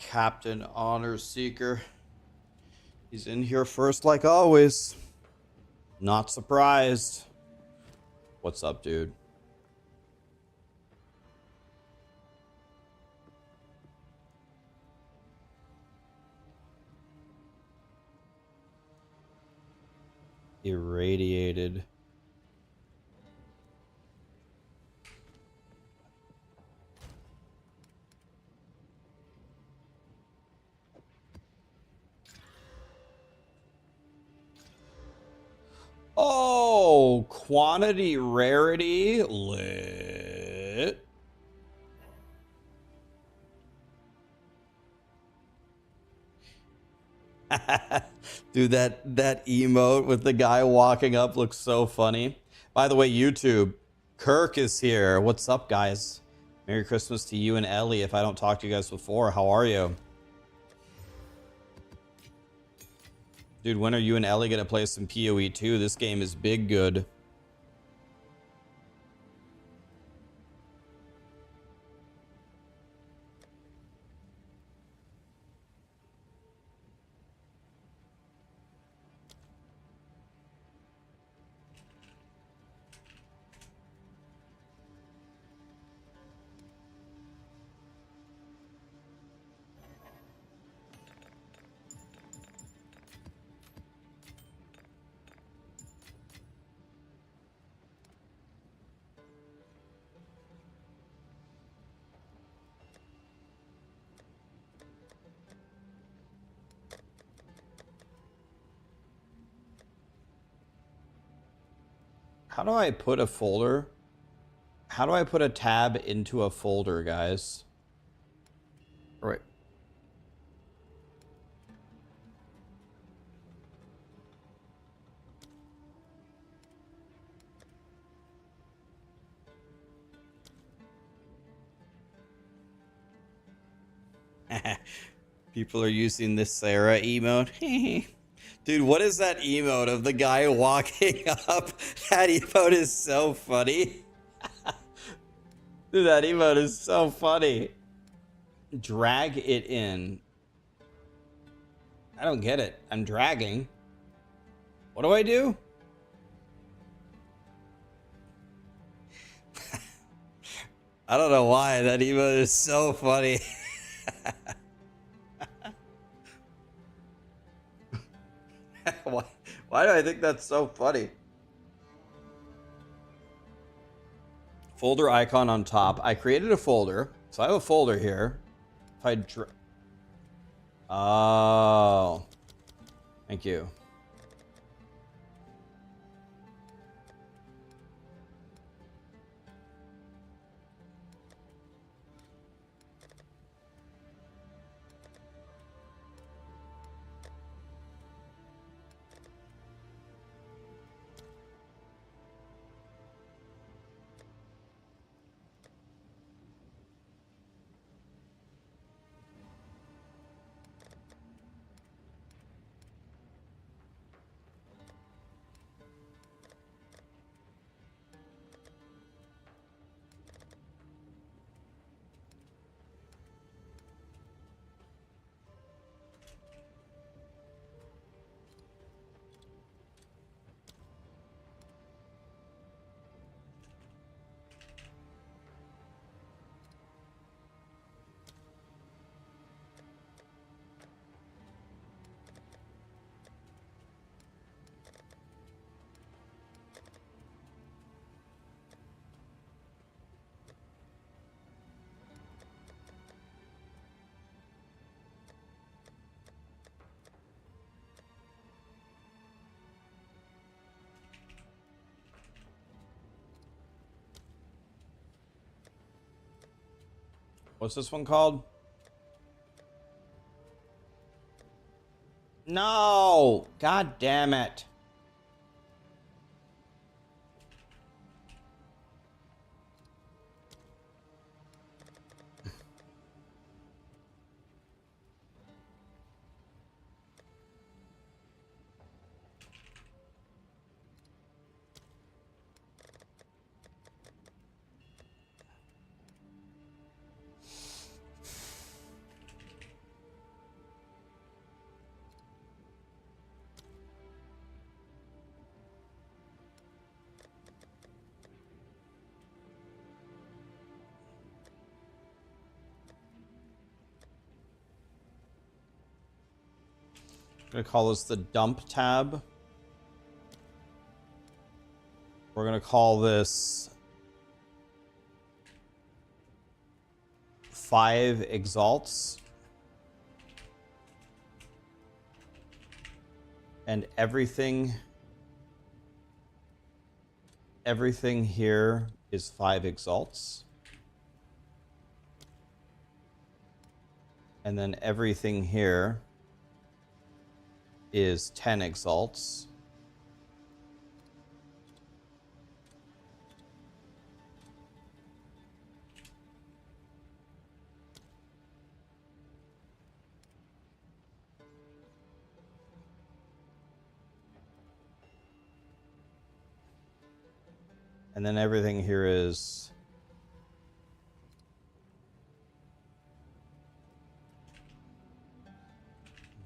Captain Honor Seeker. He's in here first like always. Not surprised. What's up, dude? Irradiated. Oh, quantity rarity lit. Dude, that emote with the guy walking up looks so funny. By the way, YouTube, Kirk is here. What's up, guys? Merry Christmas to you and Ellie. If I don't talk to you guys before, how are you? Dude, when are you and Ellie gonna play some POE2? This game is big good. How do I put a folder? How do I put a tab into a folder, guys? Right. People are using this Sarah emote. Dude, what is that emote of the guy walking up? That emote is so funny. Dude, that emote is so funny. Drag it in. I don't get it. I'm dragging. What do I do? I don't know why. That emote is so funny. Why do I think that's so funny? Folder icon on top. I created a folder. So I have a folder here. If I oh. Thank you. What's this one called? No! God damn it. I'm gonna call this the dump tab. We're gonna call this 5 exalts. And everything here is 5 exalts. And then everything here is 10 exalts. And then everything here is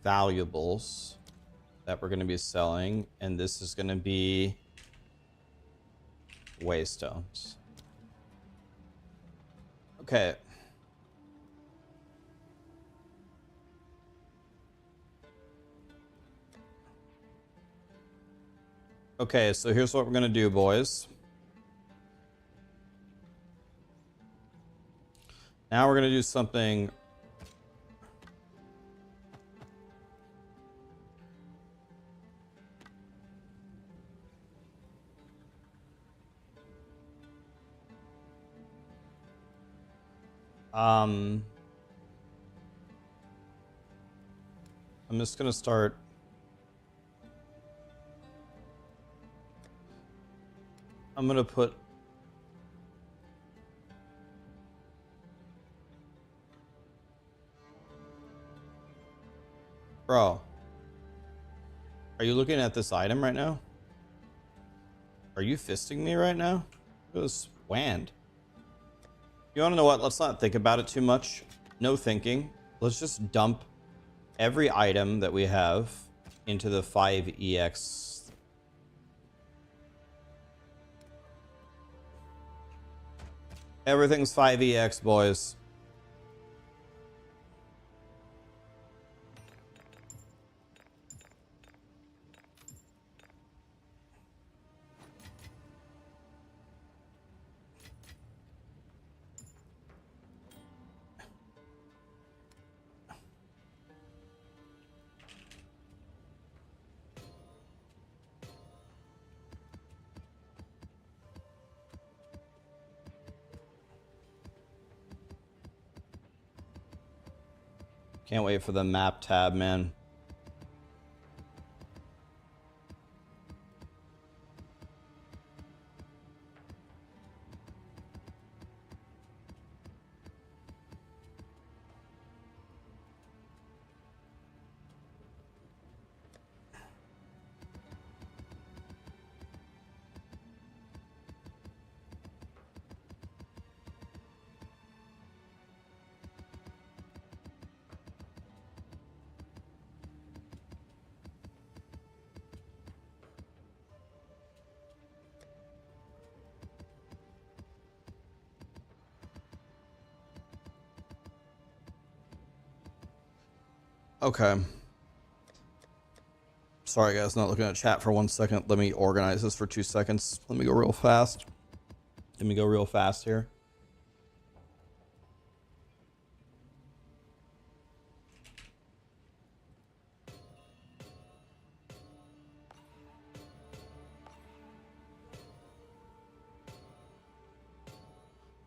valuables that we're going to be selling. And this is going to be waystones. Okay. Okay, so here's what we're going to do, boys. Now we're going to do something I'm just going to start I'm going to put Bro, are you looking at this item right now? Are you fisting me right now? It was wand. You want to know what? Let's not think about it too much. No thinking. Let's just dump every item that we have into the 5EX. Everything's 5EX, boys. Can't wait for the map tab, man. Okay. Sorry, guys, not looking at chat for 1 second. Let me organize this for 2 seconds. Let me go real fast. Let me go real fast here.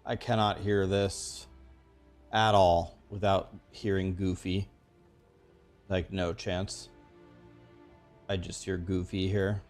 I cannot hear this at all without hearing Goofy. Like, no chance. I just hear Goofy here.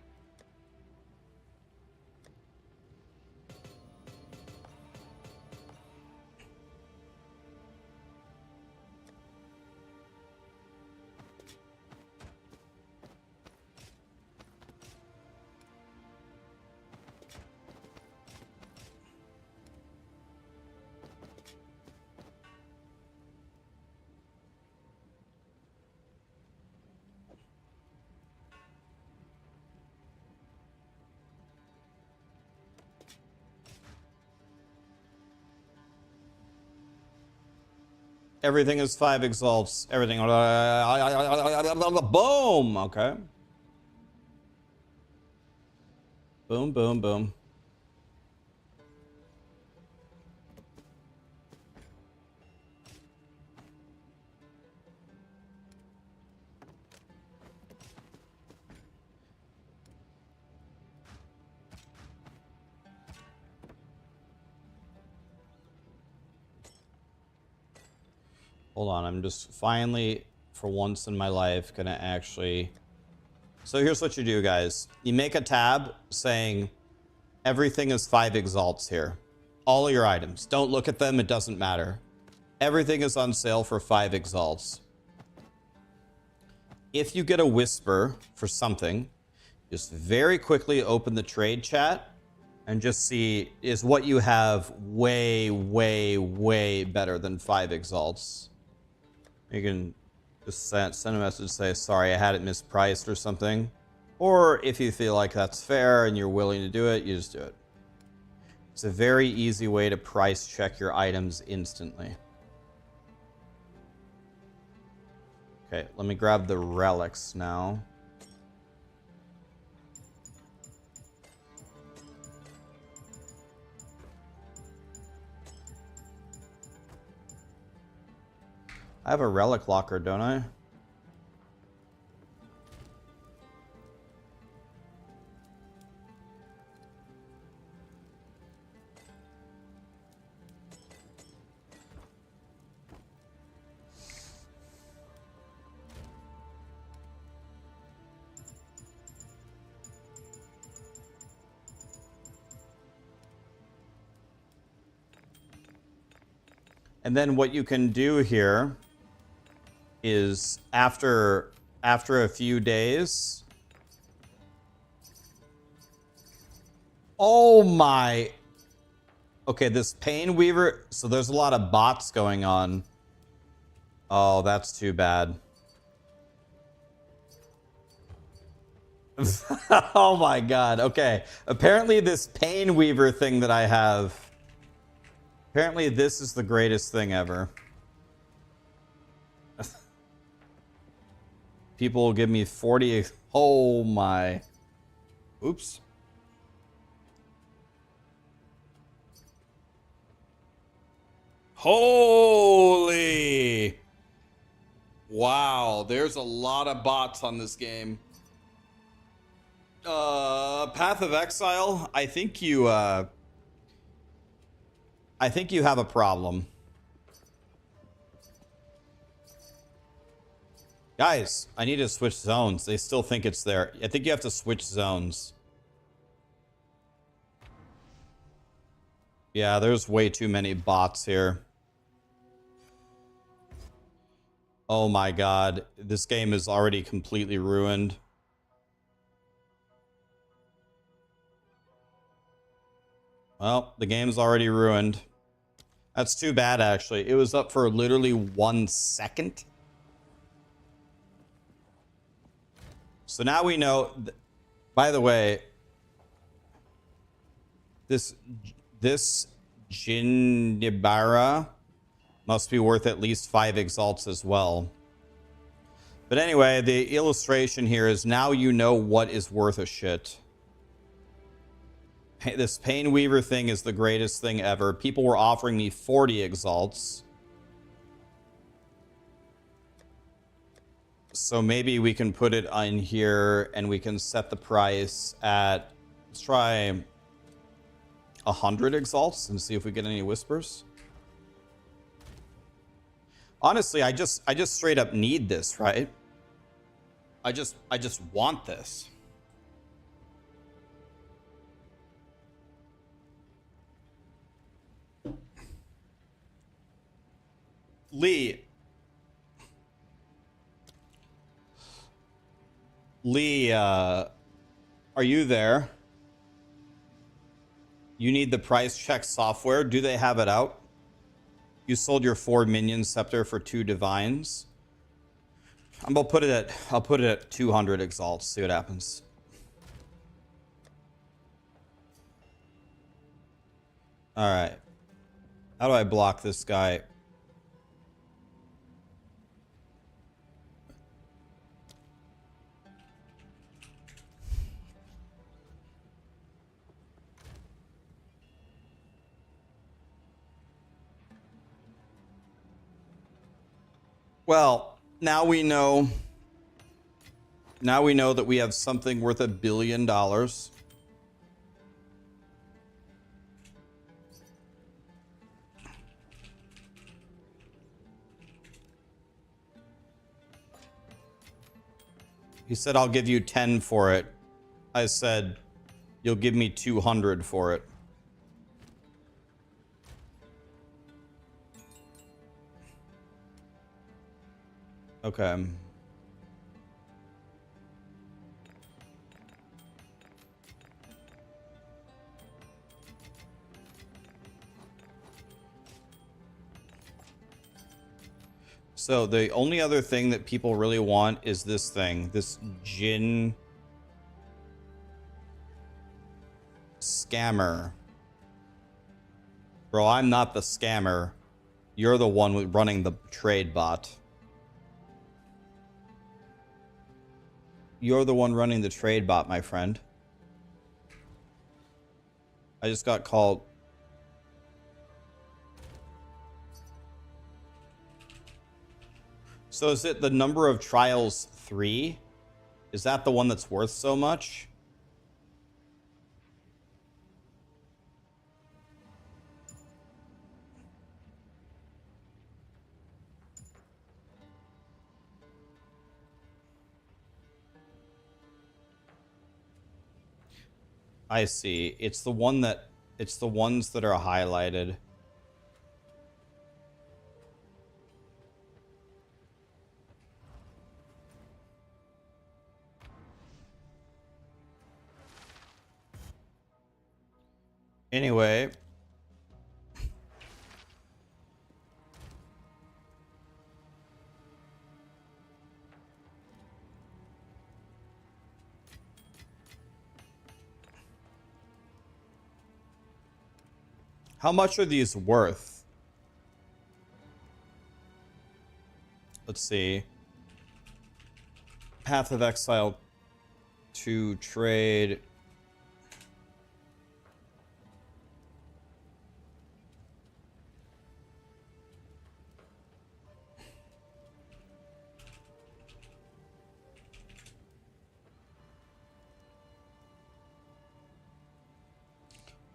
Everything is 5 exalts. Everything. Boom. Okay. Boom, boom, boom. Hold on, I'm just finally, for once in my life, gonna actually... So here's what you do, guys. You make a tab saying, everything is 5 exalts here. All of your items. Don't look at them, it doesn't matter. Everything is on sale for 5 exalts. If you get a whisper for something, just very quickly open the trade chat and just see, is what you have way, way, way better than 5 exalts? You can just send a message, say, sorry, I had it mispriced or something. Or if you feel like that's fair and you're willing to do it, you just do it. It's a very easy way to price check your items instantly. Okay, let me grab the relics now. I have a relic locker, don't I? And then what you can do here is after a few days. Oh my. Okay, this Pain Weaver. So there's a lot of bots going on. Oh, that's too bad. Oh my god. Okay. Apparently this Pain Weaver thing that I have. Apparently this is the greatest thing ever. People will give me 40. Oh my. Oops. Holy. Wow. There's a lot of bots on this game. Path of Exile. I think you have a problem. Guys, I need to switch zones. They still think it's there. I think you have to switch zones. Yeah, there's way too many bots here. Oh my god. This game is already completely ruined. Well, the game's already ruined. That's too bad, actually. It was up for literally 1 second. So now we know. By the way, this Jinibara must be worth at least 5 exalts as well. But anyway, the illustration here is now you know what is worth a shit. This Pain Weaver thing is the greatest thing ever. People were offering me 40 exalts. So maybe we can put it on here and we can set the price at, let's try 100 exalts and see if we get any whispers. Honestly, I just straight up need this, right? I just want this. Lee, are you there? You need the price check software. Do they have it out? You sold your 4 minion scepter for 2 divines. I'll put it at 200 exalts. See what happens. All right. How do I block this guy? Well, now we know. Now we know that we have something worth $1 billion. He said, I'll give you 10 for it. I said, you'll give me 200 for it. Okay. So the only other thing that people really want is this thing, this Jinn scammer. Bro, I'm not the scammer. You're the one running the trade bot. You're the one running the trade bot, my friend. I just got called. So is it the number of trials 3? Is that the one that's worth so much? I see. It's the one that it's the ones that are highlighted. Anyway, how much are these worth? Let's see. Path of Exile to trade.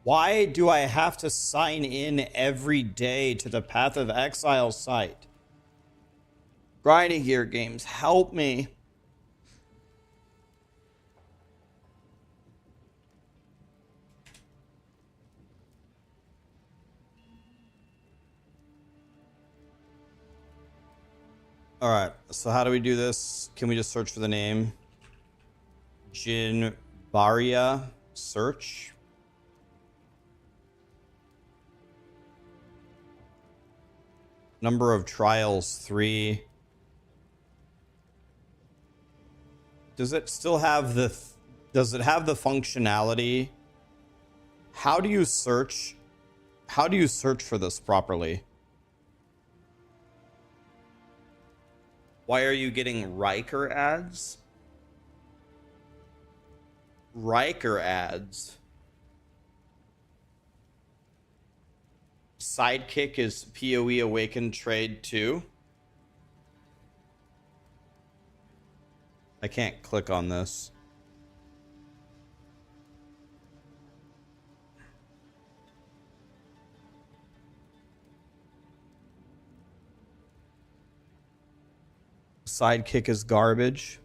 Why do I have to sign in every day to the Path of Exile site? Grinding Gear Games, help me. All right, so how do we do this? Can we just search for the name? Jin Baria search. Number of trials 3. Does it still have the does it have the functionality? How do you search? How do you search for this properly? Why are you getting Riker ads? Riker ads. Sidekick is POE Awakened Trade 2. I can't click on this. Sidekick is garbage.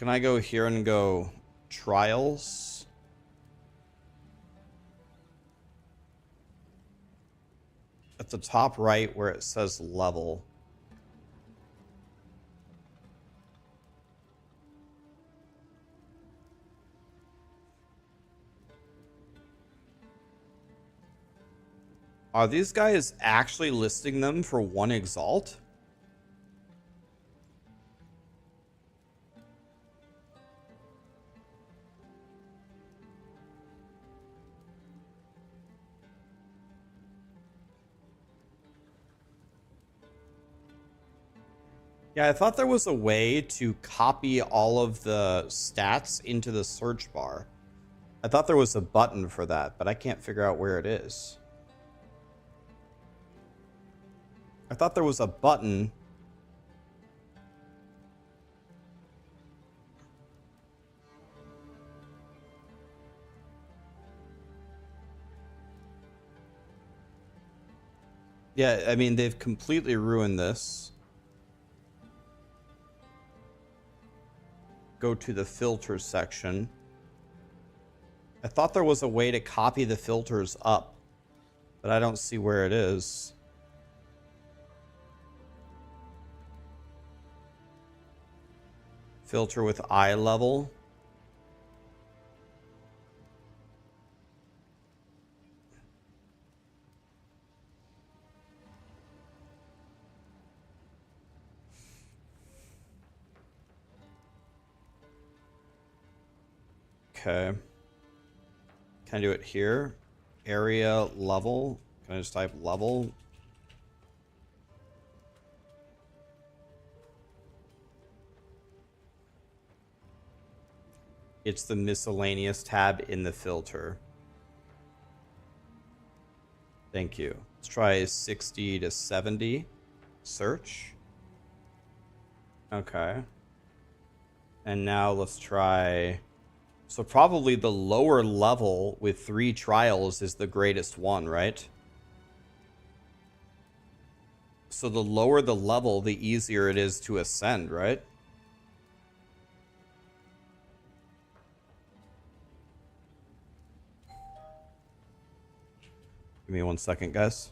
Can I go here and go trials? At the top right where it says level. Are these guys actually listing them for 1 Exalt? Yeah, I thought there was a way to copy all of the stats into the search bar. I thought there was a button for that, but I can't figure out where it is. I thought there was a button. Yeah, I mean, they've completely ruined this. Go to the filter section. I thought there was a way to copy the filters up, but I don't see where it is. Filter with eye level. Okay. Can I do it here? Area level. Can I just type level? It's the miscellaneous tab in the filter. Thank you. Let's try 60 to 70. Search. Okay. And now let's try... So probably the lower level with 3 trials is the greatest one, right? So the lower the level, the easier it is to ascend, right? Give me 1 second, guys.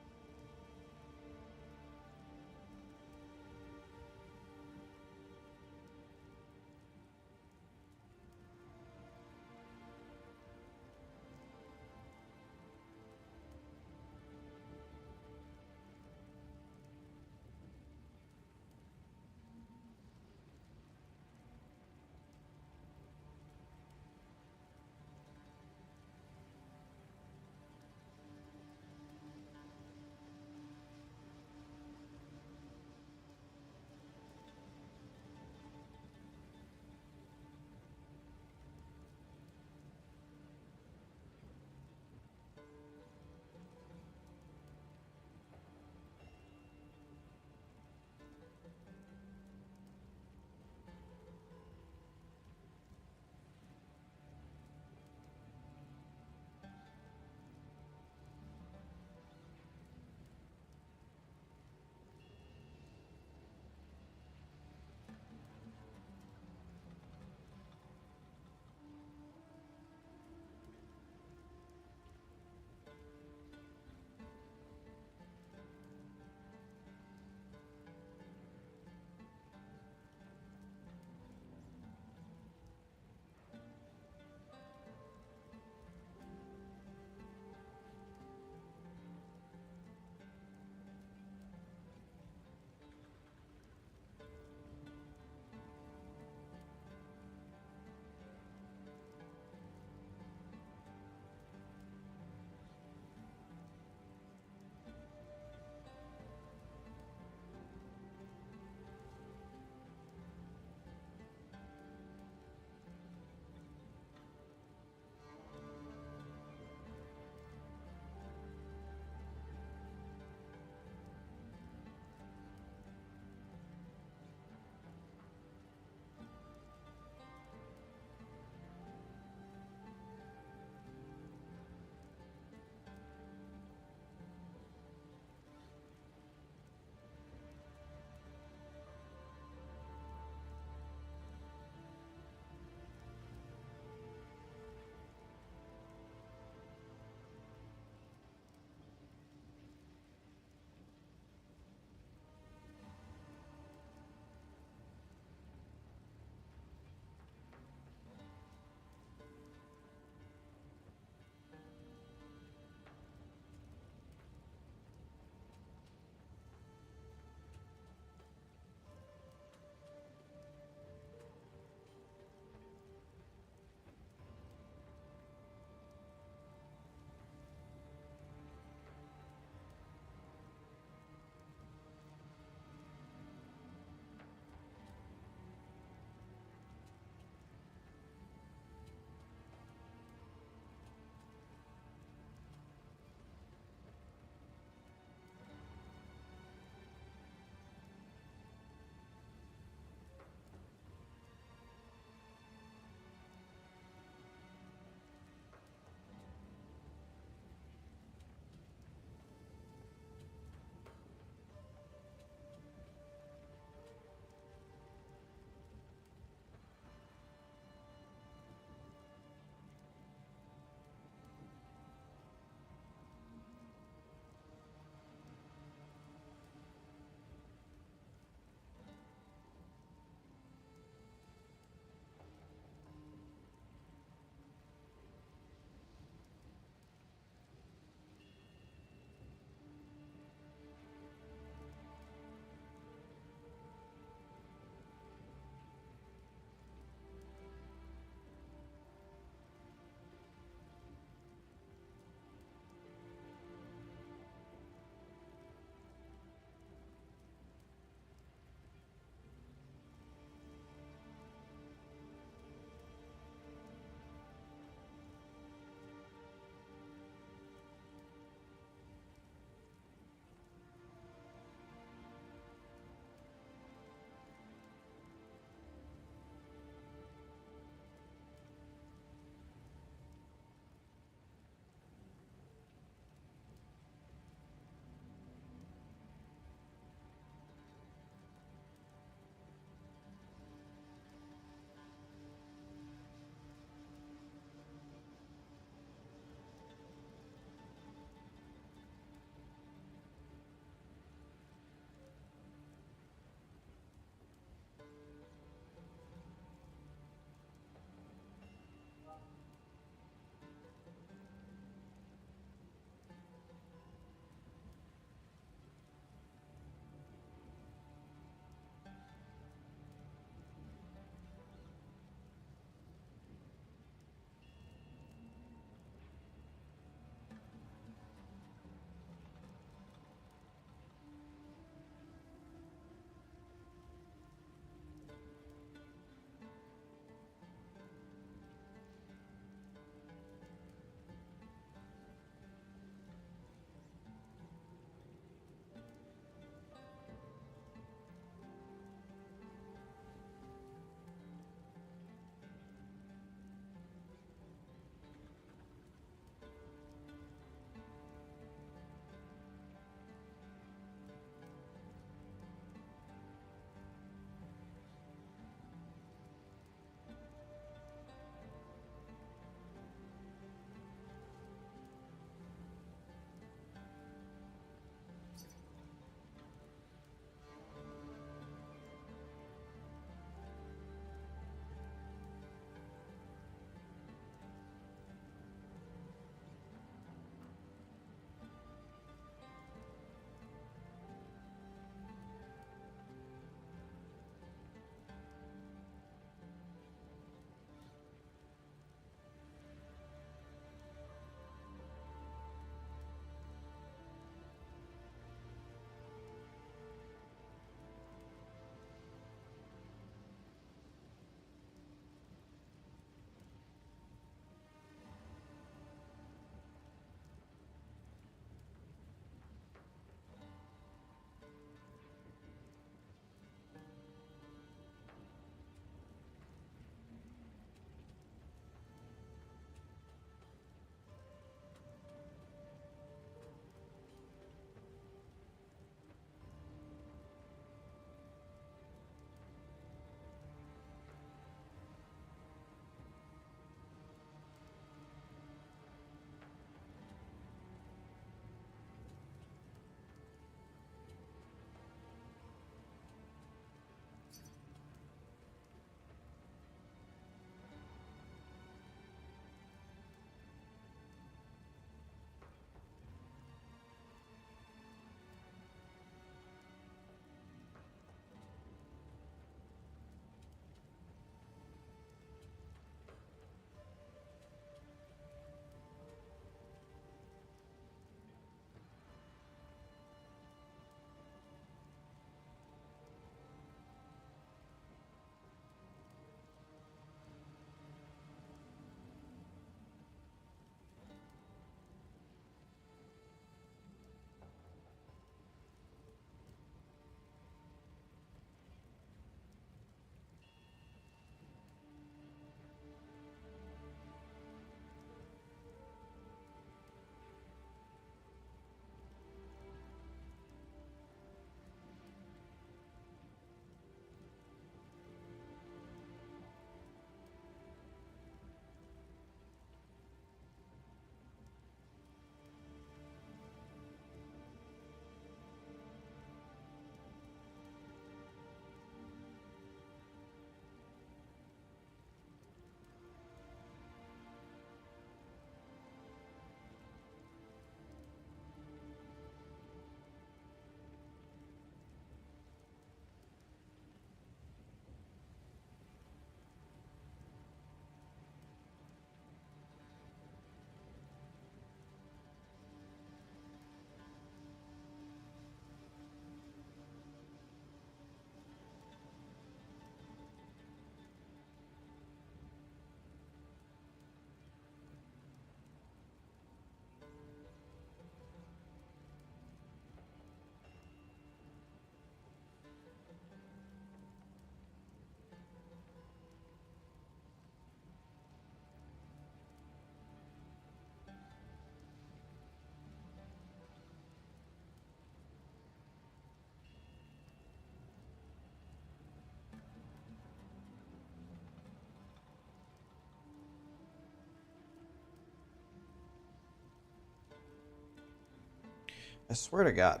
I swear to God,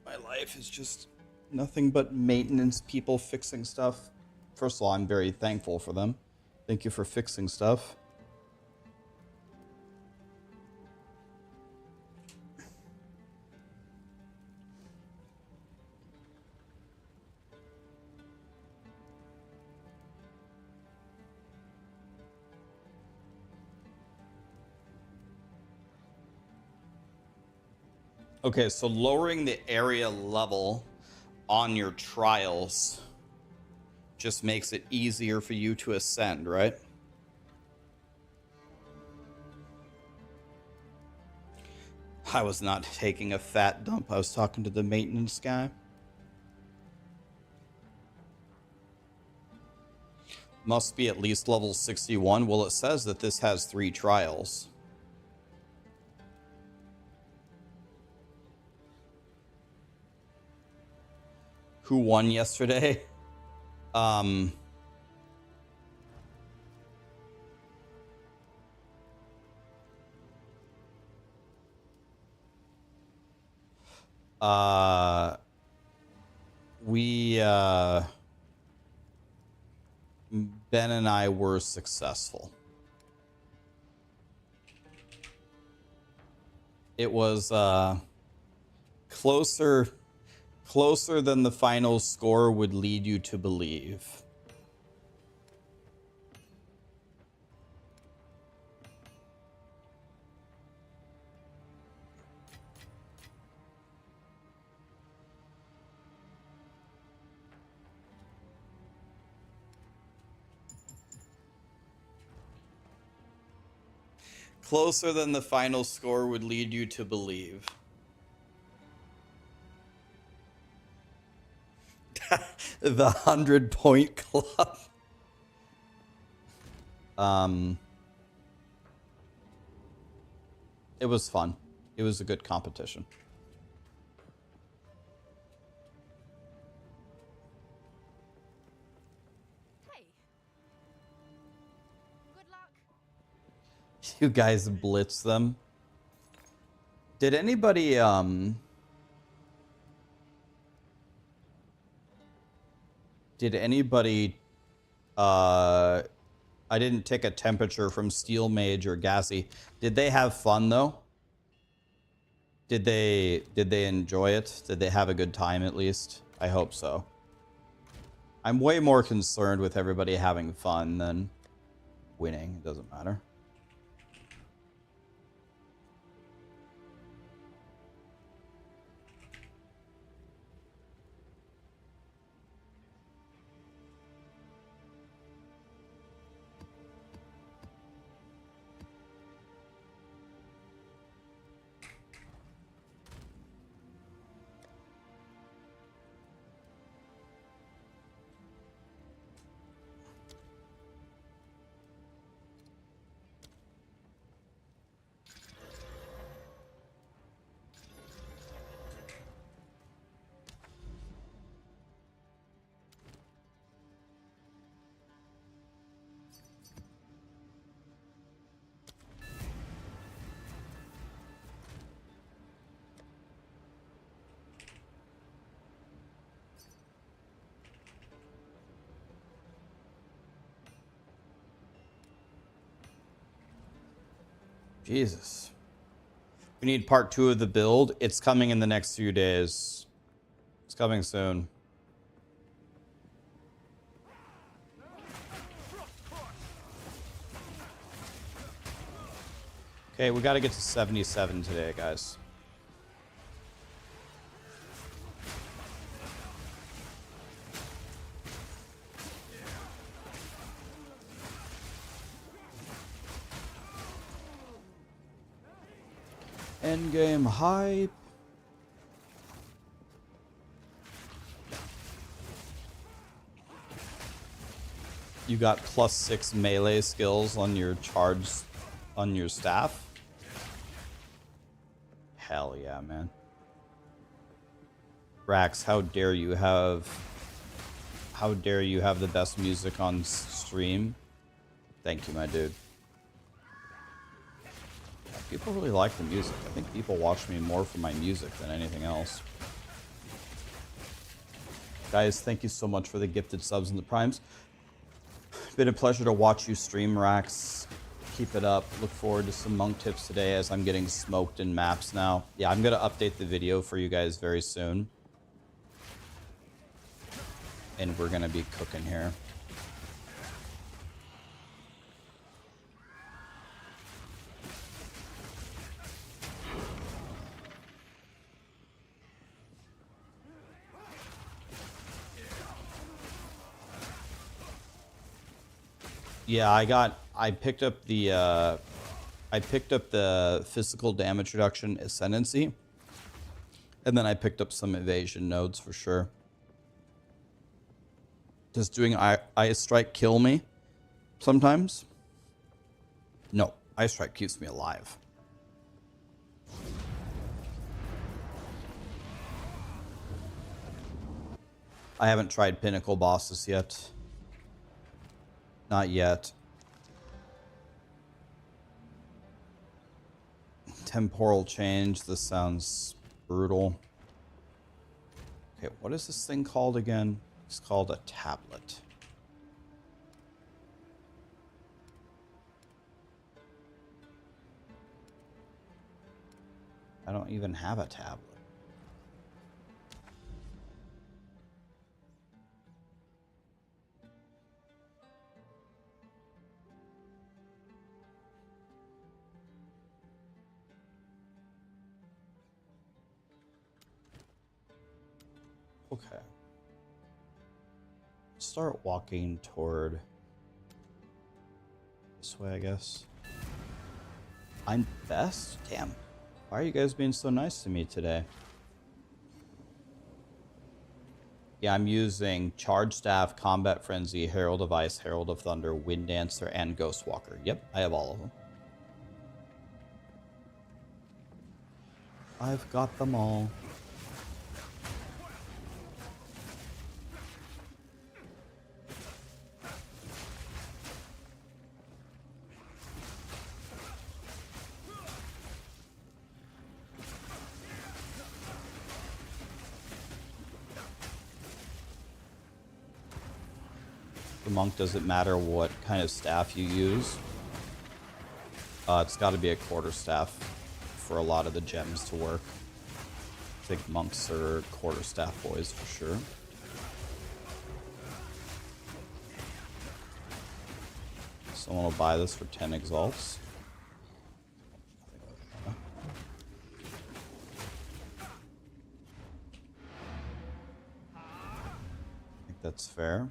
my life is just nothing but maintenance people fixing stuff. First of all, I'm very thankful for them. Thank you for fixing stuff. Okay, so lowering the area level on your trials just makes it easier for you to ascend, right? I was not taking a fat dump. I was talking to the maintenance guy. Must be at least level 61. Well, it says that this has 3 trials. Who won yesterday? Ben and I were successful. It was closer than the final score would lead you to believe. Closer than the final score would lead you to believe. The 100-point club. It was fun. It was a good competition. Hey. Good luck. You guys blitz them. Did anybody I didn't take a temperature from Steel Mage or Gassy. Did they have fun though? Did they enjoy it? Did they have a good time at least? I hope so. I'm way more concerned with everybody having fun than winning. It doesn't matter. Jesus. We need part 2 of the build. It's coming in the next few days. It's coming soon. Okay, we got to get to 77 today, guys. Endgame hype. You got +6 melee skills on your charge on your staff. Hell yeah, man. Rax, how dare you have the best music on stream? Thank you, my dude. People really like the music. I think people watch me more for my music than anything else. Guys, thank you so much for the gifted subs and the primes. Been a pleasure to watch you stream, Rax. Keep it up. Look forward to some monk tips today as I'm getting smoked in maps now. Yeah, I'm going to update the video for you guys very soon. And we're going to be cooking here. Yeah, I picked up the physical damage reduction ascendancy, and then I picked up some evasion nodes for sure. Does doing Ice Strike kill me sometimes? No, Ice Strike keeps me alive. I haven't tried Pinnacle bosses yet. Not yet. Temporal change. This sounds brutal. Okay, what is this thing called again? It's called a tablet. I don't even have a tablet. Okay. Start walking toward this way, I guess. I'm best? Damn. Why are you guys being so nice to me today? Yeah, I'm using Charge Staff, Combat Frenzy, Herald of Ice, Herald of Thunder, Wind Dancer, and Ghost Walker. Yep, I have all of them. I've got them all. The monk doesn't matter what kind of staff you use. It's got to be a quarter staff for a lot of the gems to work. I think monks are quarter staff boys for sure. Someone will buy this for 10 exalts. I think that's fair.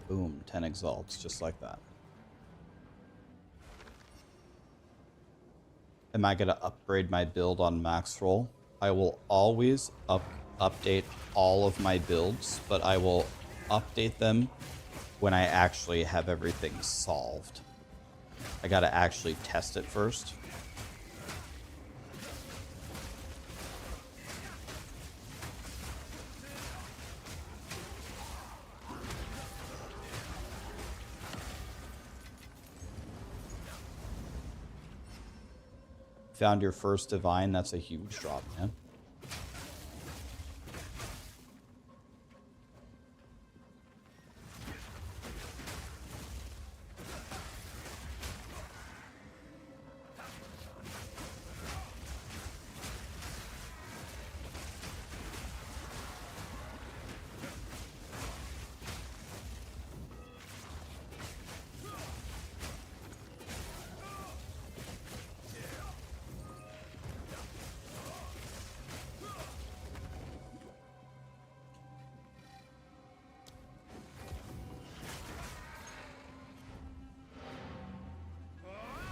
Boom, 10 exalts, just like that. Am I going to upgrade my build on max roll? I will always update all of my builds, but I will update them when I actually have everything solved. I got to actually test it first. Found your first divine. That's a huge drop, man.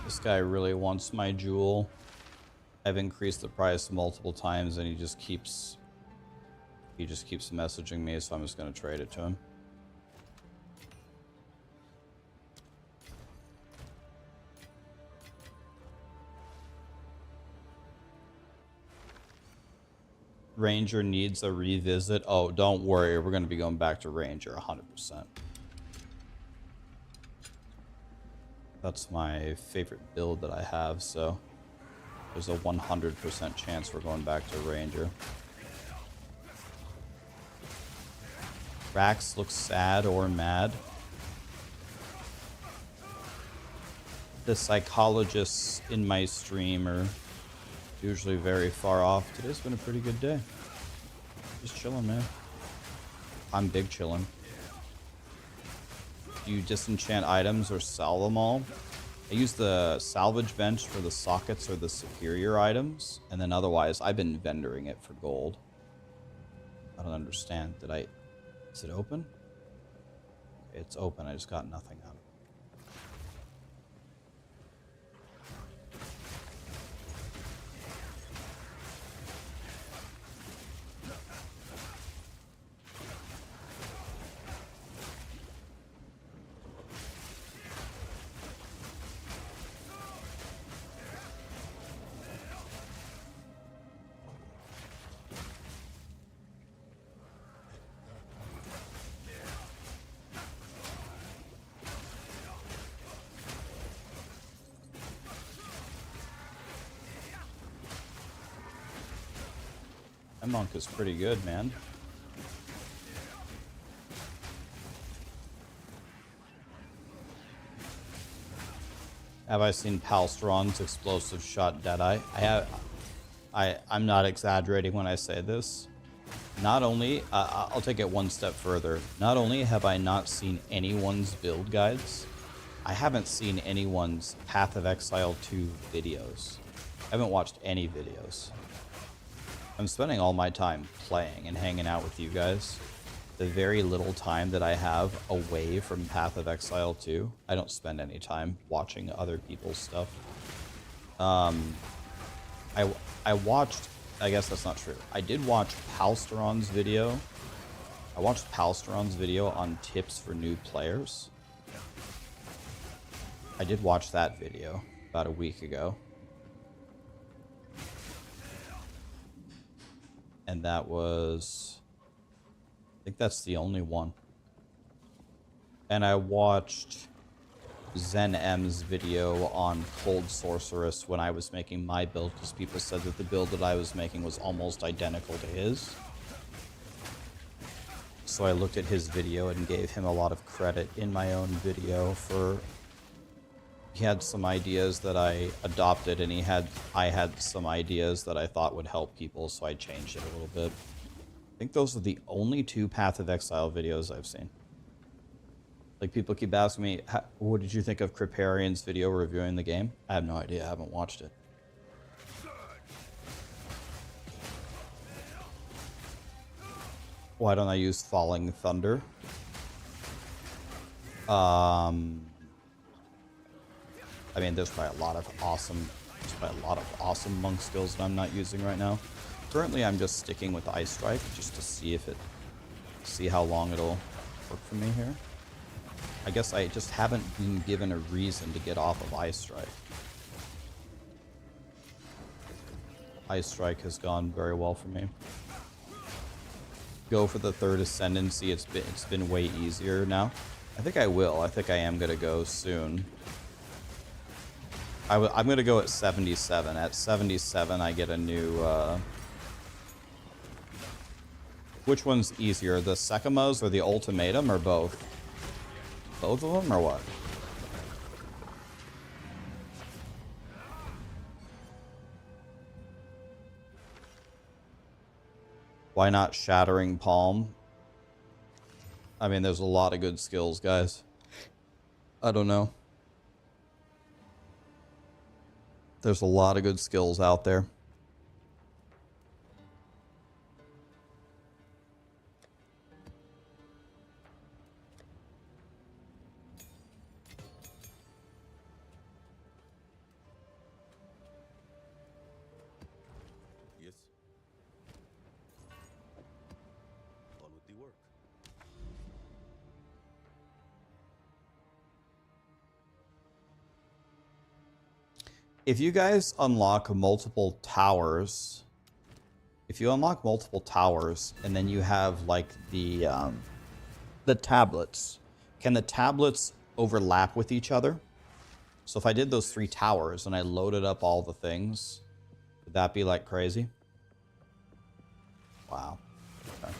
This guy really wants my jewel. I've increased the price multiple times and he just keeps messaging me, so I'm just gonna trade it to him. Ranger needs a revisit. Oh, don't worry. We're going to be going back to Ranger 100%. That's my favorite build that I have, so there's a 100% chance we're going back to Ranger. Rax looks sad or mad. The psychologists in my stream are usually very far off. Today's been a pretty good day. Just chilling, man. I'm big chilling. Do you disenchant items or sell them all? I use the salvage bench for the sockets or the superior items, and then otherwise I've been vendoring it for gold. I don't understand. Is it open? Okay, it's open. I just got nothing out of it. That monk is pretty good, man. Have I seen Palsteron's explosive shot Deadeye? I have. I'm not exaggerating when I say this. Not only, I'll take it one step further. Not only have I not seen anyone's build guides, I haven't seen anyone's Path of Exile 2 videos. I haven't watched any videos. I'm spending all my time playing and hanging out with you guys. The very little time that I have away from Path of Exile 2, I don't spend any time watching other people's stuff. I watched, I guess that's not true. I did watch Palsteron's video. I watched Palsteron's video on tips for new players. I did watch that video about a week ago. And that was, I think that's the only one. And I watched Zen M's video on Cold Sorceress when I was making my build, because people said that the build that I was making was almost identical to his. So I looked at his video and gave him a lot of credit in my own video for... He had some ideas that I adopted, and I had some ideas that I thought would help people, so I changed it a little bit. I think those are the only two Path of Exile videos I've seen. Like, people keep asking me, what did you think of Kriparian's video reviewing the game? I have no idea. I haven't watched it. Why don't I use Falling Thunder? I mean, there's probably a lot of awesome monk skills that I'm not using right now. Currently, I'm just sticking with Ice Strike just to see how long it'll work for me here. I guess I just haven't been given a reason to get off of Ice Strike. Ice Strike has gone very well for me. Go for the third Ascendancy. It's been way easier now. I think I will. I think I am gonna go soon. I'm going to go at 77. At 77, I get a new... Which one's easier, the Sekimas or the Ultimatum, or both? Both of them, or what? Why not Shattering Palm? I mean, there's a lot of good skills, guys. I don't know. There's a lot of good skills out there. Yes. On with the work. If you guys unlock multiple towers if you unlock multiple towers and then you have like the tablets, can the tablets overlap with each other? So if I did those 3 towers and I loaded up all the things, would that be like crazy? Wow. Okay.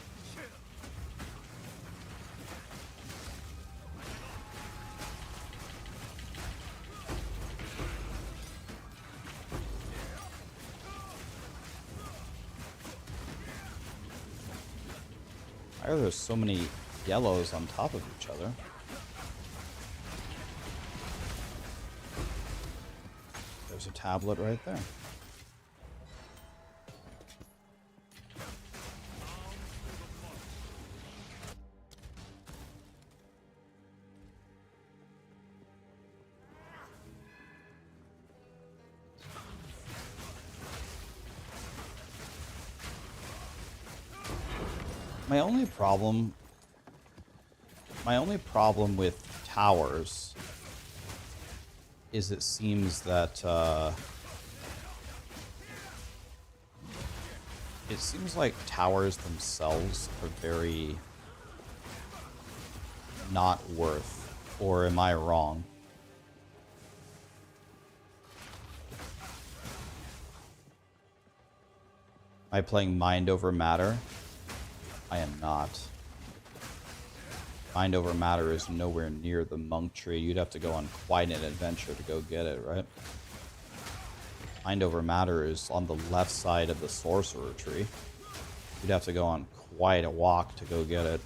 Why are there so many yellows on top of each other? There's a tablet right there. My only problem with towers is it seems that it seems like towers themselves are very not worth, or am I wrong? Am I playing mind over matter? I am not. Mind over matter is nowhere near the monk tree. You'd have to go on quite an adventure to go get it, right? Mind over matter is on the left side of the sorcerer tree. You'd have to go on quite a walk to go get it.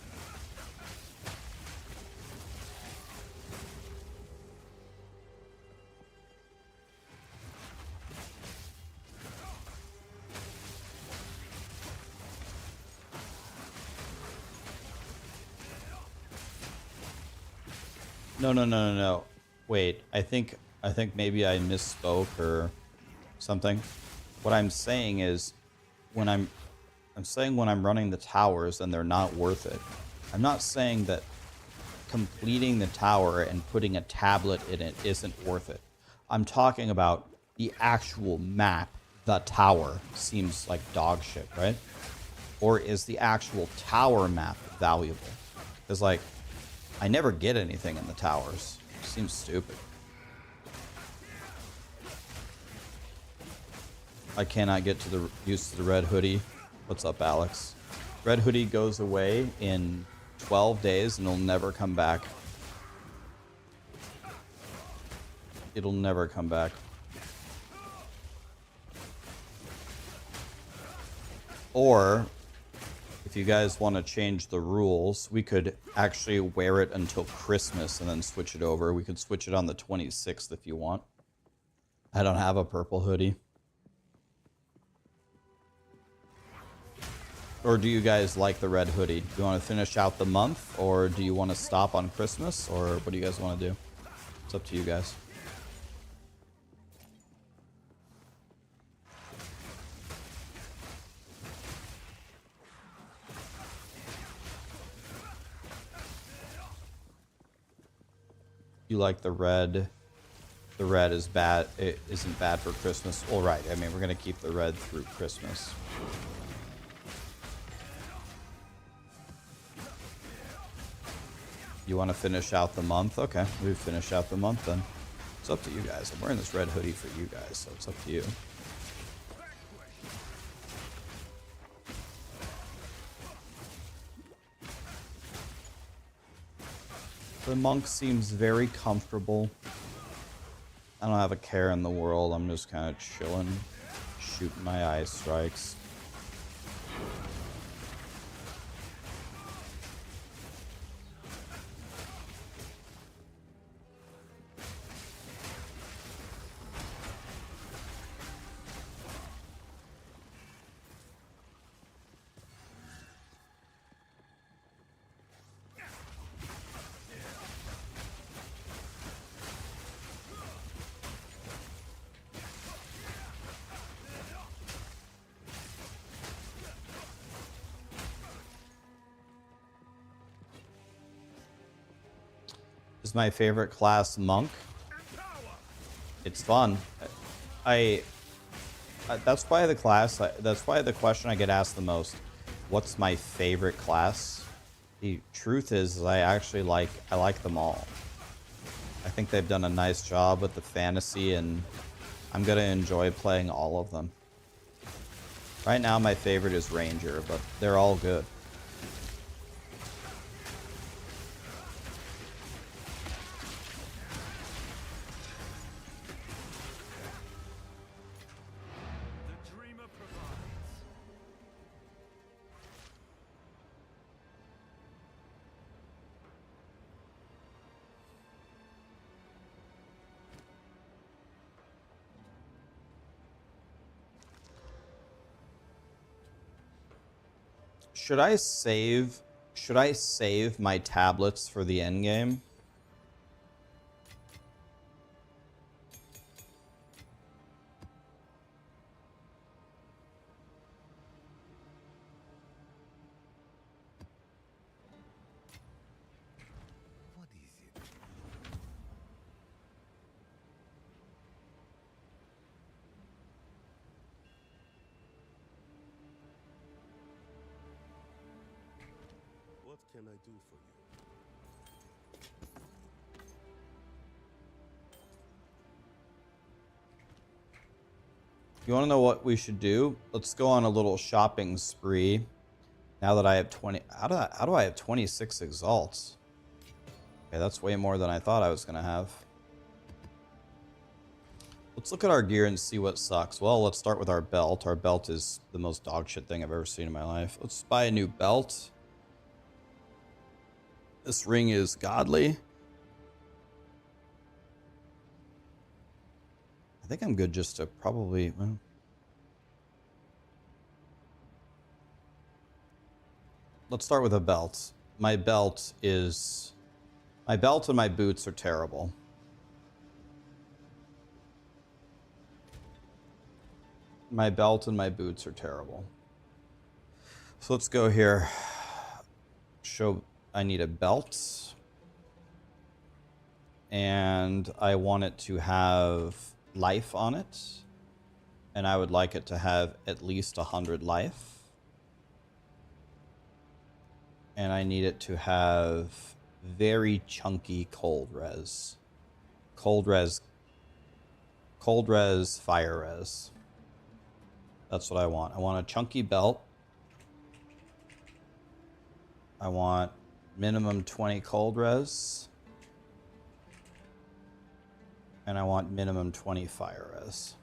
No. Wait, I think maybe I misspoke or something. What I'm saying is when I'm saying when I'm running the towers and they're not worth it. I'm not saying that completing the tower and putting a tablet in it isn't worth it. I'm talking about the actual map, the tower, seems like dog shit, right? Or is the actual tower map valuable? Because, like, I never get anything in the towers. It seems stupid. I cannot get to the used to the red hoodie. What's up, Alex? Red hoodie goes away in 12 days and it'll never come back. It'll never come back. Or, if you guys want to change the rules, we could actually wear it until Christmas and then switch it over. We could switch it on the 26th if you want. I don't have a purple hoodie. Or do you guys like the red hoodie? Do you want to finish out the month, or do you want to stop on Christmas, or what do you guys want to do? It's up to you guys. You like the red? The red is bad. It isn't bad for Christmas. All right. I mean, we're gonna keep the red through Christmas. You want to finish out the month? Okay, we finish out the month then. It's up to you guys. I'm wearing this red hoodie for you guys, so it's up to you. The monk seems very comfortable. I don't have a care in the world. I'm just kind of chilling, shooting my eye strikes. Is my favorite class monk. It's fun. I That's probably the class. That's probably the question I get asked the most. What's my favorite class? The truth is, I like them all. I think they've done a nice job with the fantasy, and I'm gonna enjoy playing all of them. Right now, my favorite is Ranger, but they're all good. Should I save? Should I save my tablets for the end game? What is it? What can I do for you? You want to know what we should do? Let's go on a little shopping spree. Now that I have 20, how do I have 26 exalts? Okay, that's way more than I thought I was gonna have. Let's look at our gear and see what sucks. Well, let's start with our belt. Our belt is the most dogshit thing I've ever seen in my life. Let's buy a new belt. This ring is godly. I think I'm good just to probably... Well, let's start with a belt. My belt is... My belt and my boots are terrible. My belt and my boots are terrible. So let's go here. Show... I need a belt. And I want it to have life on it. And I would like it to have at least 100 life. And I need it to have very chunky cold res. Cold res, fire res. That's what I want. I want a chunky belt. I want minimum 20 cold res. And I want minimum 20 fire res.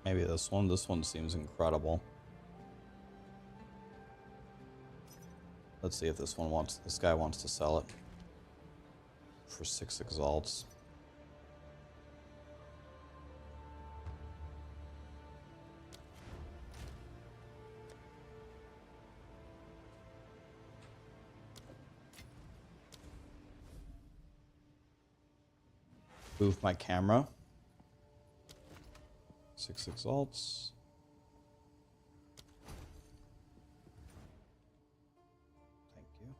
Maybe this one. This one seems incredible. Let's see if this one wants... This guy wants to sell it. For 6 exalts. Move my camera. 6 exalts. Thank you.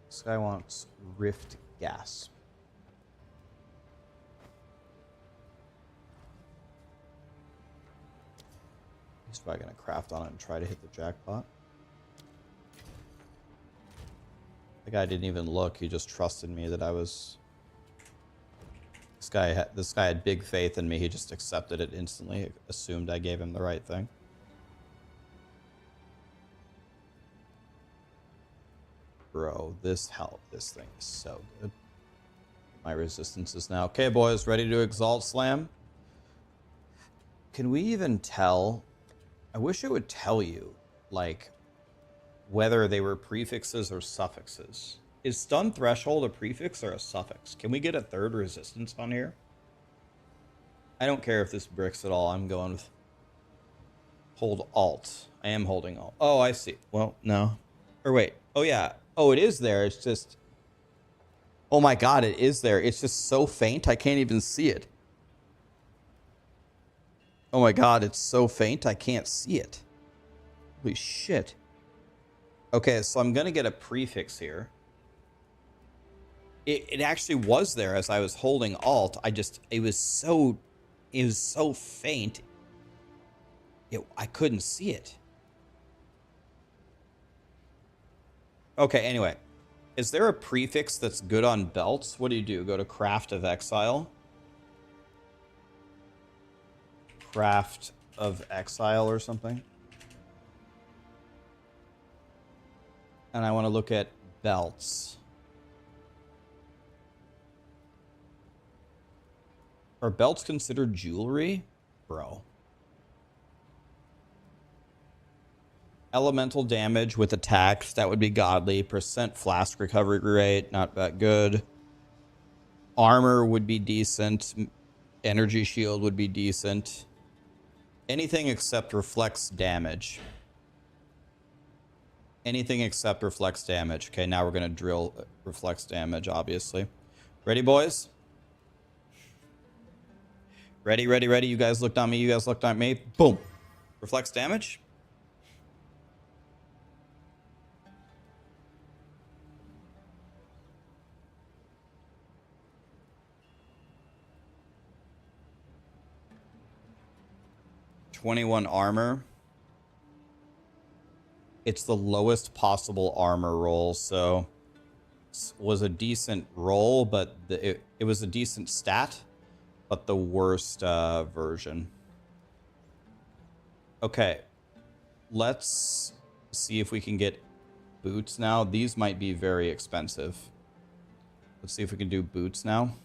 This guy wants Rift Gas. He's probably going to craft on it and try to hit the jackpot. The guy didn't even look. He just trusted me that I was... This guy had big faith in me. He just accepted it instantly. Assumed I gave him the right thing. Bro, this thing is so good. My resistance is now... Okay, boys, ready to Exalt Slam? Can we even tell? I wish it would tell you, like, whether they were prefixes or suffixes. Is Stun Threshold a prefix or a suffix? Can we get a third resistance on here? I don't care if this bricks at all. I'm going with hold Alt. I am holding Alt. Oh, I see. Well, no. Or wait. Oh, yeah. Oh, it is there. It's just... Oh my god, it is there. It's just so faint, I can't even see it. Oh my god, it's so faint, I can't see it. Holy shit. Okay, so I'm going to get a prefix here. It actually was there as I was holding Alt. It was so faint. I couldn't see it. Okay, anyway. Is there a prefix that's good on belts? What do? Go to Craft of Exile. Craft of Exile or something. And I want to look at belts. Are belts considered jewelry? Bro. Elemental damage with attacks, that would be godly. Percent flask recovery rate, not that good. Armor would be decent. Energy shield would be decent. Anything except reflects damage. Anything except reflects damage. Okay, now we're going to drill reflects damage, obviously. Ready, boys? Ready, ready, ready. You guys looked on me. You guys looked on me. Boom. Reflects damage. .21 armor. It's the lowest possible armor roll, so it was a decent roll, but it was a decent stat, but the worst version. Okay, let's see if we can get boots now. These might be very expensive. Let's see if we can do boots now.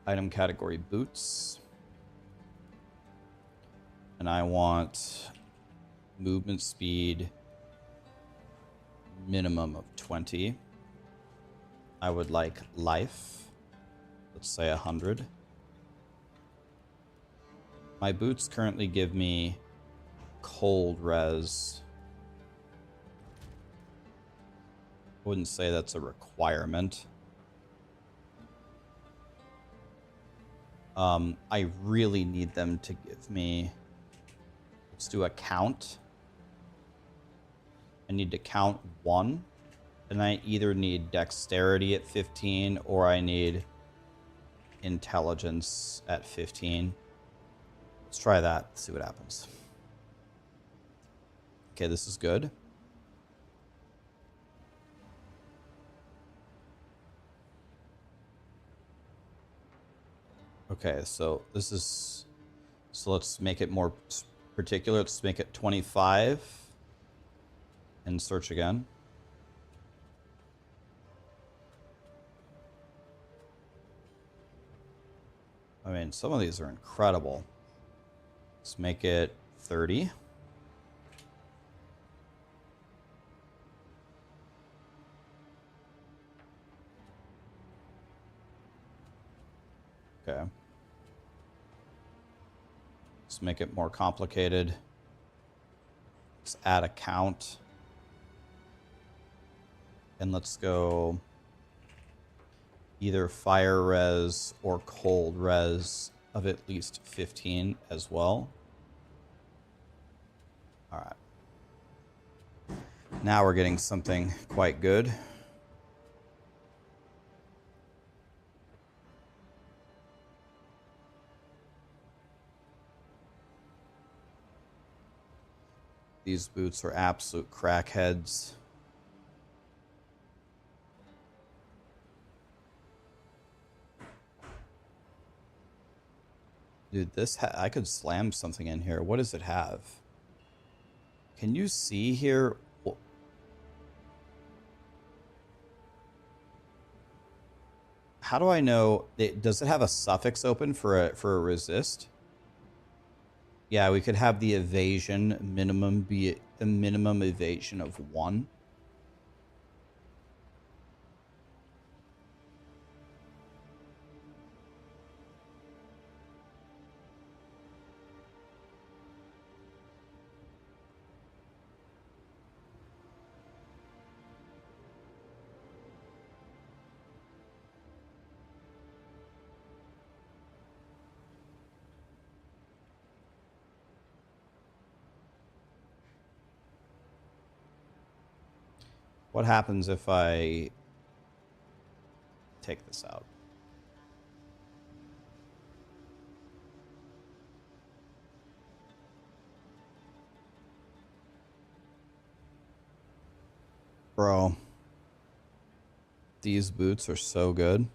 Item category boots. And I want movement speed minimum of 20. I would like life. Let's say 100. My boots currently give me cold res. I wouldn't say that's a requirement. I really need them to give me... Let's do a count. I need to count 1. And I either need dexterity at 15 or I need intelligence at 15. Let's try that, see what happens. Okay, this is good. Okay, so this is... So let's make it more particular. Let's make it 25. And search again. I mean, some of these are incredible. Let's make it 30. Okay. Let's make it more complicated. Let's add a count. And let's go either fire res or cold res of at least 15 as well. All right. Now we're getting something quite good. These boots are absolute crackheads. Dude, this I could slam something in here. What does it have? Can you see here? How do I know? Does it have a suffix open for a resist? Yeah, we could have the evasion minimum be a minimum evasion of 1. What happens if I take this out? Bro, these boots are so good.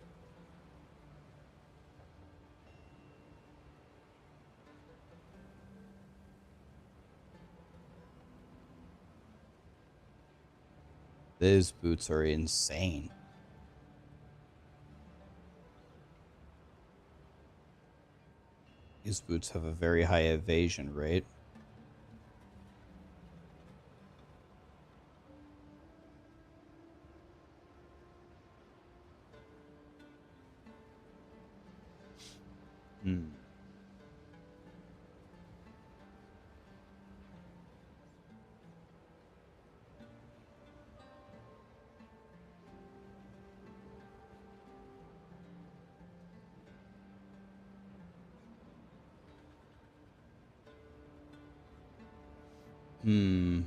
These boots are insane. These boots have a very high evasion rate. Hmm. Hmm.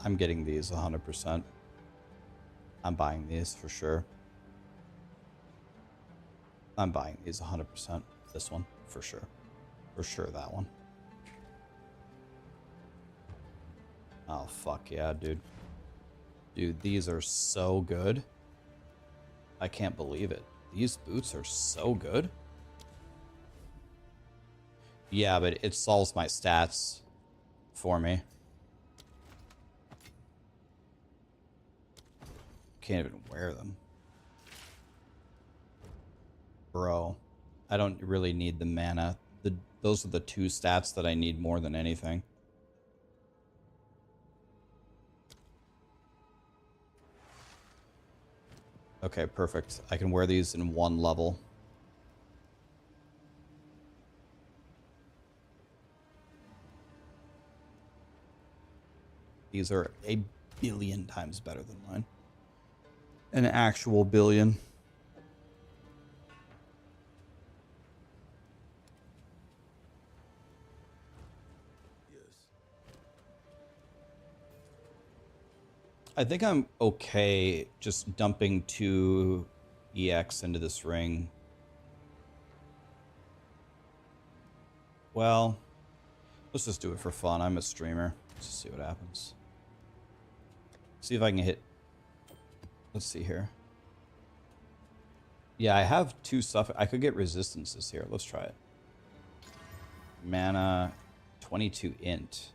I'm getting these 100%. I'm buying these for sure. I'm buying these 100%. This one, for sure. For sure, that one. Oh, fuck yeah, dude. Dude, these are so good. I can't believe it. These boots are so good. Yeah, but it solves my stats for me. Can't even wear them. Bro, I don't really need the mana. Those are the 2 stats that I need more than anything. Okay, perfect. I can wear these in 1 level. These are a billion times better than mine. An actual billion. Yes. I think I'm okay just dumping 2 EX into this ring. Well, let's just do it for fun. I'm a streamer. Let's just see what happens. See if I can hit. Let's see here. Yeah, I have 2 stuff. I could get resistances here. Let's try it. Mana 22 int.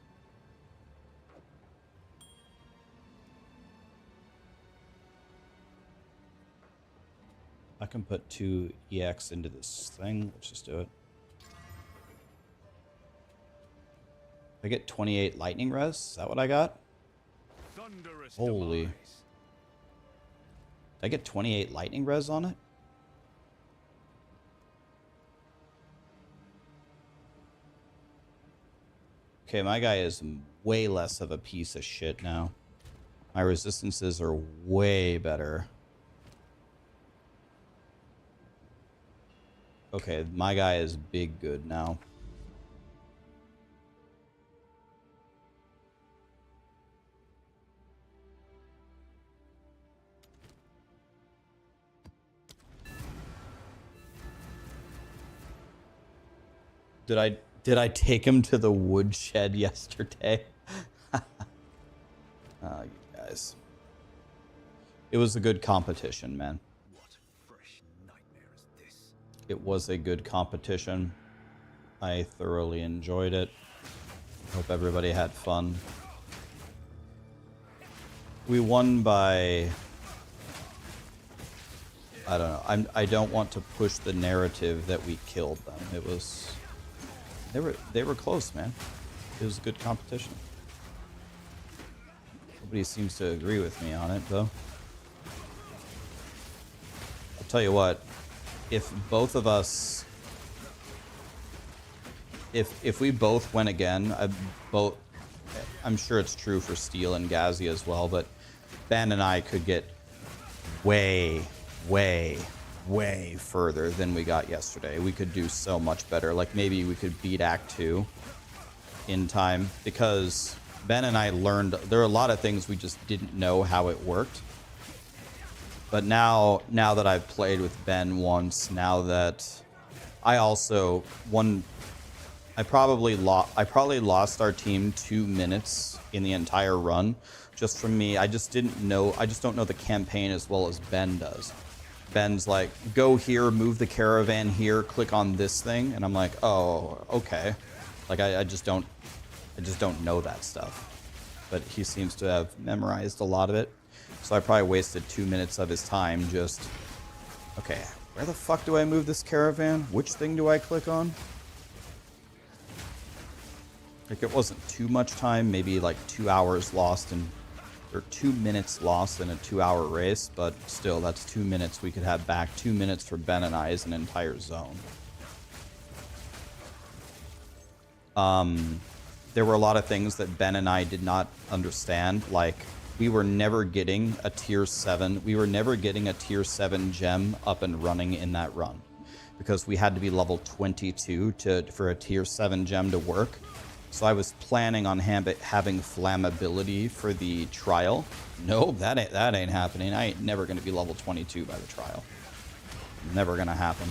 I can put 2 EX into this thing. Let's just do it. I get 28 lightning res. Is that what I got? Thunderous Holy. demise. Did I get 28 lightning res on it? Okay, my guy is way less of a piece of shit now. My resistances are way better. Okay, my guy is big good now. Did I take him to the woodshed yesterday? You guys. It was a good competition, man. What fresh nightmare is this? It was a good competition. I thoroughly enjoyed it. Hope everybody had fun. We won by... I don't know. I don't want to push the narrative that we killed them. It was... They were close, man. It was a good competition. Nobody seems to agree with me on it, though. I'll tell you what. If both of us... If we both win again, I'm sure it's true for Steel and Ghazi as well, but Ben and I could get way further than we got yesterday. We could do so much better. Like maybe we could beat Act 2 in time, because Ben and I learned there are a lot of things we just didn't know how it worked. But now that I've played with Ben once, now that I also I probably lost our team 2 minutes in the entire run just from me. I just don't know the campaign as well as Ben does. Ben's like, go here, move the caravan here, click on this thing, and I'm like, oh, okay. Like I just don't know that stuff. But he seems to have memorized a lot of it. So I probably wasted 2 minutes of his time just, okay, where the fuck do I move this caravan? Which thing do I click on? Like it wasn't too much time, maybe like 2 hours lost or 2 minutes lost in a 2-hour race, but still, that's 2 minutes we could have back. 2 minutes for Ben and I is an entire zone. There were a lot of things that Ben and I did not understand, like we were never getting a tier 7. We were never getting a tier 7 gem up and running in that run because we had to be level 22 for a tier 7 gem to work. So I was planning on having flammability for the trial. Nope, that ain't happening. I ain't never gonna be level 22 by the trial. Never gonna happen.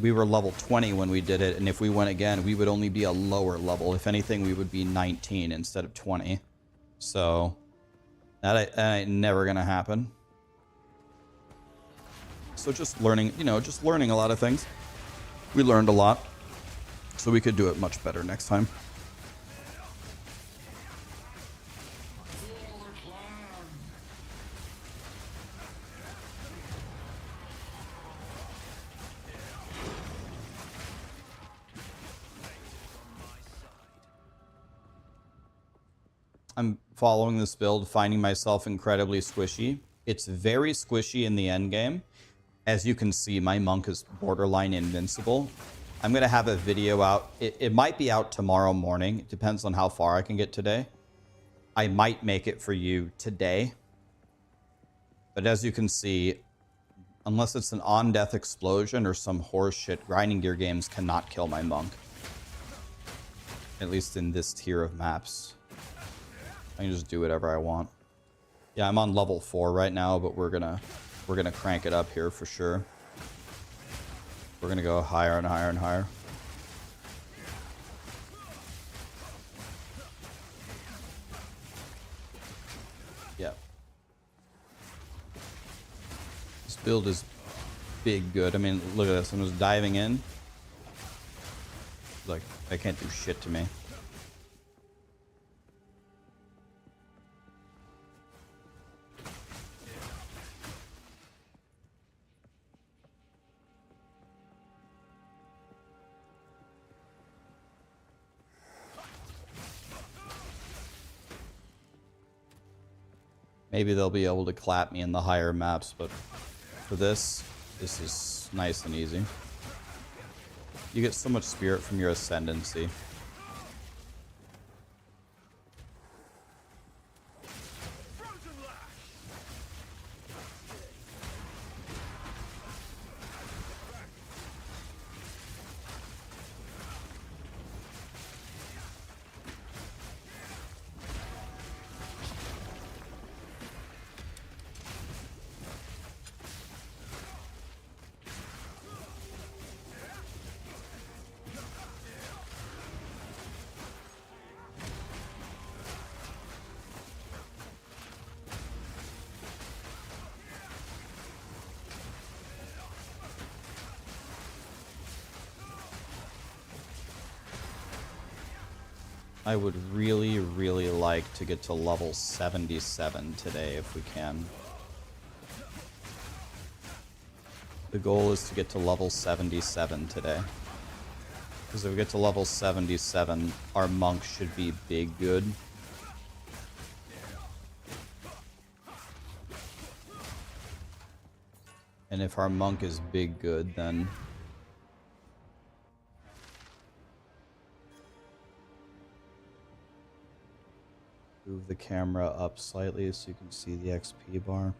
We were level 20 when we did it, and if we went again, we would only be a lower level. If anything, we would be 19 instead of 20. So that ain't never gonna happen. So just learning, just learning a lot of things. We learned a lot. So we could do it much better next time. I'm following this build, finding myself incredibly squishy. It's very squishy in the endgame. As you can see, my monk is borderline invincible. I'm going to have a video out. It might be out tomorrow morning. It depends on how far I can get today. I might make it for you today. But as you can see, unless it's an on-death explosion or some horseshit, grinding gear games cannot kill my monk. At least in this tier of maps. I can just do whatever I want. Yeah, I'm on level 4 right now, but we're gonna crank it up here for sure. We're gonna go higher and higher and higher. Yeah. This build is big good. I mean, look at this. I'm just diving in. Like, I can't do shit to me. Maybe they'll be able to clap me in the higher maps, but for this is nice and easy. You get so much spirit from your ascendancy. I would really, really like to get to level 77 today if we can. The goal is to get to level 77 today. Because if we get to level 77, our monk should be big good. And if our monk is big good, then... Move the camera up slightly so you can see the XP bar.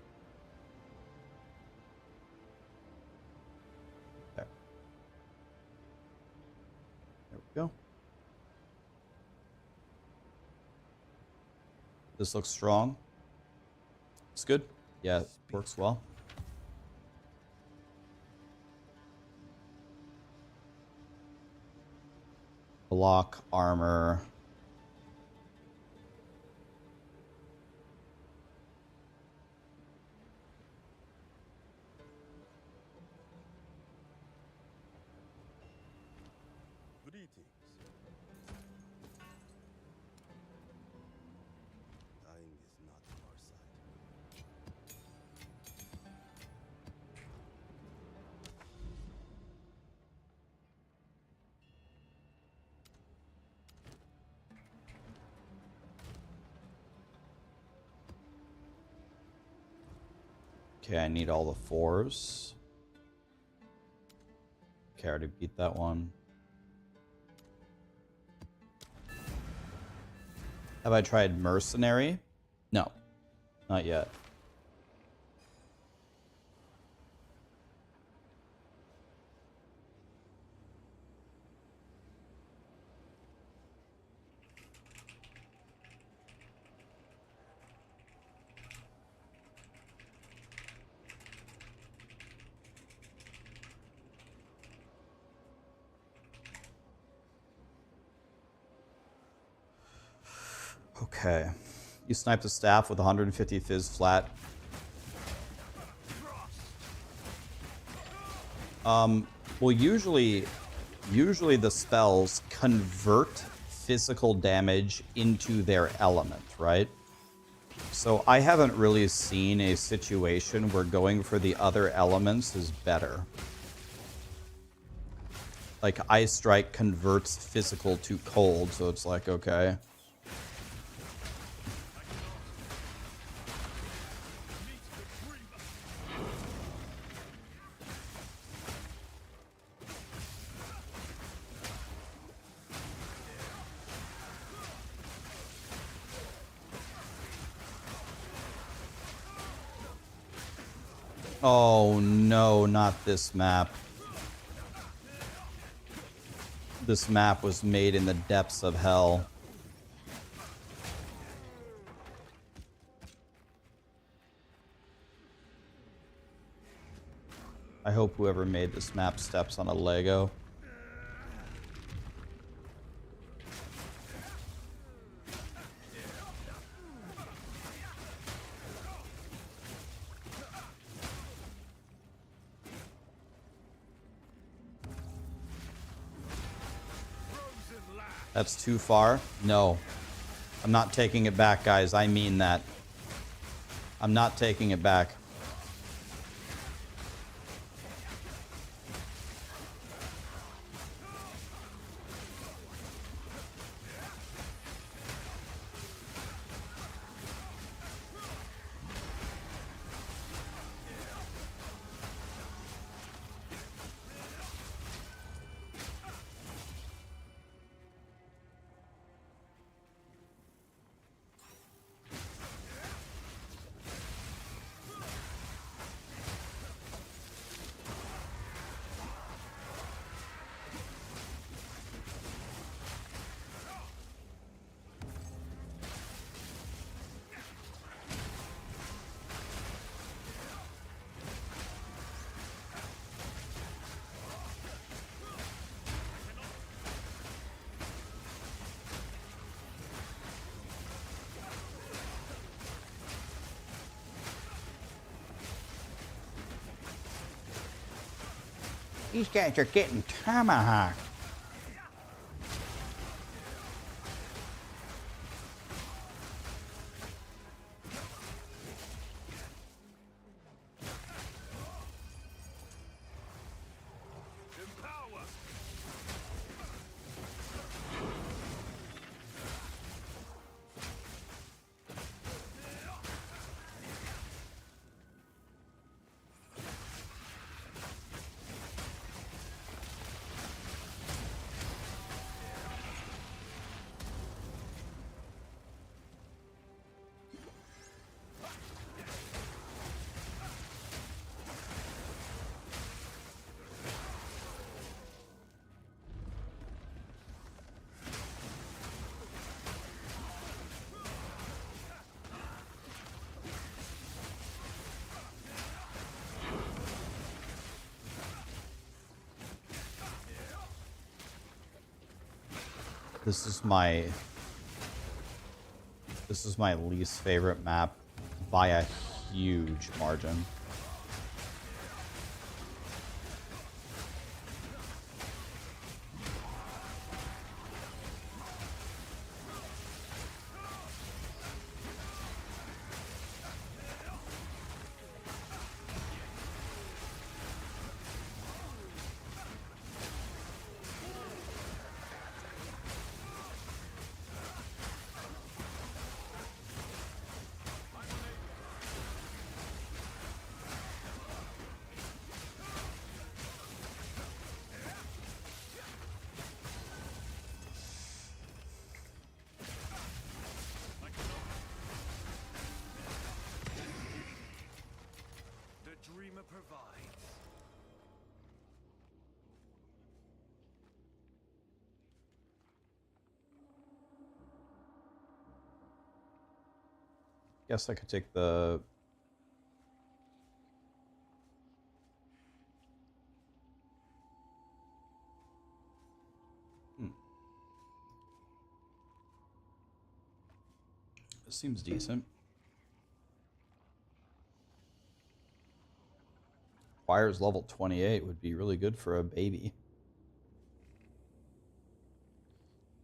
There. There we go. This looks strong. It's good. Yeah, it works well. Block, armor. Greetings. Dying is not on our side. Okay, I need all the 4s. Okay, I already beat that one. Have I tried Mercenary? No, not yet. Okay. You snipe the staff with 150 fizz flat. Well, usually the spells convert physical damage into their element, right? So I haven't really seen a situation where going for the other elements is better. Like, Ice Strike converts physical to cold, so it's like, okay. Oh no, not this map. This map was made in the depths of hell. I hope whoever made this map steps on a Lego. That's too far? No. I'm not taking it back, guys. I mean that. I'm not taking it back. These guys are getting tomahawked. This is my least favorite map by a huge margin. Guess I could take the... This seems decent. Choir's level 28 would be really good for a baby.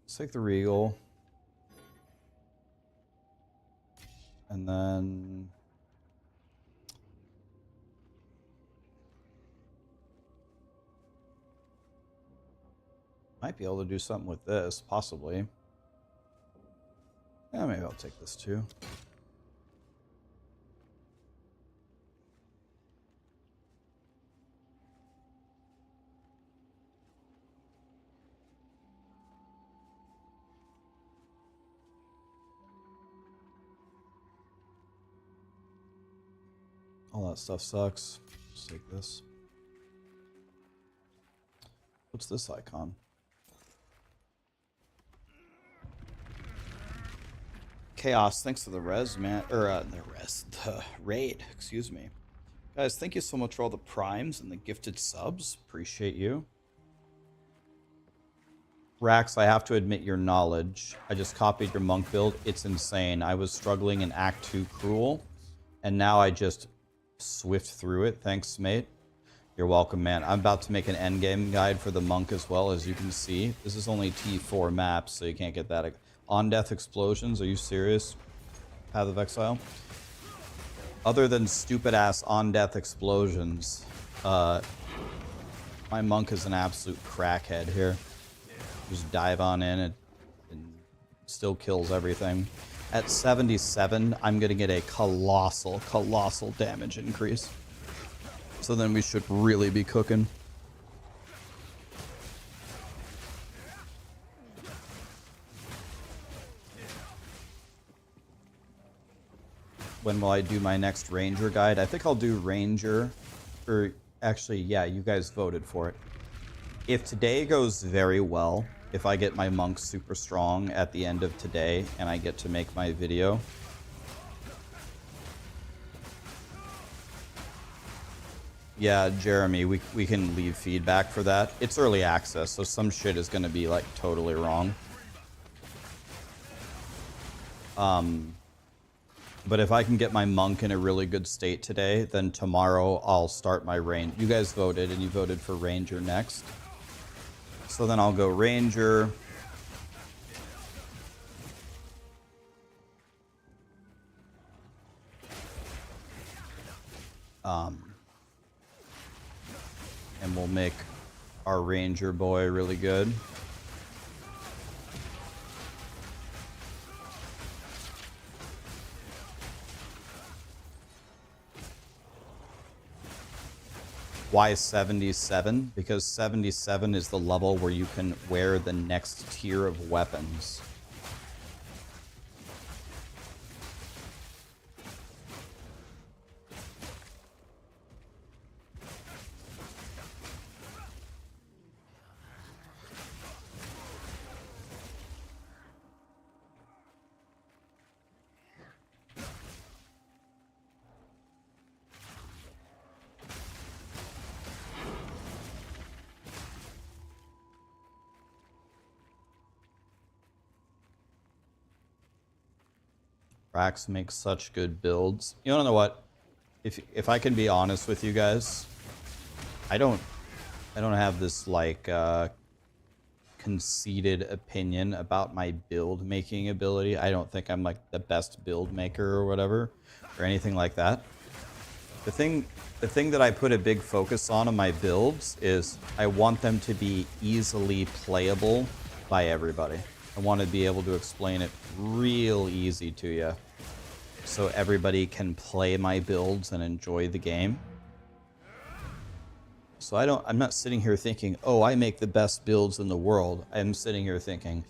Let's take the Regal. And then... might be able to do something with this, possibly. Yeah, maybe I'll take this too. All that stuff sucks. Just take this. What's this icon? Chaos, thanks for the res, man. Or, the raid, excuse me. Guys, thank you so much for all the primes and the gifted subs. Appreciate you. Rax, I have to admit your knowledge. I just copied your monk build. It's insane. I was struggling in Act 2 Cruel, and now I just swift through it. Thanks, mate. You're welcome, man. I'm about to make an endgame guide for the monk as well, as you can see. This is only T4 maps, so you can't get that. On-death explosions, are you serious? Path of Exile? Other than stupid-ass on-death explosions, my monk is an absolute crackhead here. Just dive on in and still kills everything. At 77, I'm going to get a colossal damage increase. So then we should really be cooking. When will I do my next Ranger guide? I think I'll do Ranger. Or actually, yeah, you guys voted for it. If today goes very well, if I get my monk super strong at the end of today and I get to make my video, yeah, Jeremy, we can leave feedback for that. It's early access, so some shit is going to be like totally wrong. But if I can get my monk in a really good state today, then tomorrow I'll start my range. You guys voted, and you voted for Ranger next. So then I'll go Ranger. And we'll make our Ranger boy really good. Why 77? Because 77 is the level where you can wear the next tier of weapons. Rax makes such good builds. You don't know what? If I can be honest with you guys, I don't have this like conceited opinion about my build making ability. I don't think I'm like the best build maker or whatever or anything like that. The thing that I put a big focus on in my builds is I want them to be easily playable by everybody. I want to be able to explain it real easy to you so everybody can play my builds and enjoy the game. So I'm not sitting here thinking, oh, I make the best builds in the world. I'm sitting here thinking,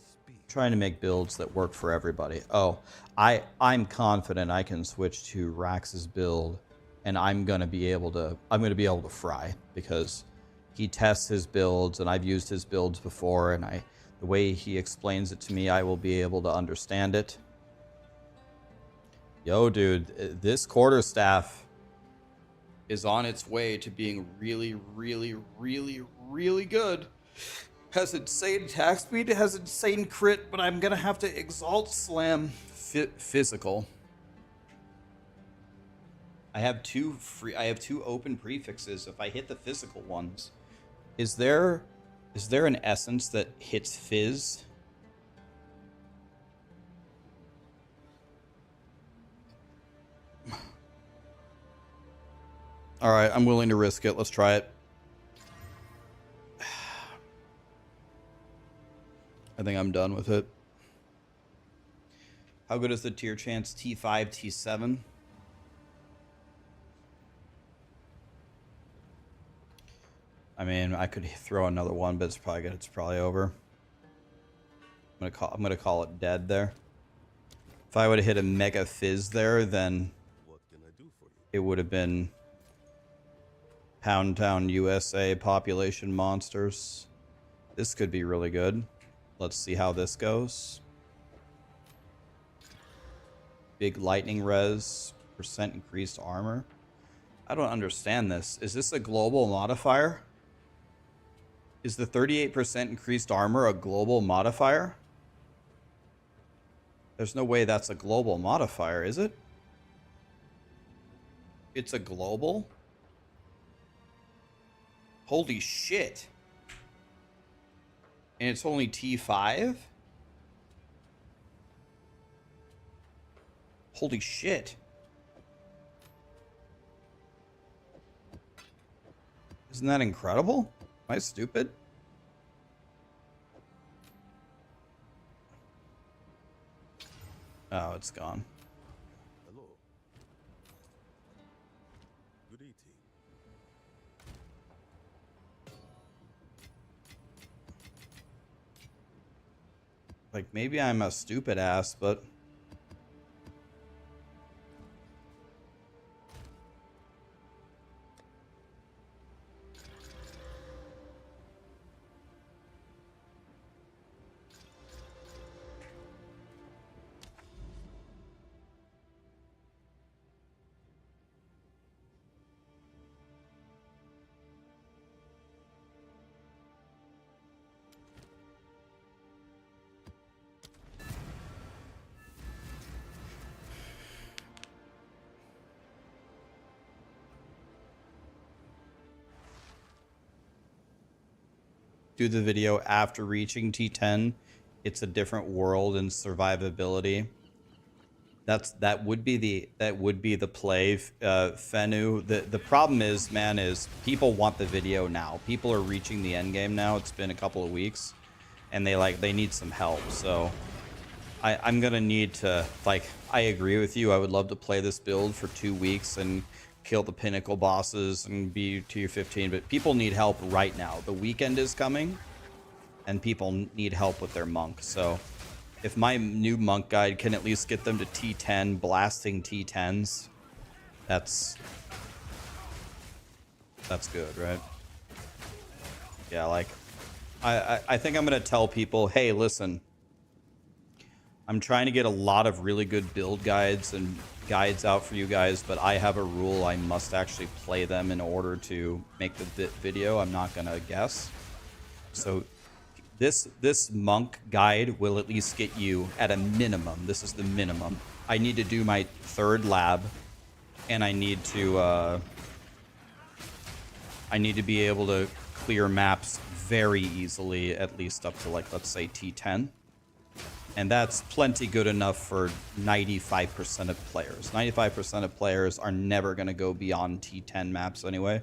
trying to make builds that work for everybody. Oh, I'm confident I can switch to Rax's build and I'm gonna be able to fry because he tests his builds and I've used his builds before, and the way he explains it to me, I will be able to understand it. Yo, dude, this quarterstaff is on its way to being really, really, really, really good. Has insane attack speed, it has insane crit, but I'm gonna have to exalt slam physical. I have two open prefixes. If I hit the physical ones, is there an essence that hits fizz? All right, I'm willing to risk it. Let's try it. I think I'm done with it. How good is the tier chance? T5, T7? I mean, I could throw another one, but it's probably good. It's probably over. I'm gonna call it dead there. If I would have hit a mega fizz there, then What can I do for you? it would have been Pound Town, USA, population monsters. This could be really good. Let's see how this goes. Big lightning res, percent increased armor. I don't understand this. Is this a global modifier? Is the 38% increased armor a global modifier? There's no way that's a global modifier, is it? It's a global? Holy shit. And it's only T5? Holy shit. Isn't that incredible? Am I stupid? Oh, it's gone. Hello. Good evening. Like, maybe I'm a stupid ass, but... do the video after reaching T10. It's a different world and survivability. That would be the play, Fenu. The problem is, man, is people want the video now. People are reaching the end game now. It's been a couple of weeks, and they need some help. So I'm gonna need to, like, I agree with you. I would love to play this build for 2 weeks and kill the pinnacle bosses and be tier 15, but people need help right now. The weekend is coming, and people need help with their monk. So if my new monk guide can at least get them to T10, blasting T10s, that's good, right? Yeah, like, I think I'm gonna tell people, hey, listen, I'm trying to get a lot of really good build guides and guides out for you guys, but I have a rule. I must actually play them in order to make the video. I'm not gonna guess. So this monk guide will at least get you, at a minimum, this is the minimum, I need to do my 3rd lab, and I need to be able to clear maps very easily, at least up to, like, let's say T10. And that's plenty good enough for 95% of players. 95% of players are never going to go beyond T10 maps anyway.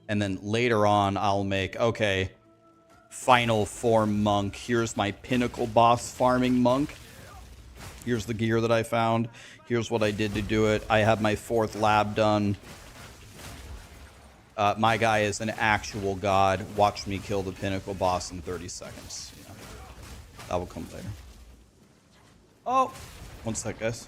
And then later on, I'll make, okay, final form monk. Here's my pinnacle boss farming monk. Here's the gear that I found. Here's what I did to do it. I have my 4th lab done. My guy is an actual god. Watch me kill the pinnacle boss in 30 seconds. You know, that will come later. Oh, one sec, guys.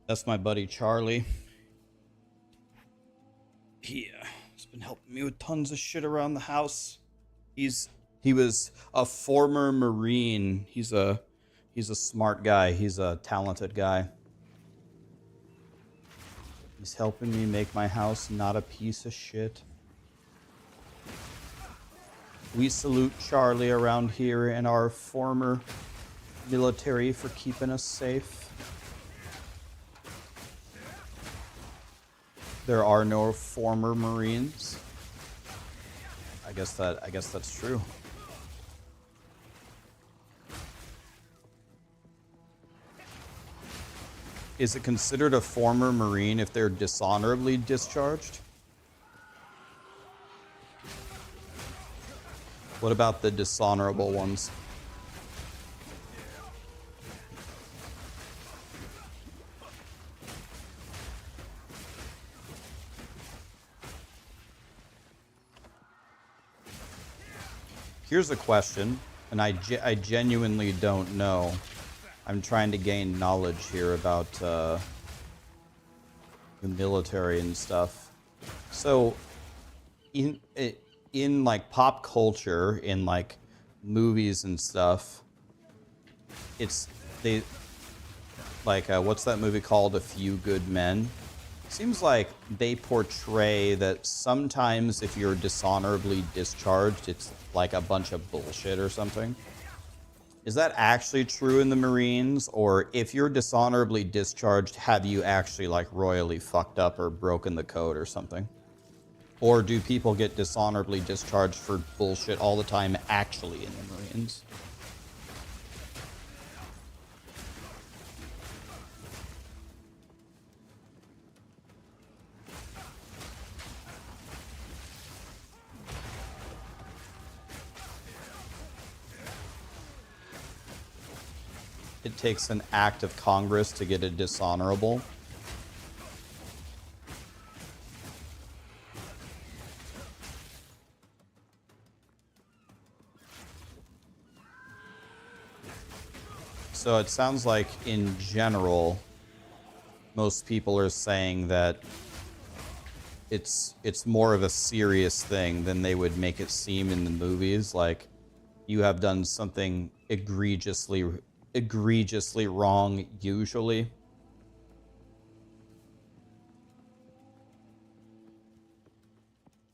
That's my buddy Charlie. He's been helping me with tons of shit around the house. He was a former Marine. He's a smart guy. He's a talented guy. He's helping me make my house not a piece of shit. We salute Charlie around here and our former military for keeping us safe. There are no former Marines. I guess that's true. Is it considered a former Marine if they're dishonorably discharged? What about the dishonorable ones? Here's a question, and I genuinely don't know. I'm trying to gain knowledge here about the military and stuff. So, in like pop culture, in like movies and stuff, they like what's that movie called? A Few Good Men. Seems like they portray that sometimes if you're dishonorably discharged, it's like a bunch of bullshit or something. Is that actually true in the Marines? Or if you're dishonorably discharged, have you actually like royally fucked up or broken the code or something? Or do people get dishonorably discharged for bullshit all the time actually in the Marines? It takes an act of Congress to get a dishonorable. So it sounds like in general, most people are saying that it's more of a serious thing than they would make it seem in the movies. Like you have done something egregiously wrong usually.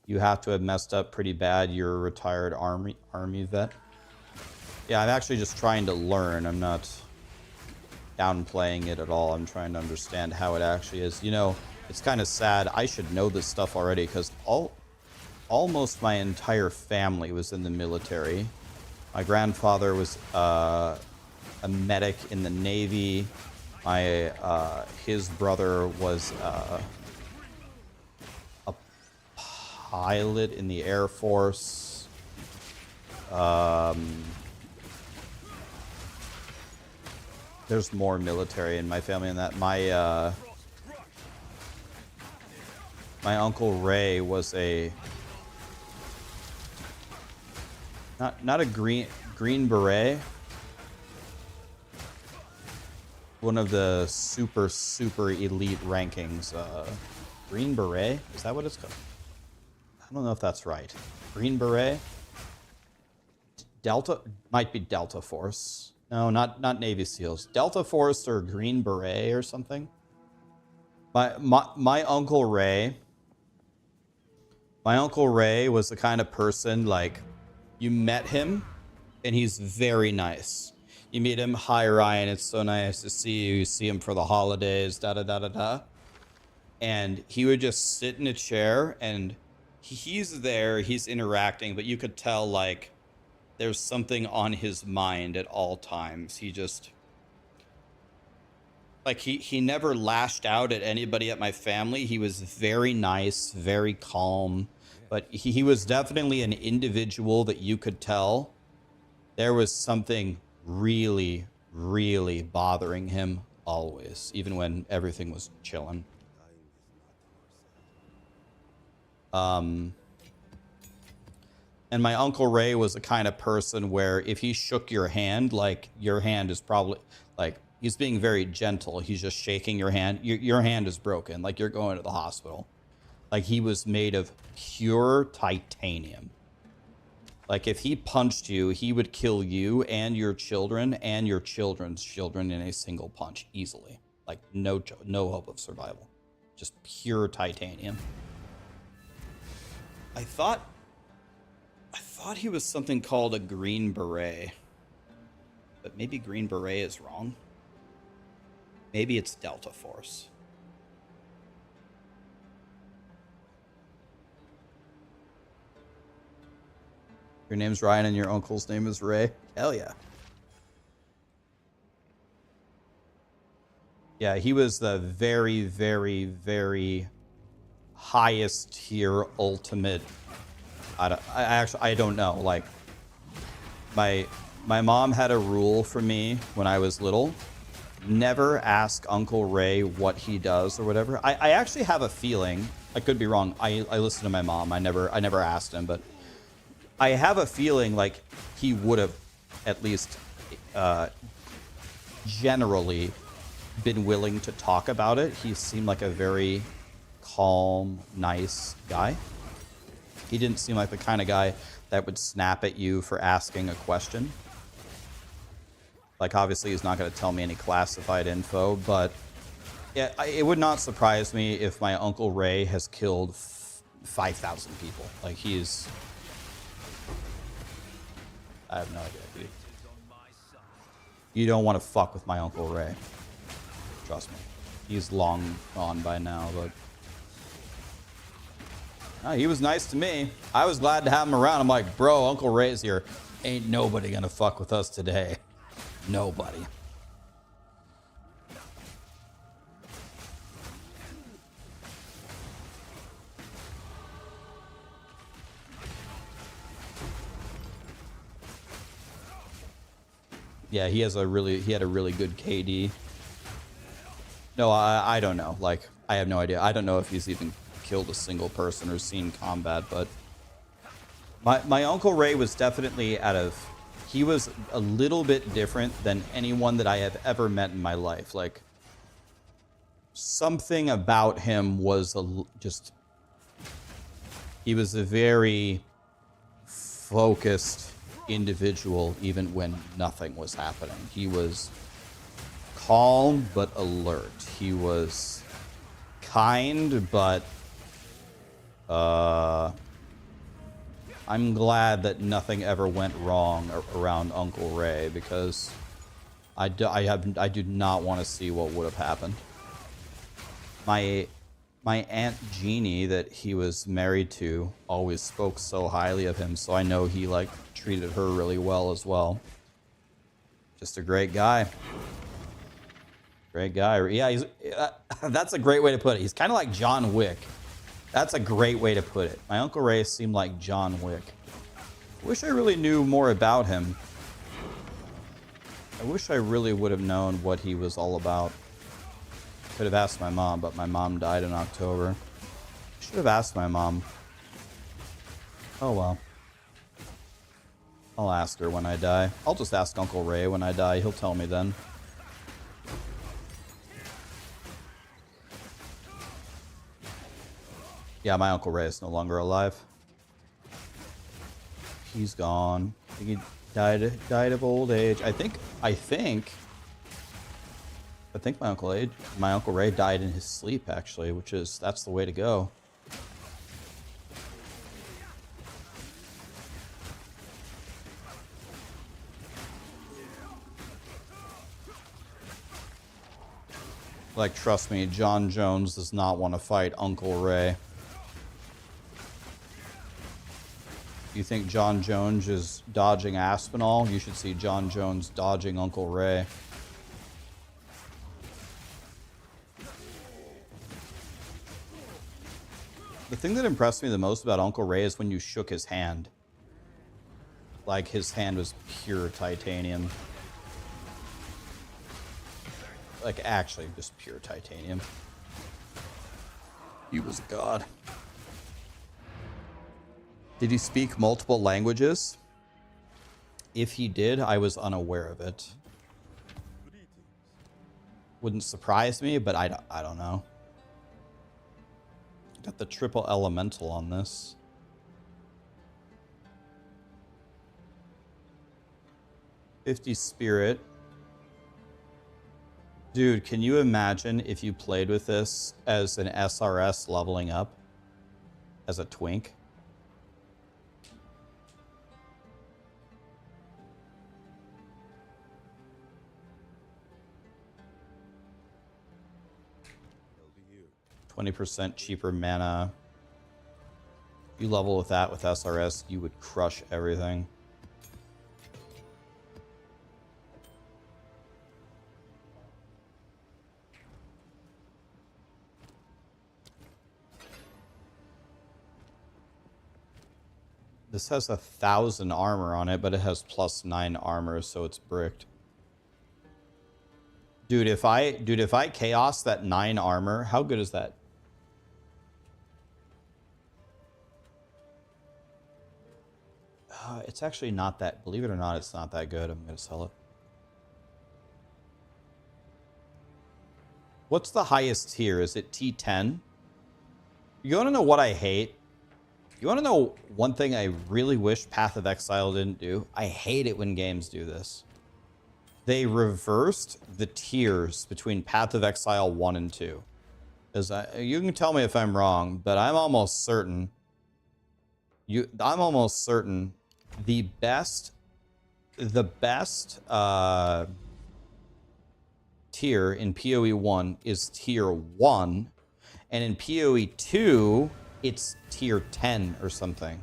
You have to have messed up pretty bad. You're a retired army vet. Yeah, I'm actually just trying to learn. I'm not downplaying it at all. I'm trying to understand how it actually is. You know, it's kind of sad. I should know this stuff already because almost my entire family was in the military. My grandfather was a medic in the Navy. His brother was a pilot in the Air Force. There's more military in my family than that. My Uncle Ray was a not a green beret. One of the super elite rankings. Green beret? Is that what it's called? I don't know if that's right. Green beret? Delta? Might be Delta Force. No, not Navy SEALs. Delta Force or Green Beret or something. My Uncle Ray. My Uncle Ray was the kind of person like you met him and he's very nice. You meet him, hi Ryan, it's so nice to see you. You see him for the holidays, da da da da da. And he would just sit in a chair and he's there, he's interacting, but you could tell like there's something on his mind at all times. He just like he never lashed out at anybody at my family. He was very nice, very calm, but he was definitely an individual that you could tell there was something really bothering him always, even when everything was chilling. And my Uncle Ray was the kind of person where if he shook your hand, like your hand is probably like he's being very gentle. He's just shaking your hand. Your hand is broken. Like you're going to the hospital. Like he was made of pure titanium. Like if he punched you, he would kill you and your children and your children's children in a single punch easily. Like no hope of survival. Just pure titanium. I thought he was something called a Green Beret. But maybe Green Beret is wrong. Maybe it's Delta Force. Your name's Ryan and your uncle's name is Ray? Hell yeah. Yeah, he was the very highest tier ultimate. I don't know. Like my mom had a rule for me when I was little. Never ask Uncle Ray what he does or whatever. I actually have a feeling, I could be wrong. I listen to my mom. I never asked him, but I have a feeling like he would have at least generally been willing to talk about it. He seemed like a very calm, nice guy. He didn't seem like the kind of guy that would snap at you for asking a question. Like, obviously, he's not going to tell me any classified info, but yeah, it would not surprise me if my Uncle Ray has killed 5,000 people. Like, he's... I have no idea, dude. You don't want to fuck with my Uncle Ray. Trust me. He's long gone by now, but... No, he was nice to me. I was glad to have him around. I'm like, bro, Uncle Ray's here. Ain't nobody gonna fuck with us today. Nobody. Yeah, he had a really good KD. No, I don't know. Like, I have no idea. I don't know if he's even killed a single person or seen combat, but my Uncle Ray was definitely he was a little bit different than anyone that I have ever met in my life. Like, something about him was he was a very focused individual, even when nothing was happening. He was calm but alert. He was kind, but I'm glad that nothing ever went wrong around Uncle Ray, because I do not want to see what would have happened. My Aunt Jeannie, that he was married to, always spoke so highly of him, so I know he like treated her really well as well. Just a great guy. Great guy. Yeah, that's a great way to put it. He's kind of like John Wick. That's a great way to put it. My Uncle Ray seemed like John Wick. Wish I really knew more about him. I wish I really would have known what he was all about. Could have asked my mom, but my mom died in October. Should have asked my mom. Oh well. I'll ask her when I die. I'll just ask Uncle Ray when I die. He'll tell me then. Yeah, my Uncle Ray is no longer alive. He's gone. I think he died of old age. I think my Uncle Ray died in his sleep, actually, that's the way to go. Like, trust me, John Jones does not want to fight Uncle Ray. You think John Jones is dodging Aspinall? You should see John Jones dodging Uncle Ray. The thing that impressed me the most about Uncle Ray is when you shook his hand. Like, his hand was pure titanium. Like, actually, just pure titanium. He was a god. Did he speak multiple languages? If he did, I was unaware of it. Wouldn't surprise me, but I don't know. Got the triple elemental on this. $50 spirit. Dude, can you imagine if you played with this as an SRS leveling up? As a twink? I'll be here. 20% cheaper mana. If you level with that with SRS, you would crush everything. This has 1,000 armor on it, but it has +9 armor, so it's bricked. Dude, if I chaos that 9 armor, how good is that? It's actually not that, believe it or not, it's not that good. I'm going to sell it. What's the highest tier? Is it T10? You want to know what I hate? You want to know one thing I really wish Path of Exile didn't do? I hate it when games do this. They reversed the tiers between Path of Exile 1 and 2. You can tell me if I'm wrong, but I'm almost certain the best tier in POE1 is tier 1, and in POE2 it's tier 10 or something.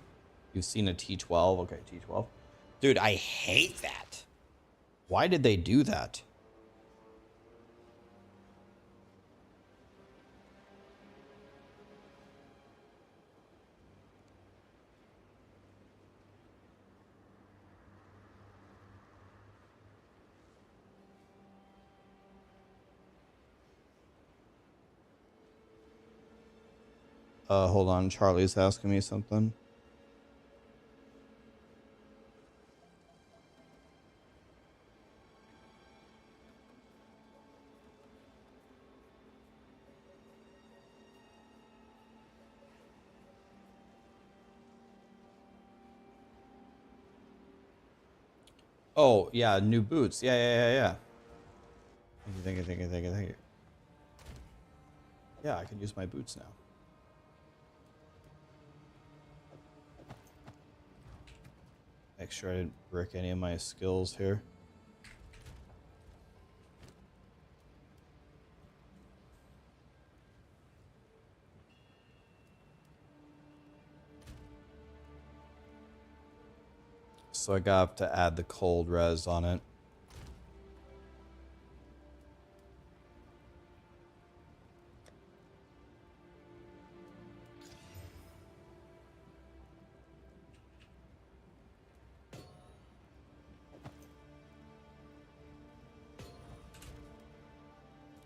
You've seen a T12? Okay, T12. Dude, I hate that. Why did they do that? Hold on. Charlie's asking me something. Oh, yeah, new boots. Yeah. Thank you. Yeah, I can use my boots now. Make sure I didn't brick any of my skills here. So I got to add the cold res on it.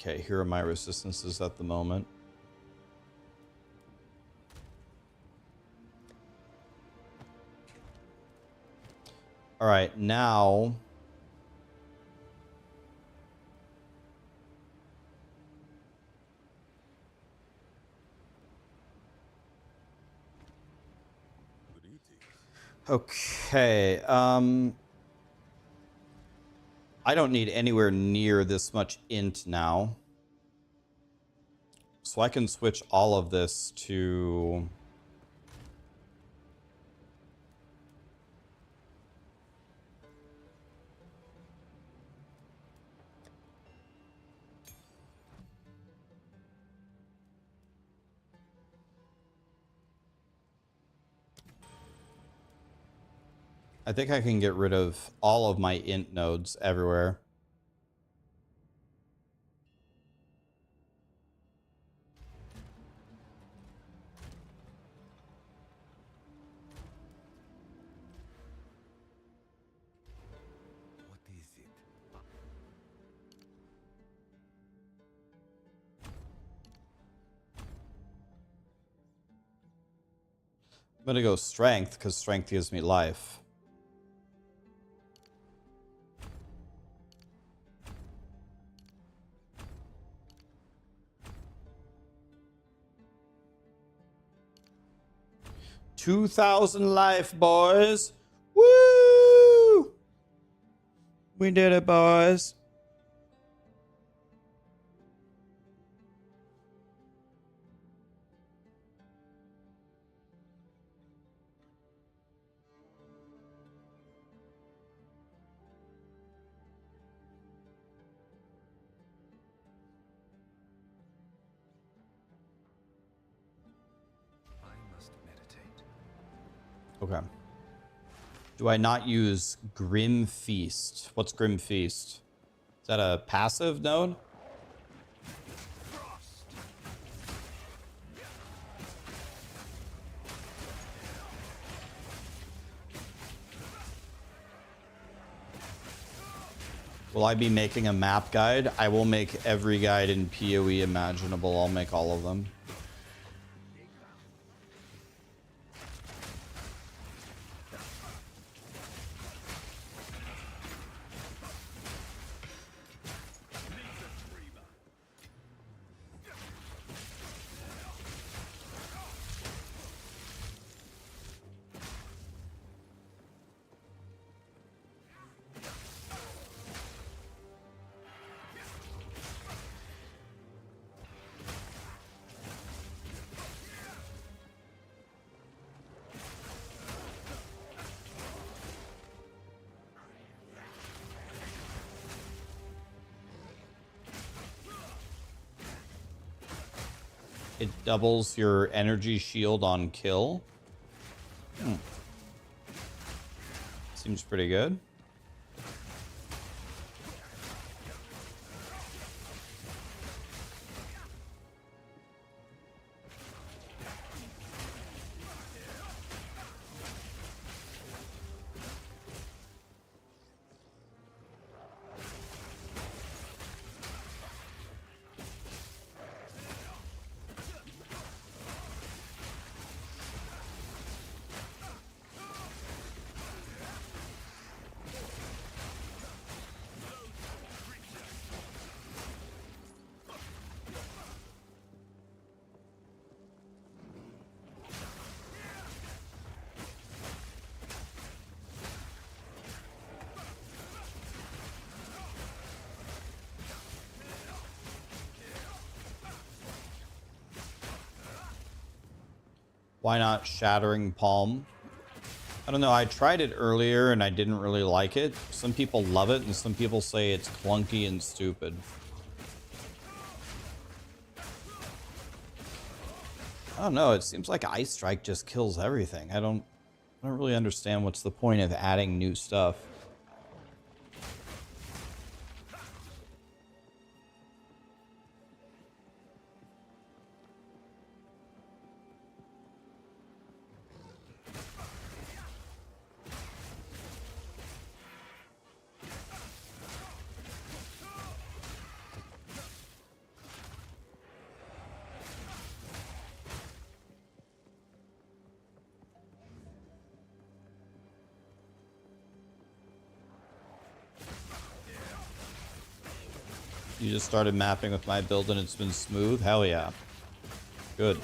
Okay, here are my resistances at the moment. All right, now okay, I don't need anywhere near this much int now. So I can switch all of this to... I think I can get rid of all of my int nodes everywhere. What is it? I'm gonna go strength because strength gives me life. $2,000 life, boys. Woo! We did it, boys. Okay. Do I not use Grim Feast? What's Grim Feast? Is that a passive node? Will I be making a map guide? I will make every guide in PoE imaginable. I'll make all of them. It doubles your energy shield on kill. Seems pretty good. Why not Shattering Palm? I don't know. I tried it earlier and I didn't really like it. Some people love it and some people say it's clunky and stupid. I don't know. It seems like Ice Strike just kills everything. I don't really understand what's the point of adding new stuff. You just started mapping with my build and it's been smooth? Hell yeah. Good.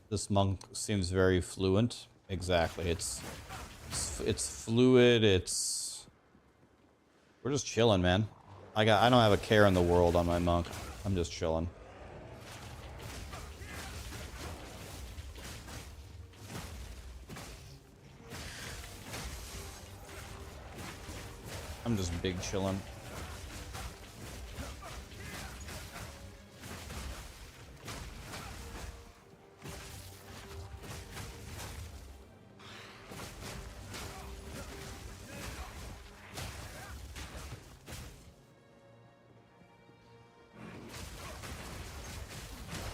This monk seems very fluent. Exactly. It's fluid. We're just chilling, man. I don't have a care in the world on my monk. I'm just chilling. I'm just big chilling.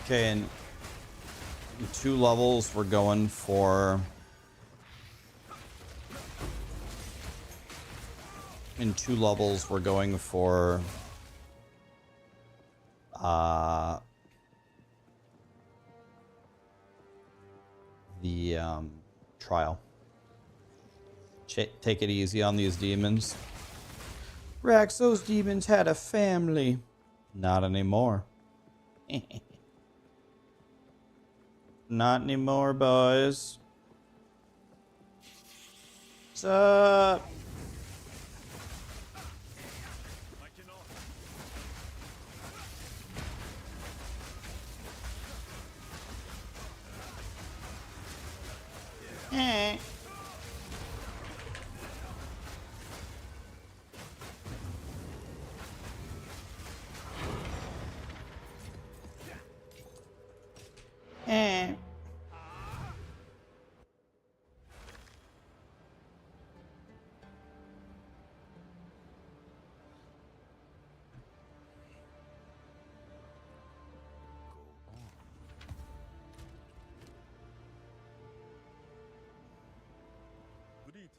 Okay, and 2 levels we're going for. In 2 levels we're going for the trial. Take it easy on these demons. Rax, those demons had a family. Not anymore. Not anymore, boys. What's up? Eh. Eh. Greetings.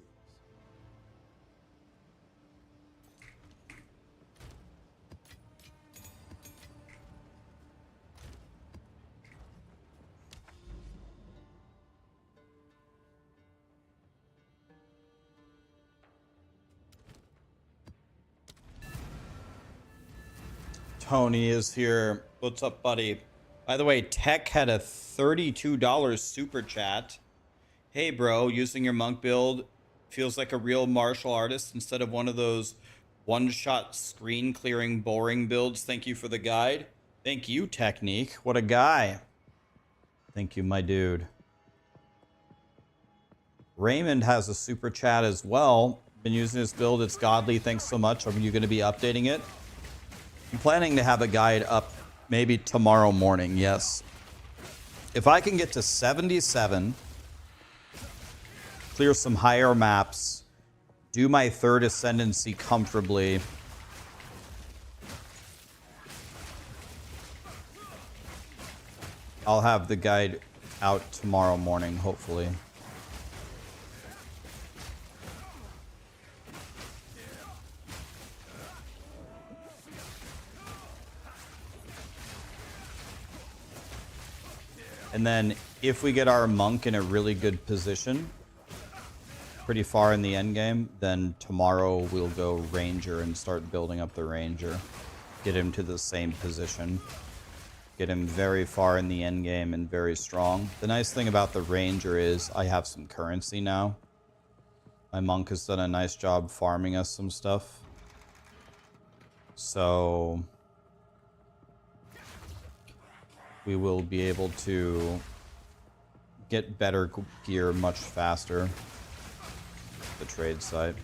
Tony is here. What's up, buddy? By the way, Tech had a $32 super chat. Hey, bro, using your monk build feels like a real martial artist instead of one of those one-shot screen clearing boring builds. Thank you for the guide. Thank you, Technique. What a guy. Thank you, my dude. Raymond has a super chat as well. Been using this build. It's godly. Thanks so much. Are you going to be updating it? I'm planning to have a guide up maybe tomorrow morning. Yes. If I can get to 77, clear some higher maps, do my third ascendancy comfortably, I'll have the guide out tomorrow morning, hopefully. And then if we get our monk in a really good position, pretty far in the end game, then tomorrow we'll go ranger and start building up the ranger. Get him to the same position. Get him very far in the end game and very strong. The nice thing about the ranger is I have some currency now. My monk has done a nice job farming us some stuff. So we will be able to get better gear much faster. The trade site.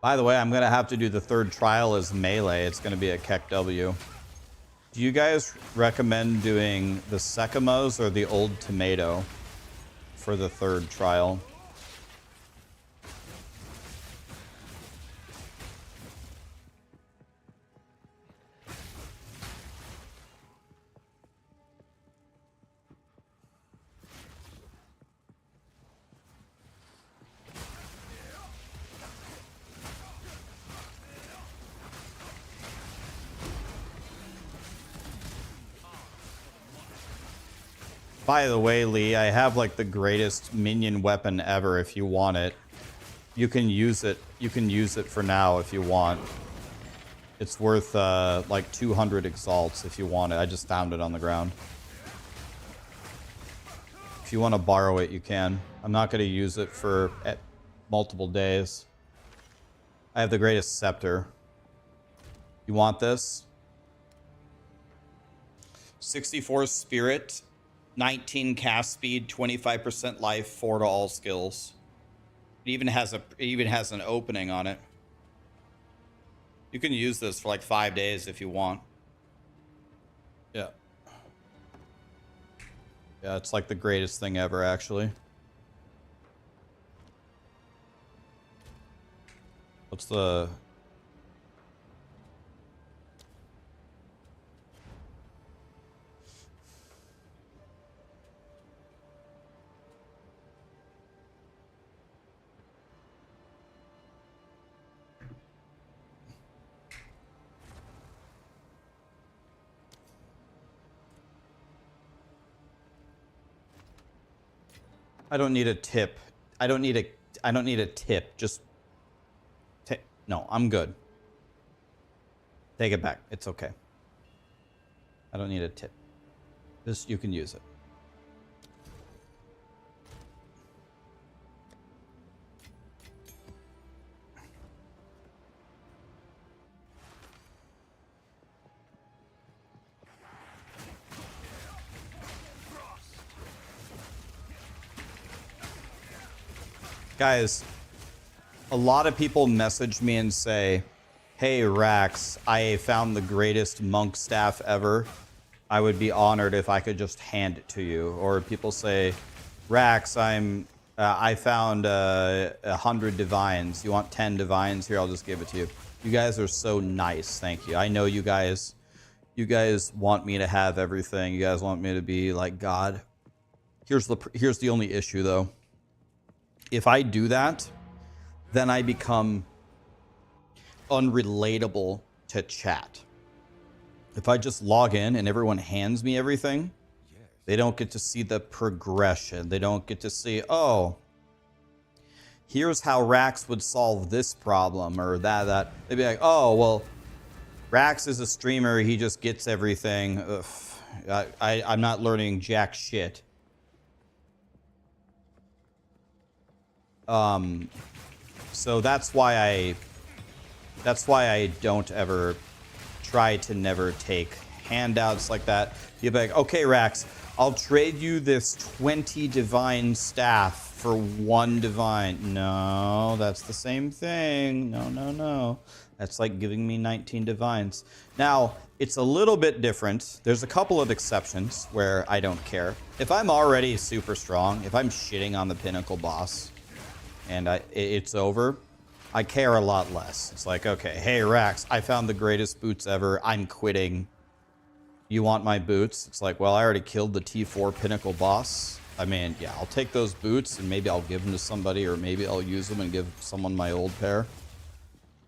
By the way, I'm going to have to do the third trial as melee. It's going to be a Keck W. Do you guys recommend doing the Sekimos or the Old Tomato for the third trial? By the way, Lee, I have like the greatest minion weapon ever if you want it. You can use it. You can use it for now if you want. It's worth like 200 exalts if you want it. I just found it on the ground. If you want to borrow it, you can. I'm not going to use it for multiple days. I have the greatest scepter. You want this? 64 spirit. 19 cast speed, 25% life, 4 to all skills. It even has an opening on it. You can use this for like 5 days if you want. Yeah. Yeah, it's like the greatest thing ever, actually. What's the... I don't need a tip. I don't need a tip. Just no, I'm good. Take it back. It's okay. I don't need a tip. Just you can use it. Guys, a lot of people message me and say, hey, Rax, I found the greatest monk staff ever. I would be honored if I could just hand it to you. Or people say, Rax, I found 100 divines. You want 10 divines? Here, I'll just give it to you. You guys are so nice. Thank you. I know you guys want me to have everything. You guys want me to be like God. Here's the only issue, though. If I do that, then I become unrelatable to chat. If I just log in and everyone hands me everything, they don't get to see the progression. They don't get to see, oh, here's how Rax would solve this problem or that. They'd be like, oh, well, Rax is a streamer. He just gets everything. Ugh, I'm not learning jack shit. So that's why I don't ever try to never take handouts like that. You'd be like, okay, Rax, I'll trade you this 20 divine staff for 1 divine. No, that's the same thing. No, no, no. That's like giving me 19 divines. Now, it's a little bit different. There's a couple of exceptions where I don't care. If I'm already super strong, if I'm shitting on the pinnacle boss and it's over, I care a lot less. It's like, okay, hey, Rax, I found the greatest boots ever. I'm quitting. You want my boots? It's like, well, I already killed the T4 pinnacle boss. I mean, yeah, I'll take those boots and maybe I'll give them to somebody, or maybe I'll use them and give someone my old pair.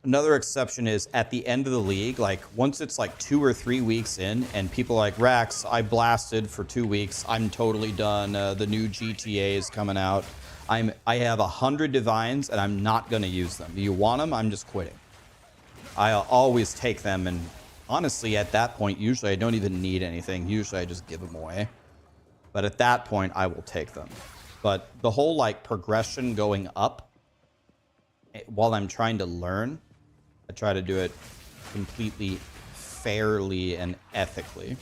Another exception is at the end of the league, like once it's like 2 or 3 weeks in and people are like, Rax, I blasted for 2 weeks. I'm totally done. The new GTA is coming out. I have 100 divines and I'm not going to use them. Do you want them? I'm just quitting. I'll always take them, and honestly, at that point, usually I don't even need anything. Usually I just give them away. But at that point, I will take them. But the whole like progression going up while I'm trying to learn, I try to do it completely fairly and ethically.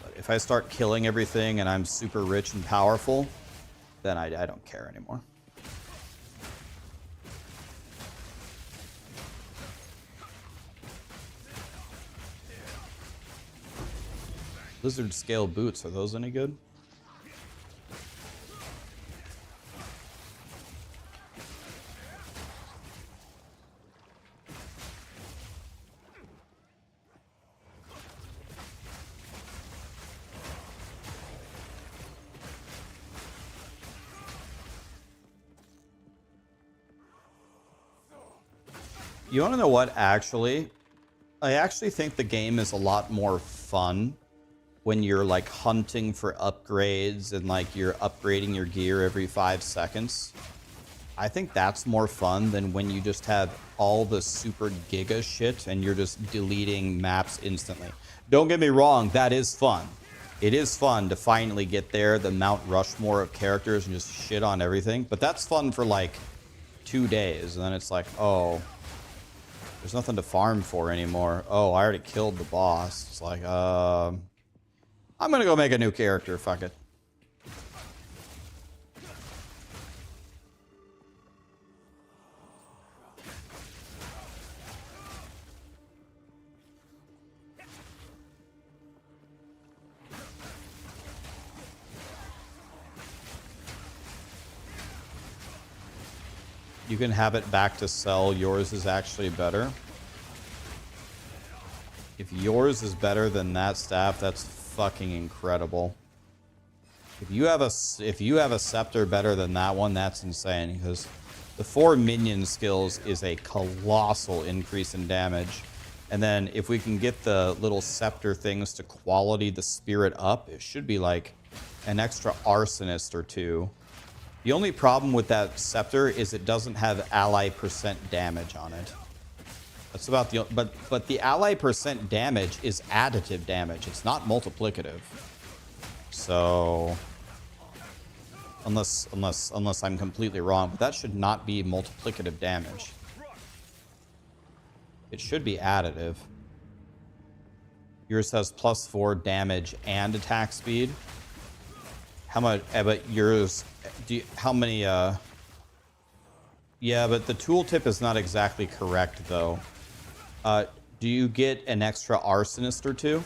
But if I start killing everything and I'm super rich and powerful, then I don't care anymore. Lizard scale boots, are those any good? You want to know what, actually? I actually think the game is a lot more fun when you're like hunting for upgrades and like you're upgrading your gear every 5 seconds. I think that's more fun than when you just have all the super giga shit and you're just deleting maps instantly. Don't get me wrong, that is fun. It is fun to finally get there, the Mount Rushmore of characters, and just shit on everything. But that's fun for like 2 days, and then it's like, oh, there's nothing to farm for anymore. Oh, I already killed the boss. It's like, I'm gonna go make a new character. Fuck it. You can have it back to sell. Yours is actually better. If yours is better than that staff, that's fucking incredible. If you have a scepter better than that one, that's insane, because the 4 minion skills is a colossal increase in damage. And then if we can get the little scepter things to quality the spirit up, it should be like an extra arsonist or 2. The only problem with that scepter is it doesn't have ally percent damage on it. That's about the but the ally percent damage is additive damage. It's not multiplicative. So unless I'm completely wrong, but that should not be multiplicative damage. It should be additive. Yours has +4 damage and attack speed. How much? But yours, how many? Yeah, but the tooltip is not exactly correct though. Do you get an extra arsonist or 2?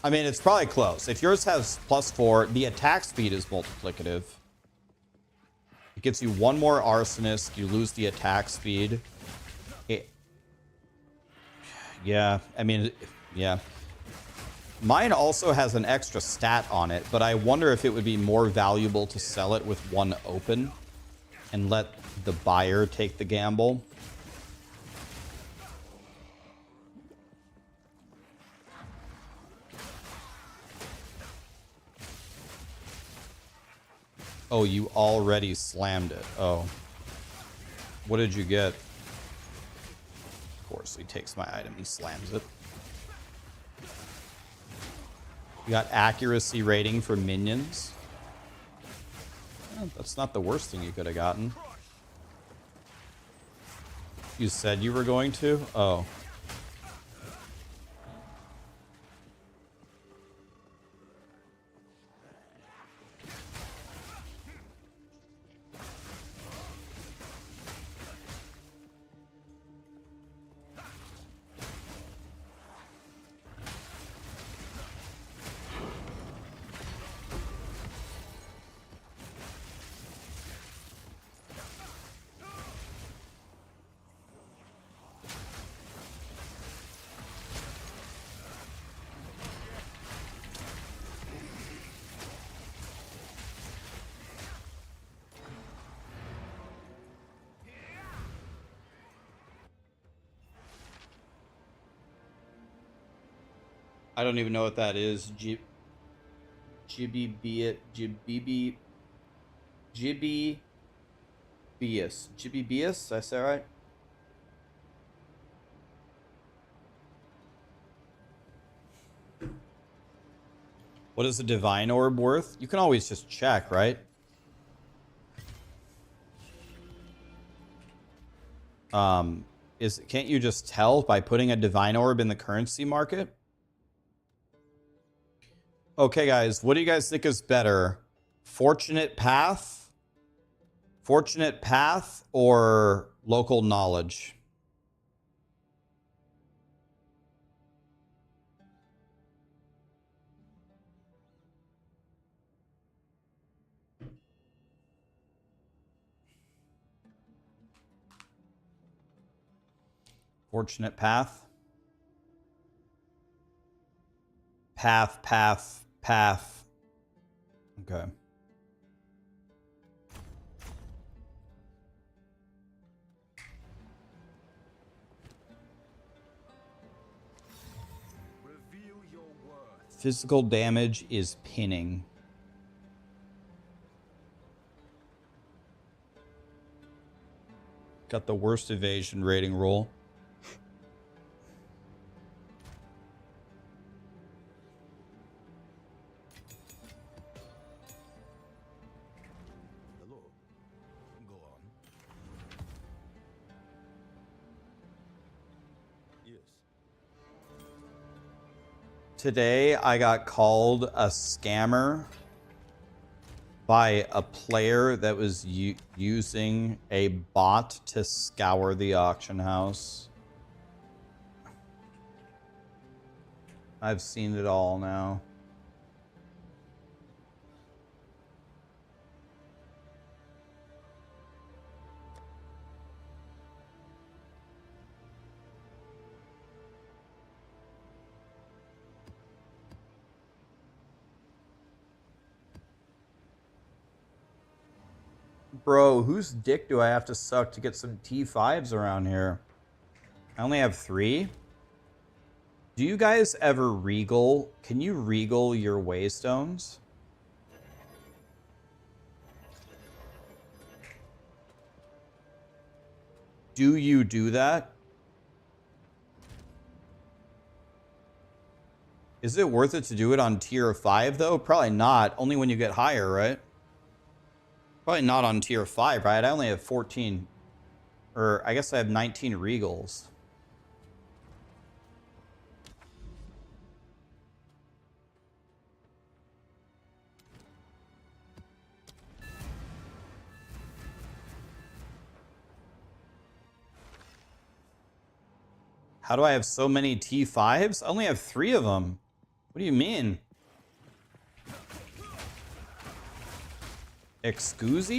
I mean, it's probably close. If yours has +4, the attack speed is multiplicative. It gives you 1 more arsonist. You lose the attack speed. Yeah, I mean, yeah. Mine also has an extra stat on it, but I wonder if it would be more valuable to sell it with 1 open and let the buyer take the gamble. Oh, you already slammed it. Oh. What did you get? Of course, he takes my item and slams it. You got accuracy rating for minions. That's not the worst thing you could have gotten. You said you were going to? Oh. I don't even know what that is. Gibbibius. Gibbibius? Did I say right? What is a divine orb worth? You can always just check, right? Can't you just tell by putting a divine orb in the currency market? Okay, guys, what do you guys think is better? Fortunate Path? Fortunate Path or local knowledge? Fortunate Path? Path. Okay. Reveal your worth. Physical damage is pinning. Got the worst evasion rating roll. Hello. Go on. Yes. Today I got called a scammer by a player that was using a bot to scour the auction house. I've seen it all now. Bro, whose dick do I have to suck to get some T5s around here? I only have 3. Do you guys ever regal? Can you regal your waystones? Do you do that? Is it worth it to do it on tier 5 though? Probably not. Only when you get higher, right? Probably not on tier 5, right? I only have 14. Or I guess I have 19 regals. How do I have so many T5s? I only have 3 of them. What do you mean? Excuse?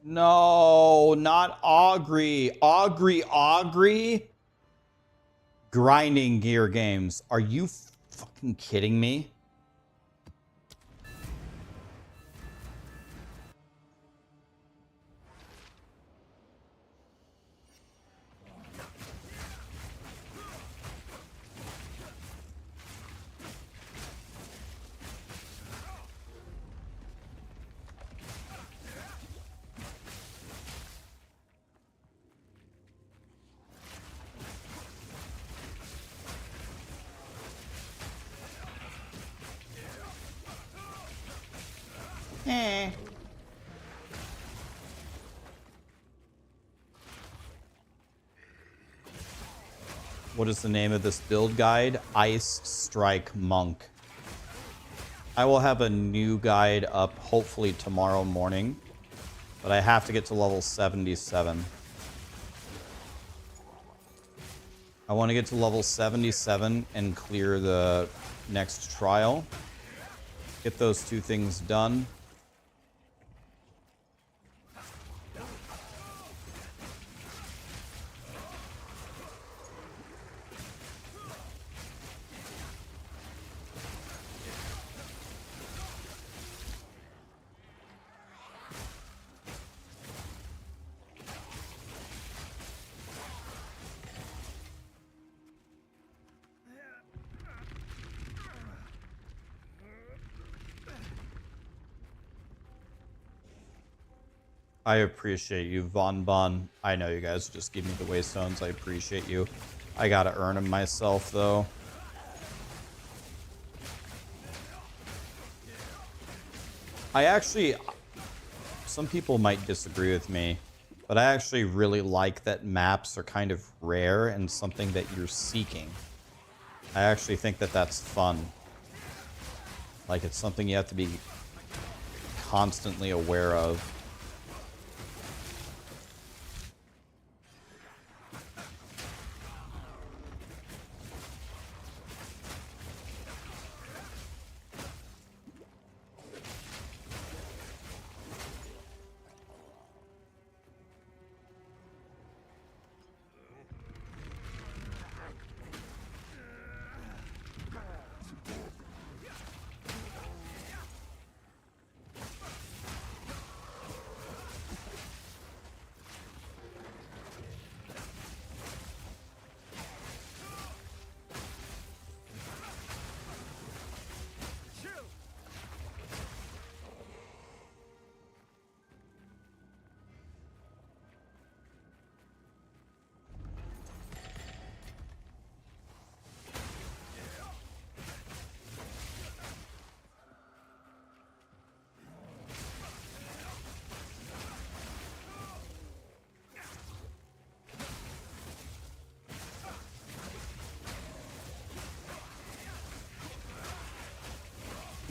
No, not Augury. Augury? Grinding gear games. Are you fucking kidding me? Eh. What is the name of this build guide? Ice Strike Monk. I will have a new guide up hopefully tomorrow morning, but I have to get to level 77. I want to get to level 77 and clear the next trial. Get those two things done. I appreciate you, Von Bon. I know you guys just give me the waystones. I appreciate you. I gotta earn them myself, though. I actually... Some people might disagree with me, but I actually really like that maps are kind of rare and something that you're seeking. I actually think that that's fun. Like, it's something you have to be constantly aware of.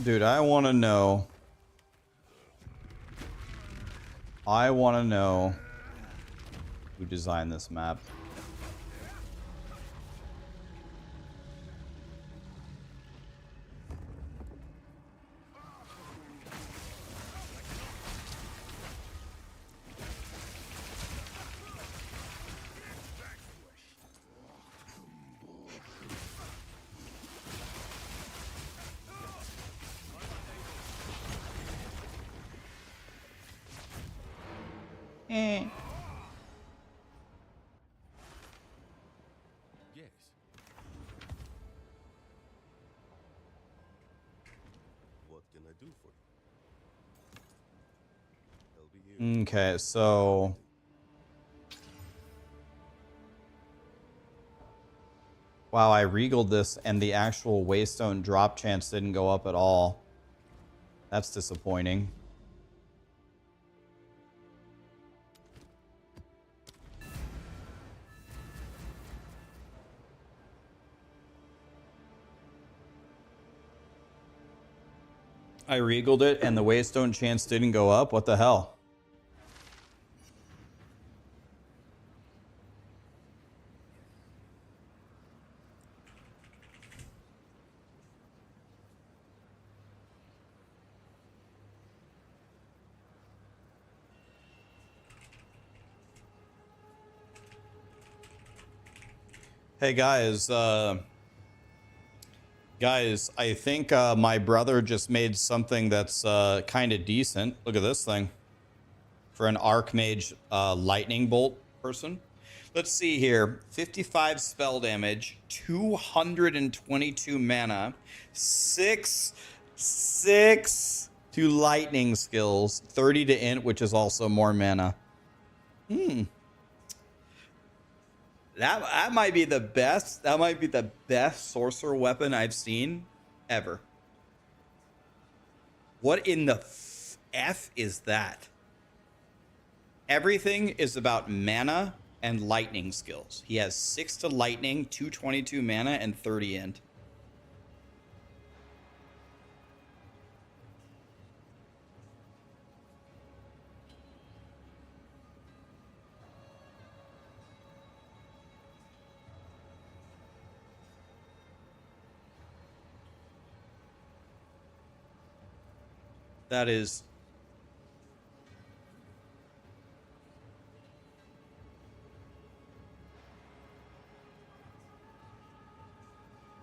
Dude, I want to know. I want to know who designed this map. Eh. Yes. What can I do for you? Okay, so... Wow, I regaled this and the actual waystone drop chance didn't go up at all. That's disappointing. I regaled it and the waystone chance didn't go up? What the hell? Hey guys, I think my brother just made something that's kind of decent. Look at this thing for an Archmage lightning bolt person. Let's see here. 55 spell damage, 222 mana, 6 to lightning skills, 30 to int, which is also more mana. That might be the best. That might be the best sorcerer weapon I've seen ever. What in the F is that? Everything is about mana and lightning skills. He has 6 to lightning, 222 mana, and 30 int. That is...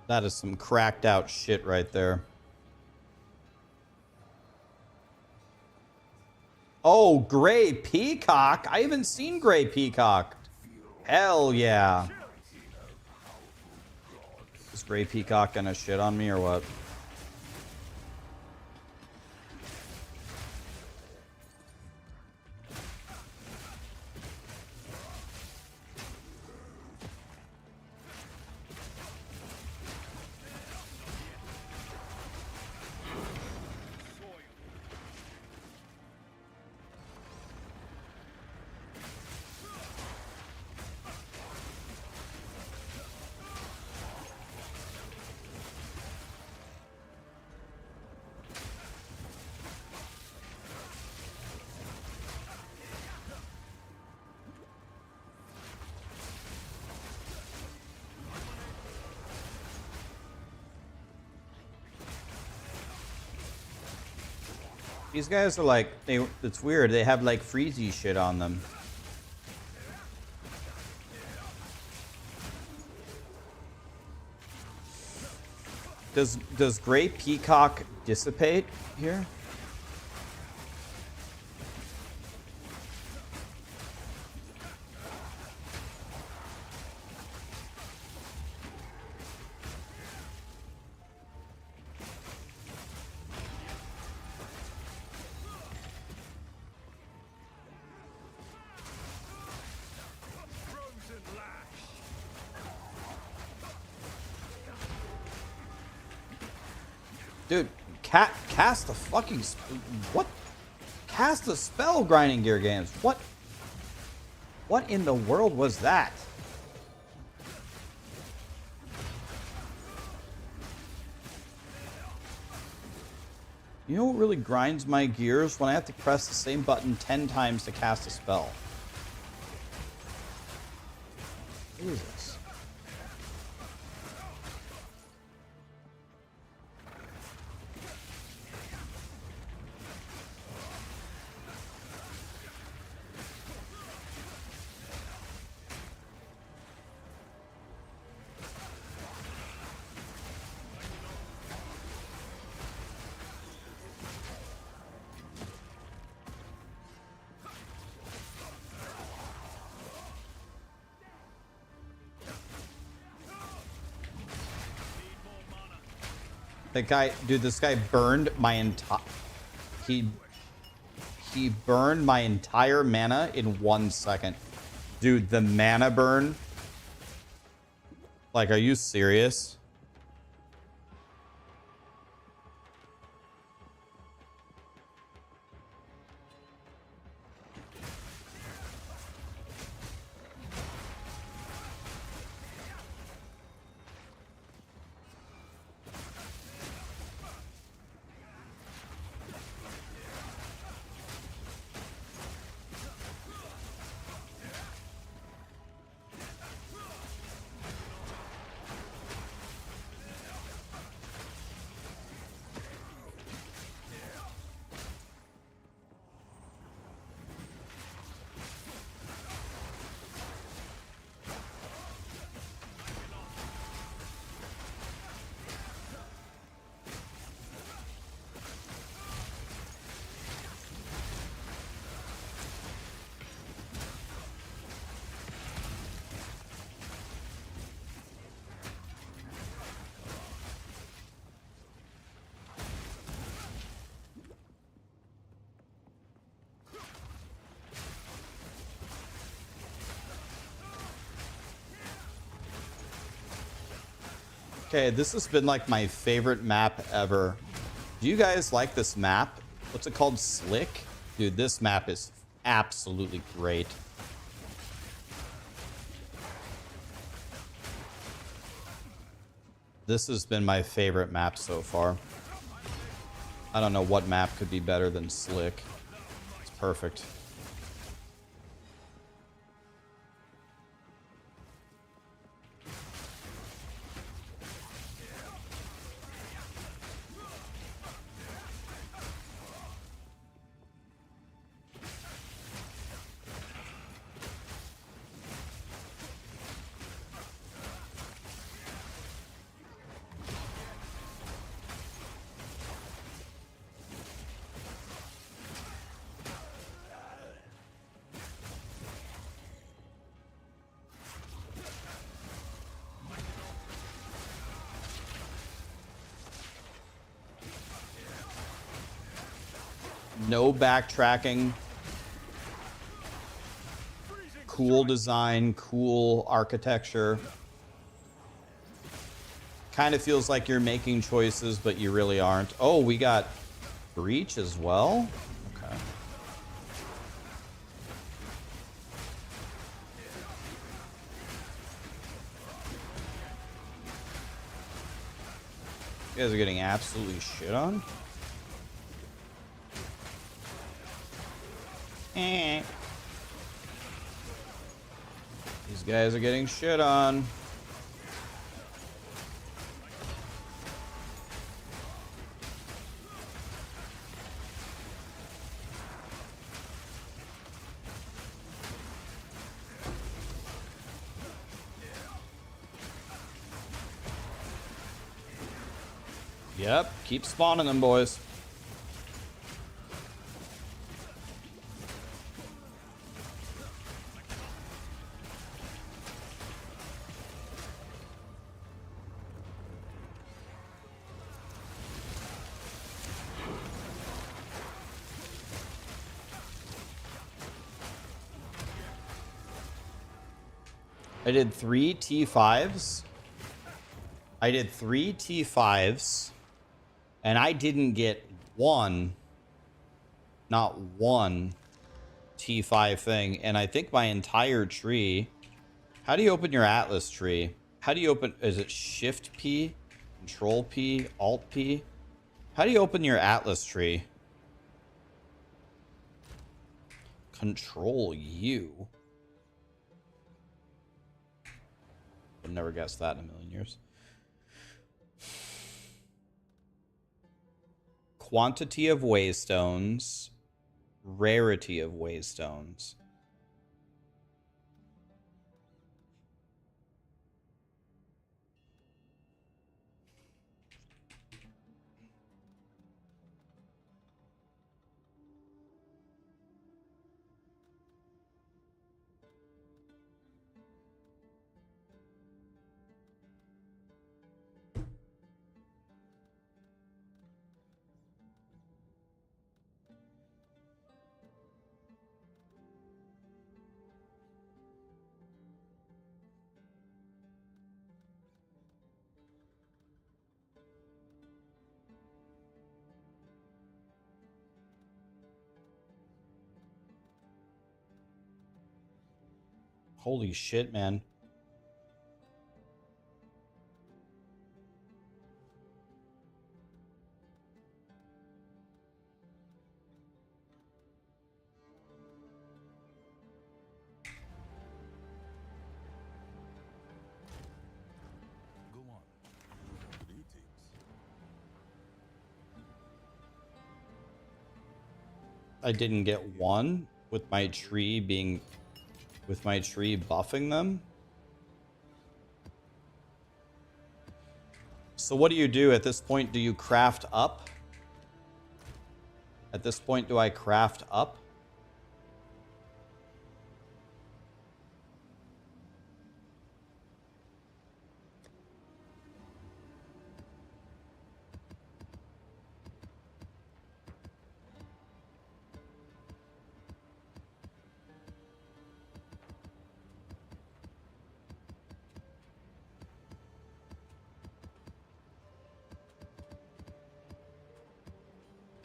that is some cracked out shit right there. Oh, Gray Peacock. I haven't seen Gray Peacock. Hell yeah. Is Gray Peacock gonna shit on me or what? These guys are like, it's weird. They have like freezy shit on them. Does Gray Peacock dissipate here? Dude, cast the fucking... what? Cast the spell, Grinding Gear Games. What? What in the world was that? You know what really grinds my gears? When I have to press the same button 10 times to cast a spell. Jesus. That guy, dude, this guy burned my entire... He burned my entire mana in 1 second. Dude, the mana burn. Like, are you serious? Okay, this has been like my favorite map ever. Do you guys like this map? What's it called? Slick? Dude, this map is absolutely great. This has been my favorite map so far. I don't know what map could be better than Slick. It's perfect. No backtracking. Cool design, cool architecture. Kind of feels like you're making choices, but you really aren't. Oh, we got Breach as well? Okay. You guys are getting absolutely shit on. These guys are getting shit on. Yep, keep spawning them, boys. I did 3 T5s. I did 3 T5s. And I didn't get one, not one T5 thing. And I think my entire tree. How do you open your Atlas tree? How do you open? Is it Shift P, Control P, Alt P? How do you open your Atlas tree? Control U. I've never guessed that in a million years. Quantity of waystones, rarity of waystones. Holy shit, man. Go on. Greetings. I didn't get one with my tree being, with my tree buffing them. So what do you do at this point? Do you craft up? At this point, do I craft up?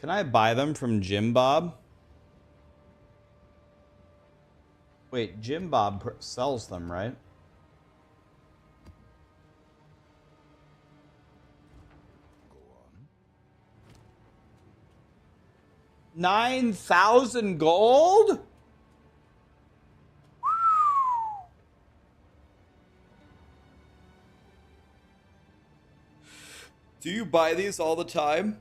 Can I buy them from Jim Bob? Wait, Jim Bob sells them, right? Go on. 9,000 gold? Do you buy these all the time?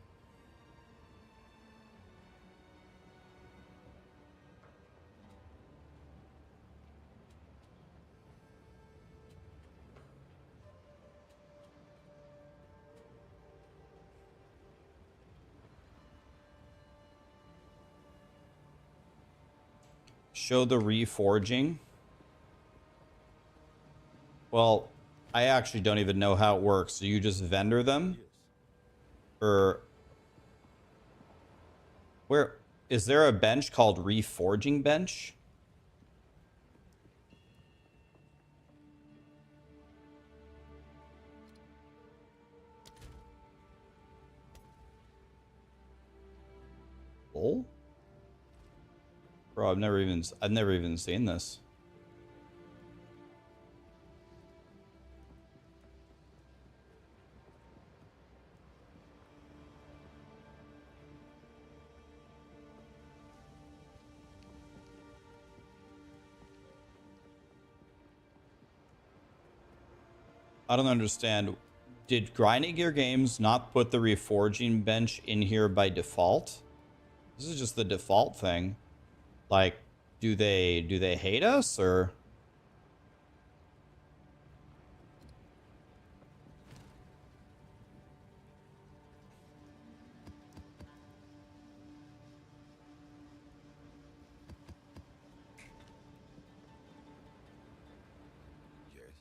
Show the reforging. Well, I actually don't even know how it works. Do you just vendor them? Yes. Or where is there a bench called reforging bench? Oh? Bro, I've never even seen this. I don't understand. Did Grinding Gear Games not put the reforging bench in here by default? This is just the default thing. Like, do they hate us or? Yes.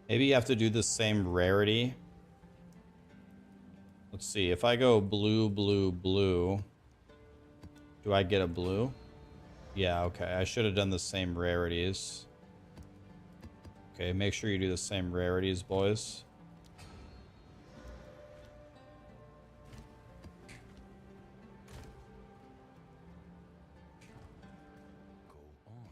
Maybe you have to do the same rarity. Let's see. If I go blue, blue, blue, do I get a blue? Yeah, okay. I should have done the same rarities. Okay, make sure you do the same rarities, boys. Go on.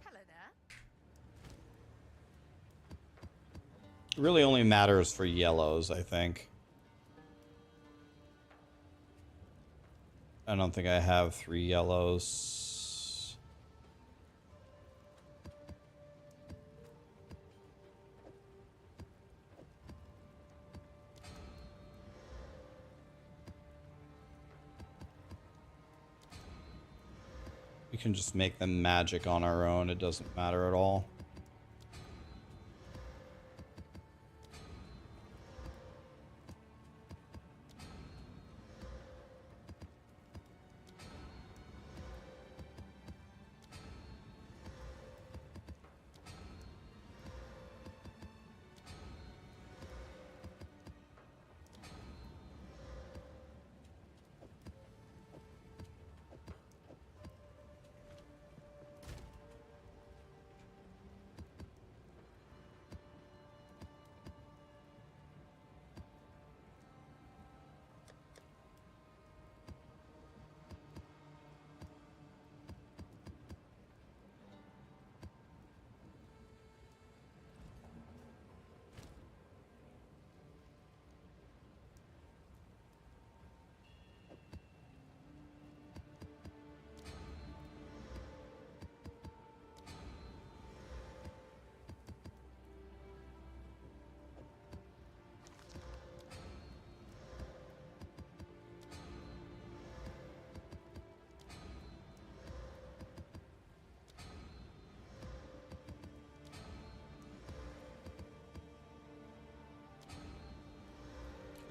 Hello there. It really only matters for yellows, I think. I don't think I have 3 yellows. We can just make them magic on our own. It doesn't matter at all.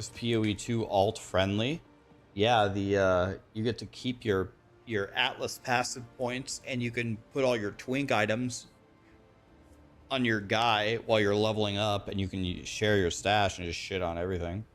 Is POE2 alt friendly? Yeah, the you get to keep your Atlas passive points, and you can put all your twink items on your guy while you're leveling up, and you can share your stash and just shit on everything.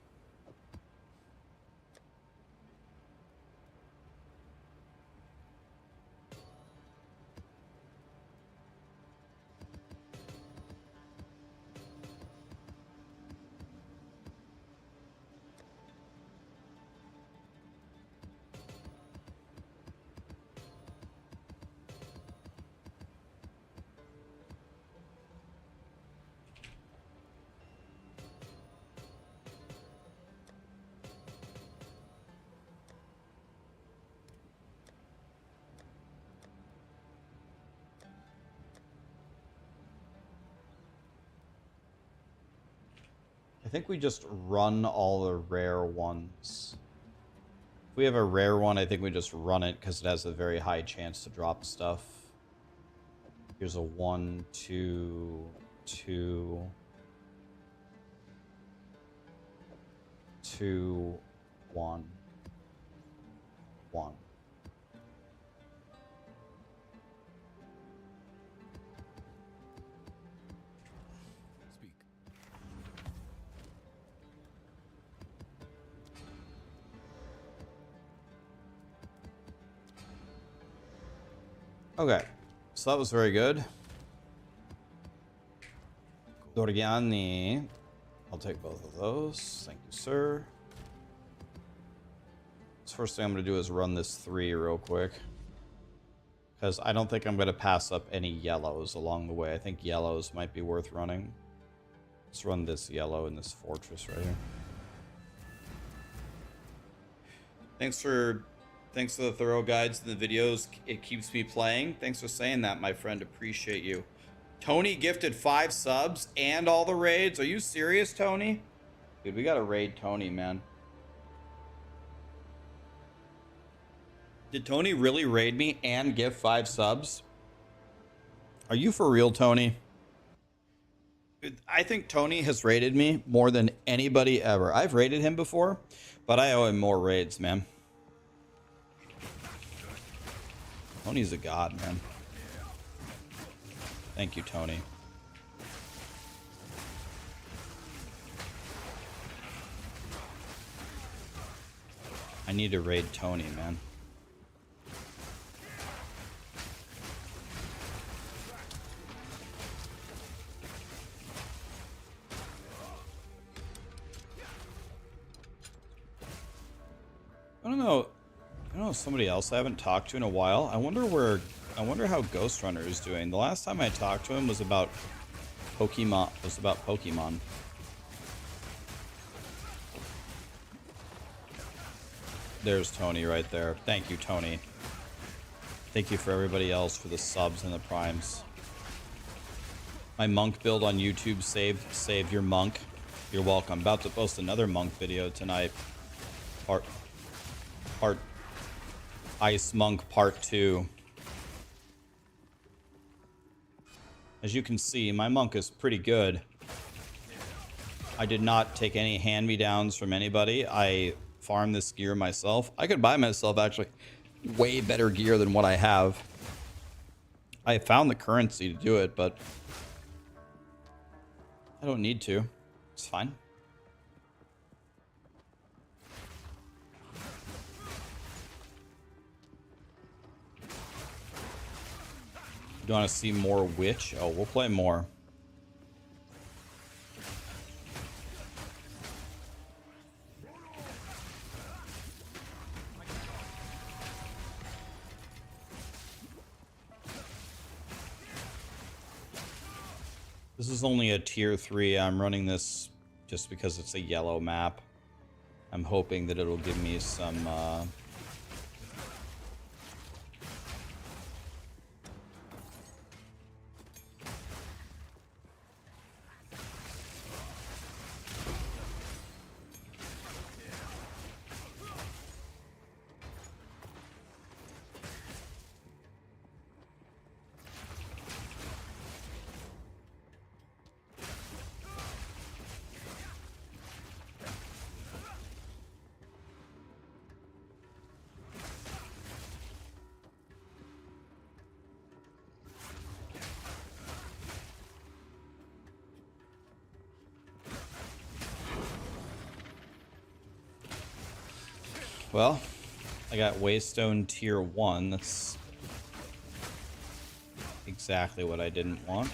I think we just run all the rare ones. If we have a rare one, I think we just run it because it has a very high chance to drop stuff. Here's a 1, 2, 2, 2, 1, 1. Speak. Okay, so that was very good. Dorgiani. I'll take both of those. Thank you, sir. So first thing I'm going to do is run this 3 real quick. Because I don't think I'm going to pass up any yellows along the way. I think yellows might be worth running. Let's run this yellow in this fortress right here. Thanks for the thorough guides and the videos. It keeps me playing. Thanks for saying that, my friend. Appreciate you. Tony gifted 5 subs and all the raids. Are you serious, Tony? Dude, we gotta raid Tony, man. Did Tony really raid me and give 5 subs? Are you for real, Tony? Dude, I think Tony has raided me more than anybody ever. I've raided him before, but I owe him more raids, man. Tony's a god, man. Thank you, Tony. I need to raid Tony, man. I don't know somebody else I haven't talked to in a while. I wonder how Ghost Runner is doing. The last time I talked to him was about Pokemon. There's Tony right there. Thank you, Tony. Thank you for everybody else for the subs and the primes. My monk build on YouTube saved your monk. You're welcome. I'm about to post another monk video tonight. Part Ice Monk Part 2. As you can see, my monk is pretty good. I did not take any hand-me-downs from anybody. I farmed this gear myself. I could buy myself actually way better gear than what I have. I found the currency to do it, but I don't need to. It's fine. Do you want to see more Witch? Oh, we'll play more. This is only a tier 3. I'm running this just because it's a yellow map. I'm hoping that it'll give me some Well, I got Waystone tier 1. That's exactly what I didn't want.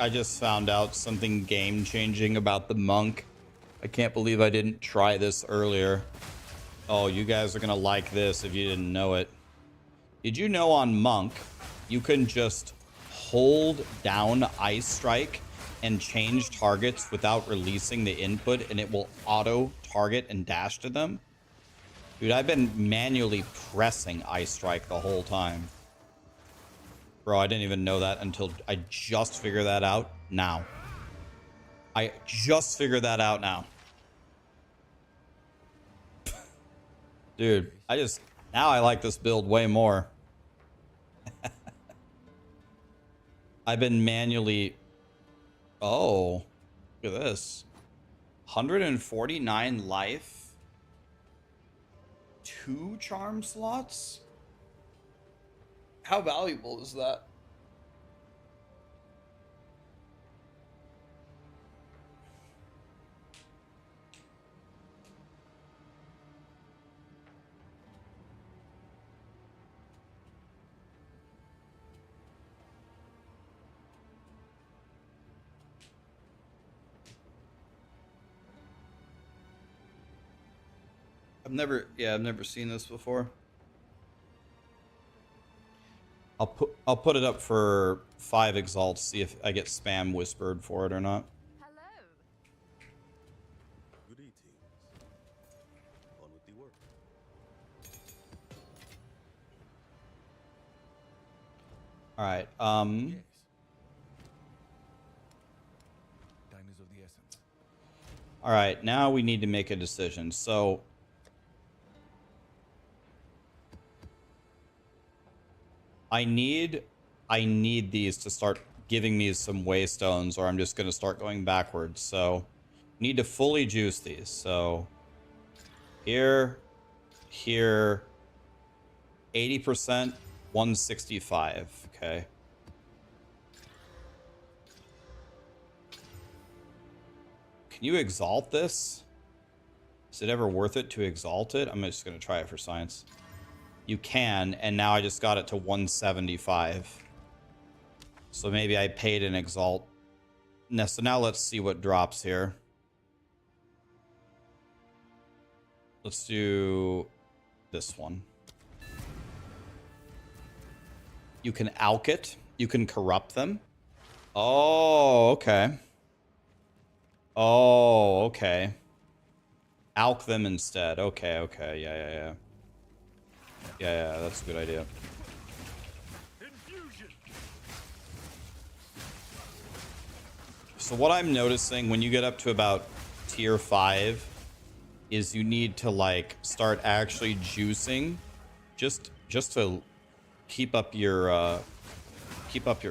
I just found out something game-changing about the monk. I can't believe I didn't try this earlier. Oh, you guys are gonna like this if you didn't know it. Did you know on monk, you can just hold down Ice Strike and change targets without releasing the input, and it will auto-target and dash to them? Dude, I've been manually pressing Ice Strike the whole time. Bro, I didn't even know that until I just figured that out now. I just figured that out now. Dude, now I like this build way more. I've been manually... Oh, look at this. 149 life. 2 charm slots? How valuable is that? I've never seen this before. I'll put it up for 5 exalts, see if I get spam whispered for it or not. Hello. Greetings. On with the work. All right. Yes. Time is of the essence. All right. Now we need to make a decision. So I need these to start giving me some waystones, or I'm just going to start going backwards. So need to fully juice these. So here, 80%, 165. Okay. Can you exalt this? Is it ever worth it to exalt it? I'm just going to try it for science. You can, and now I just got it to 175. So maybe I paid an exalt. So now let's see what drops here. Let's do this one. You can alch it. You can corrupt them. Oh, okay. Oh, okay. Alch them instead. Okay, okay. Yeah. Yeah, that's a good idea. So what I'm noticing when you get up to about tier 5 is you need to like start actually juicing just to keep up your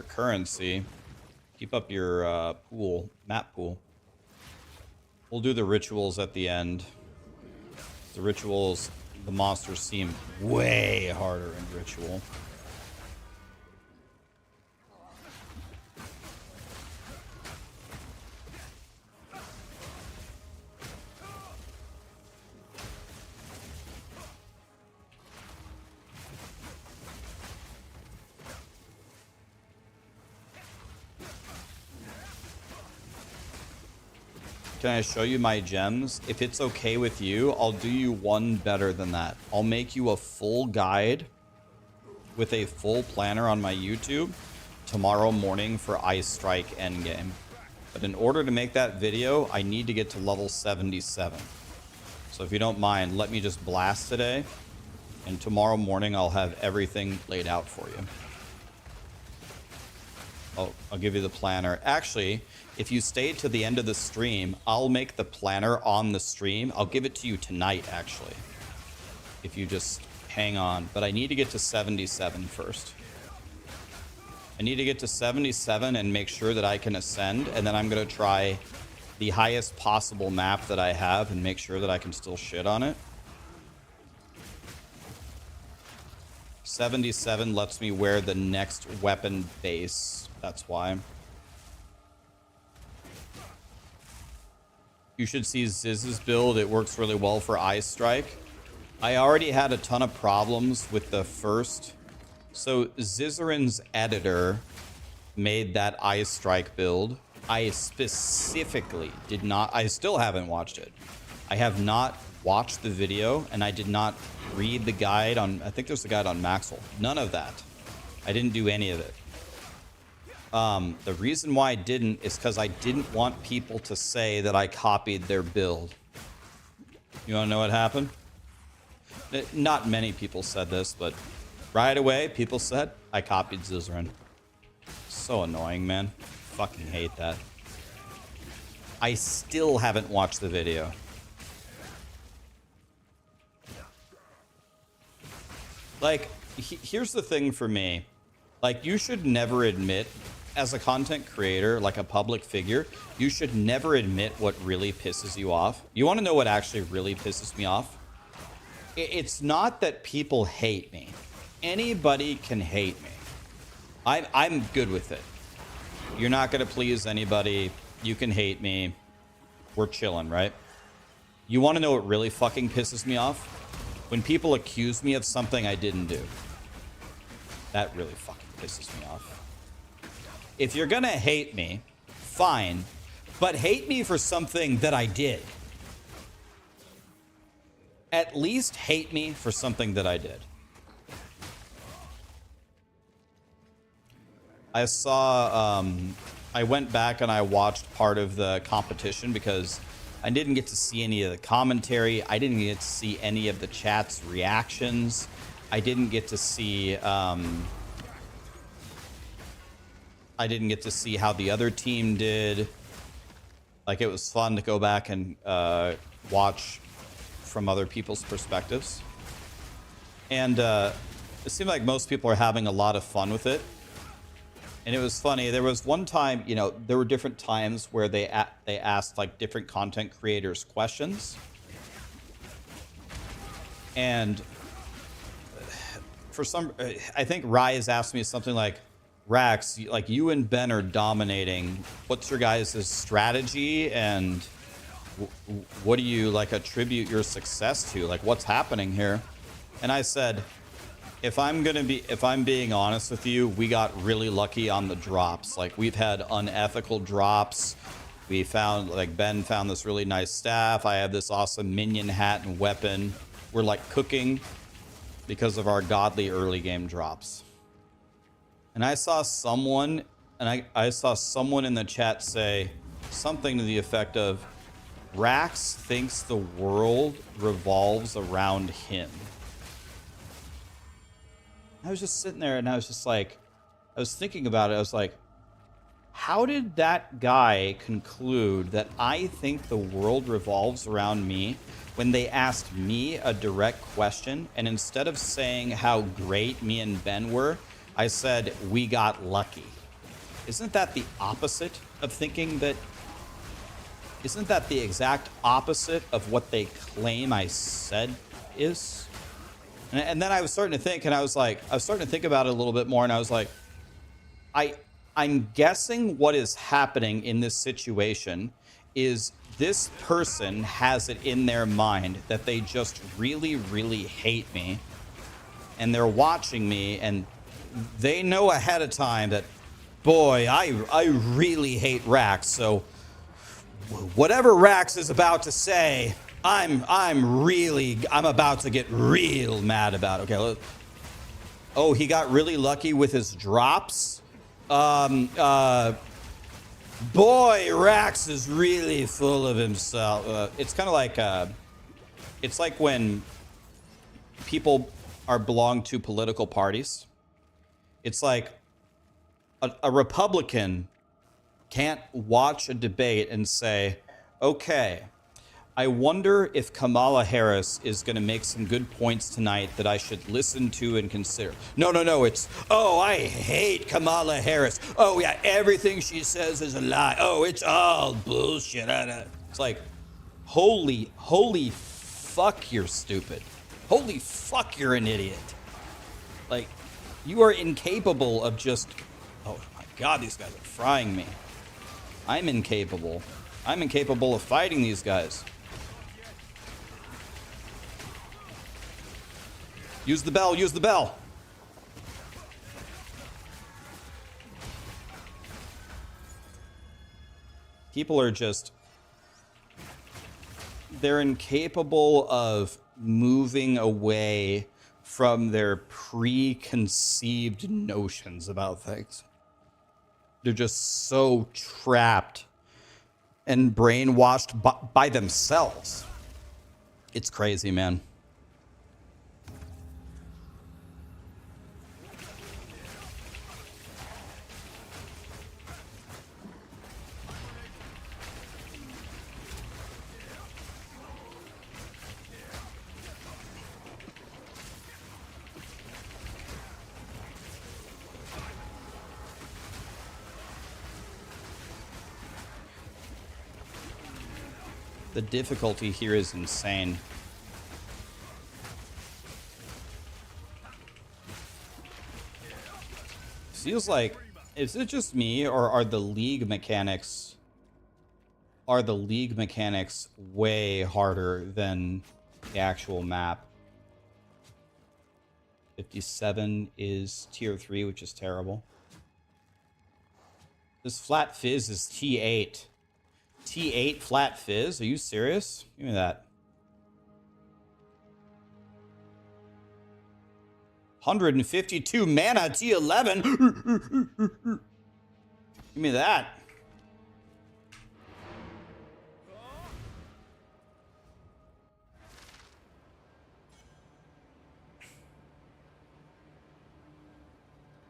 currency, keep up your map pool. We'll do the rituals at the end. The rituals, the monsters seem way harder in ritual. can I show you my gems? If it's okay with you, I'll do you one better than that. I'll make you a full guide with a full planner on my YouTube tomorrow morning for Ice Strike Endgame. But in order to make that video, I need to get to level 77. So if you don't mind, let me just blast today. And tomorrow morning, I'll have everything laid out for you. I'll give you the planner. Actually, if you stay to the end of the stream, I'll make the planner on the stream. I'll give it to you tonight, actually. If you just hang on. But I need to get to 77 first. I need to get to 77 and make sure that I can ascend. And then I'm going to try the highest possible map that I have and make sure that I can still shit on it. 77 lets me wear the next weapon base. That's why. You should see Ziz's build. It works really well for Ice Strike. I already had a ton of problems with the first. So Zizarin's editor made that Ice Strike build. I specifically did not. I still haven't watched it. I have not watched the video, and I did not read the guide on. I think there's a guide on Maxwell. None of that. I didn't do any of it. The reason why I didn't is because I didn't want people to say that I copied their build. You want to know what happened? Not many people said this, but right away, people said I copied Zizarin. So annoying, man. Fucking hate that. I still haven't watched the video. Like, here's the thing for me. Like, you should never admit, as a content creator, like a public figure, you should never admit what really pisses you off. You want to know what actually really pisses me off? It's not that people hate me. Anybody can hate me. I'm good with it. You're not going to please anybody. You can hate me. We're chilling, right? You want to know what really fucking pisses me off? When people accuse me of something I didn't do. That really fucking pisses me off. If you're gonna hate me, fine, but hate me for something that I did. At least hate me for something that I did. I saw, I went back and I watched part of the competition because I didn't get to see any of the commentary. I didn't get to see any of the chat's reactions. I didn't get to see, I didn't get to see how the other team did. Like, it was fun to go back and watch from other people's perspectives. And it seemed like most people are having a lot of fun with it. And it was funny. There was one time, you know, there were different times where they asked like different content creators questions. And for some, I think Rise asked me something like, Rax, like you and Ben are dominating. What's your guys' strategy, and what do you like attribute your success to? Like, what's happening here? And I said, if I'm being honest with you, we got really lucky on the drops. Like, we've had unethical drops. We found, like, Ben found this really nice staff. I have this awesome minion hat and weapon. We're like cooking because of our godly early game drops. And I saw someone, I saw someone in the chat say something to the effect of, Rax thinks the world revolves around him. I was just sitting there and I was just like, I was thinking about it. I was like, how did that guy conclude that I think the world revolves around me when they asked me a direct question? And instead of saying how great me and Ben were, I said, we got lucky. Isn't that the opposite of thinking that? Isn't that the exact opposite of what they claim I said is? And then I was starting to think, and I was starting to think about it a little bit more, and I was like, I'm guessing what is happening in this situation is this person has it in their mind that they just really, really hate me, and they're watching me, and they know ahead of time that, boy, I really hate Rax, so whatever Rax is about to say, I'm about to get real mad about. Okay. Oh, he got really lucky with his drops. Boy, Rax is really full of himself. It's kind of like, it's like when people belong to political parties. It's like a Republican can't watch a debate and say, okay, I wonder if Kamala Harris is going to make some good points tonight that I should listen to and consider. No. It's, oh, I hate Kamala Harris. Oh, yeah, everything she says is a lie. Oh, it's all bullshit. It's like, holy fuck, you're stupid. Holy fuck, you're an idiot. Like, you are incapable of just, oh my God, these guys are frying me. I'm incapable. I'm incapable of fighting these guys. Use the bell, use the bell. People are just, they're incapable of moving away from their preconceived notions about things. They're just so trapped and brainwashed by themselves. It's crazy, man. The difficulty here is insane. Feels like, is it just me, or are the league mechanics way harder than the actual map? 57 is tier 3, which is terrible. This flat fizz is T8. T8 flat fizz? Are you serious? Give me that. 152 mana T11. Give me that.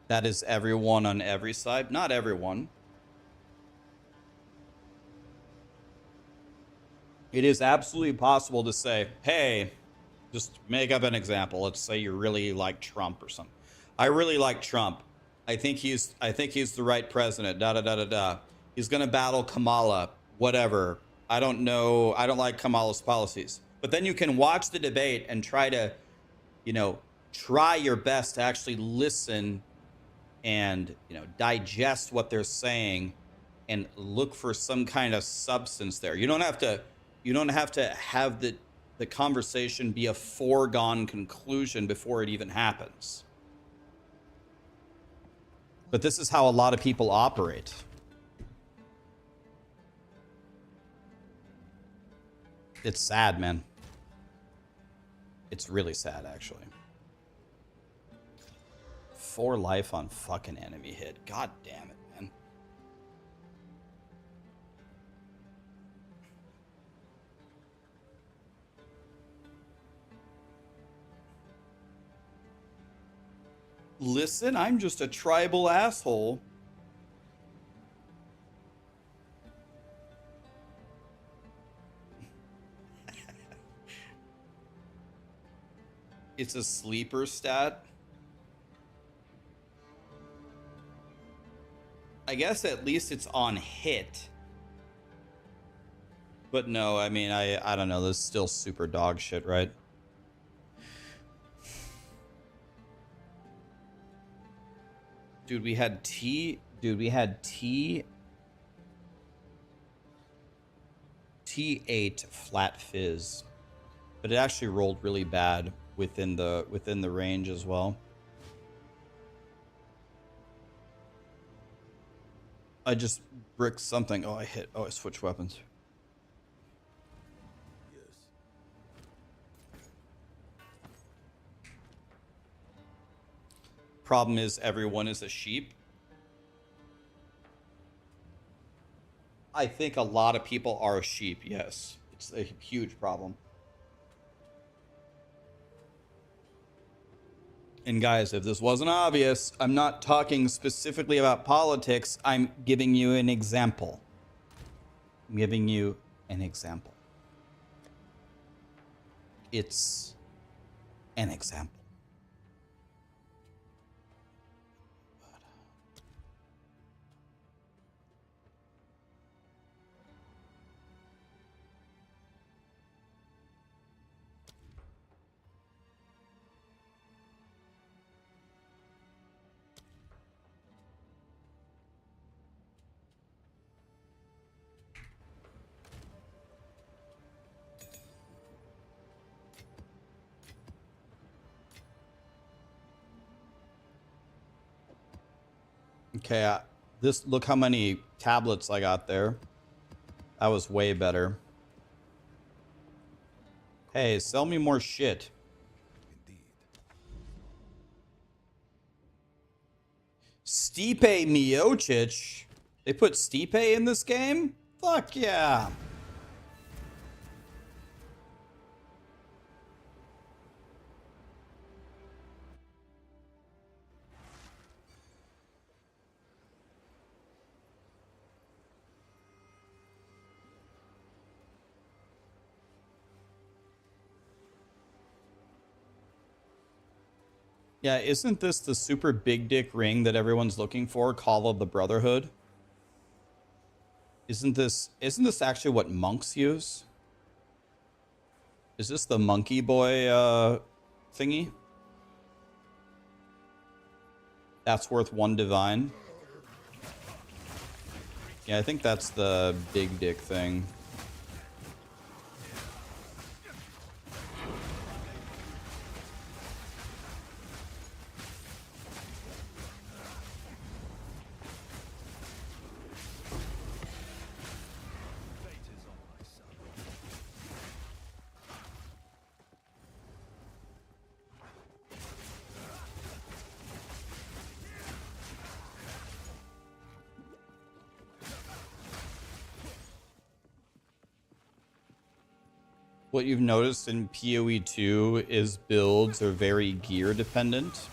That is everyone on every side. Not everyone. It is absolutely possible to say, hey, just make up an example. Let's say you really like Trump or something. I really like Trump. I think he's the right president. He's gonna battle Kamala. Whatever. I don't know. I don't like Kamala's policies. But then you can watch the debate and try to, try your best to actually listen and, digest what they're saying and look for some kind of substance there. You don't have to have the conversation be a foregone conclusion before it even happens. But this is how a lot of people operate. It's sad, man. It's really sad, actually. 4 life on fucking enemy hit. God damn it, man. Listen, I'm just a tribal asshole. It's a sleeper stat. I guess at least it's on hit. But no, I mean, I don't know. This is still super dog shit, right? Dude, we had T8 flat fizz. But it actually rolled really bad within the range as well. I just bricked something. Oh, I switched weapons. problem is everyone is a sheep. I think a lot of people are a sheep, yes. It's a huge problem. And guys, if this wasn't obvious, I'm not talking specifically about politics. I'm giving you an example. I'm giving you an example. It's an example. Okay, look how many tablets I got there. That was way better. Hey, sell me more shit. Indeed. Stipe Miocic? They put Stipe in this game? Fuck yeah. Yeah, isn't this the super big dick ring that everyone's looking for? Call of the Brotherhood? Isn't this actually what monks use? Is this the monkey boy thingy? That's worth 1 divine. Yeah, I think that's the big dick thing. What you've noticed in POE2 is builds are very gear dependent.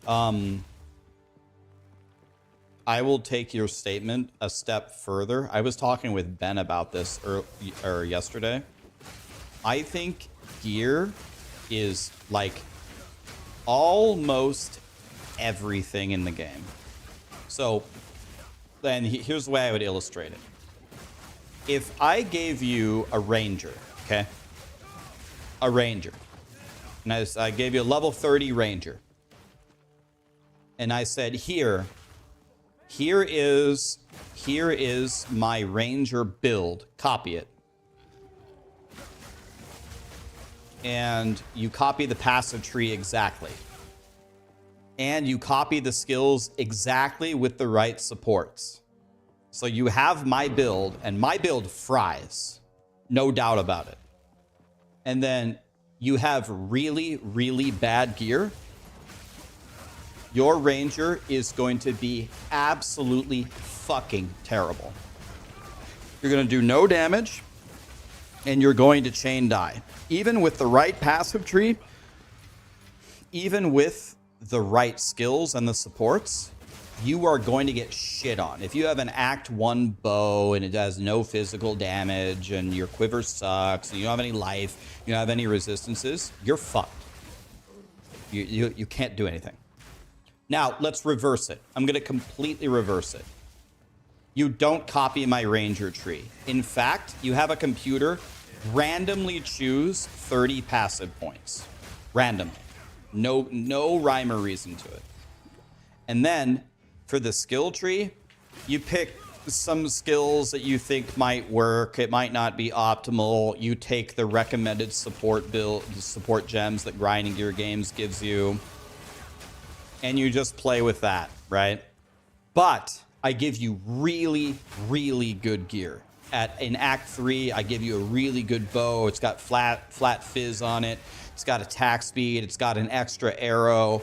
I will take your statement a step further. I was talking with Ben about this yesterday. I think gear is like almost everything in the game. So then here's the way I would illustrate it. If I gave you a ranger, okay? A ranger. And I gave you a level 30 ranger. And I said, here is my ranger build. Copy it. And you copy the passive tree exactly. And you copy the skills exactly with the right supports. So you have my build, and my build fries. No doubt about it. And then you have really, really bad gear. Your ranger is going to be absolutely fucking terrible. You're going to do no damage, and you're going to chain die. Even with the right passive tree, even with the right skills and the supports, you are going to get shit on. If you have an Act 1 bow and it does no physical damage and your quiver sucks and you don't have any life, you don't have any resistances, you're fucked. You can't do anything. Now, let's reverse it. I'm going to completely reverse it. You don't copy my ranger tree. In fact, you have a computer randomly choose 30 passive points. Randomly. No rhyme or reason to it. And then for the skill tree, you pick some skills that you think might work. It might not be optimal. You take the recommended support build, support gems that Grinding Gear Games gives you, and you just play with that, right? But I give you really, really good gear. In Act 3, I give you a really good bow. It's got flat fizz on it. It's got attack speed. It's got an extra arrow.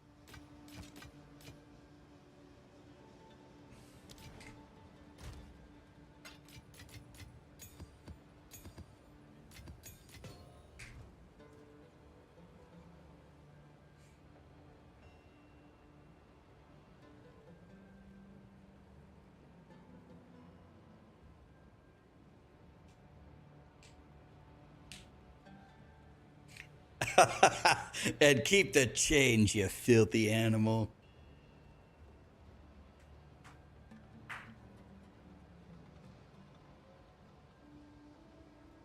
And keep the change, you filthy animal.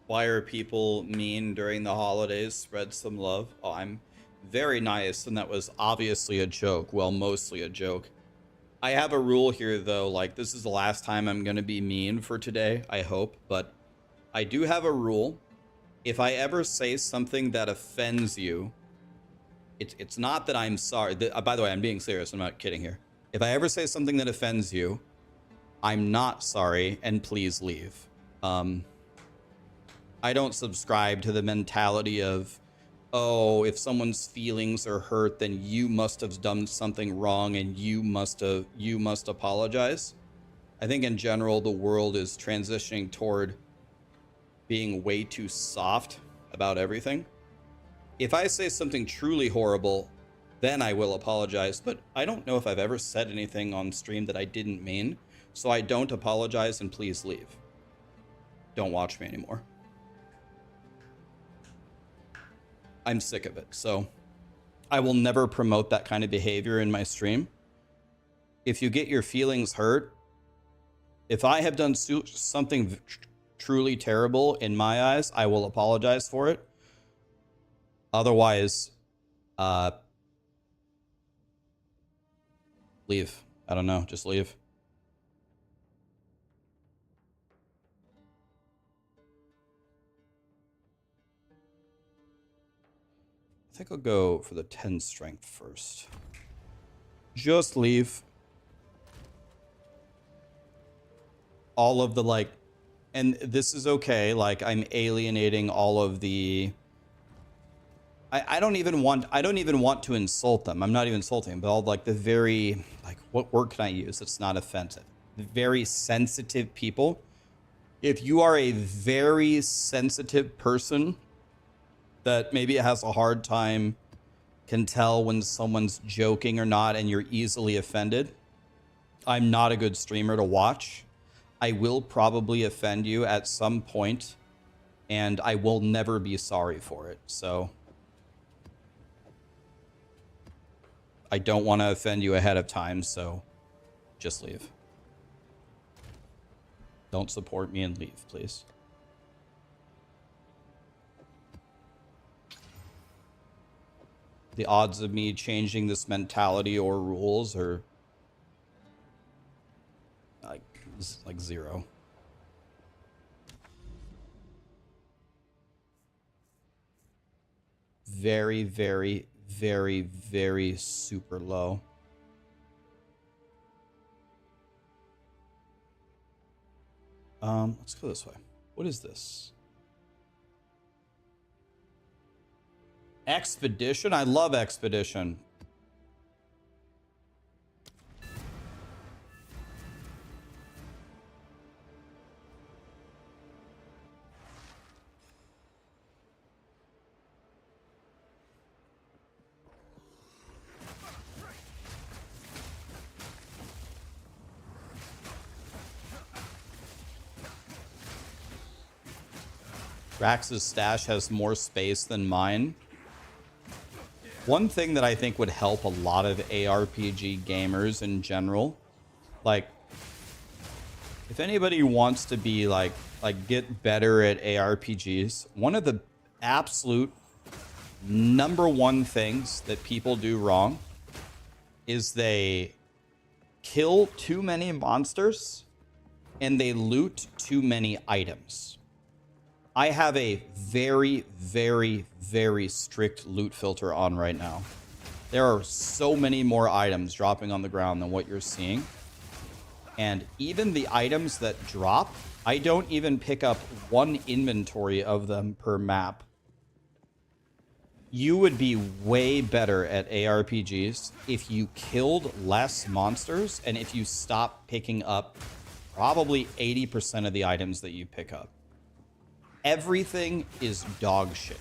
Why are people mean during the holidays? Spread some love. Oh, I'm very nice, and that was obviously a joke. Well, mostly a joke. I have a rule here, though. Like, this is the last time I'm going to be mean for today, I hope. But I do have a rule. If I ever say something that offends you, it's not that I'm sorry. By the way, I'm being serious. I'm not kidding here. If I ever say something that offends you, I'm not sorry, and please leave. I don't subscribe to the mentality of, oh, if someone's feelings are hurt, then you must have done something wrong and you must apologize. I think in general, the world is transitioning toward being way too soft about everything. If I say something truly horrible, then I will apologize. But I don't know if I've ever said anything on stream that I didn't mean. So I don't apologize, and please leave. Don't watch me anymore. I'm sick of it. So I will never promote that kind of behavior in my stream. If you get your feelings hurt, if I have done something truly terrible in my eyes, I will apologize for it. Otherwise, leave. I don't know. Just leave. I think I'll go for the 10 strength first. Just leave. All of the, like, and this is okay. Like, I'm alienating all of the... I don't even want to insult them. I'm not even insulting them, but all, like, the very, like, what word can I use that's not offensive? Very sensitive people. If you are a very sensitive person that maybe has a hard time, can tell when someone's joking or not, and you're easily offended, I'm not a good streamer to watch. I will probably offend you at some point, and I will never be sorry for it. So I don't want to offend you ahead of time, so just leave. Don't support me and leave, please. The odds of me changing this mentality or rules are like zero. Very, very, very, very super low. Let's go this way. What is this? Expedition? I love Expedition. Rax's stash has more space than mine. One thing that I think would help a lot of ARPG gamers in general, like, if anybody wants to be like get better at ARPGs, one of the absolute #1 things that people do wrong is they kill too many monsters and they loot too many items. I have a very, very, very strict loot filter on right now. There are so many more items dropping on the ground than what you're seeing. And even the items that drop, I don't even pick up one inventory of them per map. You would be way better at ARPGs if you killed less monsters and if you stopped picking up probably 80% of the items that you pick up. Everything is dog shit.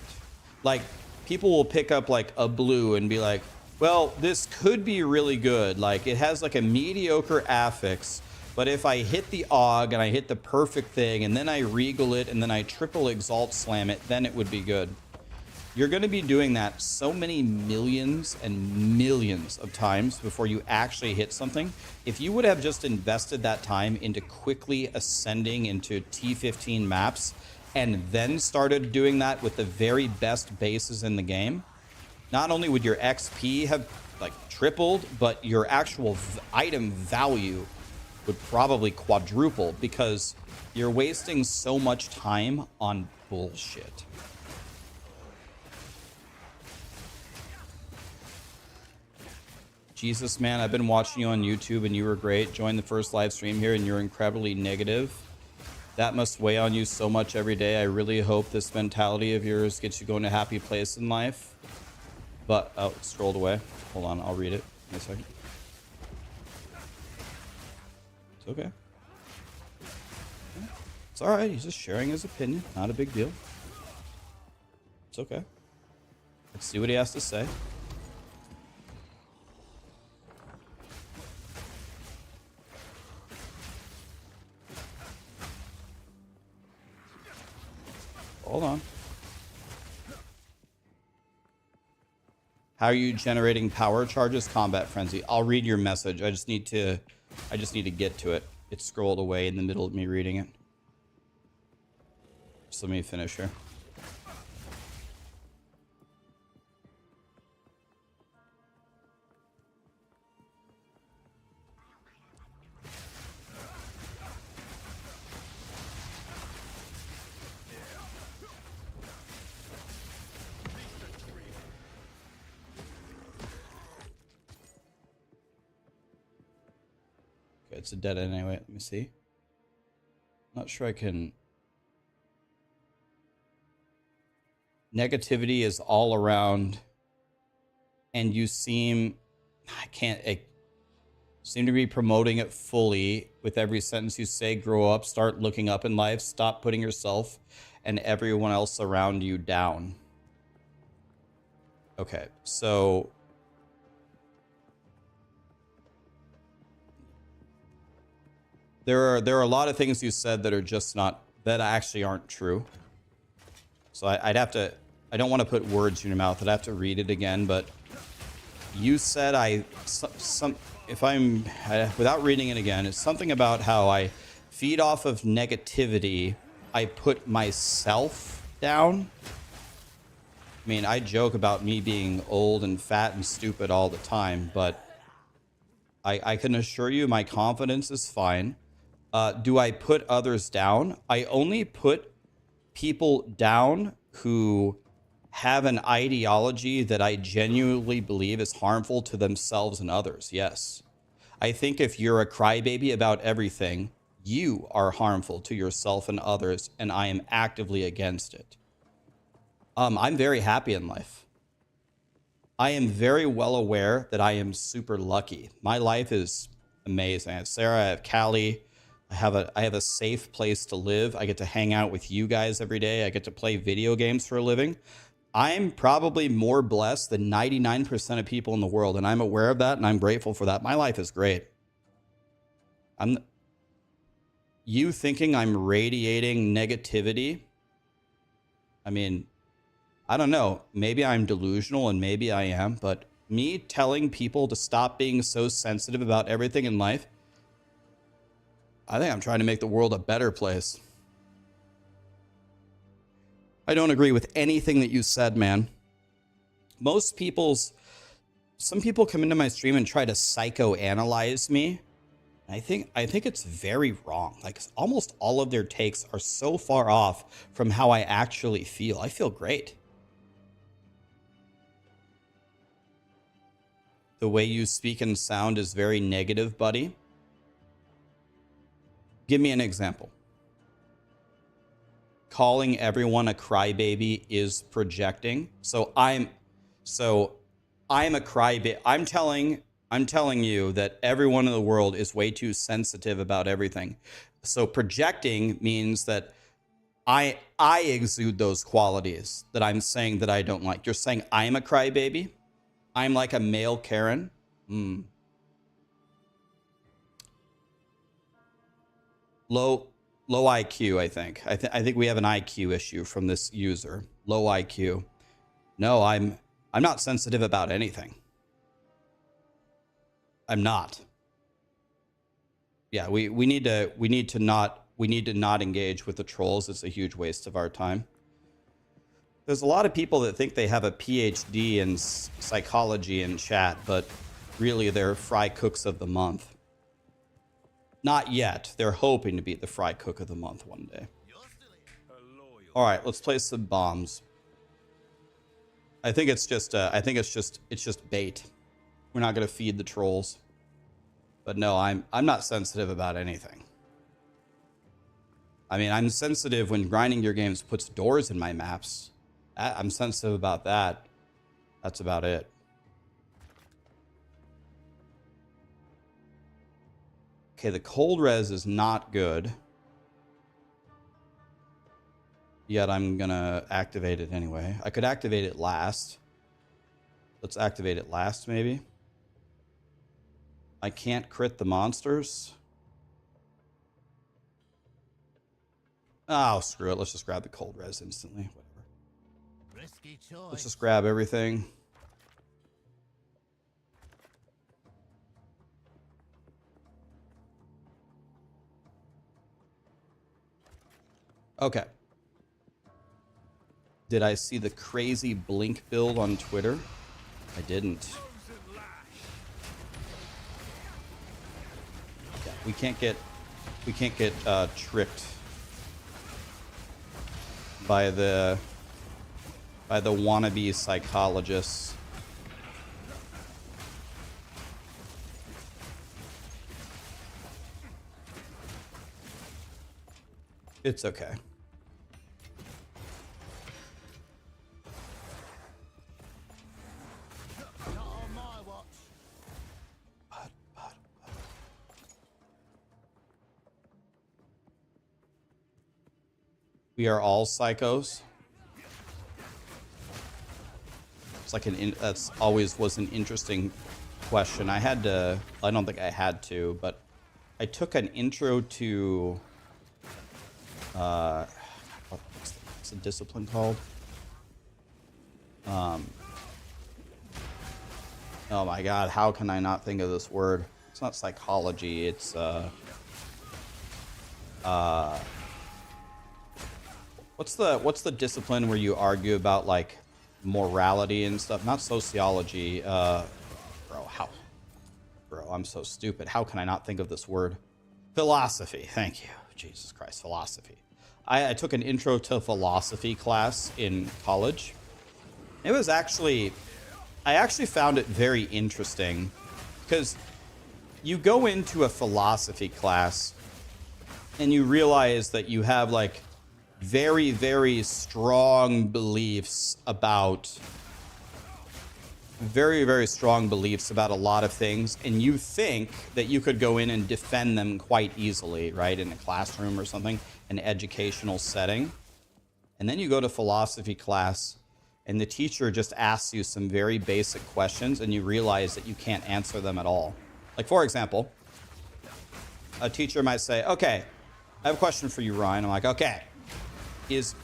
Like, people will pick up like a blue and be like, well, this could be really good. Like, it has like a mediocre affix, but if I hit the AUG and I hit the perfect thing and then I regal it and then I triple exalt slam it, then it would be good. You're going to be doing that so many millions and millions of times before you actually hit something. If you would have just invested that time into quickly ascending into T15 maps and then started doing that with the very best bases in the game, not only would your XP have like tripled, but your actual item value would probably quadruple because you're wasting so much time on bullshit. Jesus, man, I've been watching you on YouTube and you were great. Joined the first live stream here and you're incredibly negative. That must weigh on you so much every day. I really hope this mentality of yours gets you going to a happy place in life. But, oh, it scrolled away. Hold on, I'll read it in a second. It's okay. It's alright, he's just sharing his opinion. Not a big deal. It's okay. Let's see what he has to say. Hold on. How are you generating power charges? Combat Frenzy. I'll read your message. I just need to get to it. It scrolled away in the middle of me reading it. Just let me finish here. It's a dead end anyway. Let me see. Not sure I can. Negativity is all around, and you seem. I seem to be promoting it fully with every sentence you say. Grow up, start looking up in life, stop putting yourself and everyone else around you down. Okay, so. There are a lot of things you said that are just not, that actually aren't true. So I'd have to, I don't want to put words in your mouth. I'd have to read it again, but you said without reading it again, it's something about how I feed off of negativity. I put myself down. I mean, I joke about me being old and fat and stupid all the time, but I can assure you my confidence is fine. Do I put others down? I only put people down who have an ideology that I genuinely believe is harmful to themselves and others. Yes. I think if you're a crybaby about everything, you are harmful to yourself and others, and I am actively against it. I'm very happy in life. I am very well aware that I am super lucky. My life is amazing. I have Sarah, I have Callie. I have a safe place to live. I get to hang out with you guys every day. I get to play video games for a living. I'm probably more blessed than 99% of people in the world, and I'm aware of that, and I'm grateful for that. My life is great. You thinking I'm radiating negativity? I mean, I don't know. Maybe I'm delusional, and maybe I am, but me telling people to stop being so sensitive about everything in life, I think I'm trying to make the world a better place. I don't agree with anything that you said, man. Some people come into my stream and try to psychoanalyze me. I think it's very wrong. Like almost all of their takes are so far off from how I actually feel. I feel great. The way you speak and sound is very negative, buddy. Give me an example. Calling everyone a crybaby is projecting. So I'm a crybaby. I'm telling you that everyone in the world is way too sensitive about everything. So projecting means that I exude those qualities that I'm saying that I don't like. You're saying I'm a crybaby? I'm like a male Karen? Low IQ, I think. I think we have an IQ issue from this user. Low IQ. No, I'm not sensitive about anything. I'm not. Yeah, we need to not engage with the trolls. It's a huge waste of our time. There's a lot of people that think they have a PhD in psychology in chat, but really they're fry cooks of the month. Not yet. They're hoping to be the fry cook of the month one day. All right, let's place some bombs. I think it's just bait. We're not gonna feed the trolls. But no, I'm not sensitive about anything. I mean, I'm sensitive when grinding your games puts doors in my maps. I'm sensitive about that. That's about it. Okay, the cold res is not good. Yet I'm gonna activate it anyway. I could activate it last. Let's activate it last, maybe. I can't crit the monsters. Oh, screw it. Let's just grab the cold res instantly. Whatever. Risky choice. Let's just grab everything. Okay. Did I see the crazy blink build on Twitter? I didn't. Yeah, we can't get tricked by the wannabe psychologists. It's okay. Not on my watch. We are all psychos. It's like that's always was an interesting question. I don't think I had to, but I took an intro to what's the discipline called? Oh my god, how can I not think of this word? It's not psychology, it's what's the discipline where you argue about like morality and stuff? Not sociology. Bro, I'm so stupid. How can I not think of this word? Philosophy. Thank you. Jesus Christ, philosophy. I took an intro to philosophy class in college. It was I actually found it very interesting because you go into a philosophy class and you realize that you have like very, very strong beliefs about a lot of things, and you think that you could go in and defend them quite easily, right, in a classroom or something, an educational setting. And then you go to philosophy class and the teacher just asks you some very basic questions and you realize that you can't answer them at all. Like, for example, a teacher might say, okay, I have a question for you, Ryan. I'm like, okay, is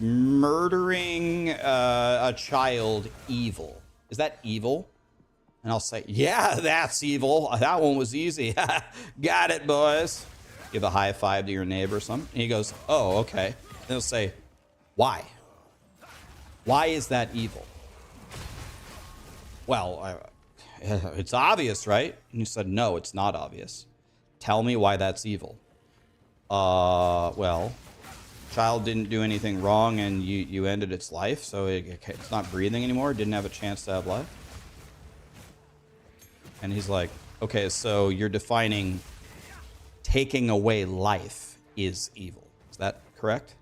murdering a child evil? Is that evil? And I'll say, yeah, that's evil. That one was easy. Got it, boys. Give a high five to your neighbor or something. And he goes, oh, okay. Then he'll say, why? Why is that evil? Well, it's obvious, right? And you said, no, it's not obvious. Tell me why that's evil. Well, child didn't do anything wrong and you ended its life, so it's not breathing anymore. It didn't have a chance to have life. And he's like, okay, so you're defining taking away life is evil. Is that correct?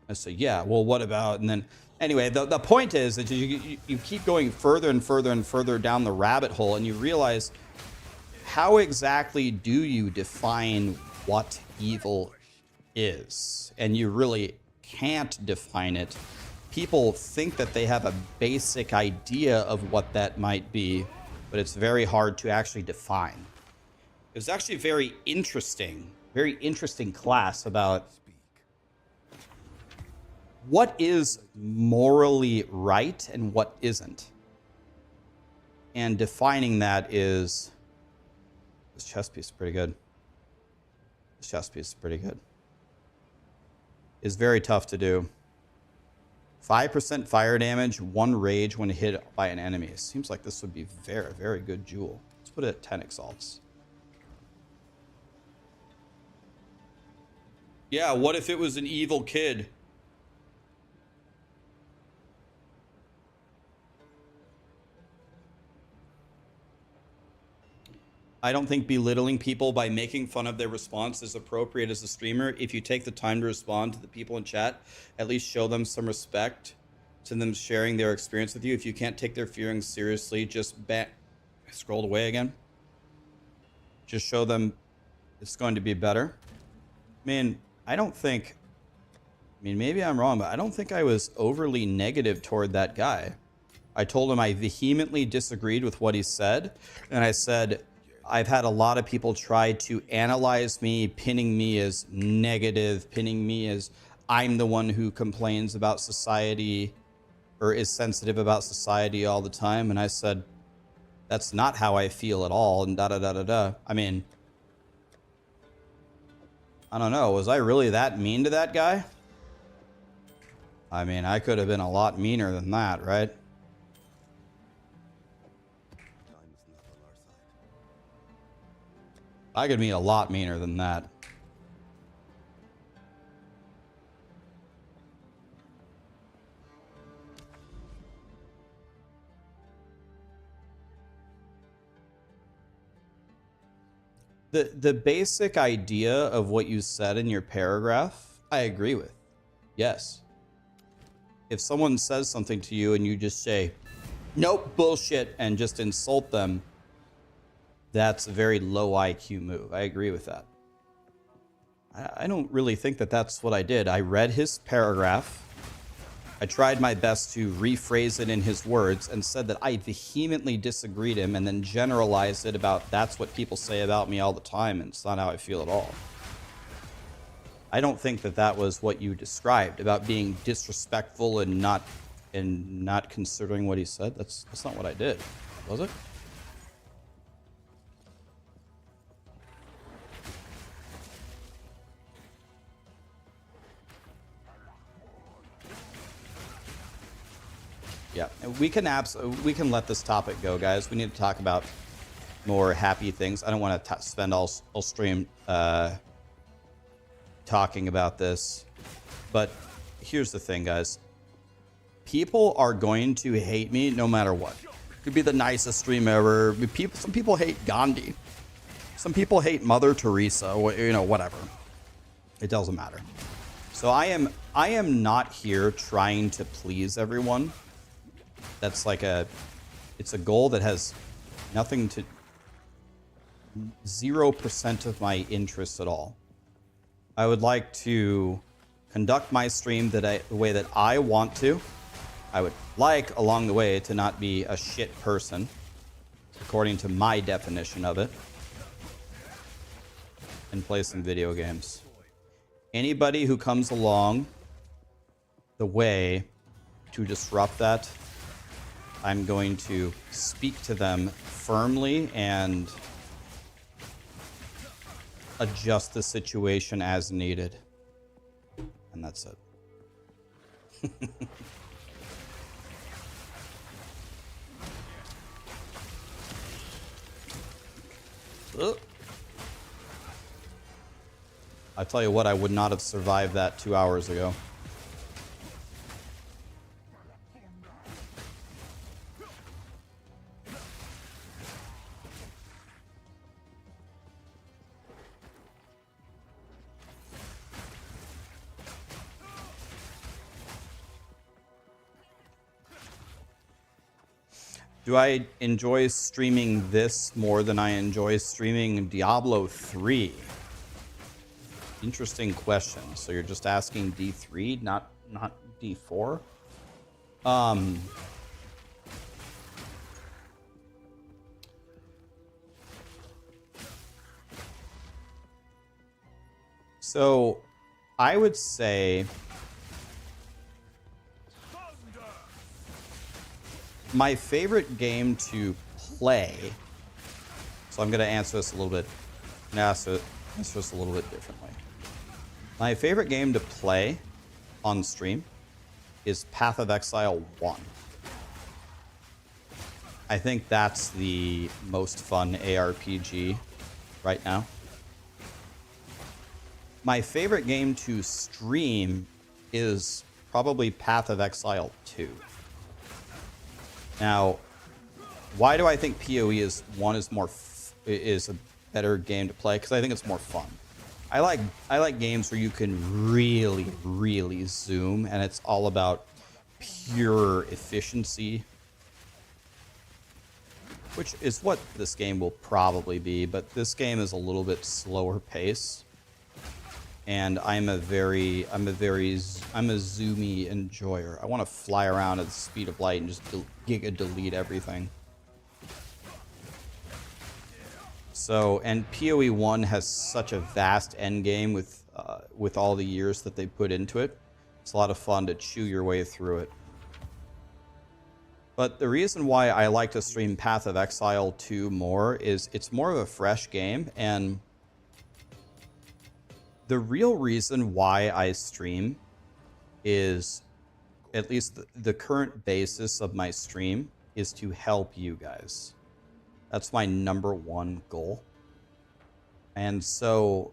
I say, yeah, well, what about, and then, anyway, the point is that you keep going further and further and further down the rabbit hole, and you realize, how exactly do you define what evil is? And you really can't define it. People think that they have a basic idea of what that might be, but it's very hard to actually define. It was actually very interesting class about what is morally right and what isn't. And defining that is, this chess piece is pretty good. This chess piece is pretty good. Is very tough to do. 5% fire damage, 1 rage when hit by an enemy. It seems like this would be very, very good jewel. Let's put it at 10 exalts. Yeah, what if it was an evil kid? I don't think belittling people by making fun of their response is appropriate as a streamer. If you take the time to respond to the people in chat, at least show them some respect to them sharing their experience with you. If you can't take their feelings seriously, just scrolled away again. Just show them it's going to be better. I mean, I don't think, I mean, maybe I'm wrong, but I don't think I was overly negative toward that guy. I told him I vehemently disagreed with what he said, and I said, I've had a lot of people try to analyze me, pinning me as negative, pinning me as I'm the one who complains about society or is sensitive about society all the time. And I said, that's not how I feel at all. And da-da-da-da-da. I mean, I don't know. Was I really that mean to that guy? I mean, I could have been a lot meaner than that, right? I could be a lot meaner than that. The basic idea of what you said in your paragraph, I agree with. Yes. If someone says something to you and you just say, nope, bullshit, and just insult them, that's a very low IQ move. I agree with that. I don't really think that that's what I did. I read his paragraph. I tried my best to rephrase it in his words and said that I vehemently disagreed him and then generalized it about that's what people say about me all the time and it's not how I feel at all. I don't think that that was what you described about being disrespectful and not considering what he said. That's not what I did, was it? Yeah, we can let this topic go, guys. We need to talk about more happy things. I don't want to spend all stream talking about this, but here's the thing, guys. People are going to hate me no matter what. Could be the nicest stream ever. Some people hate Gandhi. Some people hate Mother Teresa. You know, whatever. It doesn't matter. So I am not here trying to please everyone. That's like it's a goal that has nothing to, 0% of my interest at all. I would like to conduct my stream the way that I want to. I would like, along the way, to not be a shit person, according to my definition of it, and play some video games. Anybody who comes along the way to disrupt that, I'm going to speak to them firmly and adjust the situation as needed. And that's it. I tell you what, I would not have survived that 2 hours ago. Do I enjoy streaming this more than I enjoy streaming Diablo 3? Interesting question. So you're just asking D3, not D4? So I would say my favorite game to play, so I'm going to answer this a little bit, answer this a little bit differently. My favorite game to play on stream is Path of Exile 1. I think that's the most fun ARPG right now. My favorite game to stream is probably Path of Exile 2. Now, why do I think POE 1 is a better game to play? Because I think it's more fun. I like games where you can really zoom, and it's all about pure efficiency, which is what this game will probably be. But this game is a little bit slower pace. And I'm a zoomy enjoyer. I want to fly around at the speed of light and just giga delete everything. So, and POE 1 has such a vast endgame with all the years that they put into it. It's a lot of fun to chew your way through it. But the reason why I like to stream Path of Exile 2 more is it's more of a fresh game, and the real reason why I stream is, at least the current basis of my stream, is to help you guys. That's my #1 goal. And so,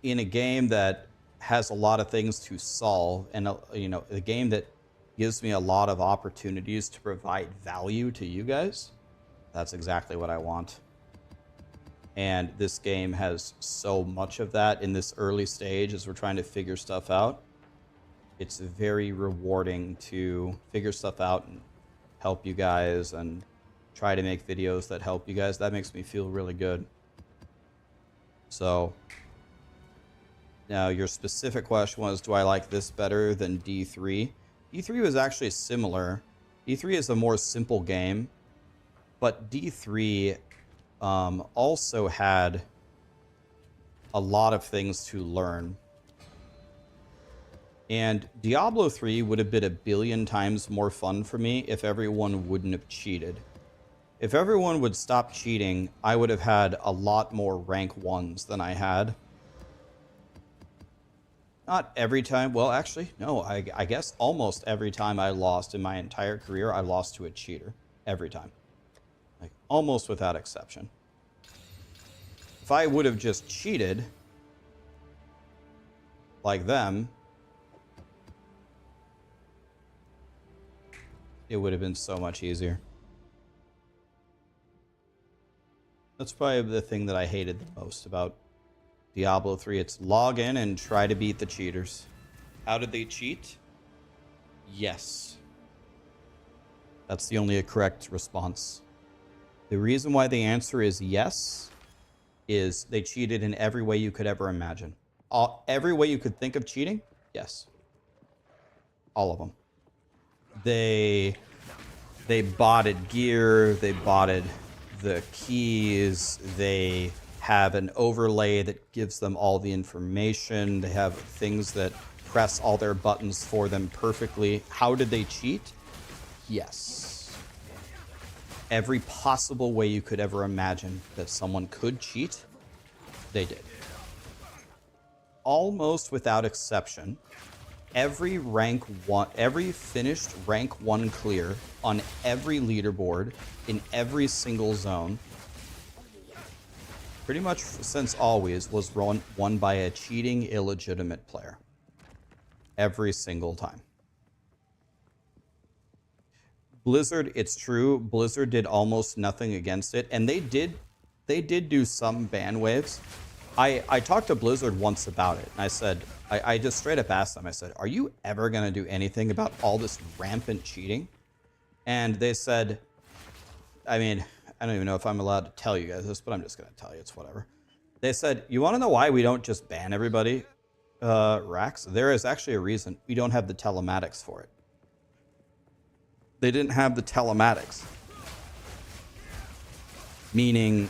in a game that has a lot of things to solve, and a game that gives me a lot of opportunities to provide value to you guys, that's exactly what I want. And this game has so much of that in this early stage as we're trying to figure stuff out. It's very rewarding to figure stuff out and help you guys and try to make videos that help you guys. That makes me feel really good. So, now your specific question was, do I like this better than D3? D3 was actually similar. D3 is a more simple game, but D3 also had a lot of things to learn. And Diablo 3 would have been a billion times more fun for me if everyone wouldn't have cheated. If everyone would stop cheating, I would have had a lot more rank 1s than I had. Not every time. Well, actually, no. I guess almost every time I lost in my entire career, I lost to a cheater. Every time. Like, almost without exception. If I would have just cheated like them, it would have been so much easier. That's probably the thing that I hated the most about Diablo 3. It's log in and try to beat the cheaters. How did they cheat? Yes. That's the only correct response. The reason why the answer is yes is they cheated in every way you could ever imagine. Every way you could think of cheating? Yes. All of them. They botted gear, they botted the keys, they have an overlay that gives them all the information, they have things that press all their buttons for them perfectly. How did they cheat? Yes. Every possible way you could ever imagine that someone could cheat, they did. Almost without exception, every finished rank 1 clear on every leaderboard in every single zone, pretty much since always, was won by a cheating, illegitimate player. Every single time. Blizzard, it's true, Blizzard did almost nothing against it, and they did do some ban waves. I talked to Blizzard once about it, and I said, I just straight up asked them, I said, are you ever going to do anything about all this rampant cheating? And they said, I mean, I don't even know if I'm allowed to tell you guys this, but I'm just going to tell you, it's whatever. They said, you want to know why we don't just ban everybody, Rax? There is actually a reason. We don't have the telematics for it. They didn't have the telematics. Meaning,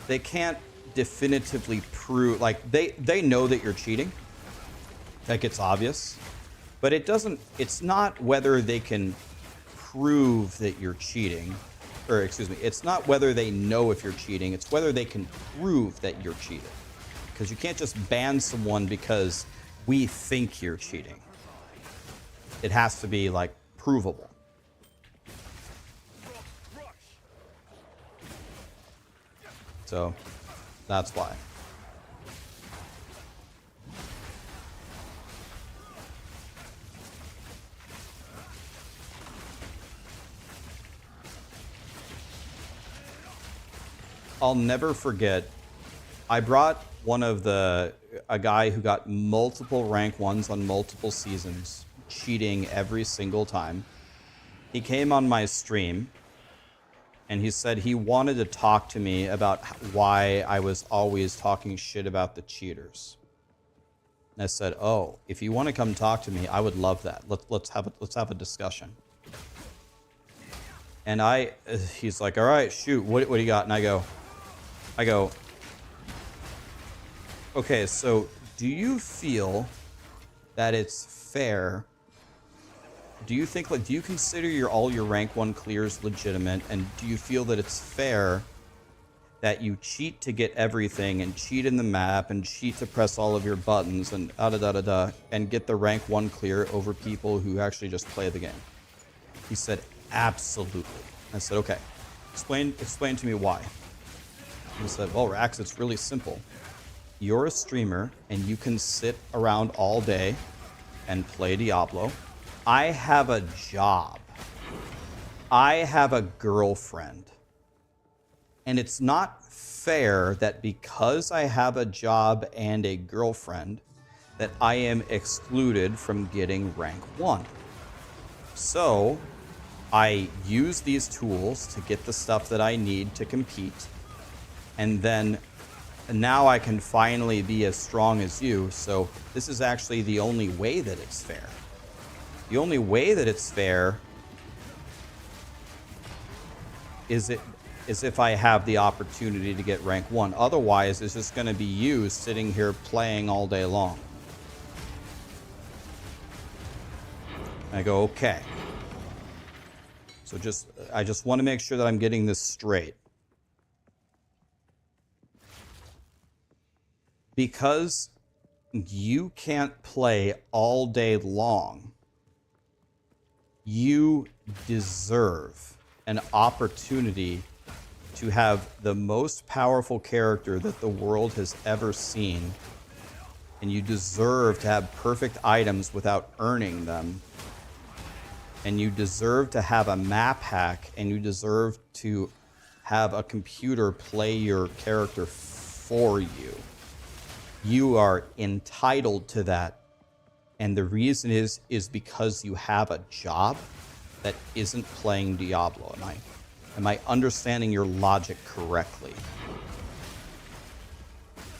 they can't definitively prove, like, they know that you're cheating. Like, it's obvious. But it doesn't, it's not whether they can prove that you're cheating, or excuse me, it's not whether they know if you're cheating, it's whether they can prove that you're cheating. Because you can't just ban someone because we think you're cheating. It has to be like provable. So that's why. I'll never forget, I brought a guy who got multiple rank 1s on multiple seasons, cheating every single time. He came on my stream, and he said he wanted to talk to me about why I was always talking shit about the cheaters. And I said, oh, if you want to come talk to me, I would love that. Let's have a discussion. And he's like, all right, shoot, what do you got? And I go, okay, so do you feel that it's fair? Do you think, like, do you consider all your rank 1 clears legitimate? And do you feel that it's fair that you cheat to get everything and cheat in the map and cheat to press all of your buttons and and get the rank 1 clear over people who actually just play the game? He said, absolutely. I said, okay, explain to me why. He said, well, Rax, it's really simple. You're a streamer and you can sit around all day and play Diablo. I have a job. I have a girlfriend. And it's not fair that because I have a job and a girlfriend that I am excluded from getting rank 1. So I use these tools to get the stuff that I need to compete. And then now I can finally be as strong as you. So this is actually the only way that it's fair. The only way that it's fair is if I have the opportunity to get rank 1. Otherwise, it's just going to be you sitting here playing all day long. I go, okay. So I just want to make sure that I'm getting this straight. Because you can't play all day long, you deserve an opportunity to have the most powerful character that the world has ever seen. And you deserve to have perfect items without earning them. And you deserve to have a map hack, and you deserve to have a computer play your character for you. You are entitled to that. And the reason is because you have a job that isn't playing Diablo. Am I understanding your logic correctly?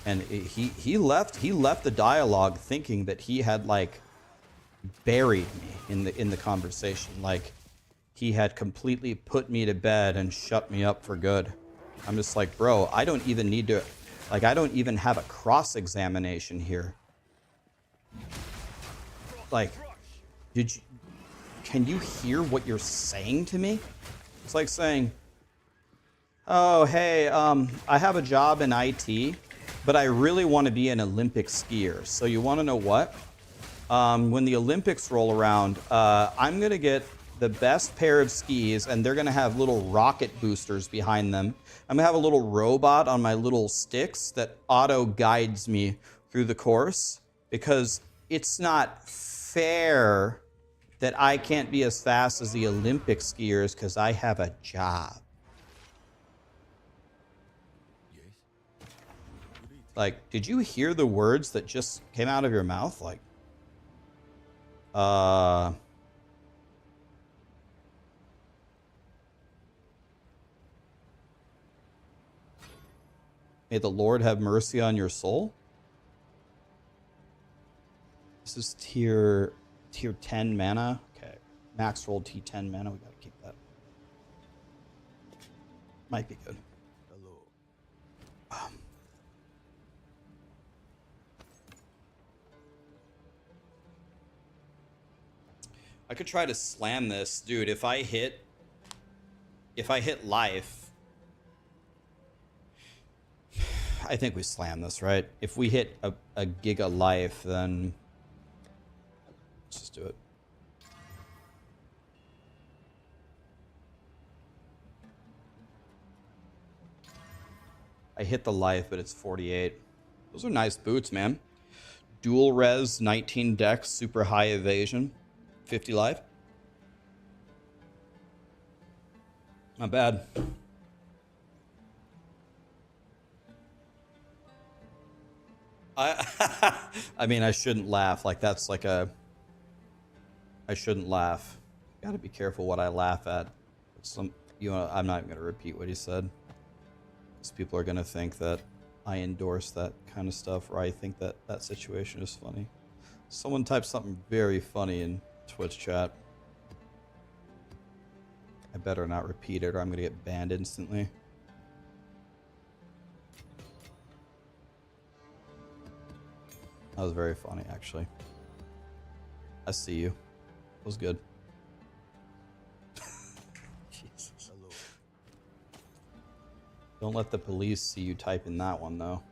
And he left the dialogue thinking that he had like buried me in the conversation, like he had completely put me to bed and shut me up for good. I'm just like, bro, I don't even need to, like, I don't even have a cross-examination here. Like, can you hear what you're saying to me? It's like saying, oh, hey, I have a job in IT, but I really want to be an Olympic skier. So you want to know what? When the Olympics roll around, I'm going to get the best pair of skis, and they're going to have little rocket boosters behind them. I'm going to have a little robot on my little sticks that auto guides me through the course, because it's not fair that I can't be as fast as the Olympic skiers because I have a job. Like, did you hear the words that just came out of your mouth? Like, may the Lord have mercy on your soul. This is tier 10 mana. Okay, max roll T10 mana. We gotta keep that. Might be good. Hello. I could try to slam this. Dude, if I hit life, I think we slam this, right? If we hit a giga life, then let's just do it. I hit the life, but it's 48. Those are nice boots, man. Dual res, 19 dex, super high evasion, 50 life. Not bad. I mean, I shouldn't laugh. Like, that's like a... I shouldn't laugh. Gotta be careful what I laugh at. I'm not even gonna repeat what he said. Because people are gonna think that I endorse that kind of stuff, or I think that that situation is funny. Someone typed something very funny in Twitch chat. I better not repeat it or I'm gonna get banned instantly. That was very funny, actually. I see you. It was good. Jesus. Hello. Don't let the police see you typing that one, though.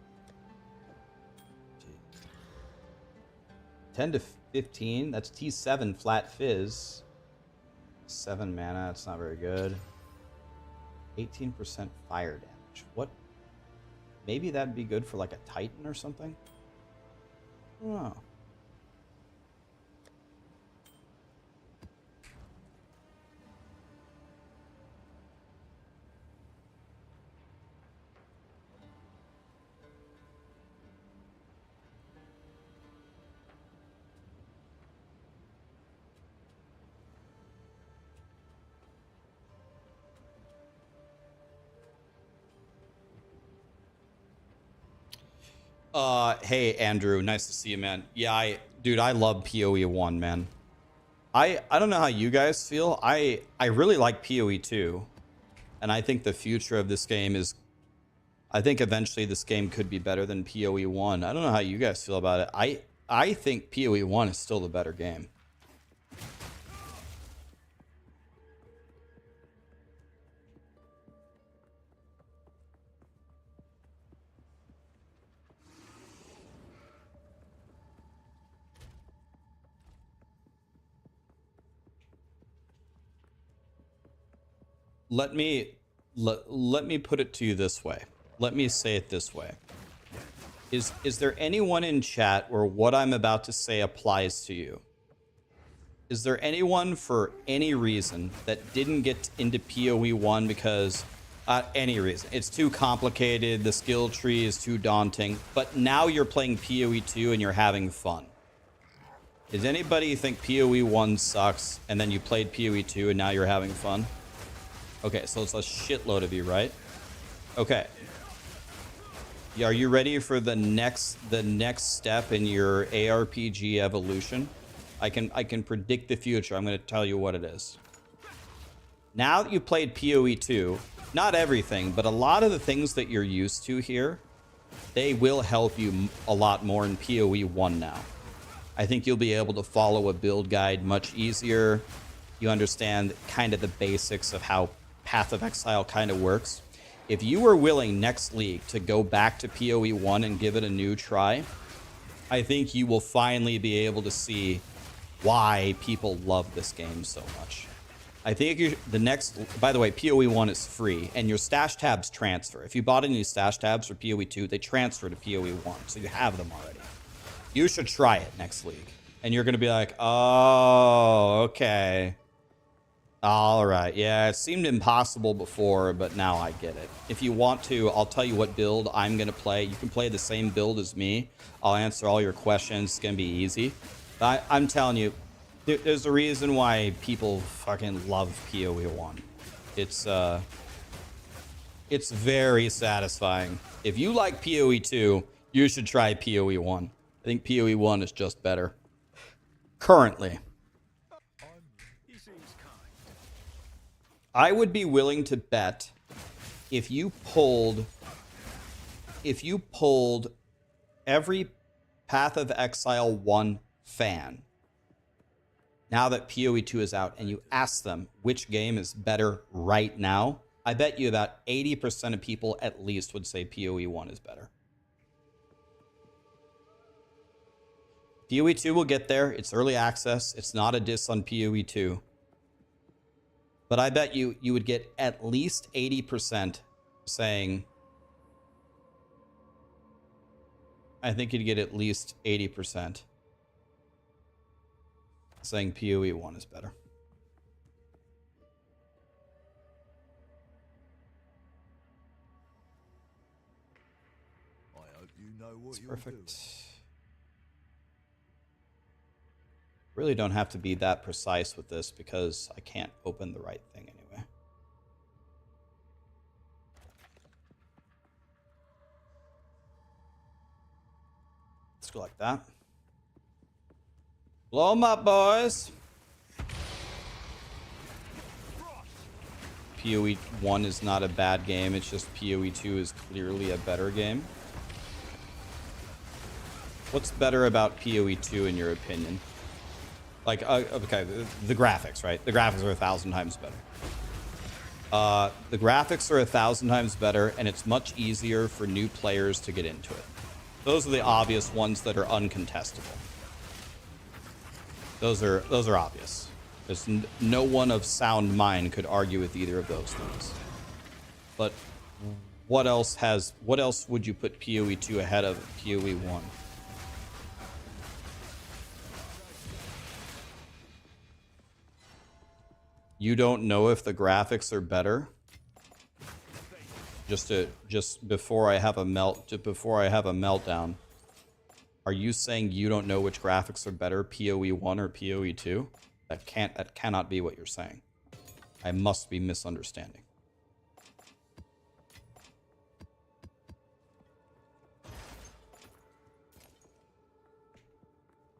10 to 15. That's T7 flat fizz. 7 mana. That's not very good. 18% fire damage. What? Maybe that'd be good for like a Titan or something? Oh. Hey Andrew, nice to see you, man. Yeah, dude, I love POE1, man. I don't know how you guys feel. I really like POE2, and I think the future of this game is, I think eventually this game could be better than POE1. I don't know how you guys feel about it. I think POE1 is still the better game. Let me put it to you this way. Let me say it this way. Is there anyone in chat where what I'm about to say applies to you? Is there anyone for any reason that didn't get into POE1 because any reason? It's too complicated, the skill tree is too daunting, but now you're playing POE2 and you're having fun. Does anybody think POE1 sucks and then you played POE2 and now you're having fun? Okay, so it's a shitload of you, right? Okay. Are you ready for the next step in your ARPG evolution? I can predict the future. I'm going to tell you what it is. Now that you played POE2, not everything, but a lot of the things that you're used to here, they will help you a lot more in POE1 now. I think you'll be able to follow a build guide much easier. You understand kind of the basics of how Path of Exile kind of works. If you were willing next league to go back to POE1 and give it a new try, I think you will finally be able to see why people love this game so much. I think the next, by the way, POE1 is free and your stash tabs transfer. If you bought any stash tabs for POE2, they transfer to POE1, so you have them already. You should try it next league. And you're going to be like, oh, okay. All right. Yeah, it seemed impossible before, but now I get it. If you want to, I'll tell you what build I'm going to play. You can play the same build as me. I'll answer all your questions. It's going to be easy. But I'm telling you, there's a reason why people fucking love POE1. It's very satisfying. If you like POE2, you should try POE1. I think POE1 is just better. Currently. I would be willing to bet if you pulled every Path of Exile 1 fan now that POE2 is out, and you ask them which game is better right now, I bet you about 80% of people at least would say POE1 is better. POE2 will get there. It's early access. It's not a diss on POE2. But I bet you would get at least 80% saying... I think you'd get at least 80% saying POE1 is better. I hope you know what That's you're perfect. doing. Really don't have to be that precise with this because I can't open the right thing anyway. Let's go like that. Blow them up, boys. POE1 is not a bad game. It's just POE2 is clearly a better game. What's better about POE2 in your opinion? Like, okay, the graphics, right? The graphics are 1,000 times better. The graphics are 1,000 times better, and it's much easier for new players to get into it. Those are the obvious ones that are uncontestable. Those are obvious. There's no one of sound mind could argue with either of those things. But what else would you put POE2 ahead of POE1? You don't know if the graphics are better? Just before I have a meltdown. Are you saying you don't know which graphics are better, POE1 or POE2? That cannot be what you're saying. I must be misunderstanding.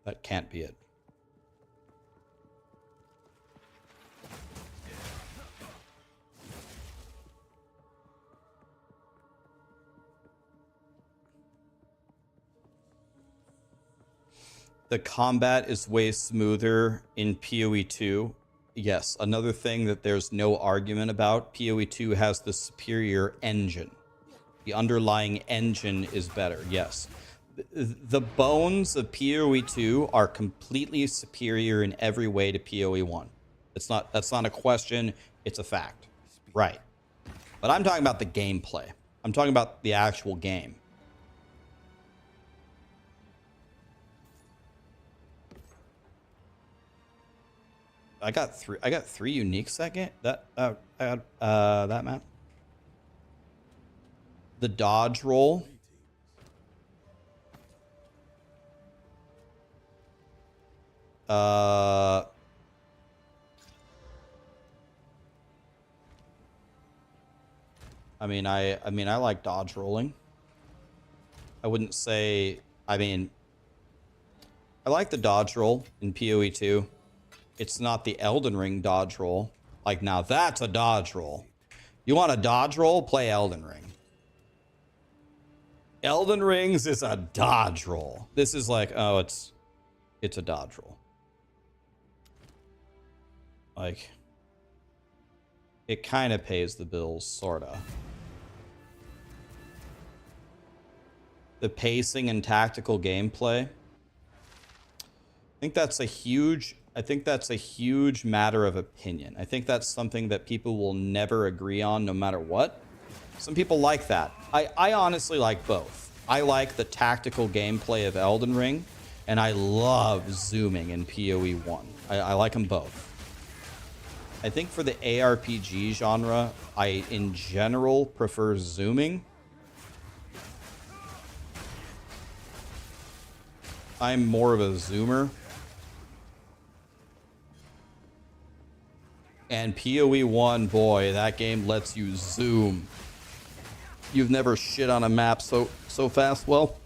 That can't be it. The combat is way smoother in POE2. Yes, another thing that there's no argument about, POE2 has the superior engine. The underlying engine is better, yes. The bones of POE2 are completely superior in every way to POE1. That's not a question, it's a fact. Right. But I'm talking about the gameplay. I'm talking about the actual game. I got three unique second that map. The dodge roll. I mean I like dodge rolling. I wouldn't say, I like the dodge roll in POE2. It's not the Elden Ring dodge roll. Like, now that's a dodge roll. You want a dodge roll? Play Elden Ring. Elden Rings is a dodge roll. This is like, oh, it's a dodge roll. Like, it kind of pays the bills, sorta. The pacing and tactical gameplay. I think that's a huge matter of opinion. I think that's something that people will never agree on no matter what. Some people like that. I honestly like both. I like the tactical gameplay of Elden Ring, and I love zooming in POE1. I like them both. I think for the ARPG genre, I in general prefer zooming. I'm more of a zoomer. And POE1, boy, that game lets you zoom. You've never shit on a map so fast. Well,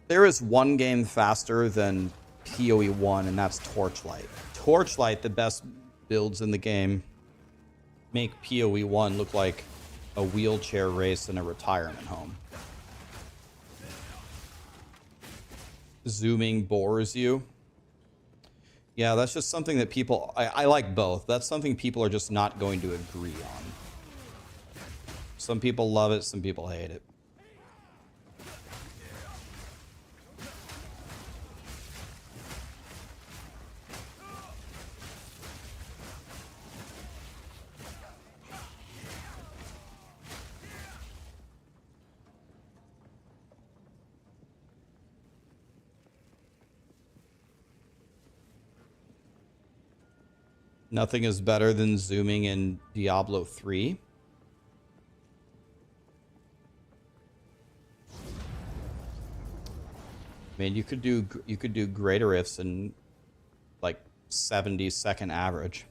there is one game faster than POE1, and that's Torchlight. Torchlight, the best builds in the game, make POE1 look like a wheelchair race in a retirement home. Zooming bores you. Yeah, that's just something that people... I like both. That's something people are just not going to agree on. Some people love it, some people hate it. Nothing is better than zooming in Diablo 3. I mean, you could do greater ifs in like 70-second average.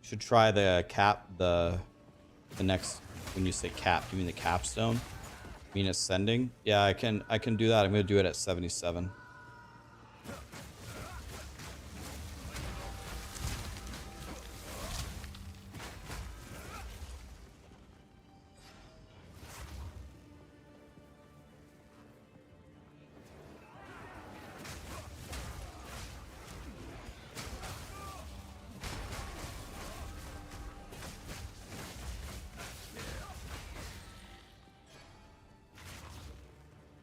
Should try the next, when you say cap, you mean the capstone? You mean ascending? Yeah, I can do that. I'm gonna do it at 77.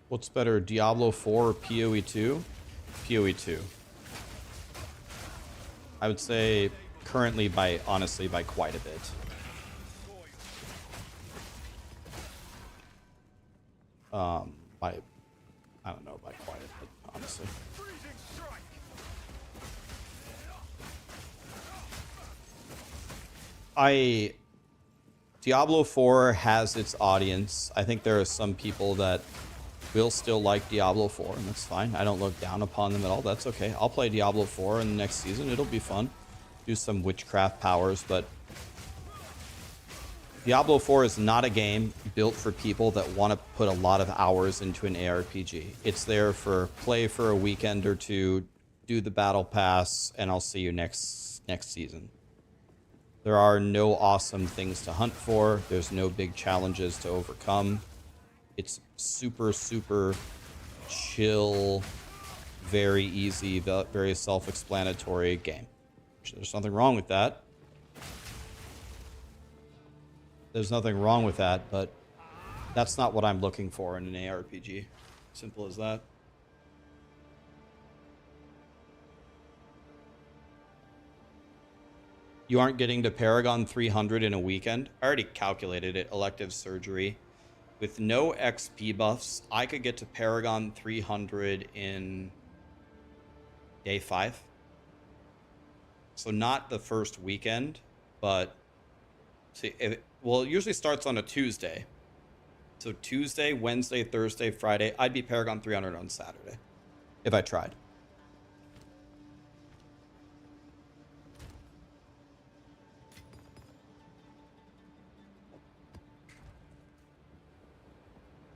What's better, Diablo 4 or POE2? POE2. I would say currently honestly by quite a bit. I don't know, by quite a bit, honestly. Diablo 4 has its audience. I think there are some people that will still like Diablo 4, and that's fine. I don't look down upon them at all. That's okay. I'll play Diablo 4 in the next season. It'll be fun. Do some witchcraft powers, but Diablo 4 is not a game built for people that want to put a lot of hours into an ARPG. It's there for play for a weekend or two, do the battle pass, and I'll see you next season. There are no awesome things to hunt for. There's no big challenges to overcome. It's super, super chill, very easy, very self-explanatory game. There's nothing wrong with that. There's nothing wrong with that, but that's not what I'm looking for in an ARPG. Simple as that. You aren't getting to Paragon 300 in a weekend? I already calculated it. Elective surgery. With no XP buffs, I could get to Paragon 300 in day 5. So not the first weekend, but see, well, it usually starts on a Tuesday. So Tuesday, Wednesday, Thursday, Friday, I'd be Paragon 300 on Saturday if I tried.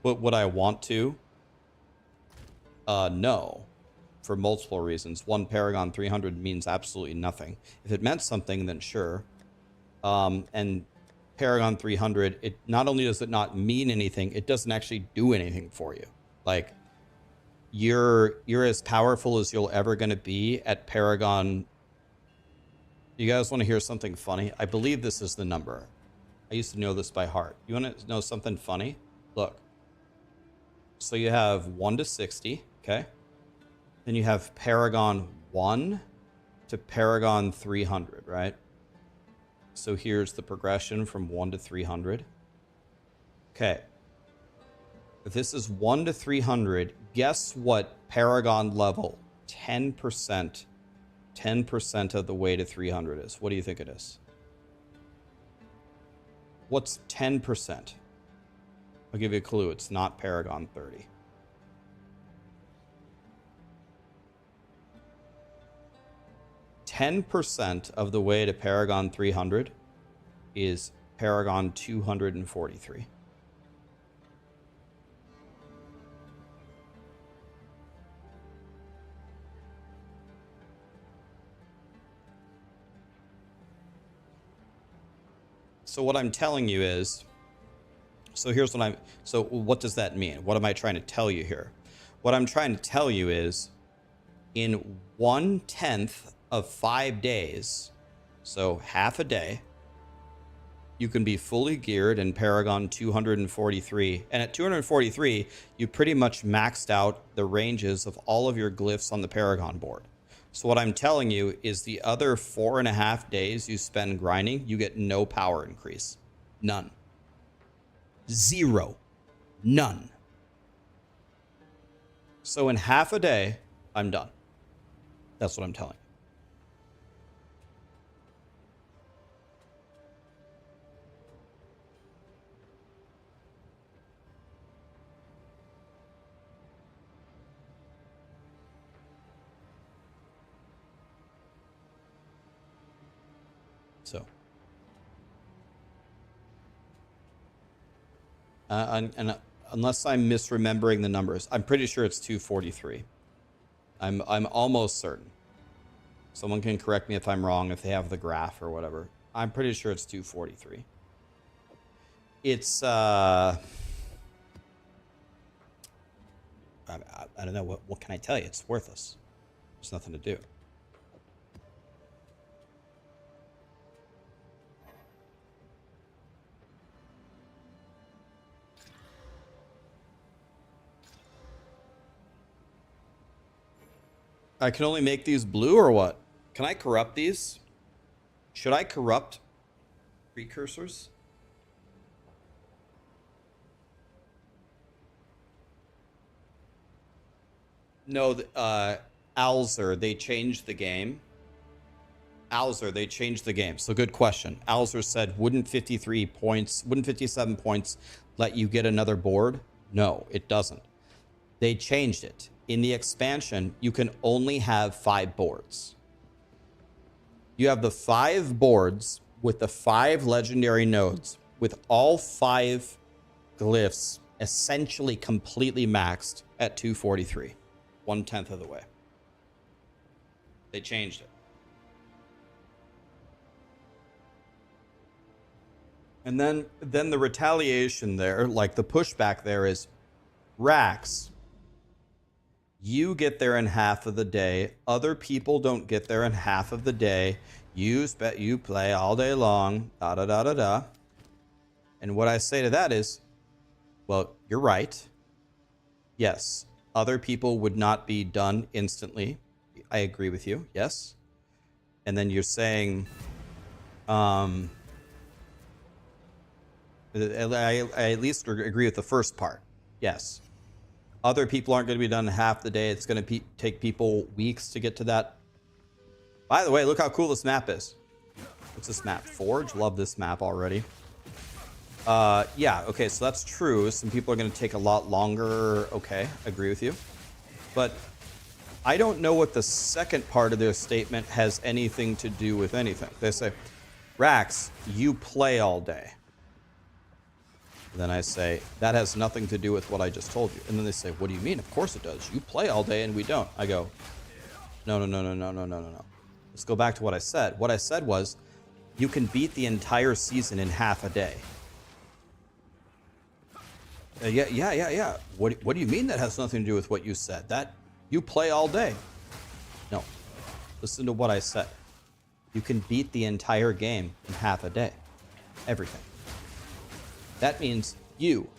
But would I want to? No. For multiple reasons. One, Paragon 300 means absolutely nothing. If it meant something, then sure. And Paragon 300, it not only does it not mean anything, it doesn't actually do anything for you. Like, you're as powerful as you're ever going to be at Paragon. You guys want to hear something funny? I believe this is the number. I used to know this by heart. You want to know something funny? Look. So you have 1 to 60, okay? Then you have Paragon 1 to Paragon 300, right? So here's the progression from 1 to 300. Okay. If this is 1 to 300, guess what Paragon level 10% of the way to 300 is? What do you think it is? What's 10%? I'll give you a clue. It's not Paragon 30. %10 of the way to Paragon 300 is Paragon 243. So what I'm telling you is, So here's what so what does that mean? What am I trying to tell you here? What I'm trying to tell you is in 1/10 of 5 days, so half a day, you can be fully geared in Paragon 243. And at 243, you pretty much maxed out the ranges of all of your glyphs on the Paragon board. So what I'm telling you is the other 4.5 days you spend grinding, you get no power increase. None. Zero. None. So in half a day, I'm done. That's what I'm telling you. So, and unless I'm misremembering the numbers, I'm pretty sure it's 243. I'm almost certain. Someone can correct me if I'm wrong, if they have the graph or whatever. I'm pretty sure it's 243. It's I don't know, what can I tell you? It's worthless. There's nothing to do. I can only make these blue or what? Can I corrupt these? Should I corrupt precursors? No, Alzer, they changed the game. Alzer, they changed the game. So good question. Alzer said, wouldn't 57 points let you get another board? No, it doesn't. They changed it. In the expansion, you can only have 5 boards. You have the 5 boards with the 5 legendary nodes, with all 5 glyphs essentially completely maxed at 243, 1/10 of the way. They changed it. And then the retaliation there, like the pushback there is, Rax, you get there in half of the day. Other people don't get there in half of the day. You play all day long. Da da da da da. And what I say to that is, well, you're right. Yes, other people would not be done instantly. I agree with you. Yes. And then you're saying, I at least agree with the first part. Yes. Other people aren't going to be done in half the day. It's going to take people weeks to get to that. By the way, look how cool this map is. What's this map? Forge? Love this map already. Yeah, okay, so that's true. Some people are going to take a lot longer. Okay, agree with you. But I don't know what the second part of their statement has anything to do with anything. They say, Rax, you play all day. Then I say, that has nothing to do with what I just told you. And then they say, what do you mean? Of course it does. You play all day and we don't. I go, no. Let's go back to what I said. What I said was, you can beat the entire season in half a day. Yeah. What do you mean that has nothing to do with what you said? That you play all day. No. Listen to what I said. You can beat the entire game in half a day. Everything. That means you,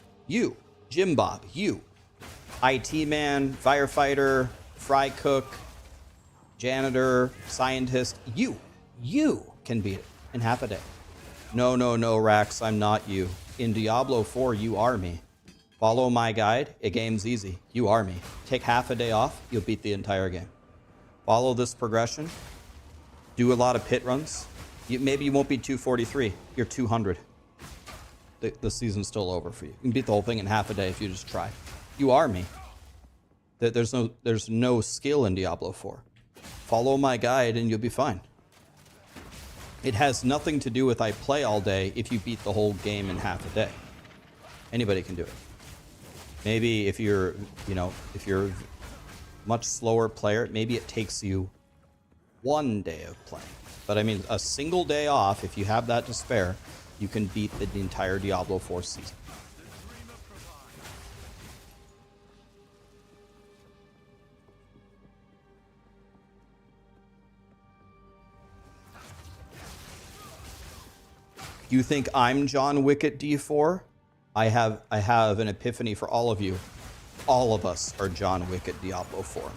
Jim Bob, you, IT man, firefighter, fry cook, janitor, scientist, you can beat it in half a day. No, Rax, I'm not you. In Diablo 4, you are me. Follow my guide, a game's easy. You are me. Take half a day off, you'll beat the entire game. Follow this progression, do a lot of pit runs. Maybe you won't be 243, you're 200. The season's still over for you. You can beat the whole thing in half a day if you just try. You are me. There's no skill in Diablo 4. Follow my guide and you'll be fine. It has nothing to do with I play all day if you beat the whole game in half a day. Anybody can do it. Maybe if you're a much slower player, maybe it takes you 1 day of playing. But I mean, a single day off, if you have that to spare, you can beat the entire Diablo 4 season. You think I'm John Wick at D4? I have an epiphany for all of you. All of us are John Wick at Diablo 4.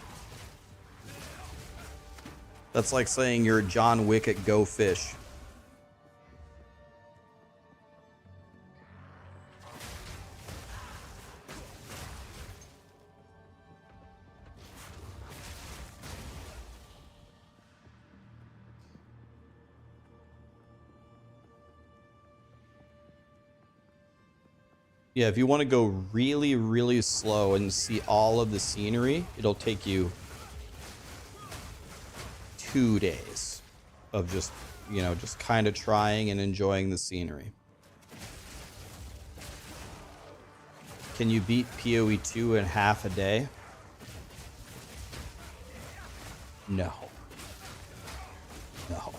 That's like saying you're John Wick at Go Fish. Yeah, if you want to go really, really slow and see all of the scenery, it'll take you 2 days of just, you know, just kind of trying and enjoying the scenery. Can you beat POE2 in half a day? No. No.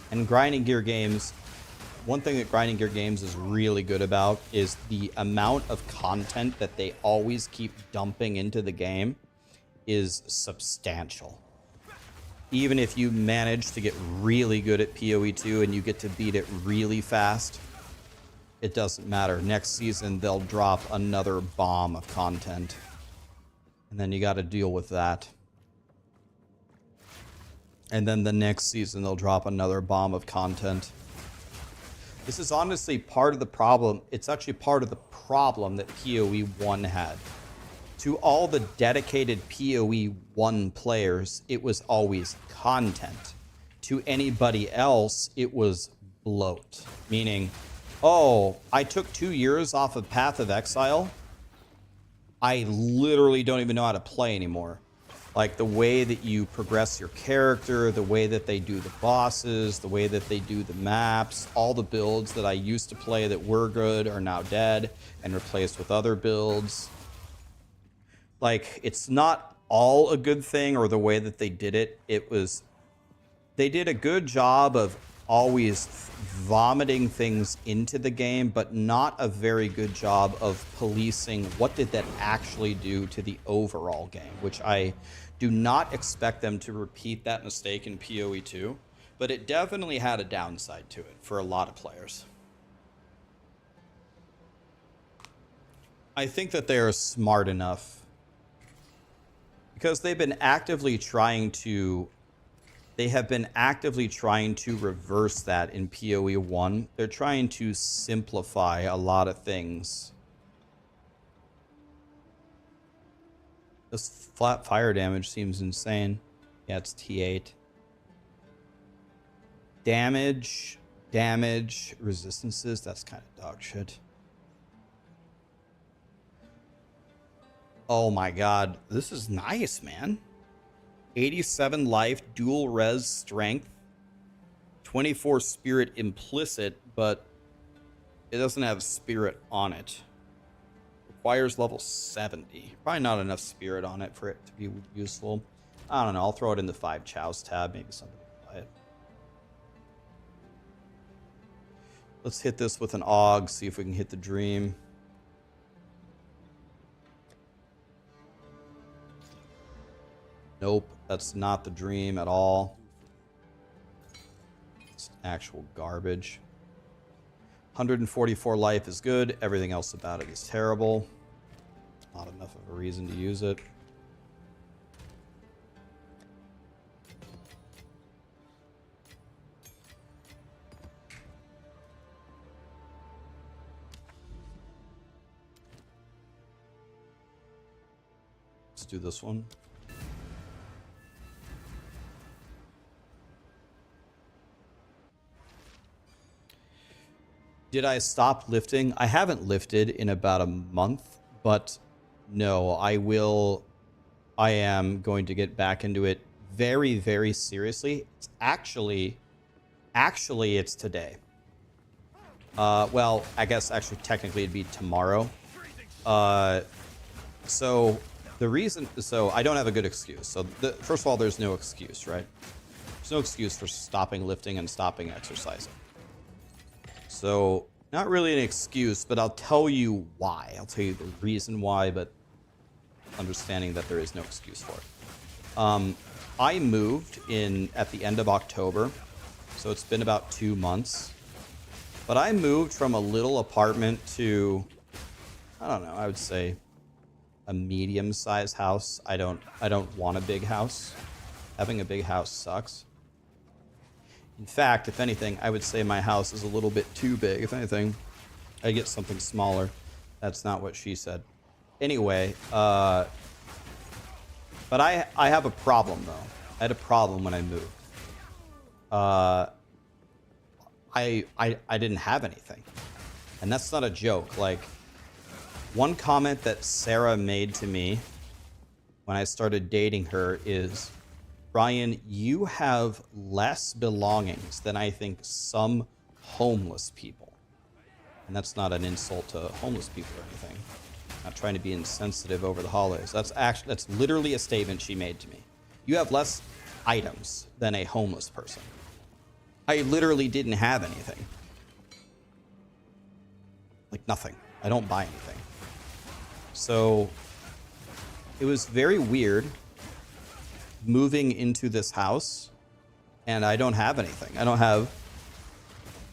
And grinding gear games, one thing that grinding gear games is really good about is the amount of content that they always keep dumping into the game is substantial. Even if you manage to get really good at POE2 and you get to beat it really fast, it doesn't matter. Next season, they'll drop another bomb of content. And then you got to deal with that. And then the next season, they'll drop another bomb of content. This is honestly part of the problem. It's actually part of the problem that POE1 had. To all the dedicated POE1 players, it was always content. To anybody else, it was bloat. Meaning, oh, I took 2 years off of Path of Exile. I literally don't even know how to play anymore. Like the way that you progress your character, the way that they do the bosses, the way that they do the maps, all the builds that I used to play that were good are now dead and replaced with other builds. Like, it's not all a good thing or the way that they did it. They did a good job of always vomiting things into the game, but not a very good job of policing what did that actually do to the overall game, which I do not expect them to repeat that mistake in POE2, but it definitely had a downside to it for a lot of players. I think that they are smart enough because they have been actively trying to reverse that in POE1. They're trying to simplify a lot of things. This flat fire damage seems insane. Yeah, it's T8. Damage, resistances, that's kind of dog shit. Oh my god, this is nice, man. 87 life, dual res strength, 24 spirit implicit, but it doesn't have spirit on it. Requires level 70. Probably not enough spirit on it for it to be useful. I don't know, I'll throw it in the 5 chows tab, maybe somebody will buy it. Let's hit this with an AUG, see if we can hit the dream. Nope, that's not the dream at all. It's actual garbage. 144 life is good. Everything else about it is terrible. Not enough of a reason to use it. Let's do this one. Did I stop lifting? I haven't lifted in about a month, but no, I will. I am going to get back into it very, very seriously. It's actually, it's today. Well, I guess actually technically it'd be tomorrow. So the reason, so I don't have a good excuse. So first of all, there's no excuse, right? There's no excuse for stopping lifting and stopping exercising. So, not really an excuse, but I'll tell you why. I'll tell you the reason why, but understanding that there is no excuse for it. I moved at the end of October, so it's been about 2 months. But I moved from a little apartment to, I don't know, I would say a medium-sized house. I don't want a big house. Having a big house sucks. In fact, if anything, I would say my house is a little bit too big. If anything, I get something smaller. That's not what she said. Anyway, but I have a problem though. I had a problem when I moved. I didn't have anything. And that's not a joke. Like, one comment that Sarah made to me when I started dating her is, Brian, you have less belongings than I think some homeless people. And that's not an insult to homeless people or anything. I'm not trying to be insensitive over the holidays. That's literally a statement she made to me. You have less items than a homeless person. I literally didn't have anything. Like nothing. I don't buy anything. So it was very weird moving into this house and I don't have anything.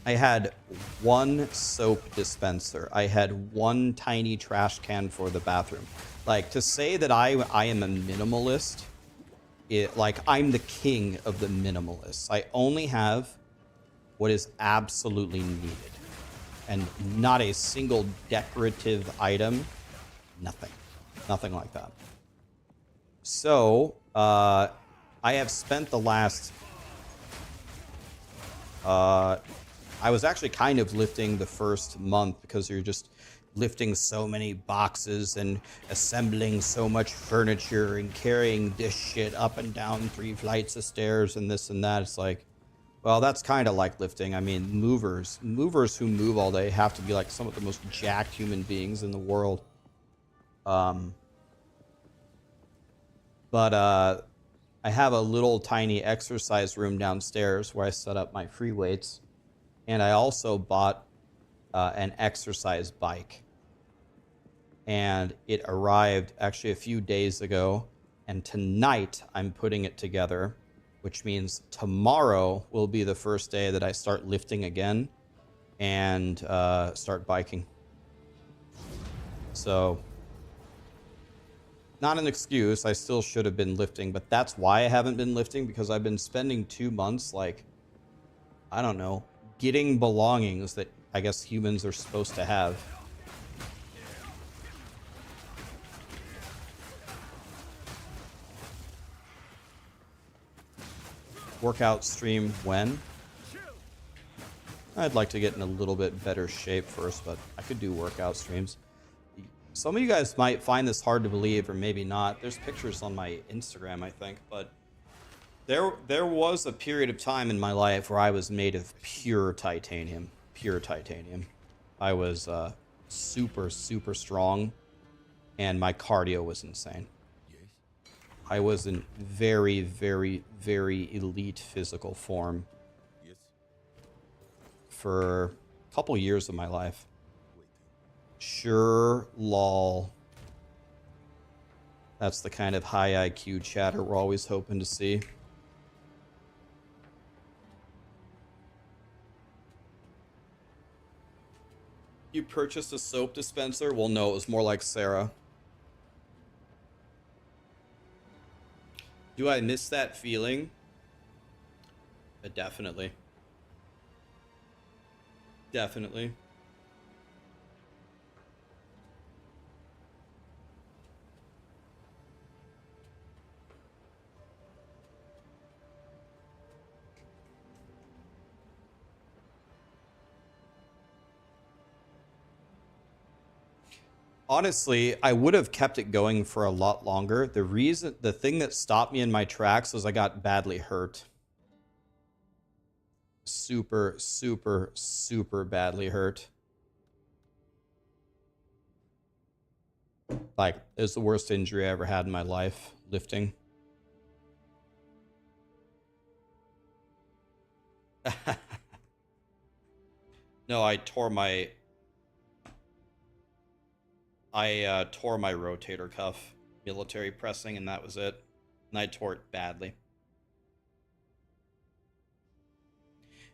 I had one soap dispenser. I had one tiny trash can for the bathroom. Like, to say that I am a minimalist, like, I'm the king of the minimalists. I only have what is absolutely needed. And not a single decorative item. Nothing. Nothing like that. So, I have spent the last... I was actually kind of lifting the first month because you're just lifting so many boxes and assembling so much furniture and carrying this shit up and down 3 flights of stairs and this and that. It's like, well, that's kind of like lifting. I mean, movers who move all day have to be like some of the most jacked human beings in the world. But I have a little tiny exercise room downstairs where I set up my free weights. And I also bought an exercise bike. And it arrived actually a few days ago. And tonight I'm putting it together, which means tomorrow will be the first day that I start lifting again and start biking. So, not an excuse. I still should have been lifting, but that's why I haven't been lifting, because I've been spending 2 months, like, I don't know, getting belongings that I guess humans are supposed to have. Workout stream when? I'd like to get in a little bit better shape first, but I could do workout streams. Some of you guys might find this hard to believe, or maybe not. There's pictures on my Instagram, I think, but there was a period of time in my life where I was made of pure titanium. Pure titanium. I was super, super strong, and my cardio was insane. I was in very, very, very elite physical form for a couple years of my life. Sure, lol. That's the kind of high IQ chatter we're always hoping to see. You purchased a soap dispenser? Well, no, it was more like Sarah. Do I miss that feeling? Definitely. Definitely. Honestly, I would have kept it going for a lot longer. The thing that stopped me in my tracks was I got badly hurt. Super, super, super badly hurt. Like, it was the worst injury I ever had in my life, lifting. No, I tore my rotator cuff military pressing, and that was it. And I tore it badly.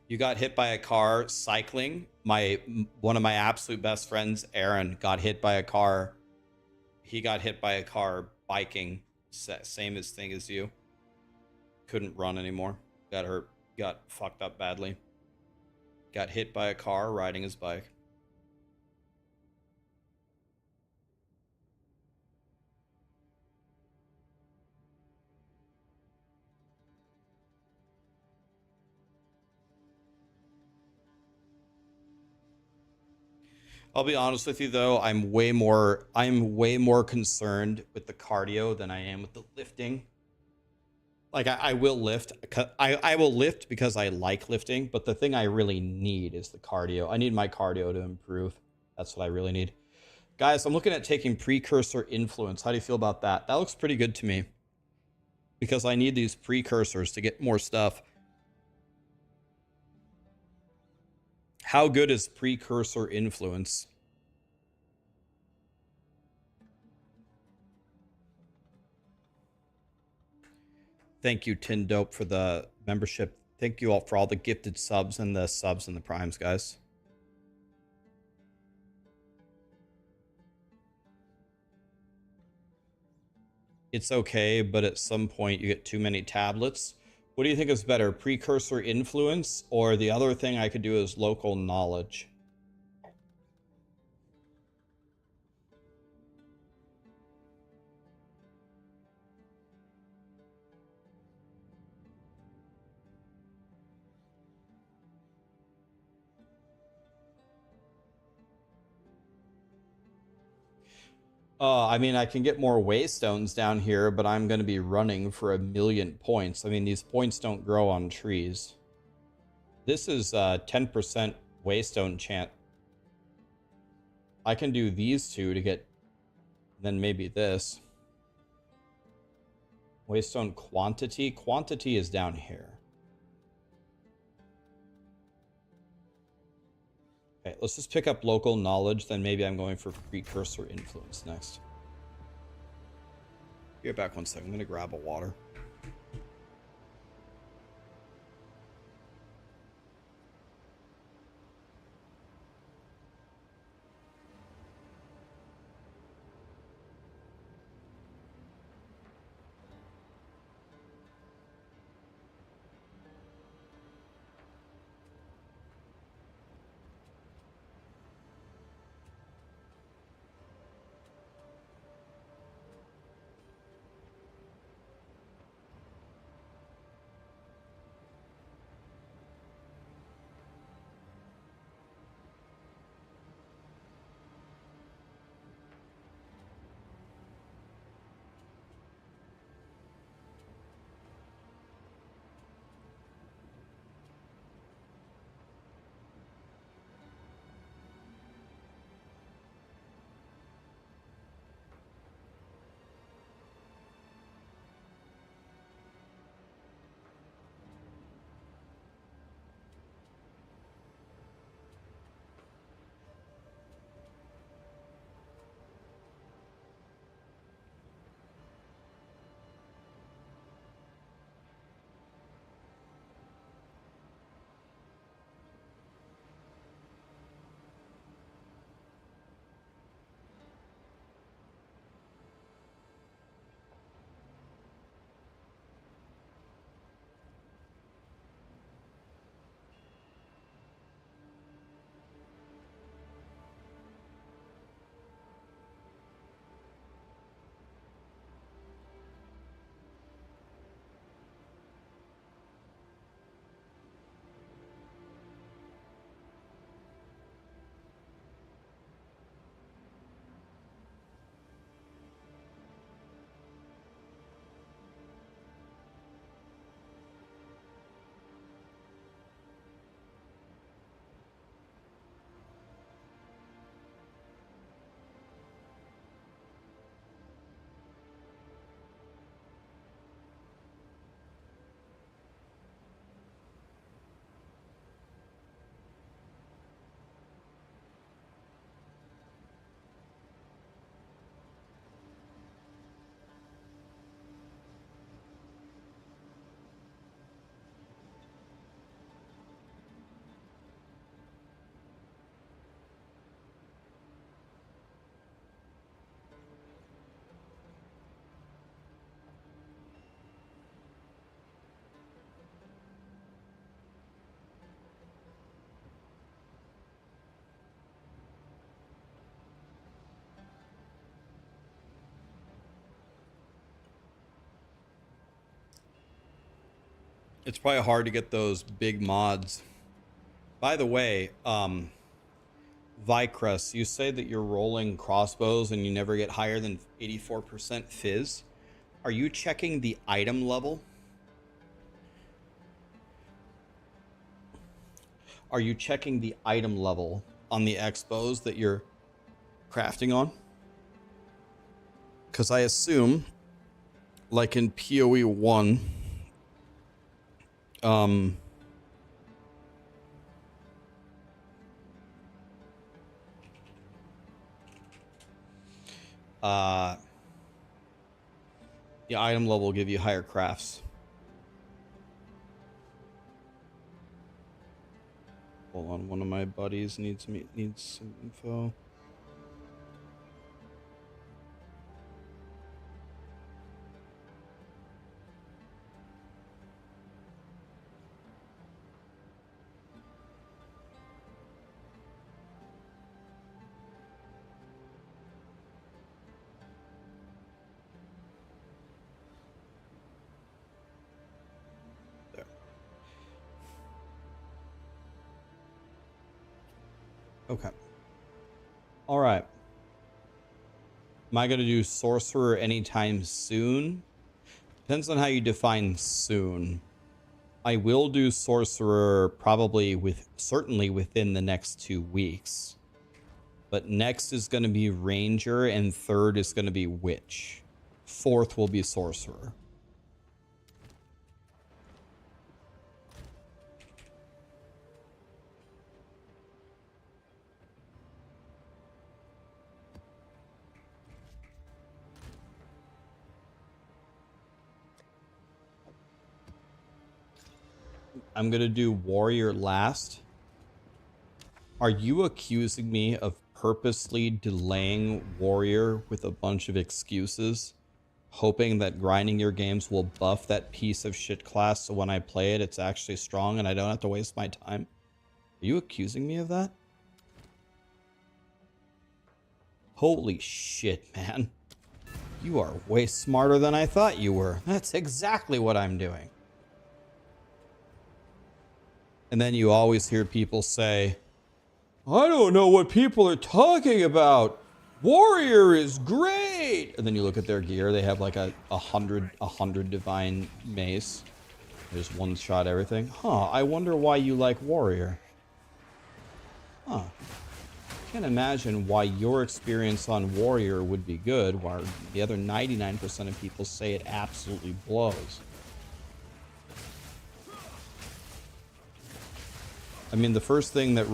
You got hit by a car cycling. One of my absolute best friends, Aaron, got hit by a car. He got hit by a car biking. Same as thing as you. Couldn't run anymore. Got hurt. Got fucked up badly. Got hit by a car riding his bike. I'll be honest with you though, I'm way more concerned with the cardio than I am with the lifting. Like I will lift. I will lift because I like lifting, but the thing I really need is the cardio. I need my cardio to improve. That's what I really need. Guys, I'm looking at taking precursor influence. How do you feel about that? That looks pretty good to me. Because I need these precursors to get more stuff. How good is precursor influence? Thank you, Tin Dope, for the membership. Thank you all for all the gifted subs and the primes, guys. It's okay, but at some point you get too many tablets. What do you think is better, precursor influence, or the other thing I could do is local knowledge? I mean, I can get more waystones down here, but I'm going to be running for 1,000,000 points. I mean, these points don't grow on trees. This is 10% waystone chant. I can do these two to get, then maybe this. Waystone quantity. Quantity is down here. Okay, let's just pick up local knowledge, then maybe I'm going for precursor influence next. Be right back 1 second. I'm going to grab a water. It's probably hard to get those big mods. By the way, Vicrus, you say that you're rolling crossbows and you never get higher than 84% fizz. Are you checking the item level? Are you checking the item level on the X-bows that you're crafting on? Because I assume, like in POE1, the item level will give you higher crafts. Hold on, one of my buddies needs some info. There. Okay. All right. Am I going to do sorcerer anytime soon? Depends on how you define soon. I will do sorcerer probably certainly within the next 2 weeks. But next is going to be ranger and third is going to be witch. Fourth will be sorcerer. I'm going to do warrior last. Are you accusing me of purposely delaying warrior with a bunch of excuses, hoping that grinding your games will buff that piece of shit class so when I play it, it's actually strong and I don't have to waste my time? Are you accusing me of that? Holy shit, man. You are way smarter than I thought you were. That's exactly what I'm doing. And then you always hear people say, I don't know what people are talking about. Warrior is great. And then you look at their gear. They have like a hundred divine mace. They just one shot everything. Huh, I wonder why you like warrior. Huh. Can't imagine why your experience on warrior would be good, while the other 99% of people say it absolutely blows. I mean, the first thing that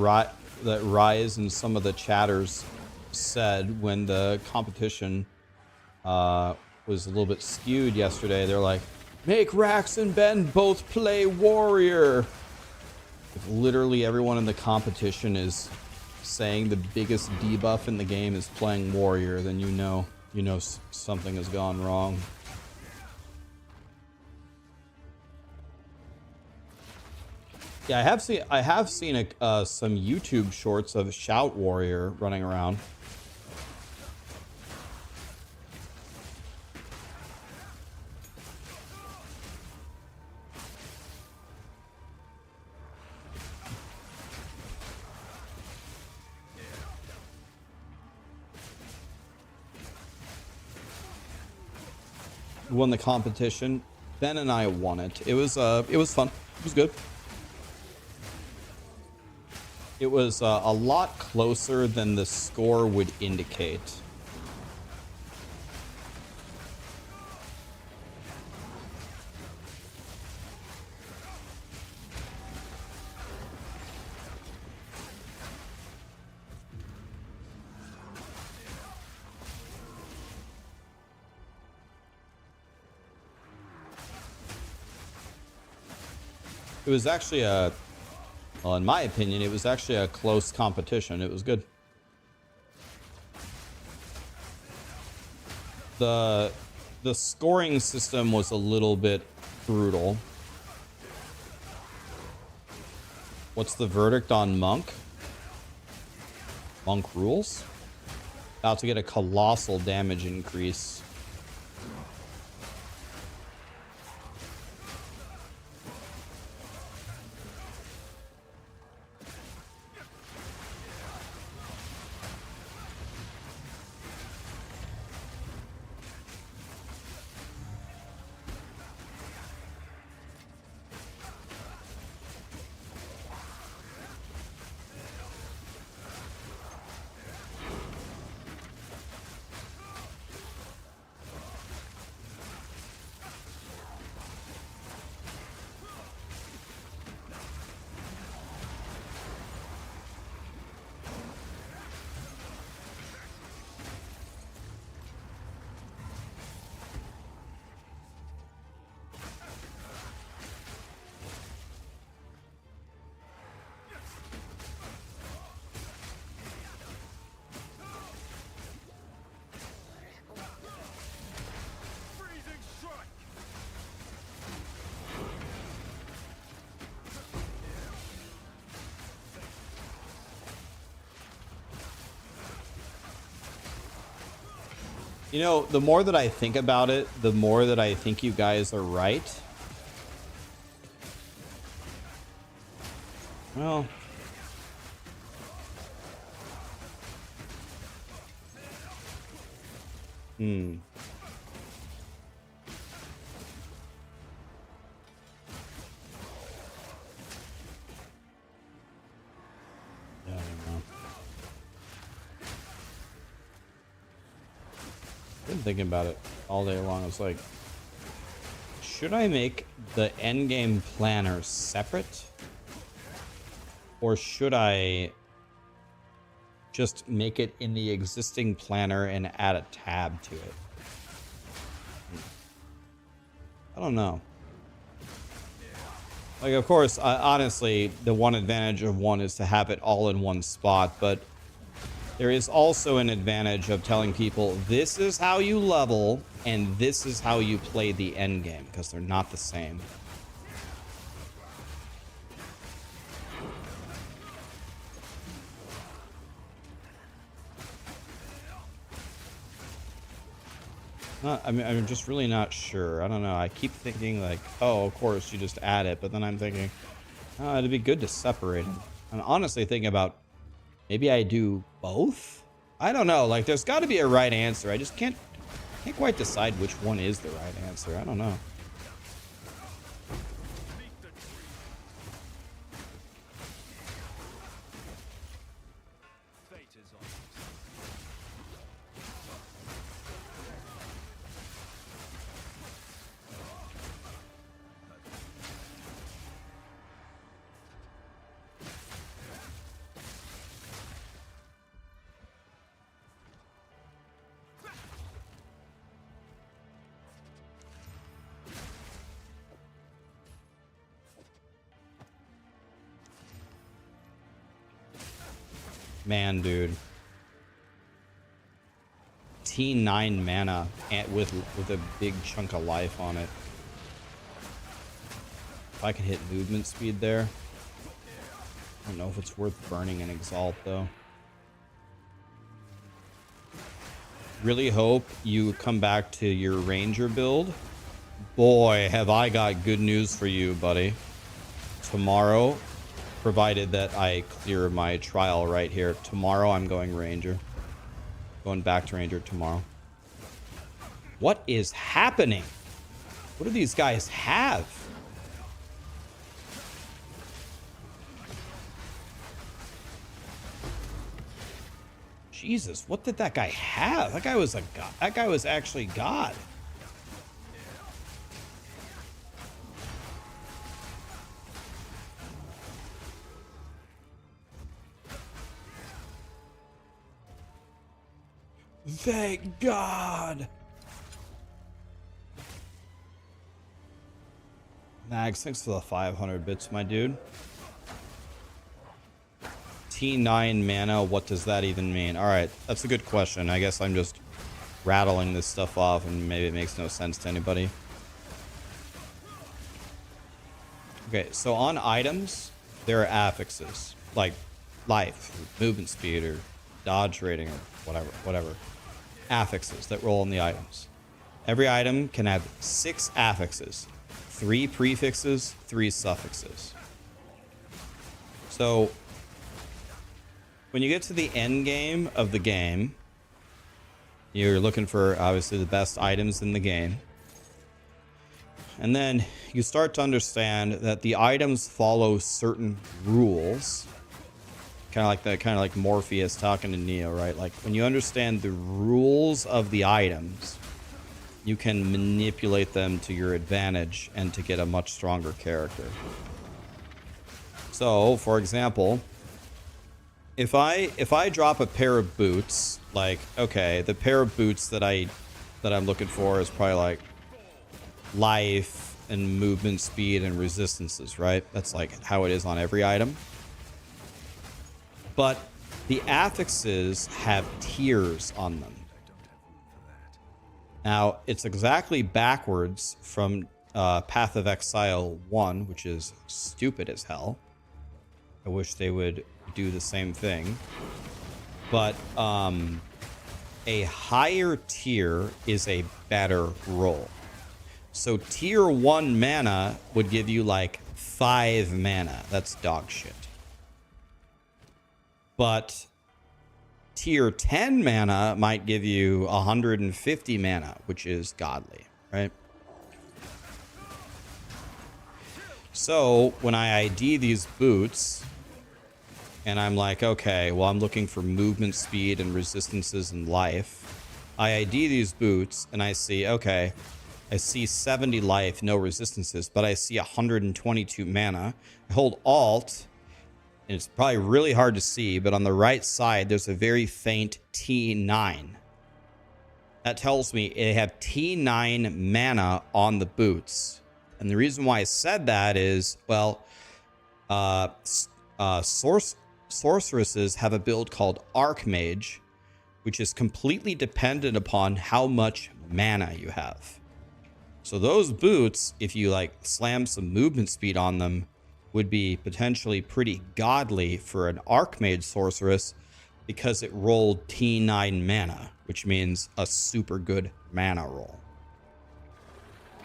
Rise and some of the chatters said when the competition was a little bit skewed yesterday, they're like, make Rax and Ben both play warrior. If literally everyone in the competition is saying the biggest debuff in the game is playing warrior, then you know something has gone wrong. Yeah, I have seen some YouTube shorts of Shout Warrior running around. Won the competition. Ben and I won it. It was fun. It was good. It was a lot closer than the score would indicate. It was actually well, in my opinion, it was actually a close competition. It was good. The scoring system was a little bit brutal. What's the verdict on Monk? Monk rules? About to get a colossal damage increase. You know, the more that I think about it, the more that I think you guys are right. Well, hmm. Yeah, I don't know. Been thinking about it all day long. It's like, should I make the endgame planner separate? Or should I just make it in the existing planner and add a tab to it? I don't know. Like, of course, honestly, the one advantage of one is to have it all in one spot, but there is also an advantage of telling people this is how you level and this is how you play the end game, because they're not the same. I'm just really not sure. I don't know. I keep thinking like, oh, of course you just add it, but then I'm thinking, oh, it'd be good to separate them. I'm honestly thinking about maybe I do both. I don't know. Like, there's got to be a right answer. I just can't quite decide which one is the right answer. I don't know. Man, dude. T9 mana with a big chunk of life on it. If I can hit movement speed there. I don't know if it's worth burning an Exalt, though. Really hope you come back to your Ranger build. Boy, have I got good news for you, buddy. Tomorrow, provided that I clear my trial right here, tomorrow I'm going Ranger. Going back to Ranger tomorrow. What is happening? What do these guys have? Jesus, what did that guy have? That guy was a god. That guy was actually God. Thank God. Nags, thanks for the 500 bits, my dude. T9 mana, what does that even mean? Alright, that's a good question. I guess I'm just rattling this stuff off and maybe it makes no sense to anybody. Okay, so on items, there are affixes. Like life, movement speed, or dodge rating, or whatever. Affixes that roll on the items. Every item can have 6 affixes. 3 prefixes, 3 suffixes. So when you get to the end game of the game, you're looking for obviously the best items in the game. And then you start to understand that the items follow certain rules. Kind of like Morpheus talking to Neo, right? Like when you understand the rules of the items, you can manipulate them to your advantage and to get a much stronger character. So, for example, if I drop a pair of boots, like, okay, the pair of boots that I'm looking for is probably like life and movement speed and resistances, right? That's like how it is on every item. But the affixes have tiers on them. Now, it's exactly backwards from Path of Exile 1, which is stupid as hell. I wish they would do the same thing. But a higher tier is a better roll. So tier 1 mana would give you like 5 mana. That's dog shit. But tier 10 mana might give you 150 mana, which is godly, right? So when I ID these boots, and I'm like, okay, well, I'm looking for movement speed and resistances in life. I ID these boots, and I see, okay, I see 70 life, no resistances, but I see 122 mana. I hold Alt, and it's probably really hard to see, but on the right side, there's a very faint T9. That tells me they have T9 mana on the boots. And the reason why I said that is, well, sorceresses have a build called Archmage, which is completely dependent upon how much mana you have. So those boots, if you like slam some movement speed on them, would be potentially pretty godly for an Archmage sorceress because it rolled T9 mana, which means a super good mana roll.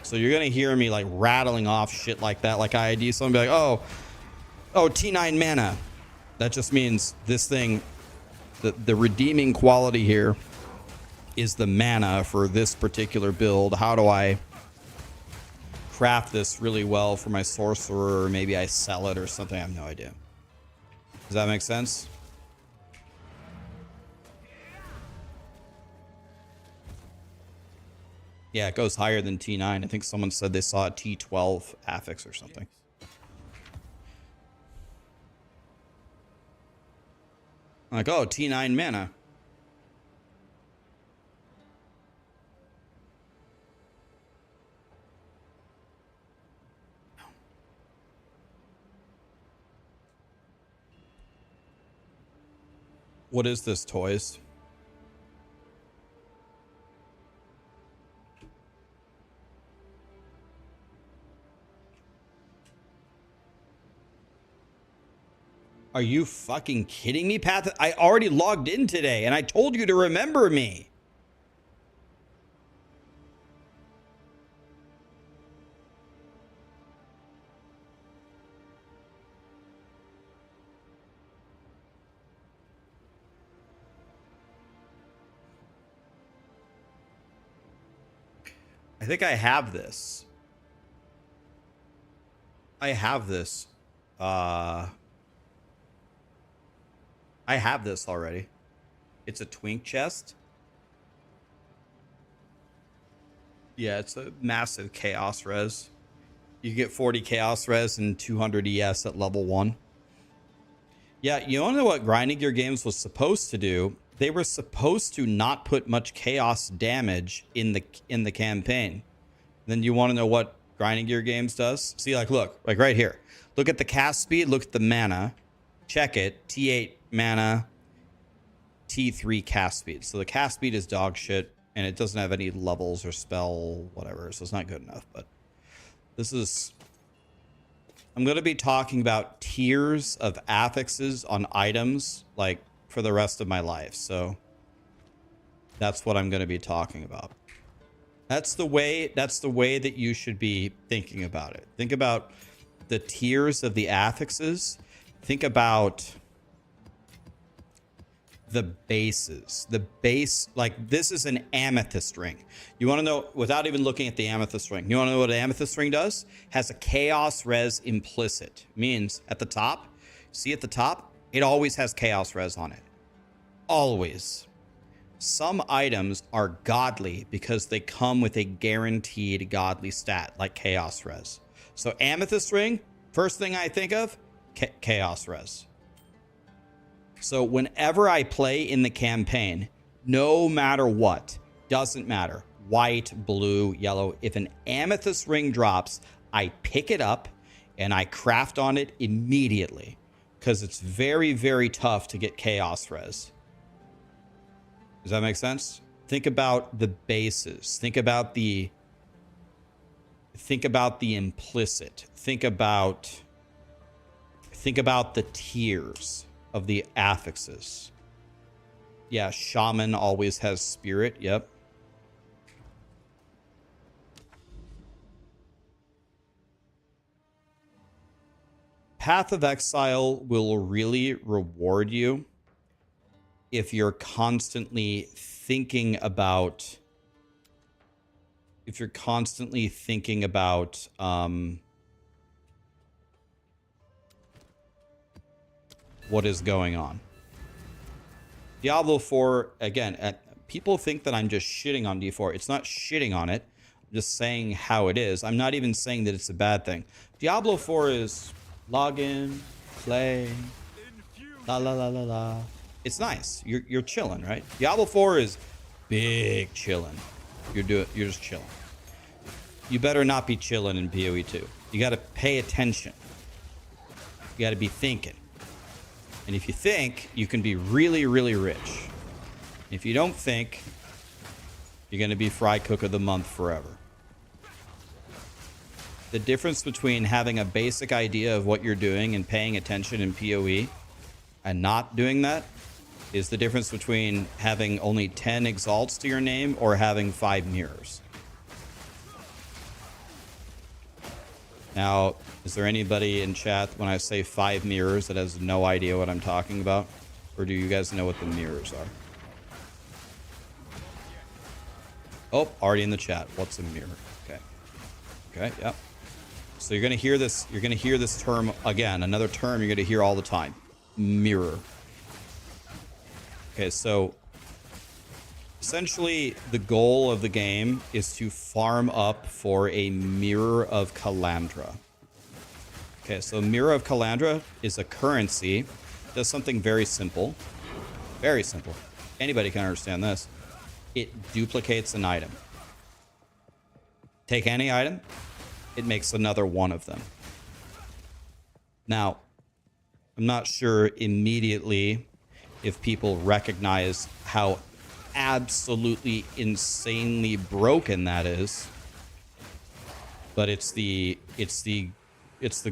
So you're going to hear me like rattling off shit like that. Like I ID someone be like, oh, T9 mana. That just means this thing, the redeeming quality here is the mana for this particular build. How do I craft this really well for my sorcerer? Or maybe I sell it or something. I have no idea. Does that make sense? Yeah, it goes higher than T9. I think someone said they saw a T12 affix or something. I'm like, oh, T9 mana. What is this, toys? Are you fucking kidding me, Path? I already logged in today and I told you to remember me. I think I have this. I have this already. It's a twink chest. Yeah, it's a massive chaos res. You get 40 chaos res and 200 ES at level 1. Yeah, you wanna know what Grinding Gear Games was supposed to do? They were supposed to not put much chaos damage in the campaign. Then you want to know what Grinding Gear Games does? See, like, look, like right here. Look at the cast speed, look at the mana. Check it. T8 mana, T3 cast speed. So the cast speed is dog shit, and it doesn't have any levels or spell, whatever. So it's not good enough, but this is... I'm going to be talking about tiers of affixes on items, like, for the rest of my life. So that's what I'm going to be talking about. That's the way that you should be thinking about it. Think about the tiers of the affixes. Think about the bases. The base, like this is an amethyst ring. You want to know, without even looking at the amethyst ring, you want to know what an amethyst ring does? Has a chaos res implicit. Means at the top, see at the top, it always has chaos res on it. Always. Some items are godly because they come with a guaranteed godly stat, like chaos res. So amethyst ring, first thing I think of, chaos res. So whenever I play in the campaign, no matter what, doesn't matter, white, blue, yellow, if an amethyst ring drops, I pick it up and I craft on it immediately because it's very, very tough to get chaos res. Does that make sense? Think about the bases. Think about the implicit. Think about the tiers of the affixes. Yeah, shaman always has spirit. Yep. Path of Exile will really reward you if you're constantly thinking about what is going on. Diablo 4, again, people think that I'm just shitting on D4. It's not shitting on it. I'm just saying how it is. I'm not even saying that it's a bad thing. Diablo 4 is log in, play, la la la la la. It's nice. You're chilling, right? Diablo 4 is big chilling. You're just chilling. You better not be chilling in POE2. You got to pay attention. You got to be thinking. And if you think, you can be really, really rich. If you don't think, you're going to be fry cook of the month forever. The difference between having a basic idea of what you're doing and paying attention in PoE and not doing that is the difference between having only 10 exalts to your name or having 5 mirrors. Now, is there anybody in chat when I say 5 mirrors that has no idea what I'm talking about? Or do you guys know what the mirrors are? Oh, already in the chat. What's a mirror? Okay. Okay, yep. So you're going to hear this. You're going to hear this term again. Another term you're going to hear all the time. Mirror. Okay, so essentially the goal of the game is to farm up for a Mirror of Calandra. Okay, so Mirror of Calandra is a currency. It does something very simple. Very simple. Anybody can understand this. It duplicates an item. Take any item, it makes another one of them. Now, I'm not sure immediately if people recognize how absolutely insanely broken that is, but it's the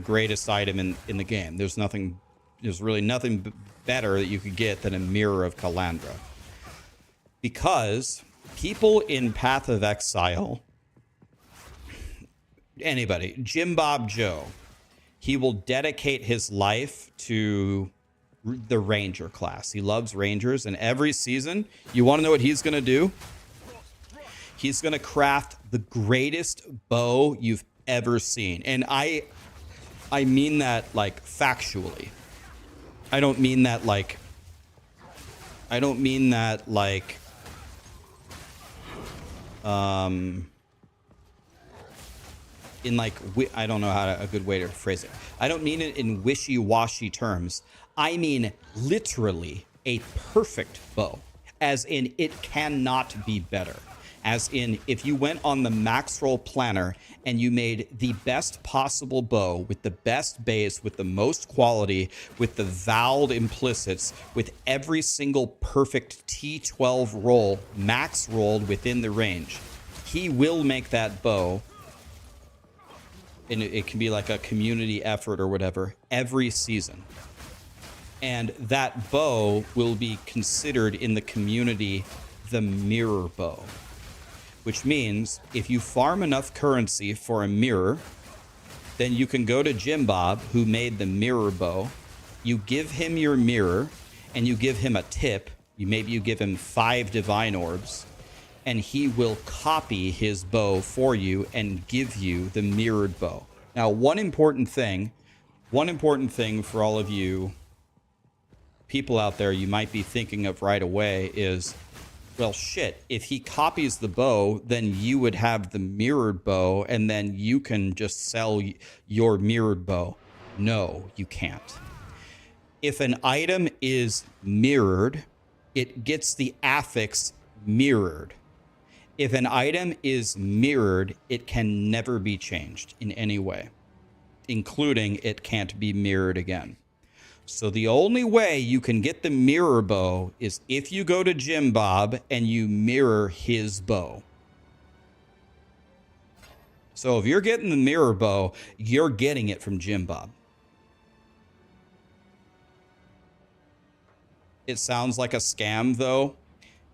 greatest item in the game. There's really nothing better that you could get than a Mirror of Calandra, because people in Path of Exile, anybody, Jim Bob Joe, he will dedicate his life to the Ranger class. He loves Rangers, and every season, you want to know what he's going to do? He's going to craft the greatest bow you've ever seen. And I mean that like factually. I don't mean that like in like, I don't know a good way to phrase it. I don't mean it in wishy-washy terms. I mean literally a perfect bow, as in it cannot be better. As in, if you went on the max roll planner and you made the best possible bow with the best base, with the most quality, with the vowed implicits, with every single perfect T12 roll max rolled within the range, he will make that bow, and it can be like a community effort or whatever, every season. And that bow will be considered in the community the mirror bow. Which means if you farm enough currency for a mirror, then you can go to Jim Bob, who made the mirror bow. You give him your mirror, and you give him a tip. Maybe you give him 5 divine orbs, and he will copy his bow for you and give you the mirrored bow. Now, one important thing for all of you people out there you might be thinking of right away is, well, shit, if he copies the bow, then you would have the mirrored bow, and then you can just sell your mirrored bow. No, you can't. If an item is mirrored, it gets the affix mirrored. If an item is mirrored, it can never be changed in any way, including it can't be mirrored again. So the only way you can get the mirror bow is if you go to Jim Bob and you mirror his bow. So if you're getting the mirror bow, you're getting it from Jim Bob. It sounds like a scam, though.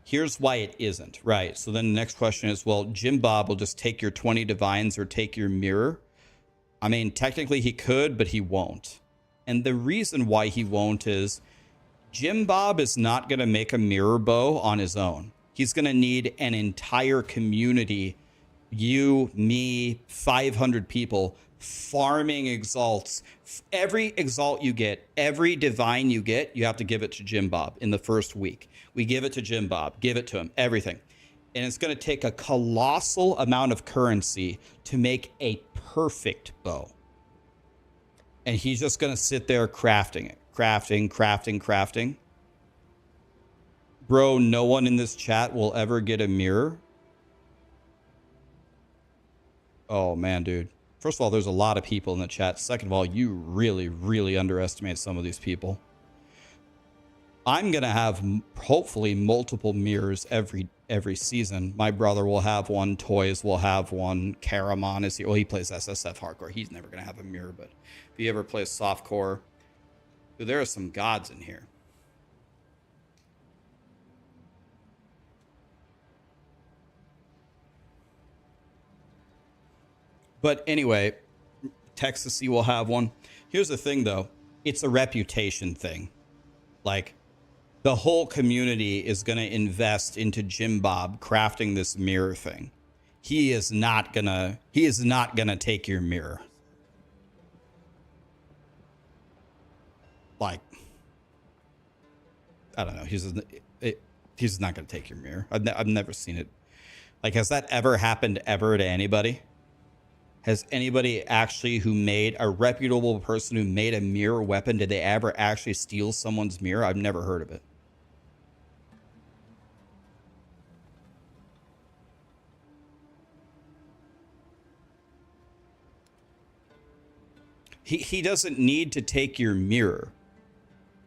Here's why it isn't, right? So then the next question is, well, Jim Bob will just take your 20 divines or take your mirror. I mean, technically he could, but he won't. And the reason why he won't is Jim Bob is not going to make a mirror bow on his own. He's going to need an entire community, you, me, 500 people, farming exalts. Every exalt you get, every divine you get, you have to give it to Jim Bob in the first week. We give it to Jim Bob, give it to him, everything. And it's going to take a colossal amount of currency to make a perfect bow. And he's just going to sit there crafting it. Crafting. Bro, no one in this chat will ever get a mirror. Oh, man, dude. First of all, there's a lot of people in the chat. Second of all, you really, really underestimate some of these people. I'm going to have, hopefully, multiple mirrors every season. My brother will have one. Toys will have one. Karamon is here. Well, he plays SSF hardcore. He's never going to have a mirror, but if he ever plays softcore, dude, there are some gods in here. But anyway, Texas will have one. Here's the thing, though. It's a reputation thing. Like, the whole community is going to invest into Jim Bob crafting this mirror thing. He is not gonna take your mirror. Like, I don't know. He's not gonna take your mirror. I've never seen it. Like, has that ever happened ever to anybody? Has anybody actually who made a reputable person who made a mirror weapon, did they ever actually steal someone's mirror? I've never heard of it. He doesn't need to take your mirror.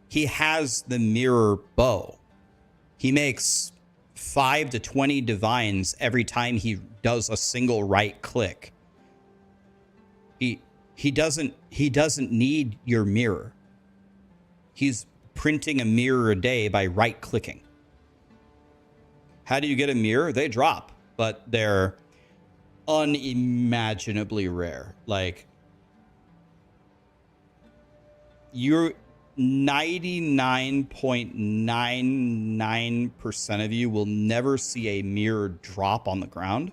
He has the mirror bow. He makes 5 to 20 divines every time he does a single right click. He doesn't need your mirror. He's printing a mirror a day by right clicking. How do you get a mirror? They drop, but they're unimaginably rare. Like, you're 99.99% of you will never see a mirror drop on the ground.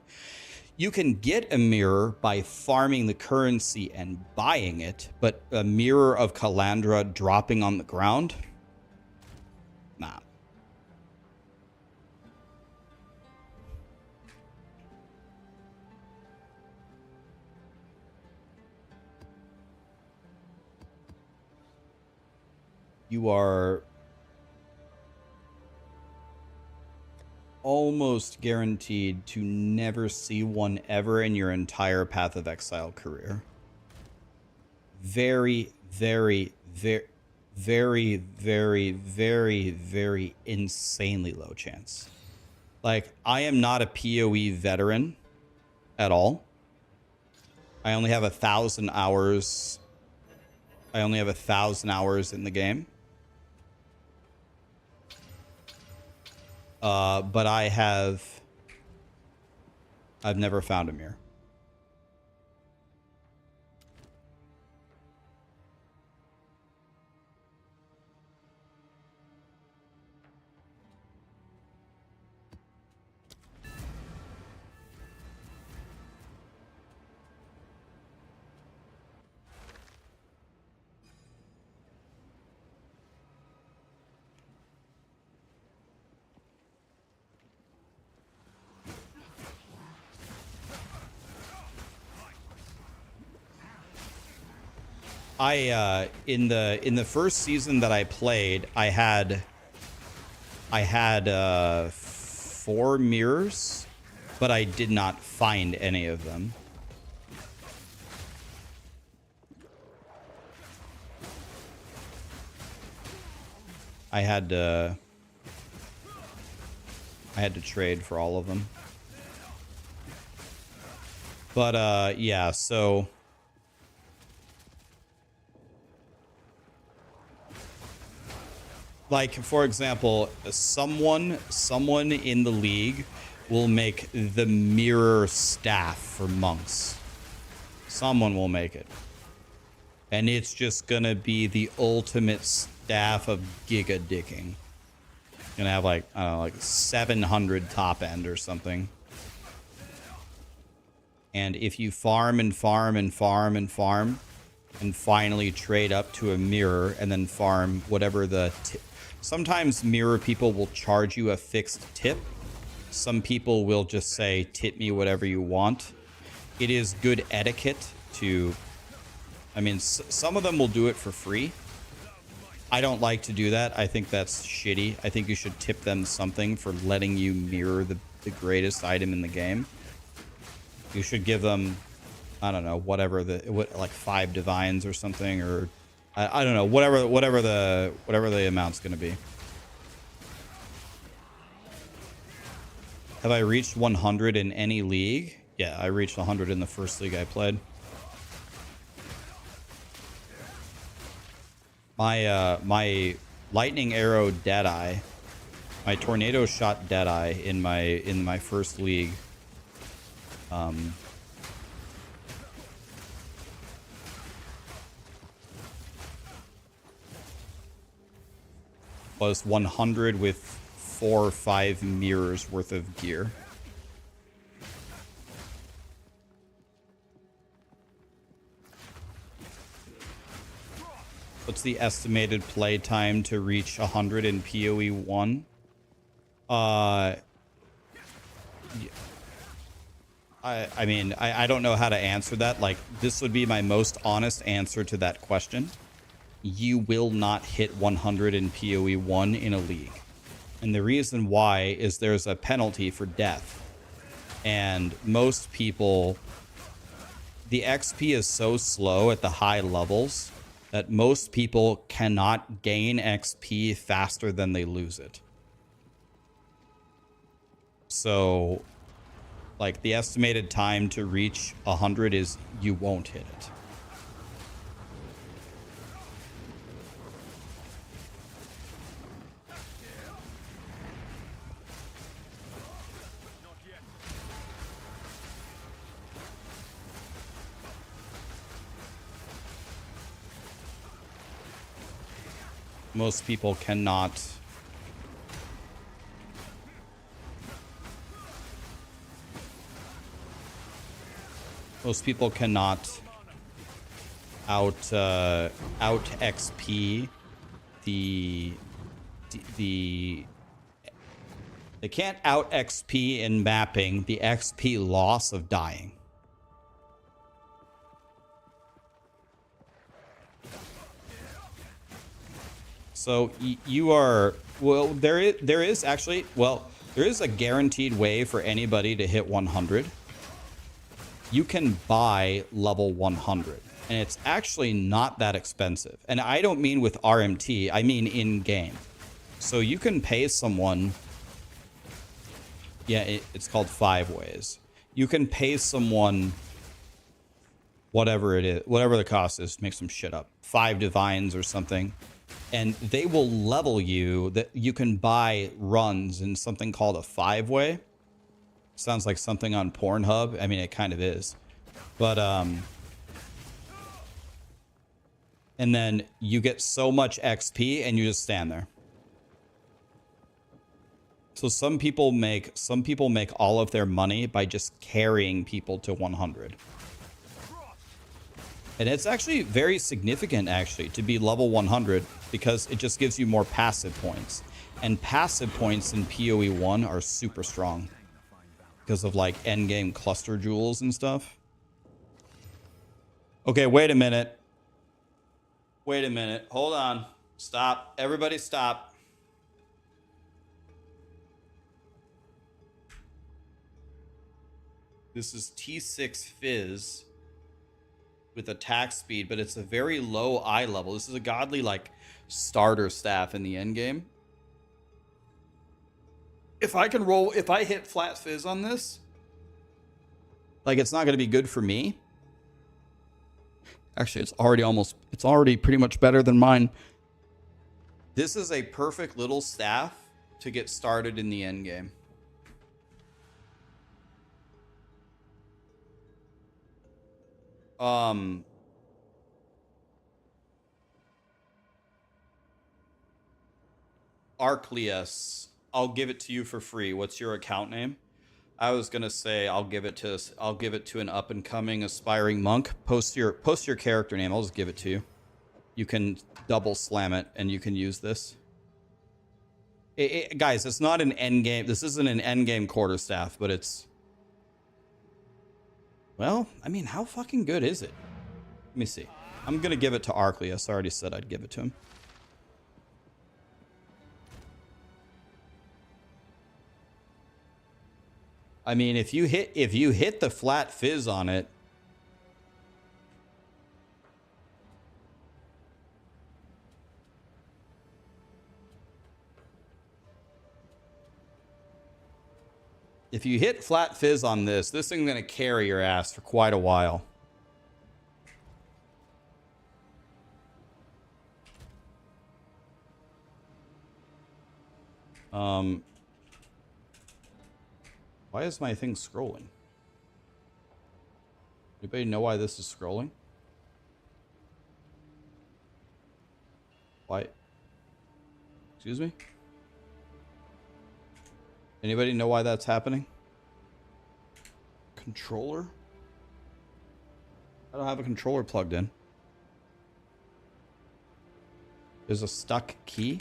You can get a mirror by farming the currency and buying it, but a mirror of Calandra dropping on the ground? Nah. You are almost guaranteed to never see one ever in your entire Path of Exile career. Very, very, very, very, very, very, very insanely low chance. Like, I am not a POE veteran at all. I only have 1,000 hours. I only have 1,000 hours in the game. But I've never found a mirror. In the first season that I played, I had 4 mirrors, but I did not find any of them. I had to trade for all of them. But yeah, so like for example, someone in the league will make the mirror staff for monks. Someone will make it. And it's just gonna be the ultimate staff of giga dicking. Gonna have like, I don't know, like 700 top end or something. And if you farm and farm and farm and farm and finally trade up to a mirror and then farm whatever the sometimes mirror people will charge you a fixed tip. Some people will just say, tip me whatever you want. It is good etiquette to, I mean, some of them will do it for free. I don't like to do that. I think that's shitty. I think you should tip them something for letting you mirror the greatest item in the game. You should give them, I don't know, whatever like 5 divines or something, or I don't know, whatever the amount's gonna be. Have I reached 100 in any league? Yeah, I reached 100 in the first league I played. My lightning arrow Deadeye, my tornado shot Deadeye in my first league. Was 100 with 4 or 5 mirrors worth of gear. What's the estimated play time to reach 100 in POE1? I mean, I don't know how to answer that. Like, this would be my most honest answer to that question. You will not hit 100 in POE1 in a league. And the reason why is there's a penalty for death. And most people, the XP is so slow at the high levels that most people cannot gain XP faster than they lose it. So, like, the estimated time to reach 100 is you won't hit it. Most people cannot. Most people cannot out XP the they can't out XP in mapping the XP loss of dying. So you are, well, there is actually, well, there is a guaranteed way for anybody to hit 100. You can buy level 100, and it's actually not that expensive. And I don't mean with RMT, I mean in game. So you can pay someone, yeah, it's called 5 ways. You can pay someone whatever it is, whatever the cost is, make some shit up, 5 divines or something. And they will level you, that you can buy runs in something called a 5-way. Sounds like something on Pornhub. I mean, it kind of is. But, and then you get so much XP and you just stand there. So some people make all of their money by just carrying people to 100. And it's actually very significant, actually, to be level 100 because it just gives you more passive points. And passive points in POE1 are super strong because of, like, endgame cluster jewels and stuff. Okay, wait a minute. Wait a minute. Hold on. Stop. Everybody stop. This is T6 Fizz with attack speed, but it's a very low eye level. This is a godly, like, starter staff in the end game. If I can roll, if I hit flat Fizz on this, like, it's not going to be good for me. Actually, it's already pretty much better than mine. This is a perfect little staff to get started in the end game. Arcleus, I'll give it to you for free. What's your account name? I was gonna say I'll give it to an up and coming aspiring monk. Post your character name. I'll just give it to you. You can double slam it and you can use this. Guys, it's not an end game. This isn't an end game quarterstaff, but it's, well, I mean, how fucking good is it? Let me see. I'm gonna give it to Arcleus. I already said I'd give it to him. I mean, if you hit the flat fizz on it, if you hit flat fizz on this thing's gonna carry your ass for quite a while. Why is my thing scrolling? Anybody know why this is scrolling? Why? Excuse me? Anybody know why that's happening? Controller? I don't have a controller plugged in. There's a stuck key?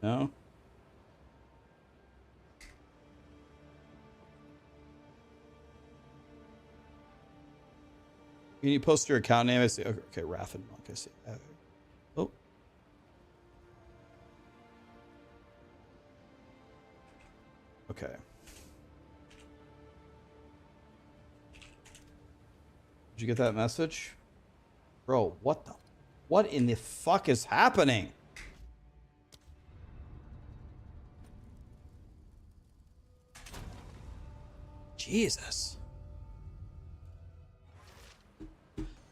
No? Can you post your account name? I see. Okay, Raffin Monk. I see. Oh. Okay. Did you get that message? Bro, what in the fuck is happening? Jesus.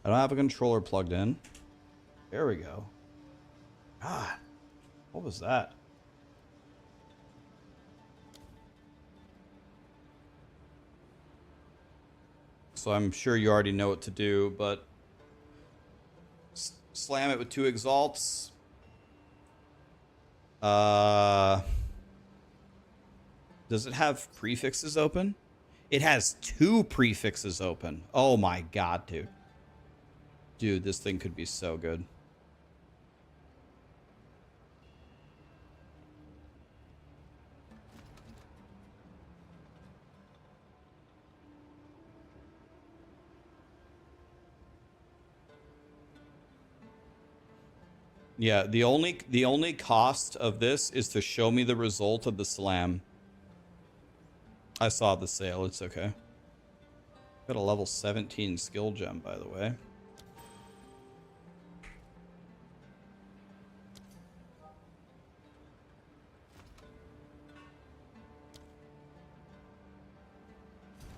I don't have a controller plugged in. There we go. God, what was that? So I'm sure you already know what to do, but slam it with 2 exalts. Does it have prefixes open? It has 2 prefixes open. Oh my god, dude. Dude, this thing could be so good. Yeah, the only cost of this is to show me the result of the slam. I saw the sale, it's okay. Got a level 17 skill gem, by the way.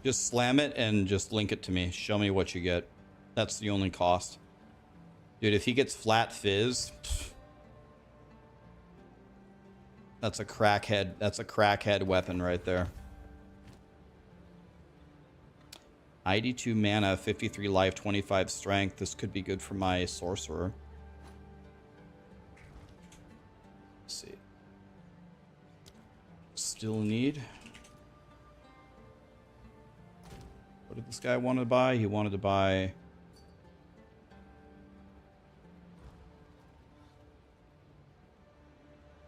Just slam it and just link it to me. Show me what you get. That's the only cost. Dude, if he gets flat fizz, that's a crackhead. That's a crackhead weapon right there. 92 mana, 53 life, 25 strength. This could be good for my sorcerer. Let's see. Still need. What did this guy want to buy? He wanted to buy...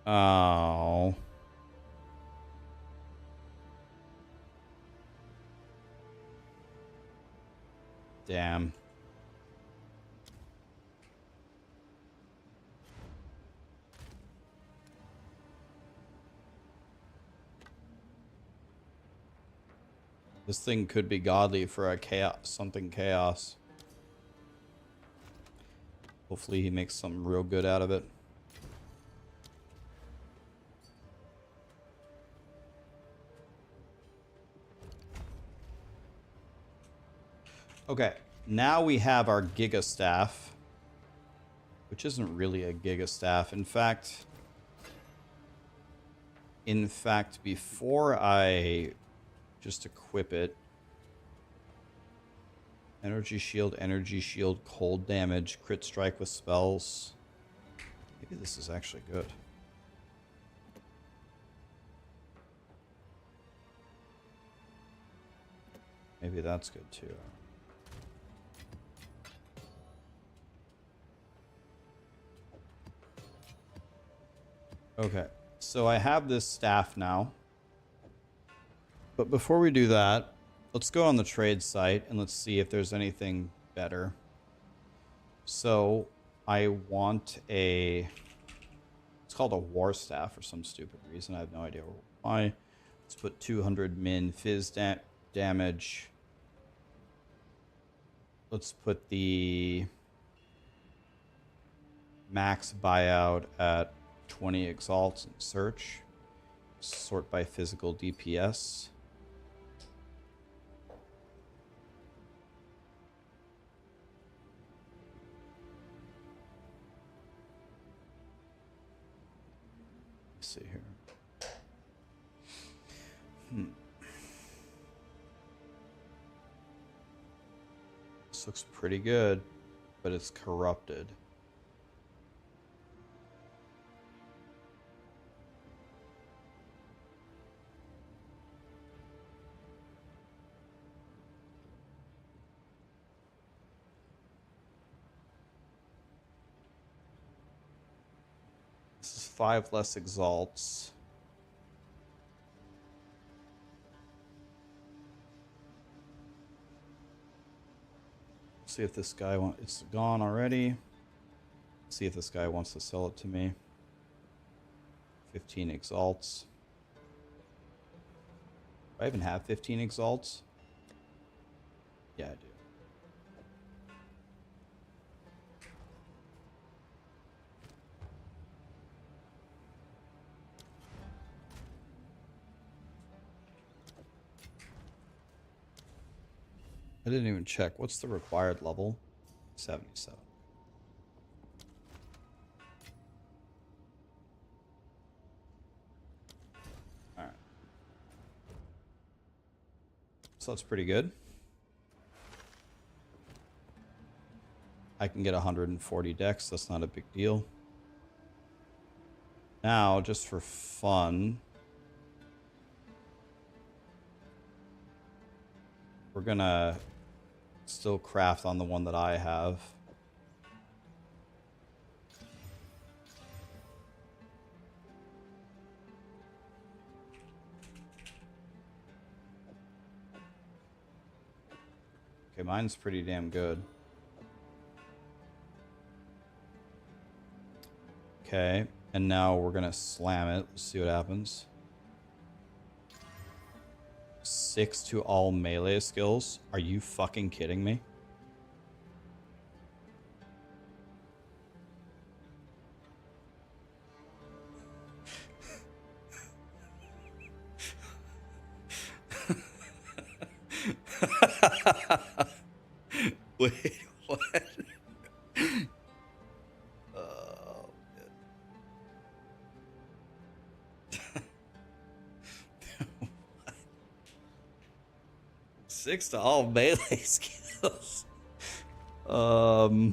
Oh. Damn. This thing could be godly for a chaos, something chaos. Hopefully he makes something real good out of it. Okay, now we have our Giga Staff. which isn't really a Giga Staff. In fact, before I just equip it, energy shield, cold damage, crit strike with spells. Maybe this is actually good. Maybe that's good too. Okay, so I have this staff now. But before we do that, let's go on the trade site and let's see if there's anything better. So I want a... It's called a war staff for some stupid reason. I have no idea why. Let's put 200 min fizz damage. Let's put the max buyout at 20 exalts and search. Sort by physical DPS. Let's see here. This looks pretty good, but it's corrupted. This is 5 less exalts. See if this guy wants... It's gone already. See if this guy wants to sell it to me. 15 exalts. Do I even have 15 exalts? Yeah, I do. I didn't even check. What's the required level? 77. Alright. So that's pretty good. I can get 140 dex. That's not a big deal. Now, just for fun, we're gonna still craft on the one that I have. Okay, mine's pretty damn good. Okay, and now we're gonna slam it. Let's see what happens. 6 to all melee skills. Are you fucking kidding me? Wait, what? Oh, man. 6 to all melee skills. What?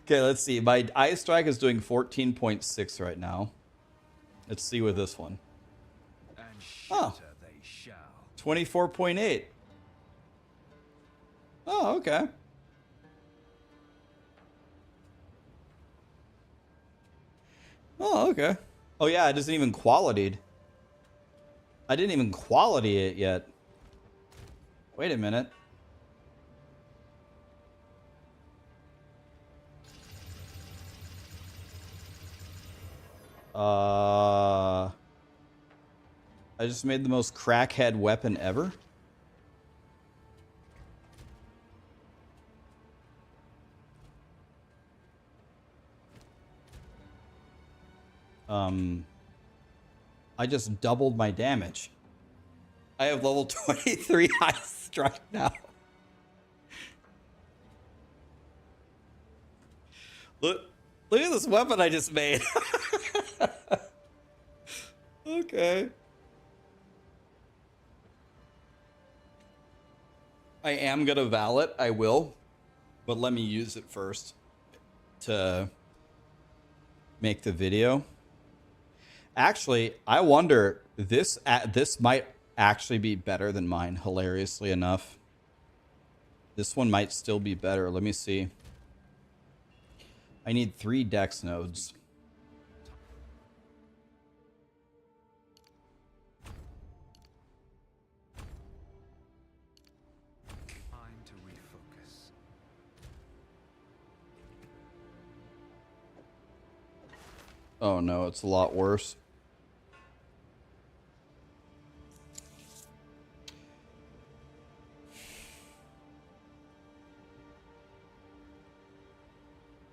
Okay, let's see. My eye strike is doing 14.6 right now. Let's see with this one. Oh, 24.8. Oh, okay. Oh, okay. Oh, yeah, it isn't even qualityed. I didn't even quality it yet. Wait a minute. I just made the most crackhead weapon ever. I just doubled my damage. I have level 23 high strike now. Look at this weapon I just made. Okay. I am gonna val it, I will. But let me use it first to make the video. Actually, I wonder, this might actually be better than mine, hilariously enough. This one might still be better. Let me see. I need 3 dex nodes. Time to refocus. Oh no, it's a lot worse.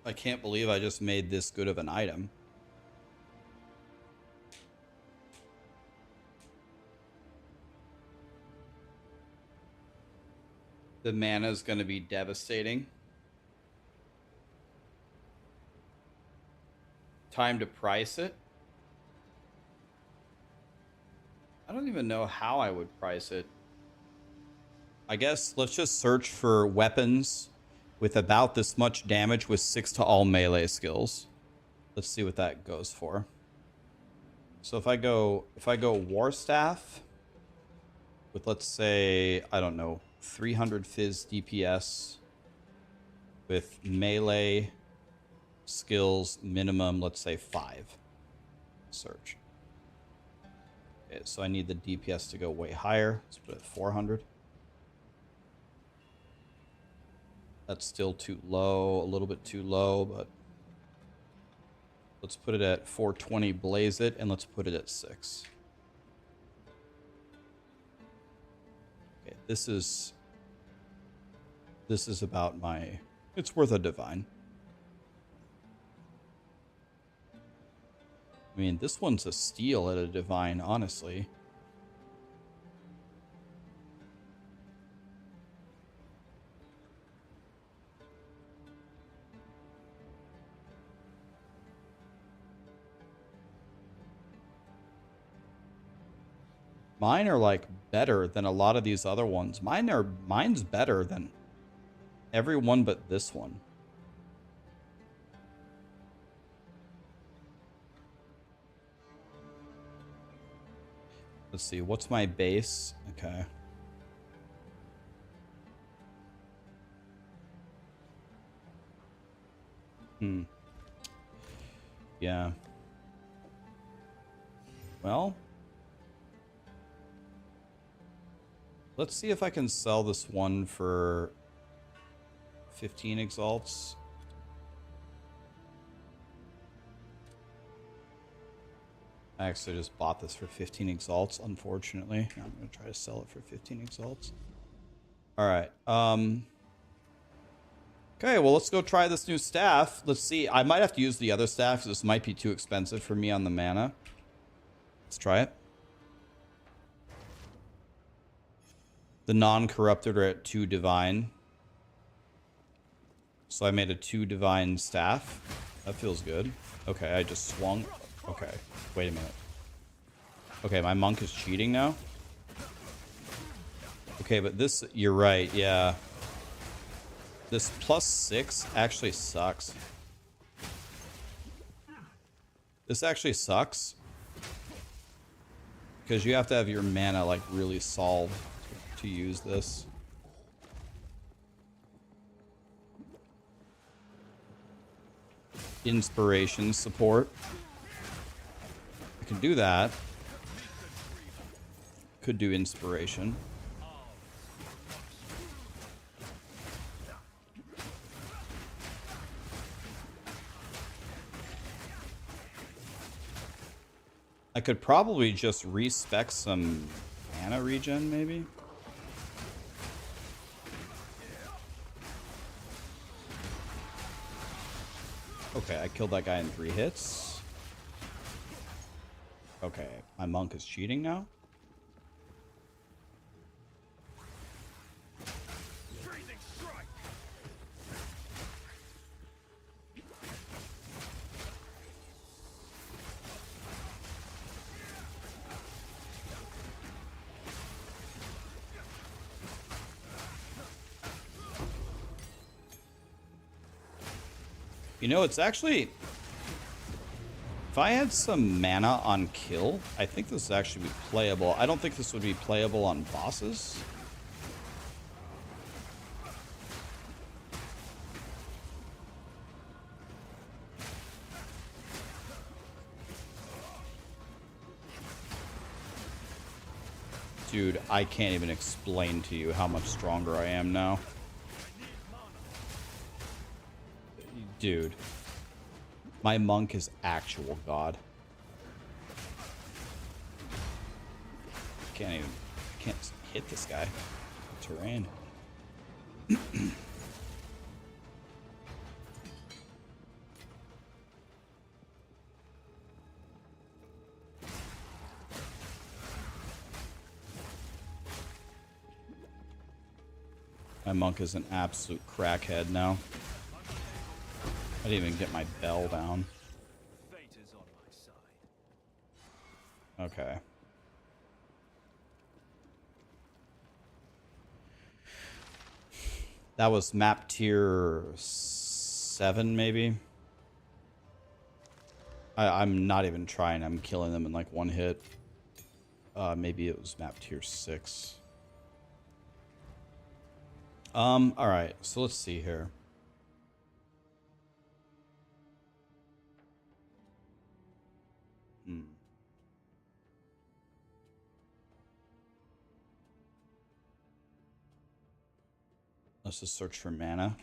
I can't believe I just made this good of an item. The mana is going to be devastating. Time to price it. I don't even know how I would price it. I guess let's just search for weapons with about this much damage with 6 to all melee skills. Let's see what that goes for. So if I go War Staff with, let's say, I don't know, 300 Fizz DPS with melee skills minimum, let's say 5. Search. Okay, so I need the DPS to go way higher. Let's put it at 400. That's still too low, a little bit too low, but let's put it at 420, blaze it, and let's put it at 6. Okay, this is about my, it's worth a divine. I mean, this one's a steal at a divine, honestly. Mine are like better than a lot of these other ones. Mine's better than every one but this one. Let's see, what's my base? Okay. Yeah. Well, let's see if I can sell this one for 15 exalts. I actually just bought this for 15 exalts, unfortunately. I'm going to try to sell it for 15 exalts. All right. Okay, well, let's go try this new staff. Let's see. I might have to use the other staff because this might be too expensive for me on the mana. Let's try it. The non-corrupted are at 2 divine. So I made a 2 divine staff. That feels good. Okay, I just swung. Okay, wait a minute. Okay, my monk is cheating now. Okay, but this, you're right, yeah. This +6 actually sucks. This actually sucks. Because you have to have your mana, like, really solved to use this. Inspiration support. I can do that. Could do inspiration. I could probably just respec some mana regen, maybe. Okay, I killed that guy in 3 hits. Okay, my monk is cheating now. You know, it's actually... If I had some mana on kill, I think this would actually be playable. I don't think this would be playable on bosses. Dude, I can't even explain to you how much stronger I am now. Dude. My monk is actual god. Can't hit this guy. Terrain. My monk is an absolute crackhead now. I didn't even get my bell down. Fate is on my side. Okay. That was map tier 7, maybe? I'm not even trying. I'm killing them in like one hit. Maybe it was map tier 6. Alright. So let's see here. Let's just search for mana.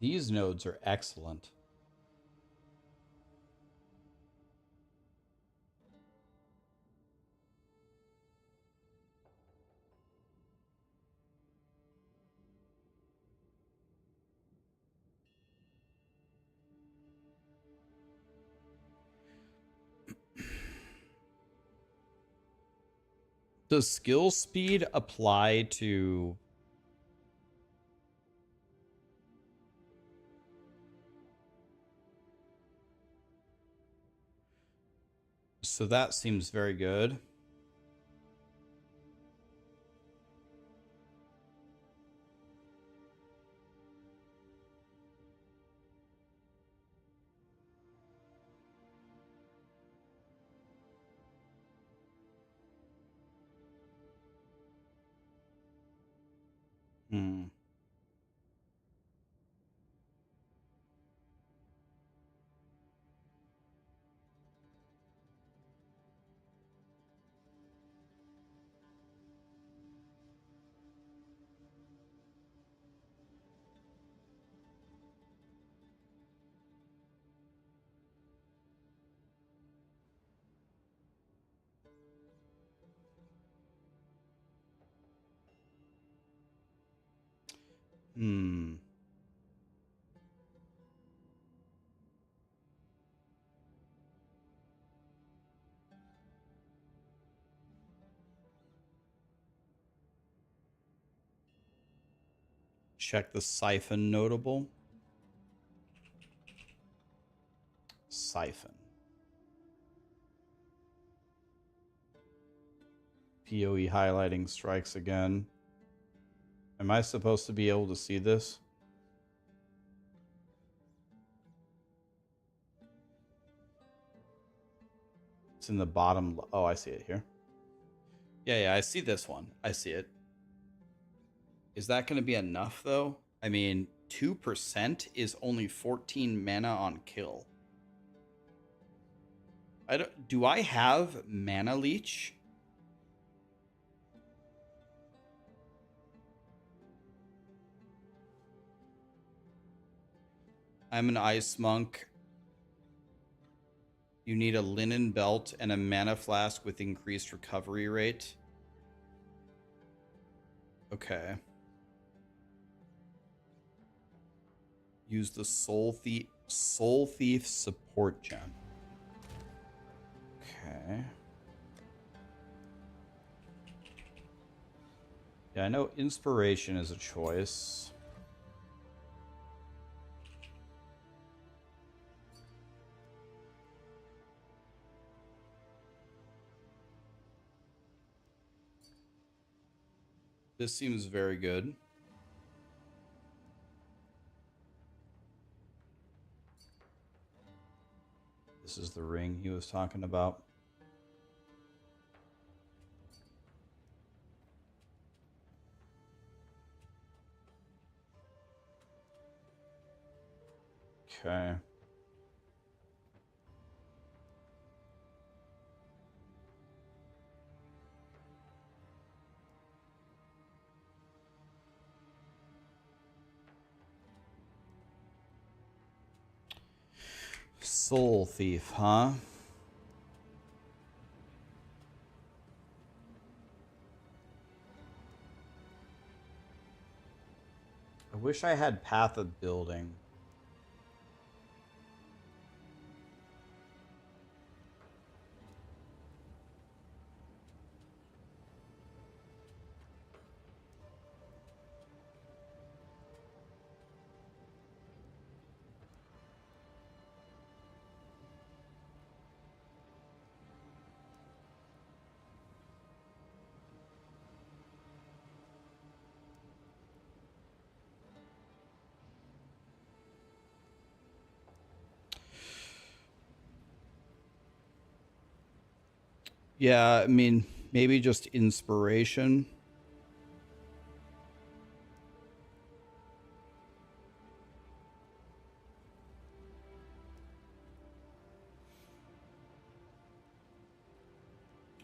These nodes are excellent. Does skill speed apply to... So that seems very good. Hmm. Hmm. Check the siphon notable. Siphon. POE highlighting strikes again. Am I supposed to be able to see this? It's in the bottom. Oh, I see it here. Yeah, I see this one. I see it. Is that going to be enough, though? I mean, 2% is only 14 mana on kill. Do I have mana leech? I'm an ice monk. You need a linen belt and a mana flask with increased recovery rate. Okay. Use the Soul Thief support gem. Okay. Yeah, I know inspiration is a choice. This seems very good. This is the ring he was talking about. Okay. Soul Thief, huh? I wish I had Path of Building. Yeah, I mean, maybe just inspiration.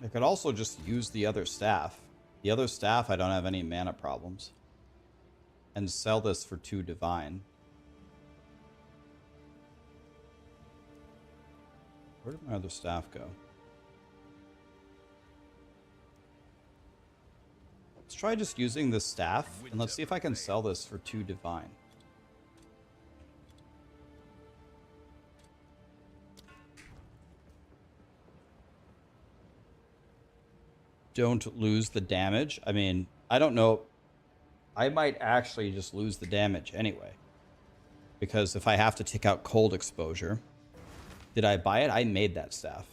I could also just use the other staff. The other staff, I don't have any mana problems. And sell this for 2 divine. Where did my other staff go? Let's try just using this staff, and let's see if I can sell this for 2 divine. Don't lose the damage. I mean, I don't know. I might actually just lose the damage anyway. Because if I have to take out cold exposure... Did I buy it? I made that staff.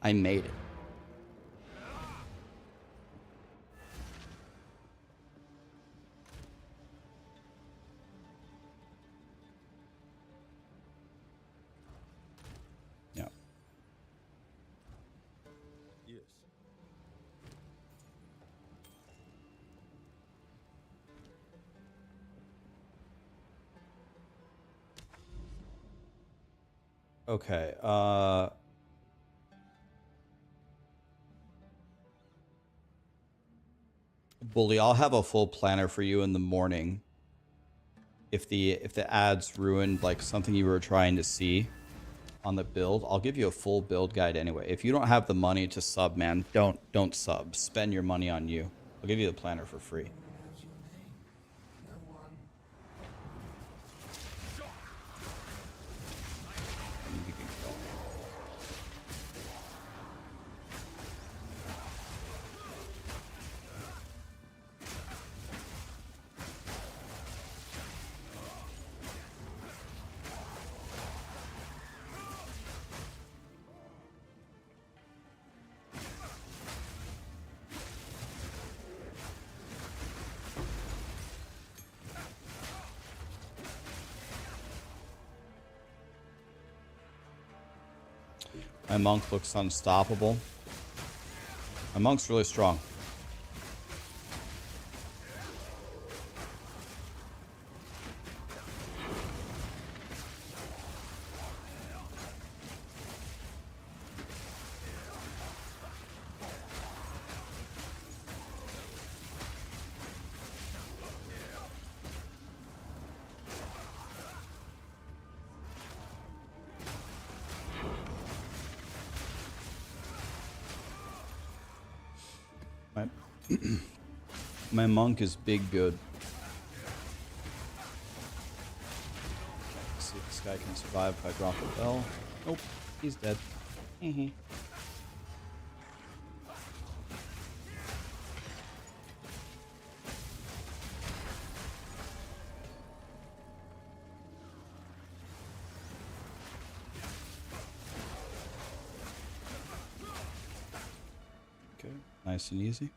I made it. Yeah. Yes. Okay, Bully, I'll have a full planner for you in the morning. If the ads ruined like something you were trying to see on the build, I'll give you a full build guide anyway. If you don't have the money to sub, man, don't sub. Spend your money on you. I'll give you the planner for free. You can go. My monk looks unstoppable. My monk's really strong. My monk is big good. Let's see if this guy can survive if I drop the bell. Nope, he's dead. Mm-hmm. Okay, nice and easy.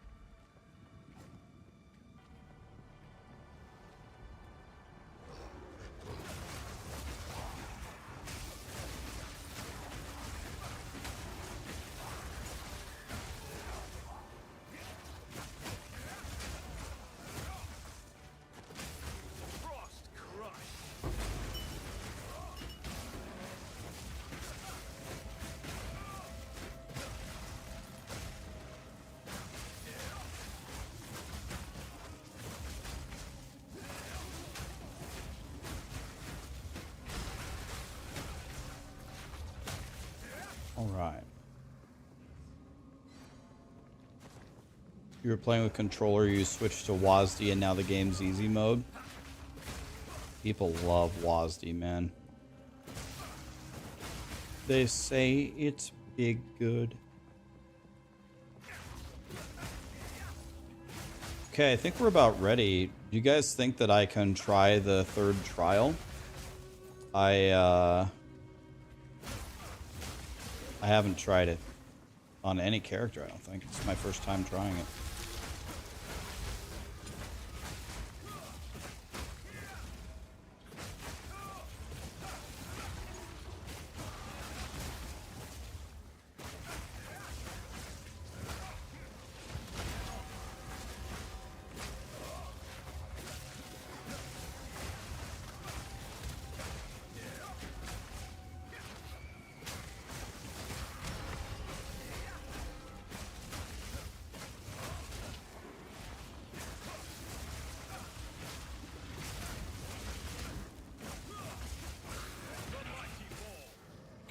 Frost crush. All right. You were playing with controller, you switched to WASD, and now the game's easy mode. People love WASD, man. They say it's big good. Okay, I think we're about ready. Do you guys think that I can try the third trial? I haven't tried it on any character, I don't think. It's my first time trying it.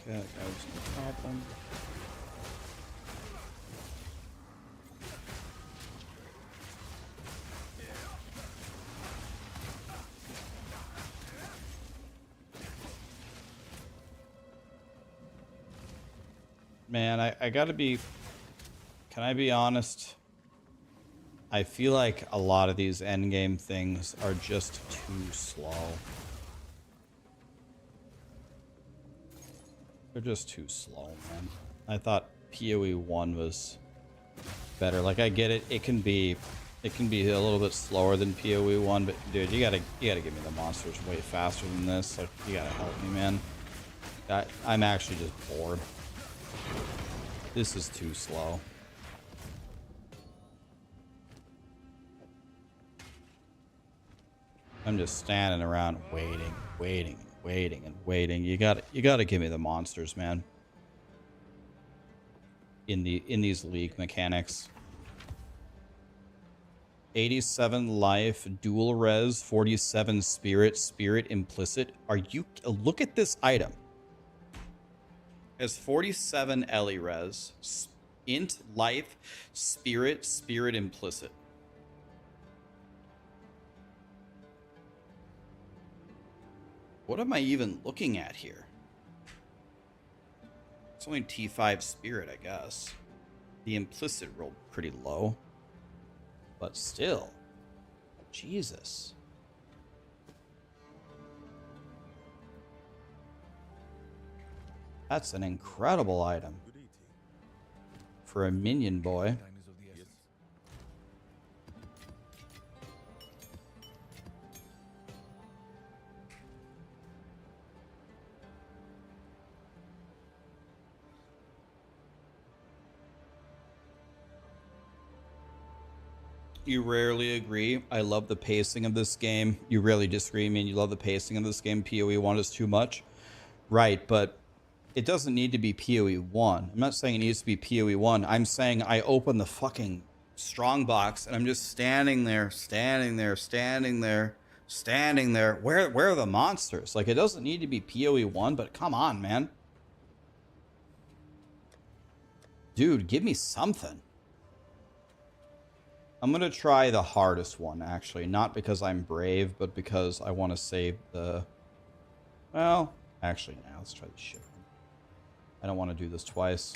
Okay, that guy was no problem. Man, I gotta be... Can I be honest? I feel like a lot of these endgame things are just too slow. They're just too slow, man. I thought POE1 was better. Like, I get it. It can be a little bit slower than POE1, but dude, you gotta give me the monsters way faster than this. Like, you gotta help me, man. I'm actually just bored. This is too slow. I'm just standing around waiting. You gotta give me the monsters, man. In these league mechanics. 87 life, dual res, 47 spirit implicit. Are you... Look at this item. It has 47 Ellie res, int life, spirit implicit. What am I even looking at here? It's only T5 spirit, I guess. The implicit rolled pretty low. But still. Jesus. That's an incredible item. Good eating. For a minion boy. Yes. You rarely agree. I love the pacing of this game. You rarely disagree. I mean, you love the pacing of this game. POE1 is too much. Right, but it doesn't need to be POE1. I'm not saying it needs to be POE1. I'm saying I open the fucking strongbox and I'm just standing there. Where are the monsters? Like, it doesn't need to be POE1, but come on, man. Dude, give me something. I'm going to try the hardest one, actually. Not because I'm brave, but because I want to save the... Well, actually, now let's try the shit one. I don't want to do this twice.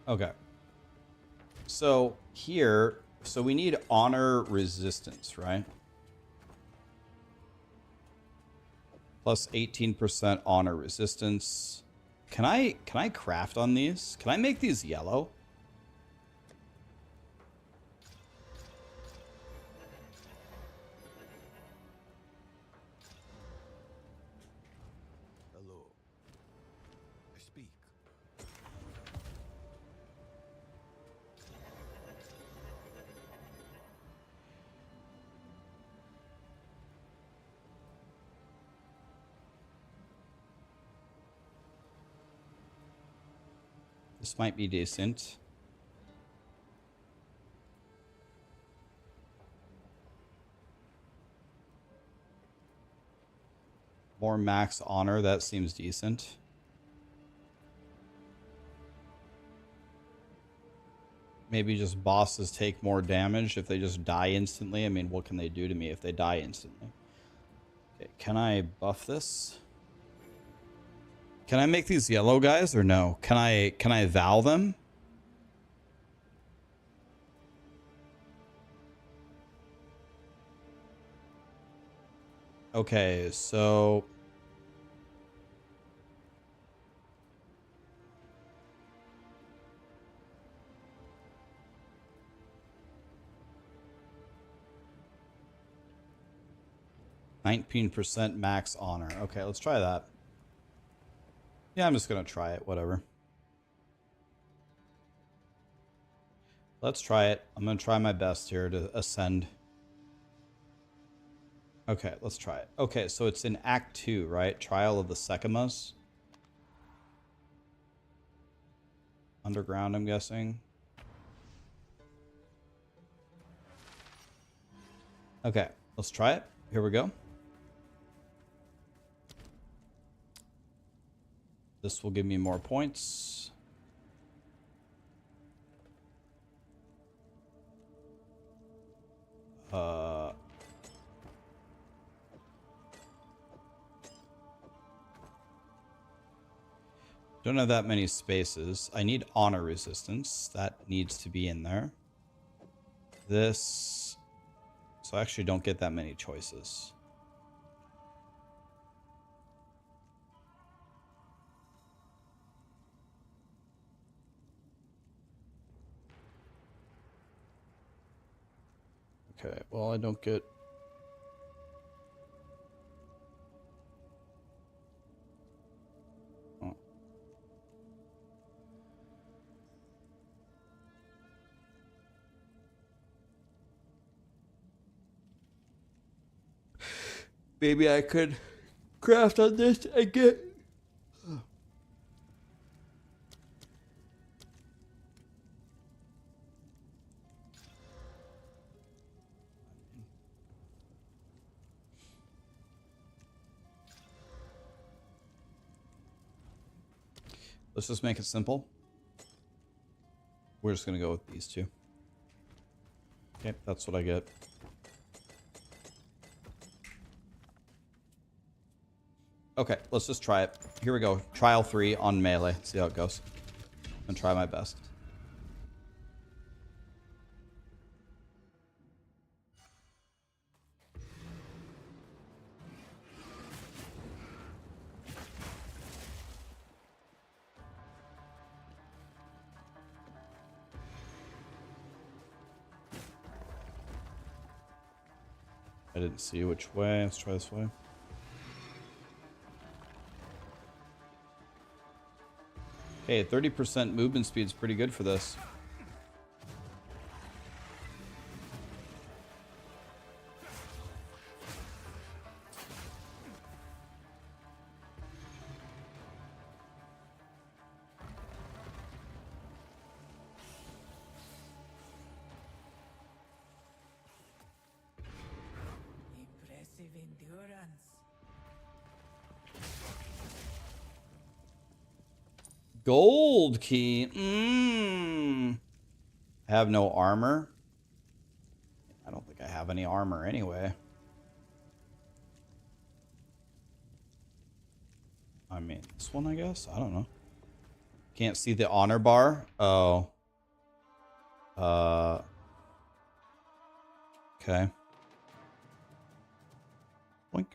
Okay. So here, so we need honor resistance, right? Plus 18% honor resistance. Can I craft on these? Can I make these yellow? Hello. I speak. This might be decent. More max honor, that seems decent. Maybe just bosses take more damage if they just die instantly. I mean, what can they do to me if they die instantly? Okay, can I buff this? Can I make these yellow guys or no? Can I Val them? Okay, so 19% max honor. Okay, let's try that. Yeah, I'm just gonna try it, whatever. Let's try it. I'm gonna try my best here to ascend. Okay, let's try it. Okay, so it's in Act 2, right? Trial of the Sekimas. Underground, I'm guessing. Okay, let's try it. Here we go. This will give me more points. Don't have that many spaces. I need honor resistance. That needs to be in there. This. So I actually don't get that many choices. Okay, well, I don't get... Oh. Maybe I could craft on this and get... Let's just make it simple. We're just going to go with these two. Okay, that's what I get. Okay, let's just try it. Here we go. Trial 3 on melee. See how it goes. I'm gonna try my best. I didn't see which way. Let's try this way. Okay, 30% movement speed is pretty good for this. Impressive endurance. Gold key. I have no armor. I don't think I have any armor anyway. I mean, this one, I guess? I don't know. Can't see the honor bar? Oh. Okay. Boink.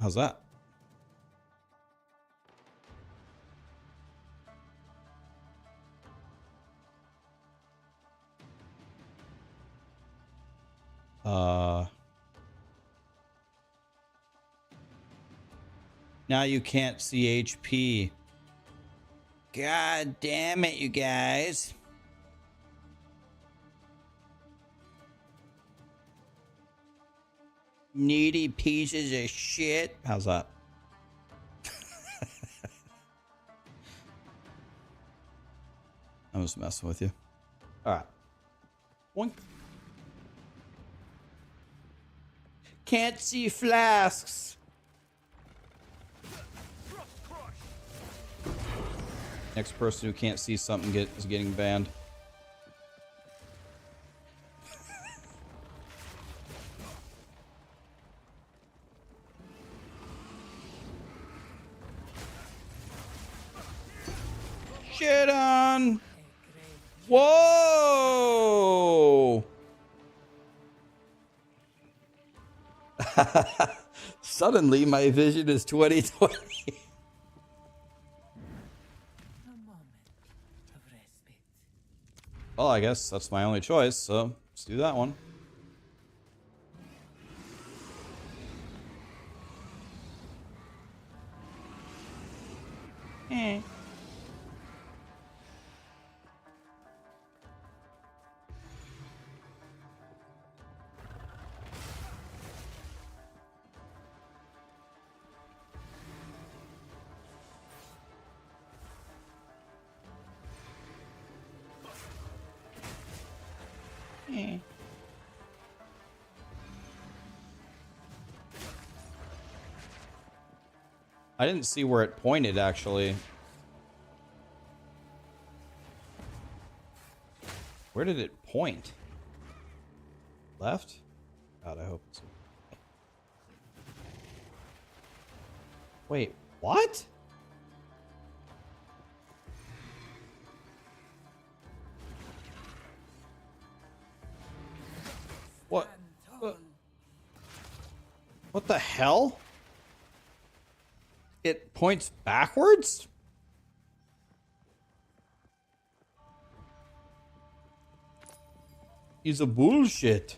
How's that? Now you can't see HP. God damn it, you guys. Needy pieces of shit. How's that? I'm just messing with you. Alright. Boink. Can't see flasks. Next person who can't see something is getting banned. Shit on. Whoa. Suddenly my vision is 2020. Well, I guess that's my only choice, so let's do that one. Eh. I didn't see where it pointed, actually. Where did it point? Left? God, I hope it's... Wait, what? What? What the hell? It points backwards? He's a bullshit.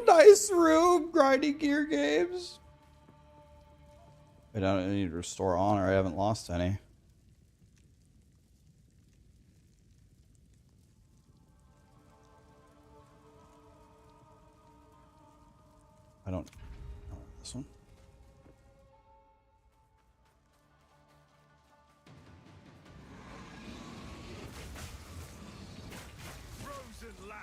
Nice room, grinding gear games. Wait, I don't need to restore honor. I haven't lost any. I don't. Oh, this one. Frozen lash.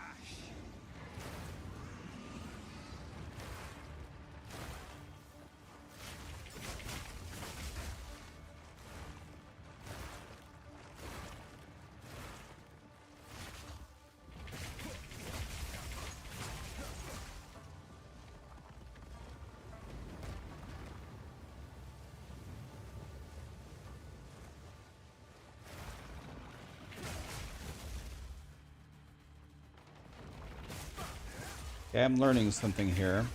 Okay, I'm learning something here.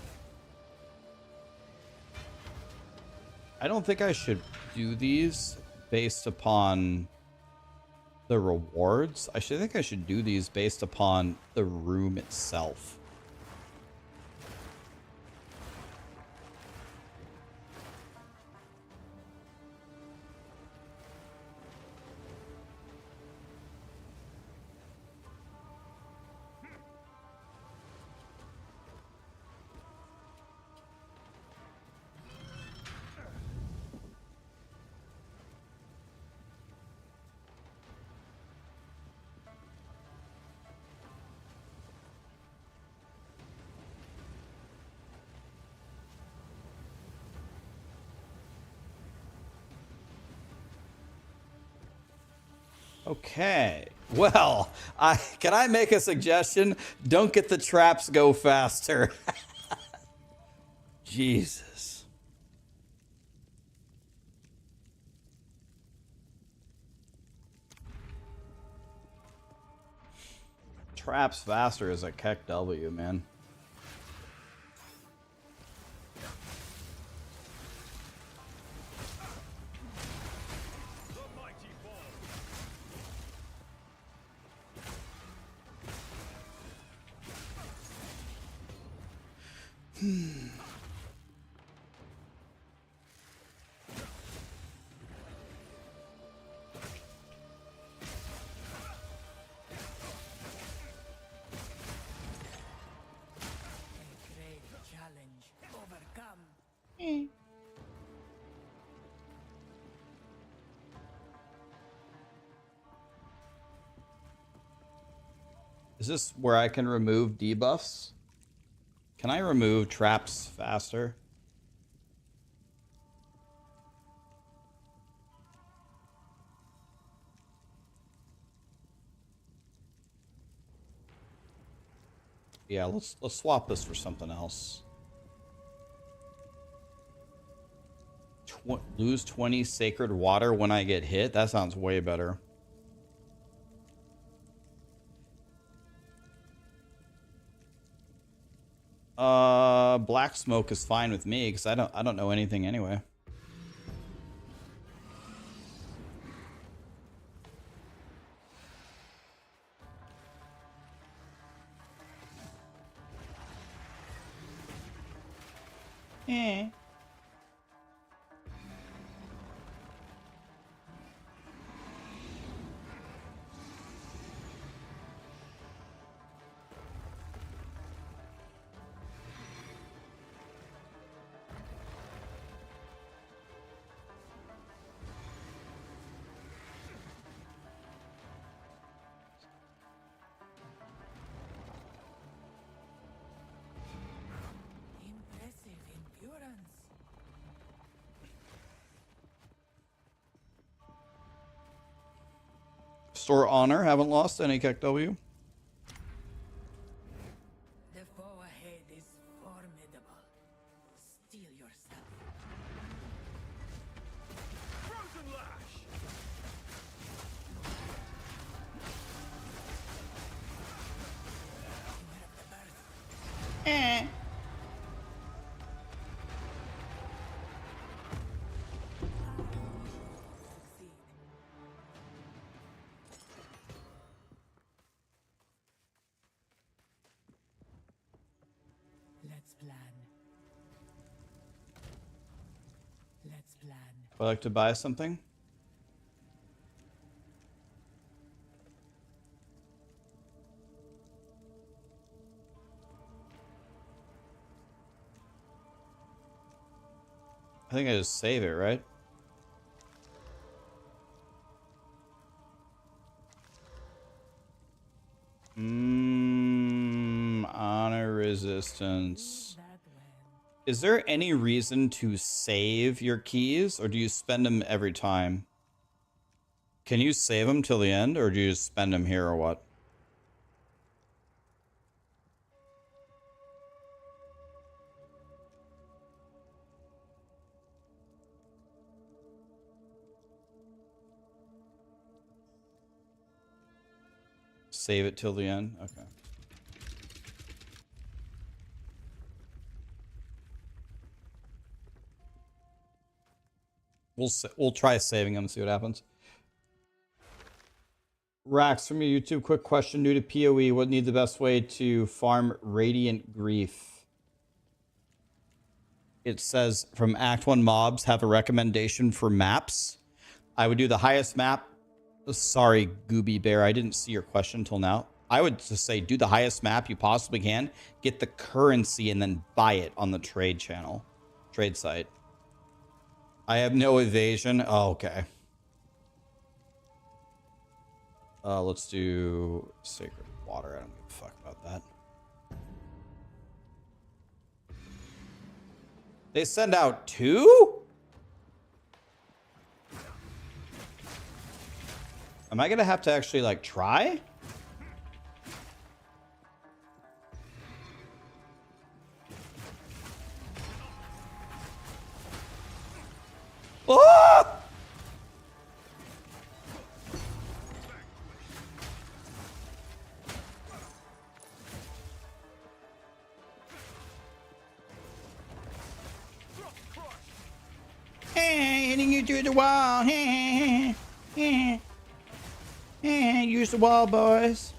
I don't think I should do these based upon the rewards. I think I should do these based upon the room itself. Okay. Well, can I make a suggestion? Don't get the traps go faster. Jesus. Traps faster is a Keck W, man. The mighty ball. A great challenge overcome. Is this where I can remove debuffs? Can I remove traps faster? Yeah, let's swap this for something else. Lose 20 sacred water when I get hit? That sounds way better. Black smoke is fine with me because I don't know anything anyway. Eh. Impressive endurance. Store honor, haven't lost any Keck W. The foe ahead is formidable. Steel yourself. Frozen lash. Beware of the burst. Succeed. Let's plan. Let's plan. Would I like to buy something? I think I just save it, right? Honor resistance. That when Is there any reason to save your keys, or do you spend them every time? Can you save them till the end, or do you just spend them here, or what? Save it till the end? Okay. We'll try saving them and see what happens. Rax, from your YouTube, quick question. New to PoE, what need the best way to farm Radiant Grief? It says from Act 1 mobs have a recommendation for maps. I would do the highest map. Sorry, Gooby Bear, I didn't see your question until now. I would just say do the highest map you possibly can, get the currency, and then buy it on the trade channel, trade site. I have no evasion. Oh, okay. Let's do Sacred Water. I don't give a fuck about that. They send out 2? Am I gonna have to actually like try? Oh! Hey, hitting you through the wall. Use the wall, boys.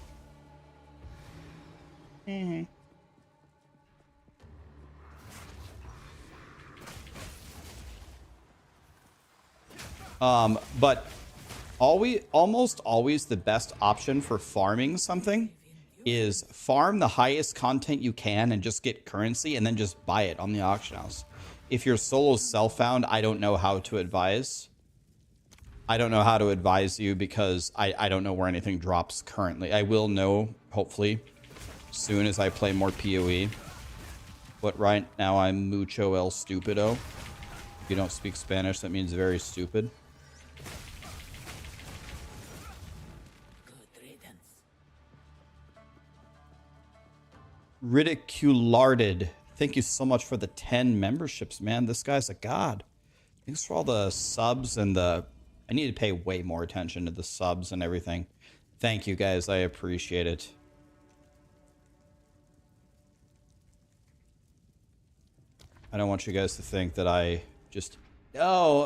But almost always the best option for farming something is farm the highest content you can and just get currency and then just buy it on the auction house. If your solo's self-found, I don't know how to advise. I don't know how to advise you because I don't know where anything drops currently. I will know, hopefully, soon as I play more POE. But right now I'm mucho el stupido. If you don't speak Spanish, that means very stupid. Good riddance. Ridicularded. Thank you so much for the 10 memberships, man. This guy's a god. Thanks for all the subs and the... I need to pay way more attention to the subs and everything. Thank you, guys. I appreciate it. I don't want you guys to think that I just... Oh,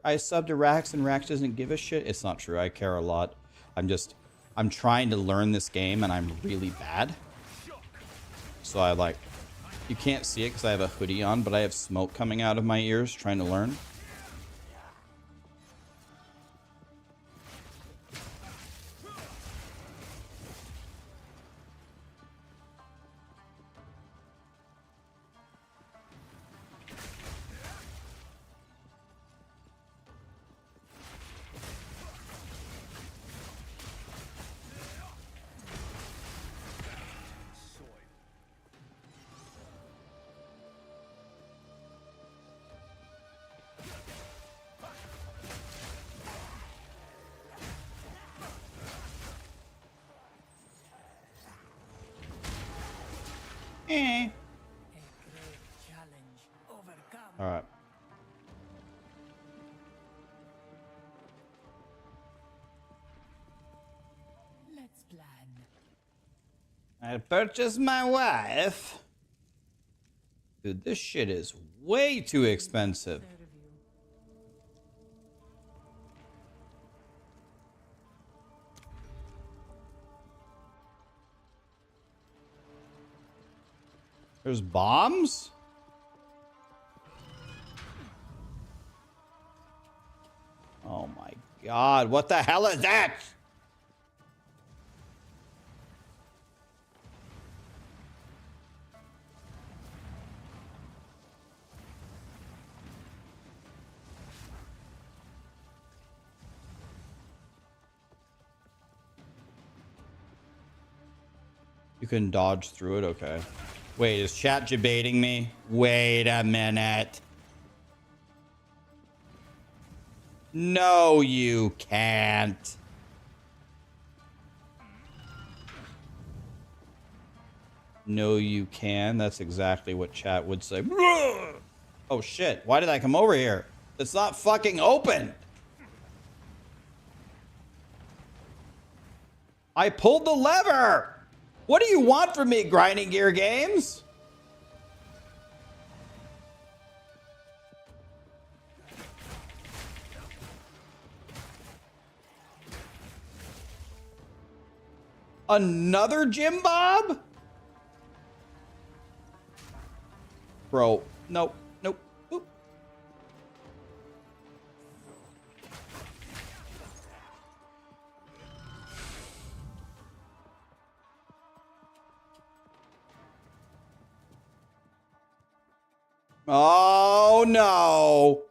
I subbed to Rax and Rax doesn't give a shit. It's not true. I care a lot. I'm trying to learn this game and I'm really bad. So I like... You can't see it because I have a hoodie on, but I have smoke coming out of my ears trying to learn. A great challenge overcome. All right. Let's plan. I purchased my wife. Dude, this shit is way too expensive. There's bombs? Oh my god, what the hell is that? You can dodge through it? Okay. Wait, is chat debating me? Wait a minute. No, you can't. No, you can. That's exactly what chat would say. Oh, shit. Why did I come over here? It's not fucking open. I pulled the lever. What do you want from me, Grinding Gear Games? Another Jim Bob? Bro, nope, nope, nope. Oh, no.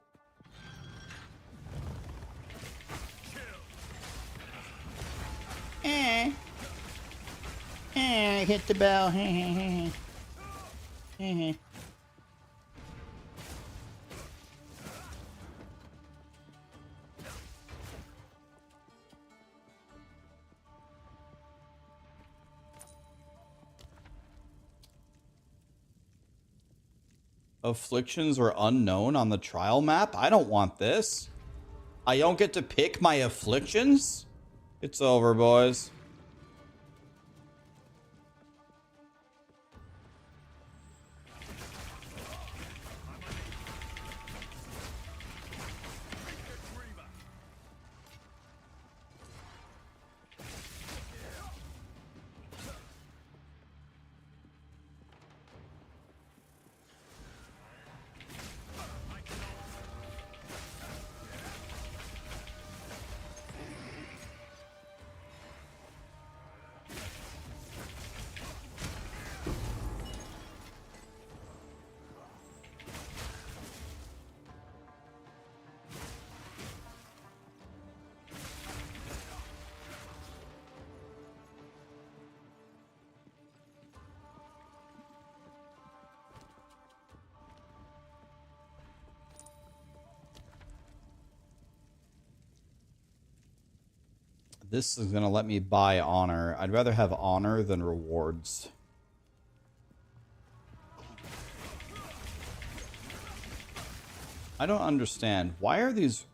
Hit the bell. Afflictions are unknown on the trial map? I don't want this. I don't get to pick my afflictions? It's over, boys. This is going to let me buy honor. I'd rather have honor than rewards. I don't understand. Why are these...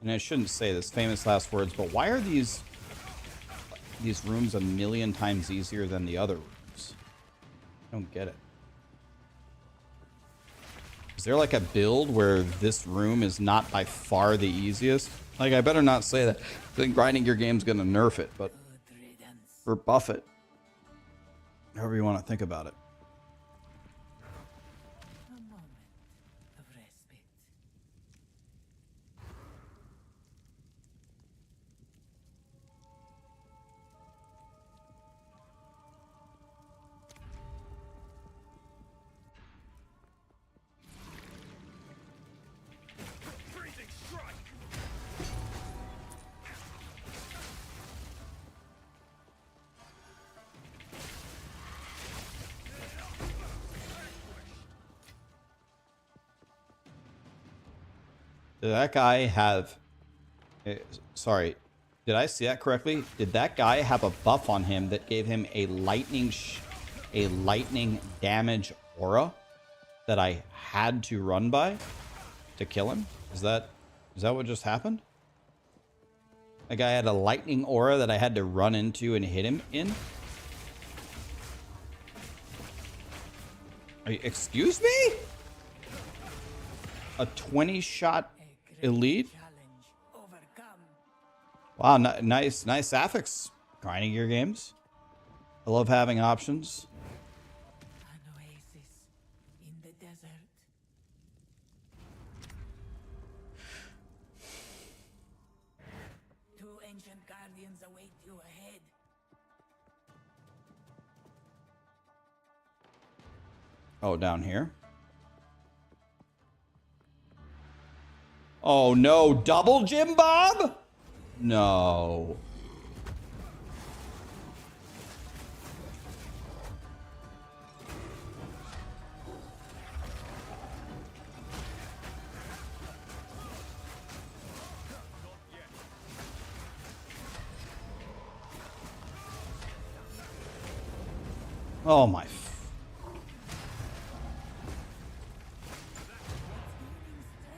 And I shouldn't say this, famous last words, but why are these rooms a million times easier than the other rooms? I don't get it. Is there like a build where this room is not by far the easiest? Like, I better not say that. I think grinding your game's gonna nerf it, but... or buff it. However you want to think about it. A moment of respite. Freezing strike. Did that guy have... sorry. Did I see that correctly? Did that guy have a buff on him that gave him a lightning damage aura that I had to run by to kill him? Is that what just happened? That guy had a lightning aura that I had to run into and hit him in? Excuse me? A 20-shot elite? Challenge overcome. Wow, nice affix. Grinding your games. I love having options. An oasis in the desert. Two ancient guardians await you ahead. Oh, down here. Oh no, double Jim Bob? No. Oh my.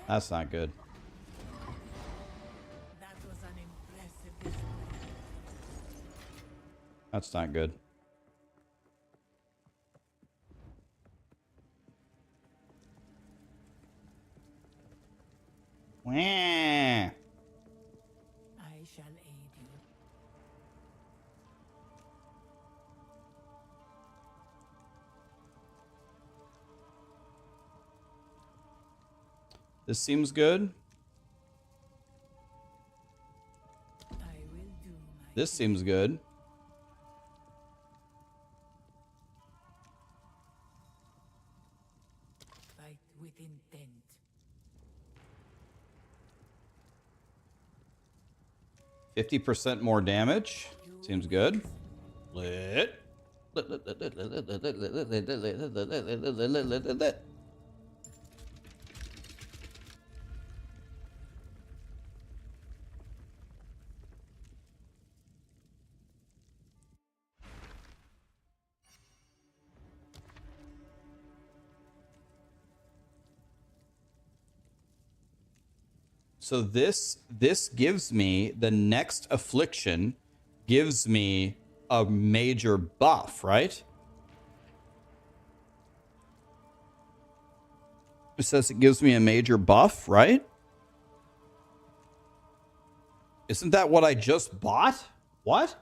That's not good. That was an impressive display. That's not good. Wah. I shall aid you. This seems good. I will do my This seems good. fight with intent. 50% more damage. Seems good. Lit. So this gives me the next affliction, gives me a major buff, right? It says it gives me a major buff, right? Isn't that what I just bought? What?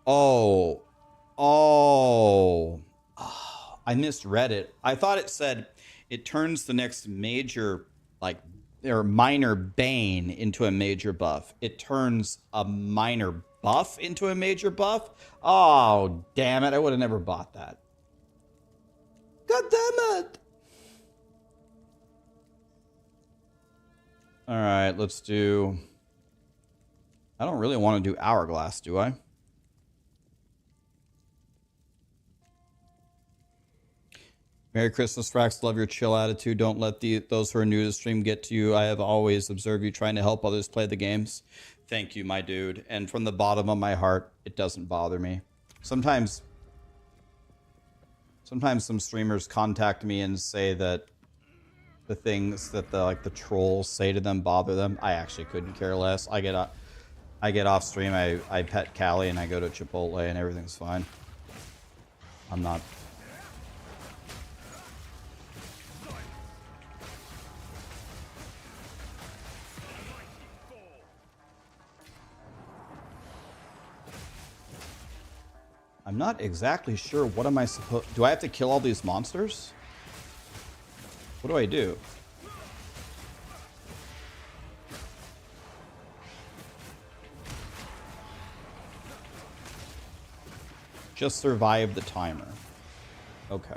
Oh. Oh. Oh, I misread it. I thought it said it turns the next major, like, or minor bane into a major buff. It turns a minor buff into a major buff? Oh, damn it. I would have never bought that. God damn it. All right, let's do... I don't really want to do Hourglass, do I? Merry Christmas, Frax. Love your chill attitude. Don't let those who are new to the stream get to you. I have always observed you trying to help others play the games. Thank you, my dude. And from the bottom of my heart, it doesn't bother me. Sometimes some streamers contact me and say that the things that the trolls say to them bother them. I actually couldn't care less. I get off stream, I pet Callie and I go to Chipotle and everything's fine. I'm not... I'm not exactly sure what am I supposed... Do I have to kill all these monsters? What do I do? Just survive the timer. Okay.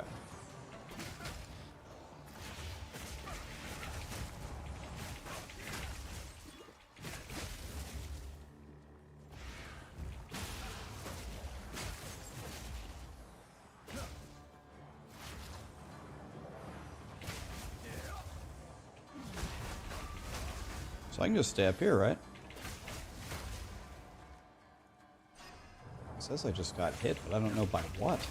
So I can just stay up here, right? It says I just got hit, but I don't know by what.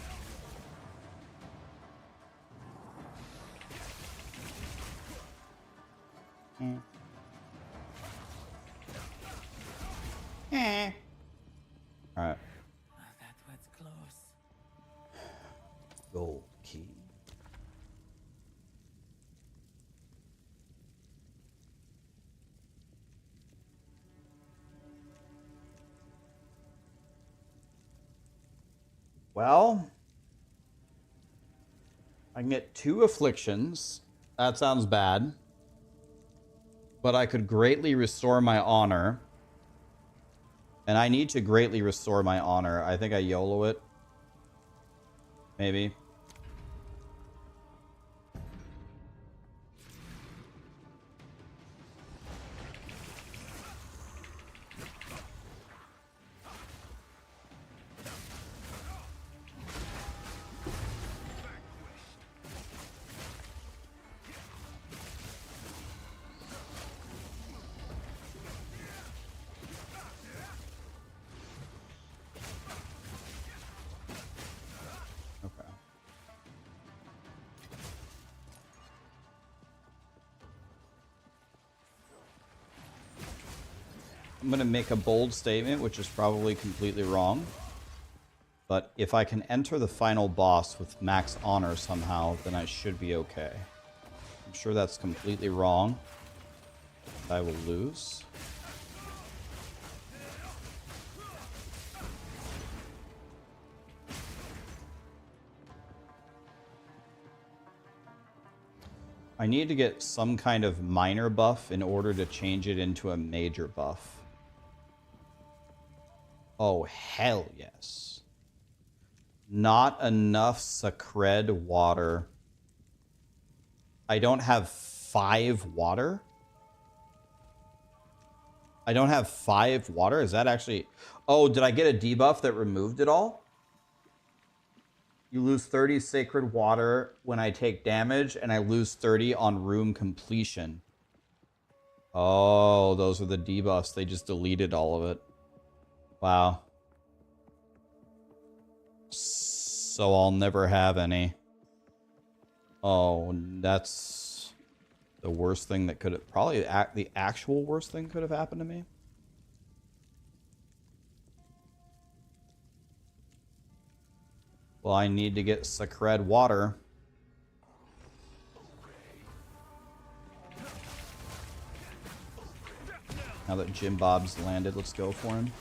Alright. That was close. Gold key. Well, I can get 2 afflictions. That sounds bad. But I could greatly restore my honor. And I need to greatly restore my honor. I think I YOLO it. Maybe. I'm going to make a bold statement, which is probably completely wrong. But if I can enter the final boss with max honor somehow, then I should be okay. I'm sure that's completely wrong. I will lose. I need to get some kind of minor buff in order to change it into a major buff. Oh, hell yes. Not enough sacred water. I don't have 5 water? I don't have 5 water? Is that actually... Oh, did I get a debuff that removed it all? You lose 30 sacred water when I take damage, and I lose 30 on room completion. Oh, those are the debuffs. They just deleted all of it. Wow. So I'll never have any. Oh, that's the worst thing that could have... Probably the actual worst thing could have happened to me. Well, I need to get Sacred water. Now that Jim Bob's landed, let's go for him.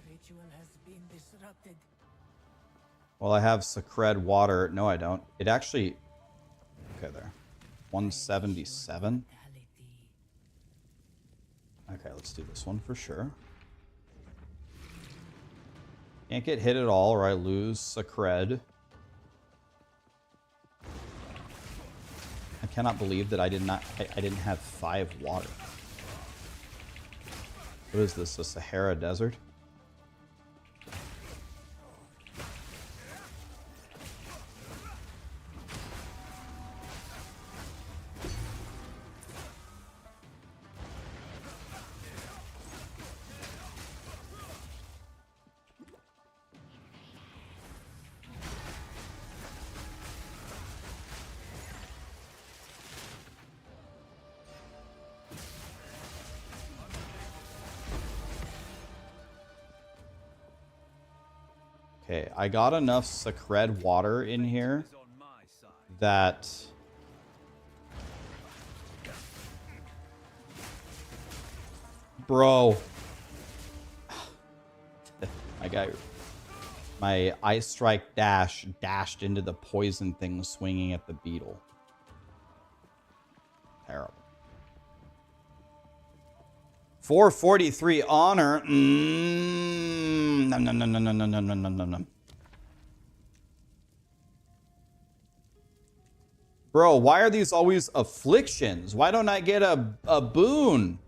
Ritual has been disrupted. Well, I have Sacred water. No, I don't. It actually... Okay, there. 177. Okay, let's do this one for sure. Can't get hit at all or I lose Sacred. I cannot believe that I didn't have 5 water. What is this? The Sahara Desert? Okay, I got enough Sacred water in here that... Bro. My Ice Strike dashed into the poison thing swinging at the beetle. Terrible. 443 honor. Nom, nom, nom, nom, nom, nom, nom, nom, nom, nom. Bro, why are these always afflictions? Why don't I get a boon?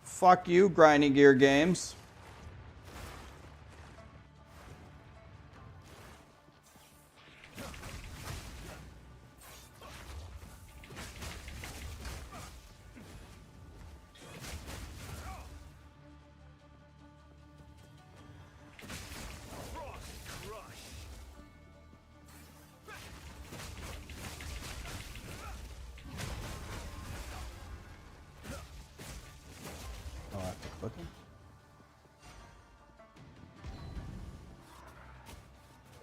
Fuck you, Grinding Gear Games.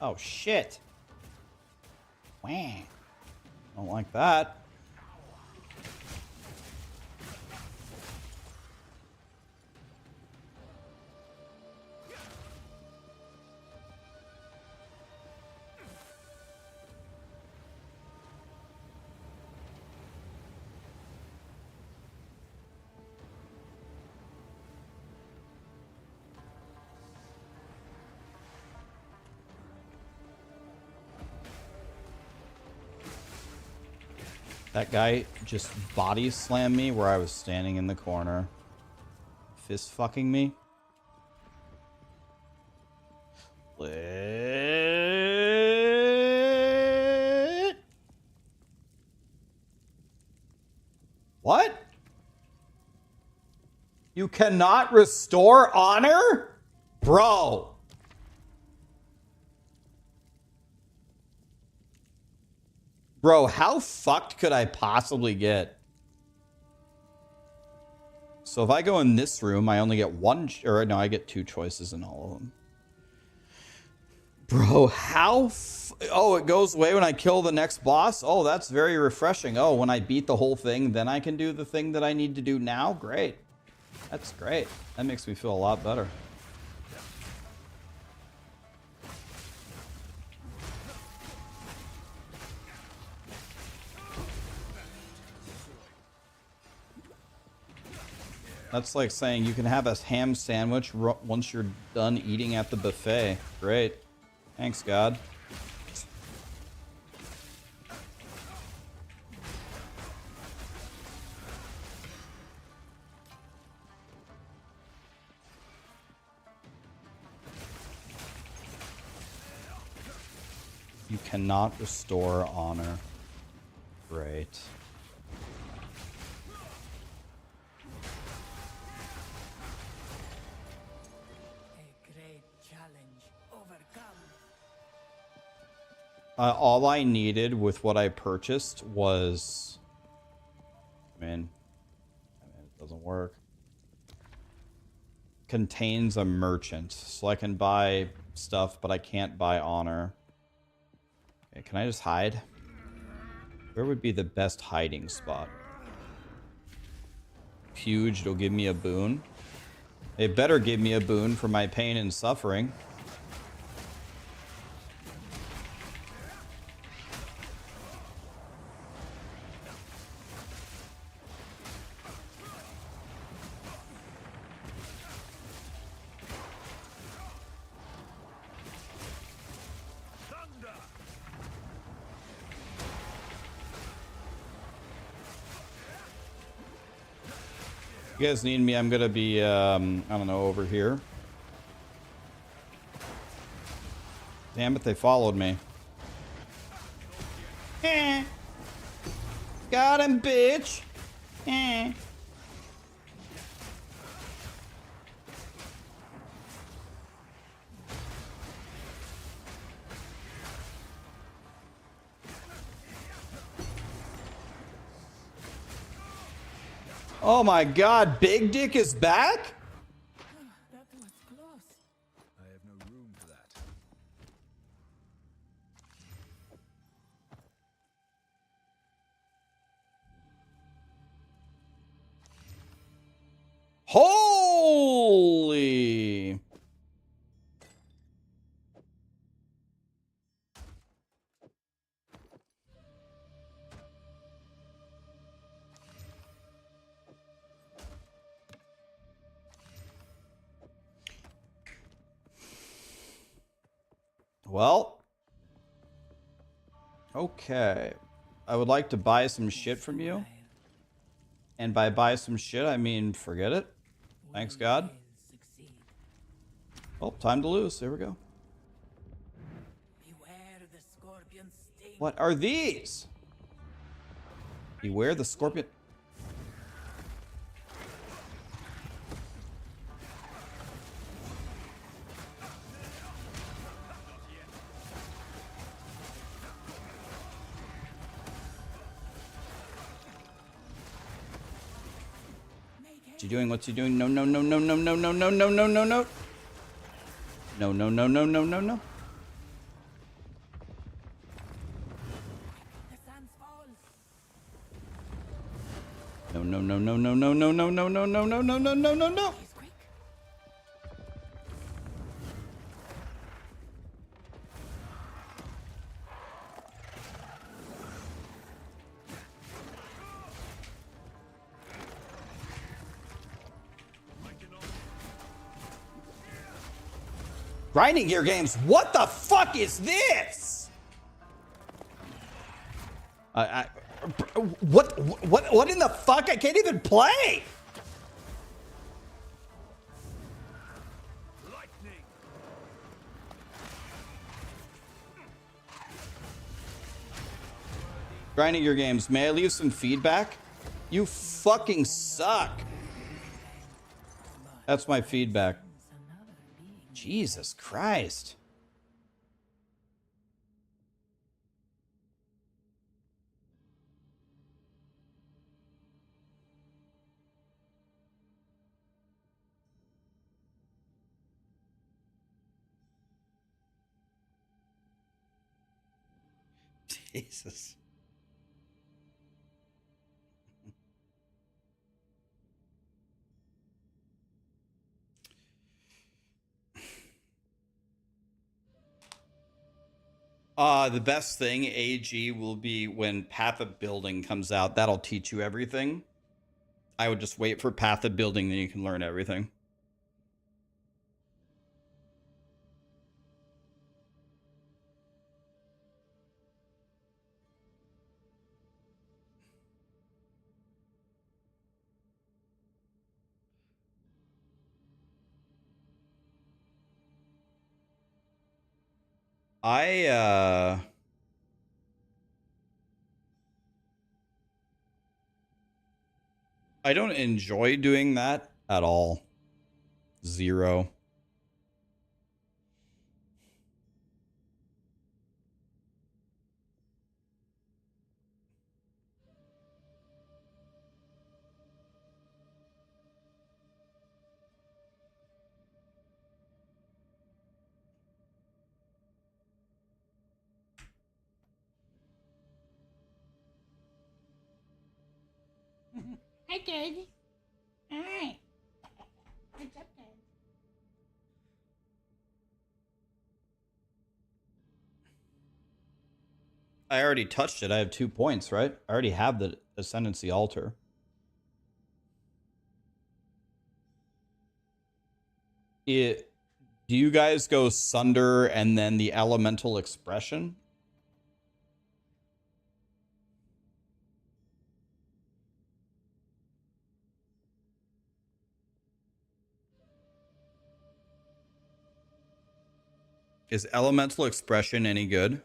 Oh, shit. Wah. Don't like that. That guy just body slammed me where I was standing in the corner. Fist fucking me. What? You cannot restore honor? Bro. Bro, how fucked could I possibly get? So if I go in this room, I only get one, or no, I get 2 choices in all of them. Bro, how, oh, it goes away when I kill the next boss? Oh, that's very refreshing. Oh, when I beat the whole thing, then I can do the thing that I need to do now? Great. That's great. That makes me feel a lot better. That's like saying you can have a ham sandwich once you're done eating at the buffet. Great. Thanks, God. You cannot restore honor. Great. All I needed with what I purchased was... Man, it doesn't work. Contains a merchant. So I can buy stuff, but I can't buy honor. Okay, can I just hide? Where would be the best hiding spot? Huge, it'll give me a boon. It better give me a boon for my pain and suffering. You guys need me, I'm gonna be, I don't know, over here. Damn it, they followed me. Eh. Got him, bitch. Eh. Oh my god, Big Dick is back? That was close. I have no room for that. Holy! Well, okay. I would like to buy some shit from you. And by buy some shit, I mean forget it. Thanks, God. Succeed. Well, time to lose. There we go. Beware the scorpion sting. What are these? Beware the scorpion. What's he doing? What's he doing? No, no, no, no, no, no, no, no, no, no, no, no. No, no, no, no, no, no, no. The sands fall. No, no, no, no, no, no, no, no, no, no, no, no, no, no, no, no, no. He's quick. Grinding gear games. What the fuck is this? What in the fuck? I can't even play. Lightning. Grinding gear games. May I leave some feedback? You fucking suck. That's my feedback. Jesus Christ. Jesus. The best thing, AG, will be when Path of Building comes out. That'll teach you everything. I would just wait for Path of Building, then you can learn everything. I don't enjoy doing that at all. Zero. I did. Alright. Accepted. I already touched it. I have 2 points, right? I already have the Ascendancy Altar. Do you guys go Sunder and then the Elemental Expression? Is Elemental Expression any good?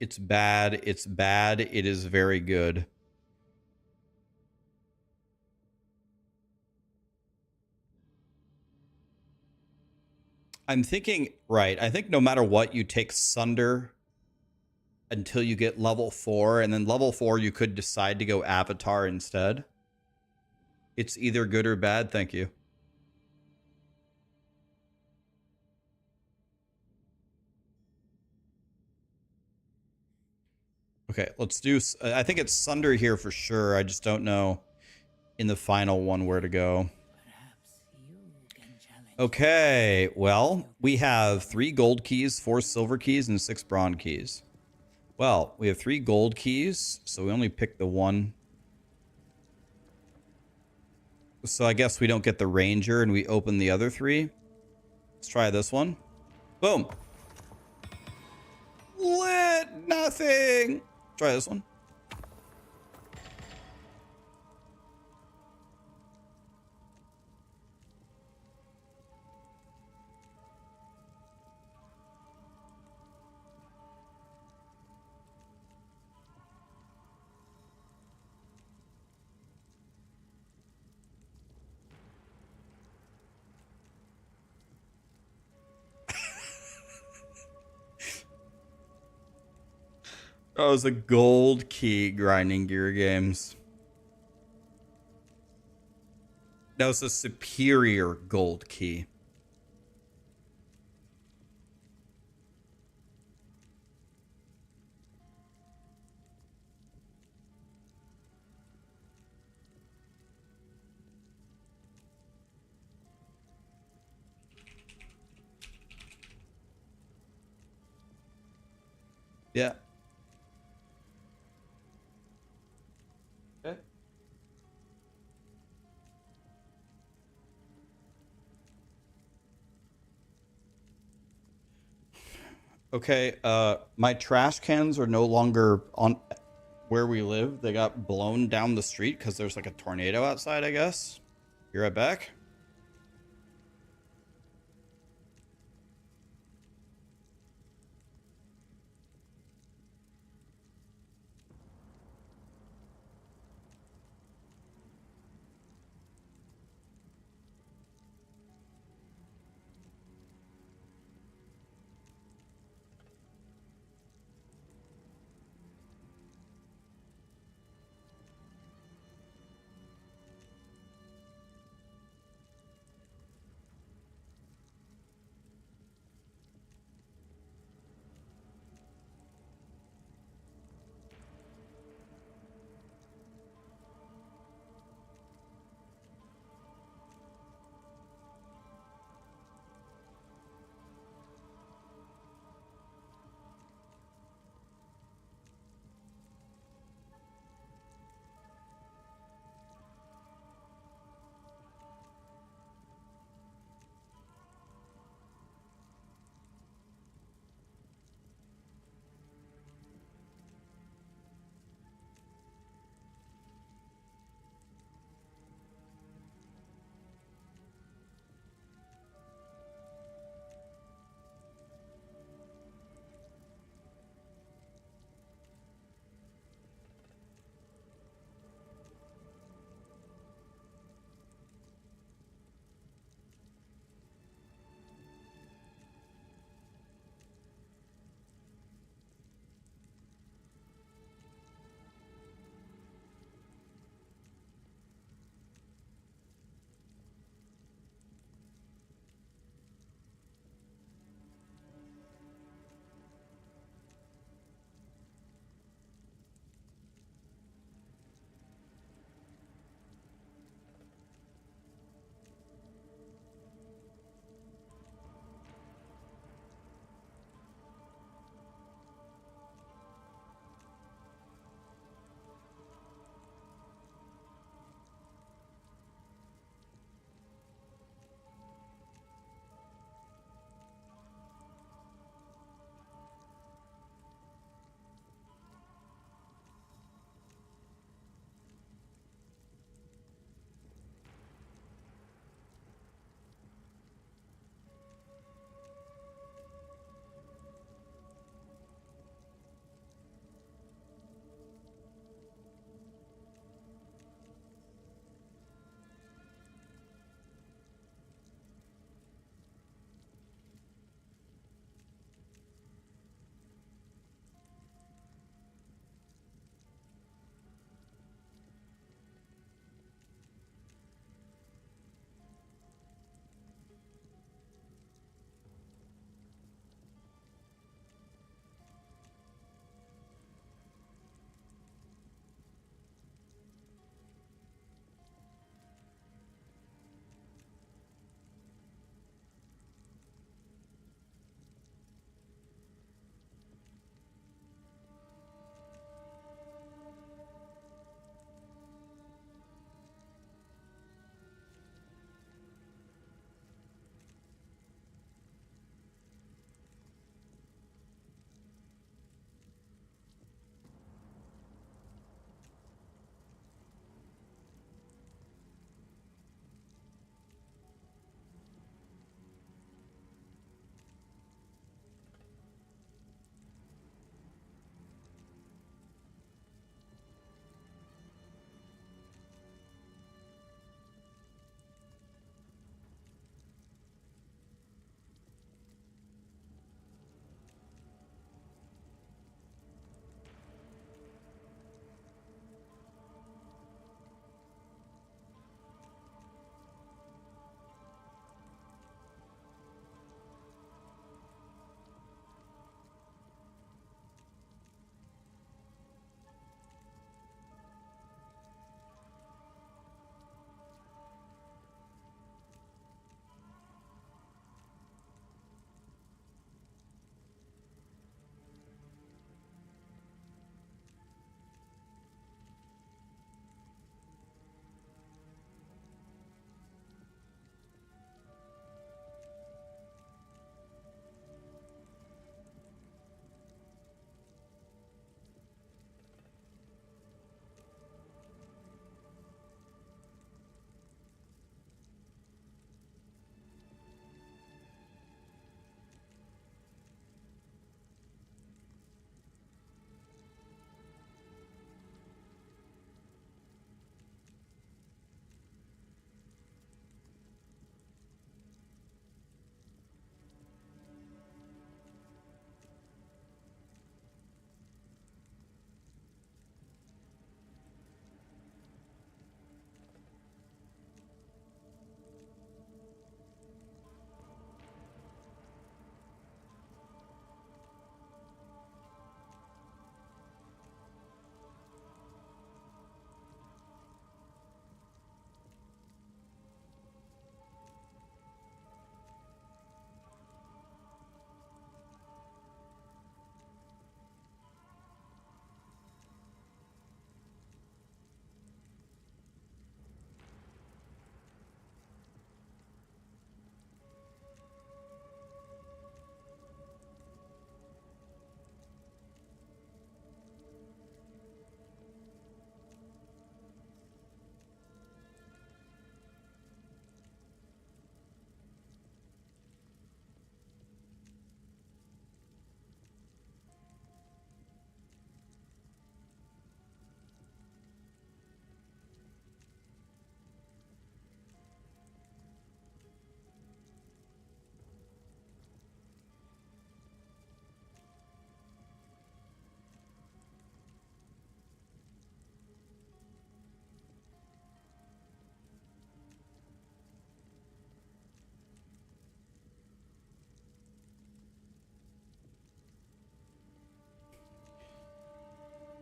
It's bad. It's bad. It is very good. I'm thinking, right. I think no matter what, you take Sunder until you get level 4. And then level 4, you could decide to go Avatar instead. It's either good or bad. Thank you. Okay, let's do... I think it's Sunder here for sure. I just don't know in the final one where to go. Perhaps you can challenge. Okay, well, we have 3 gold keys, 4 silver keys, and 6 bronze keys. Well, we have 3 gold keys, so we only picked the 1. So I guess we don't get the ranger and we open the other 3. Let's try this one. Boom. Lit. Nothing. Try this one. That was a gold key grinding gear games. That was a superior gold key. Yeah. Okay. Okay, my trash cans are no longer on where we live. They got blown down the street because there's like a tornado outside, I guess. Be right back.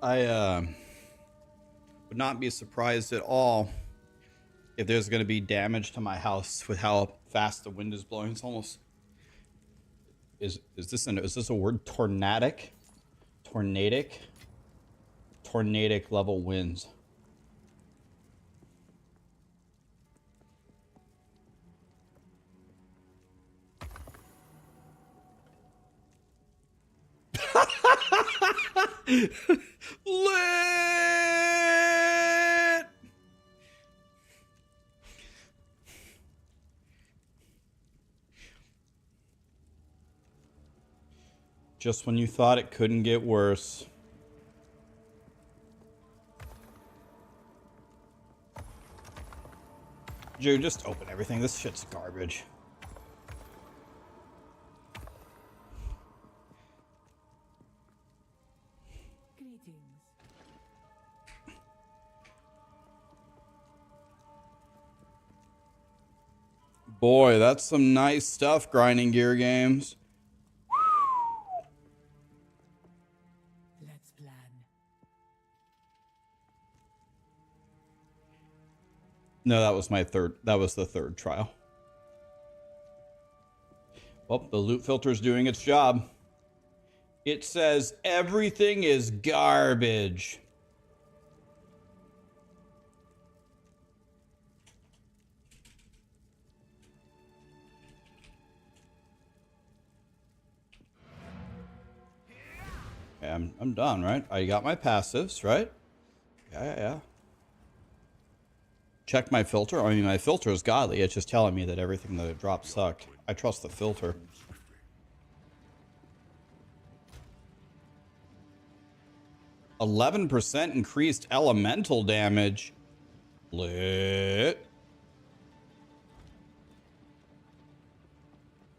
I would not be surprised at all if there's going to be damage to my house with how fast the wind is blowing. It's almost is this a word? Tornadic level winds. Lit! Just when you thought it couldn't get worse. Dude, just open everything. This shit's garbage. Greetings. Boy, that's some nice stuff, Grinding Gear Games. Let's plan. No, that was the third trial. Well, the loot filter's doing its job. It says everything is garbage. Okay, I'm done, right? I got my passives, right? Yeah. Check my filter. I mean, my filter is godly. It's just telling me that everything that it dropped sucked. I trust the filter. 11% increased elemental damage. Lit.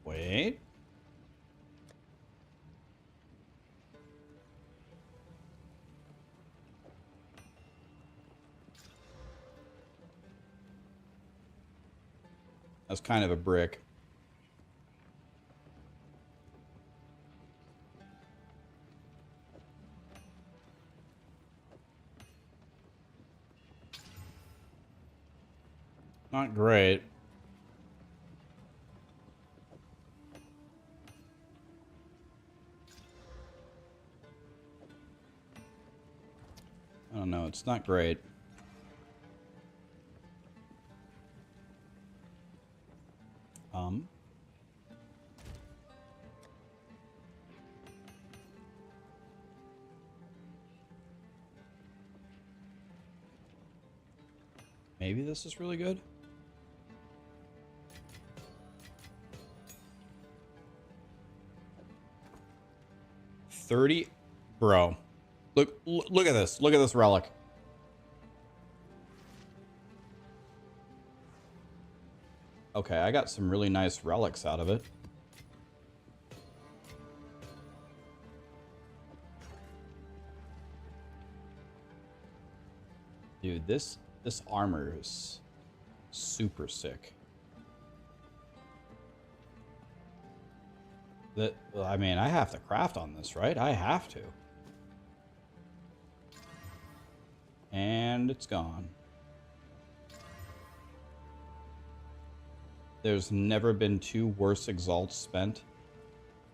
Wait. That's kind of a brick. Not great. I don't know. It's not great. Maybe this is really good. $30, bro. Look at this. Look at this relic. Okay, I got some really nice relics out of it. Dude, this armor is super sick. I mean, I have to craft on this, right? I have to. And it's gone. There's never been two worse exalts spent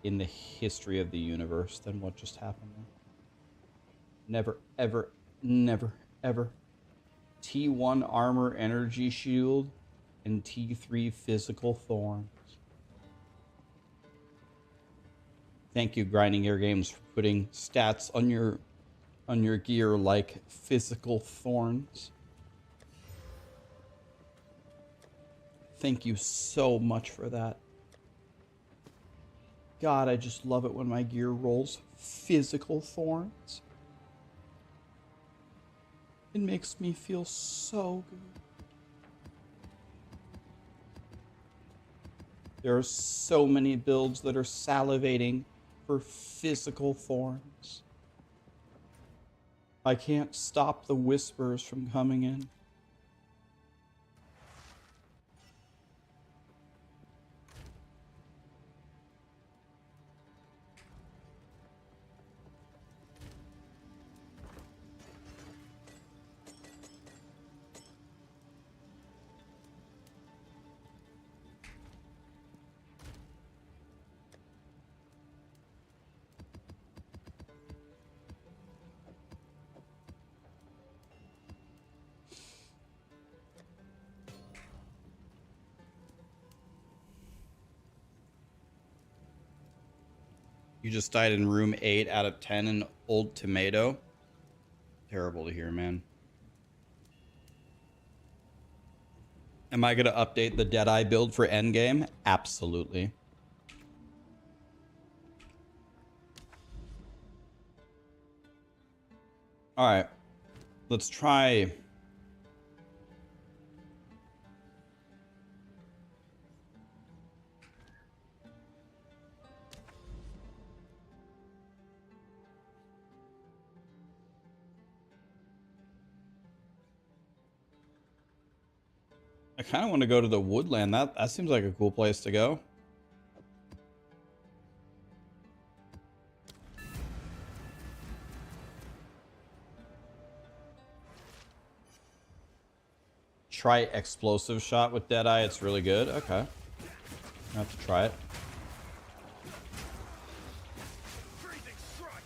in the history of the universe than what just happened there. Never, ever, never, ever. T1 armor energy shield and T3 physical thorns. Thank you, Grinding Gear Games, for putting stats on your gear like physical thorns. Thank you so much for that. God, I just love it when my gear rolls physical thorns. It makes me feel so good. There are so many builds that are salivating for physical thorns. I can't stop the whispers from coming in. You just died in room 8 out of 10 in Old Tomato. Terrible to hear, man. Am I going to update the Deadeye build for Endgame? Absolutely. All right. Let's try... I kind of want to go to the woodland. That seems like a cool place to go. Try explosive shot with Deadeye. It's really good. Okay. I have to try it. Freezing strike.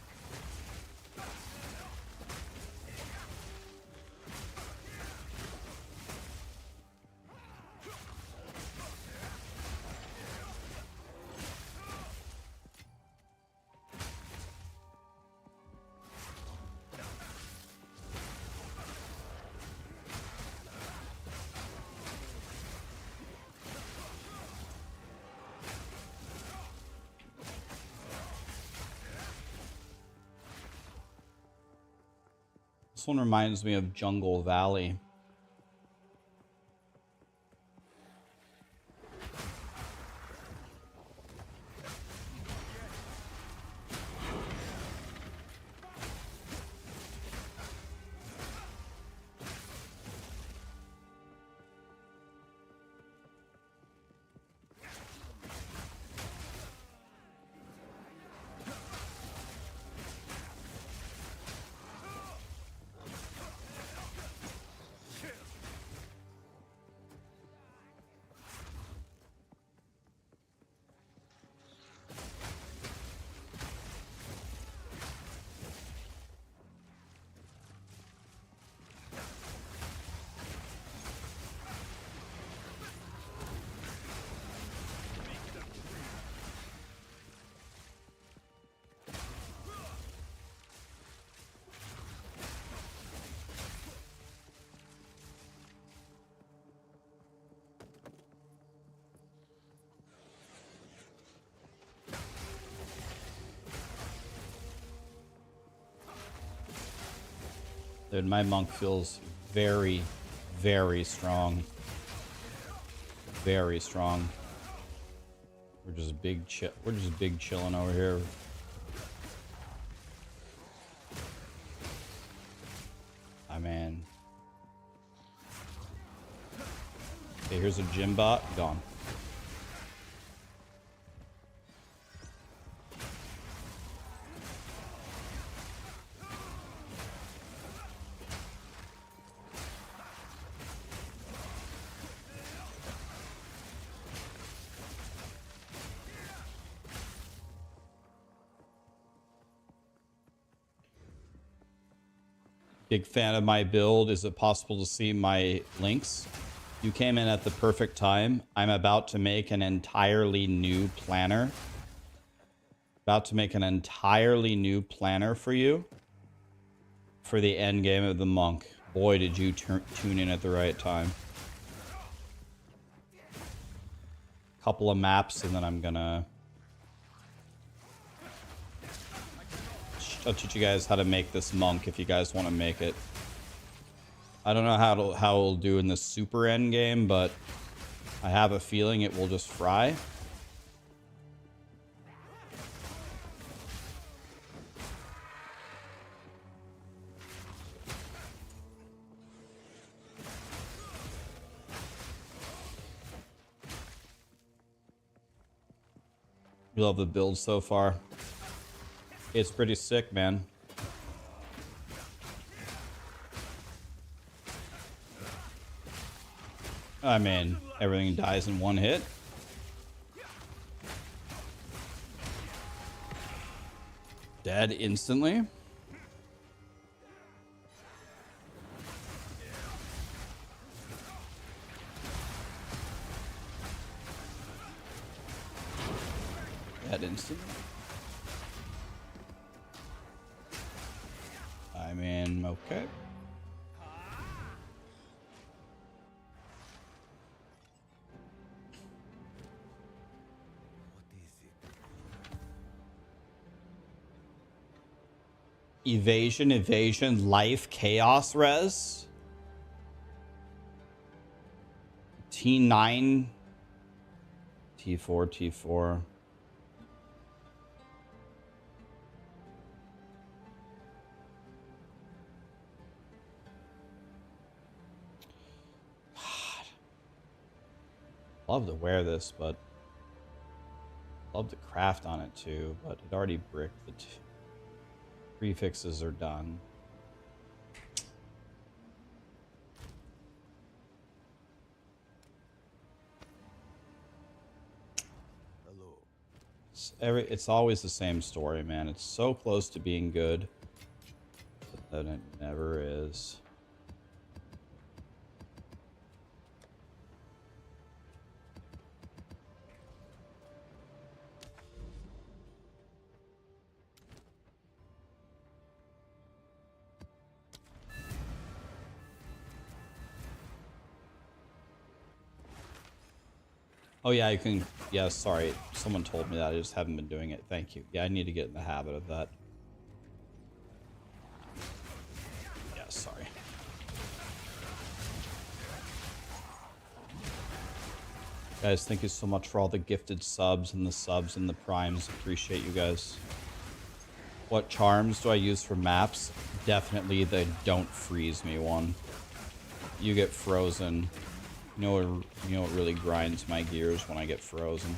This one reminds me of Jungle Valley. Dude, my monk feels very, very strong. Very strong. We're just big chilling over here. I mean. Okay, here's a gym bot. Gone. Big fan of my build. Is it possible to see my links? You came in at the perfect time. I'm about to make an entirely new planner. About to make an entirely new planner for you. For the end game of the monk. Boy, did you tune in at the right time. Couple of maps and then I'm gonna... I'll teach you guys how to make this monk if you guys want to make it. I don't know how it'll do in the super end game, but I have a feeling it will just fry. We love the build so far. It's pretty sick, man. I mean, everything dies in one hit. Dead instantly. Dead instantly. Okay. Evasion, evasion, life, chaos res. T9, T4, T4. Love to wear this, but love to craft on it too, but it already bricked. The prefixes are done. Hello. It's always the same story, man. It's so close to being good, but then it never is. Oh yeah, you can. Yeah, sorry. Someone told me that. I just haven't been doing it. Thank you. Yeah, I need to get in the habit of that. Yeah, sorry. Guys, thank you so much for all the gifted subs and the primes. Appreciate you guys. What charms do I use for maps? Definitely the don't freeze me one. You get frozen. You know what really grinds my gears when I get frozen.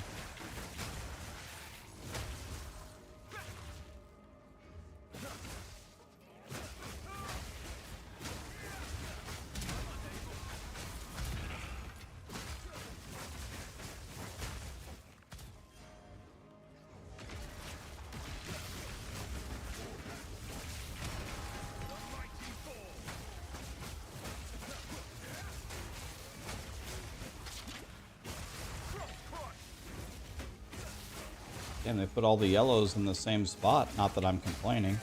And they put all the yellows in the same spot. Not that I'm complaining.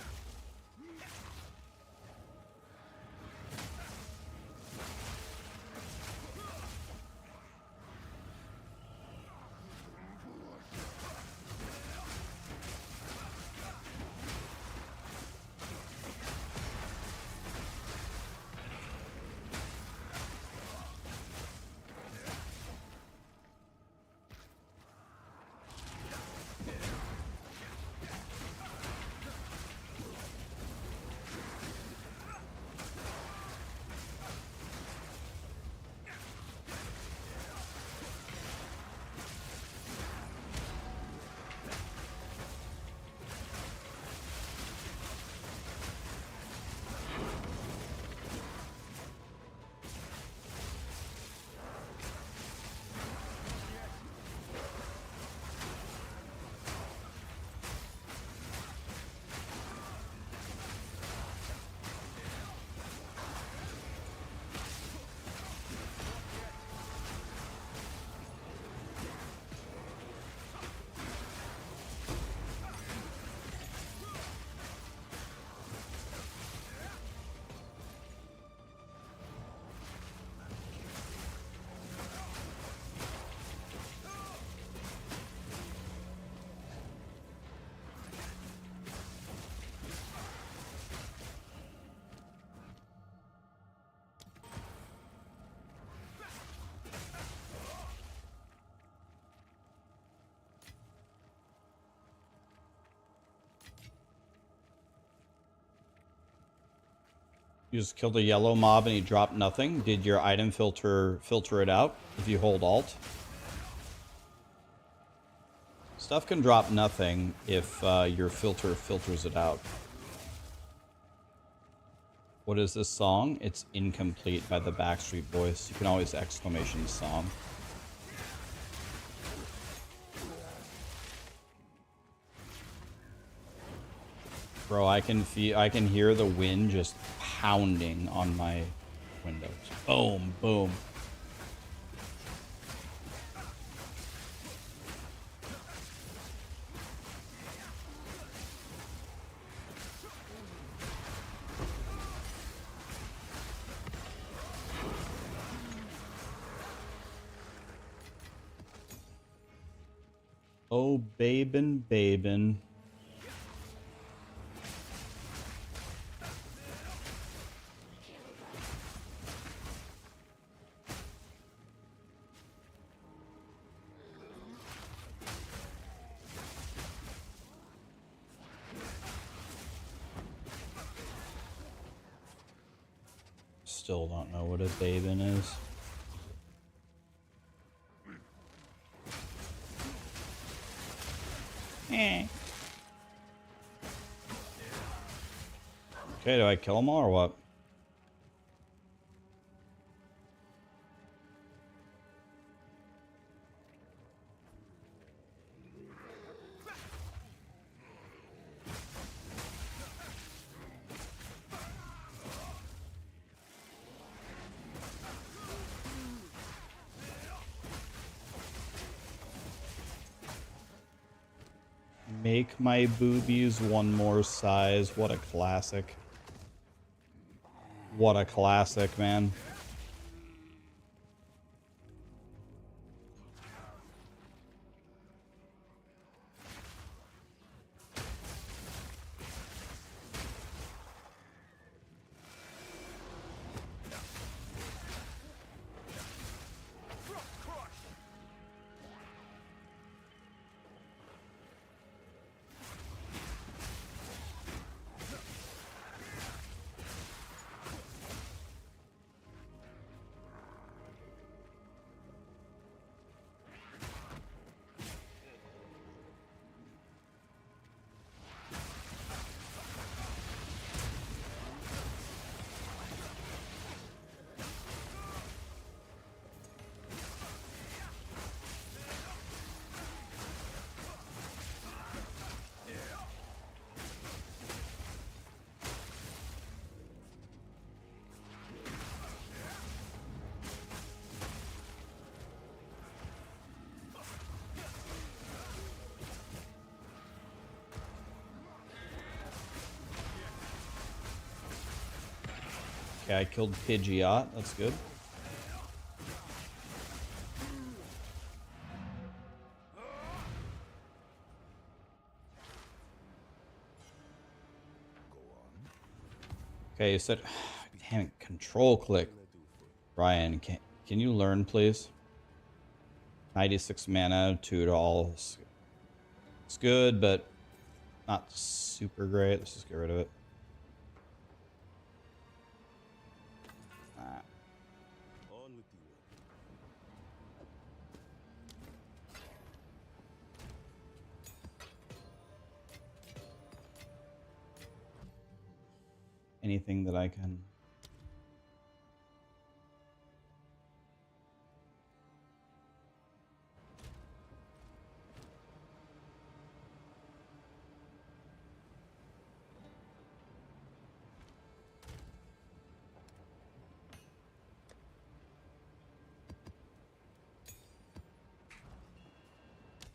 You just killed a yellow mob and he dropped nothing. Did your item filter it out if you hold alt? Stuff can drop nothing if your filter filters it out. What is this song? It's Incomplete by the Backstreet Boys. You can always exclamation song. Bro, I can hear the wind just pounding on my windows. Boom, boom. Oh, babin', babin'. Still don't know what a babin is. Okay, do I kill them all or what? Make my boobies one more size. What a classic. What a classic, man. Okay, I killed Pidgeot. That's good. Okay, you said... Damn it, control click. Ryan, can you learn, please? 96 mana, 2 to all. It's good, but not super great. Let's just get rid of it. On with you. Anything that I can...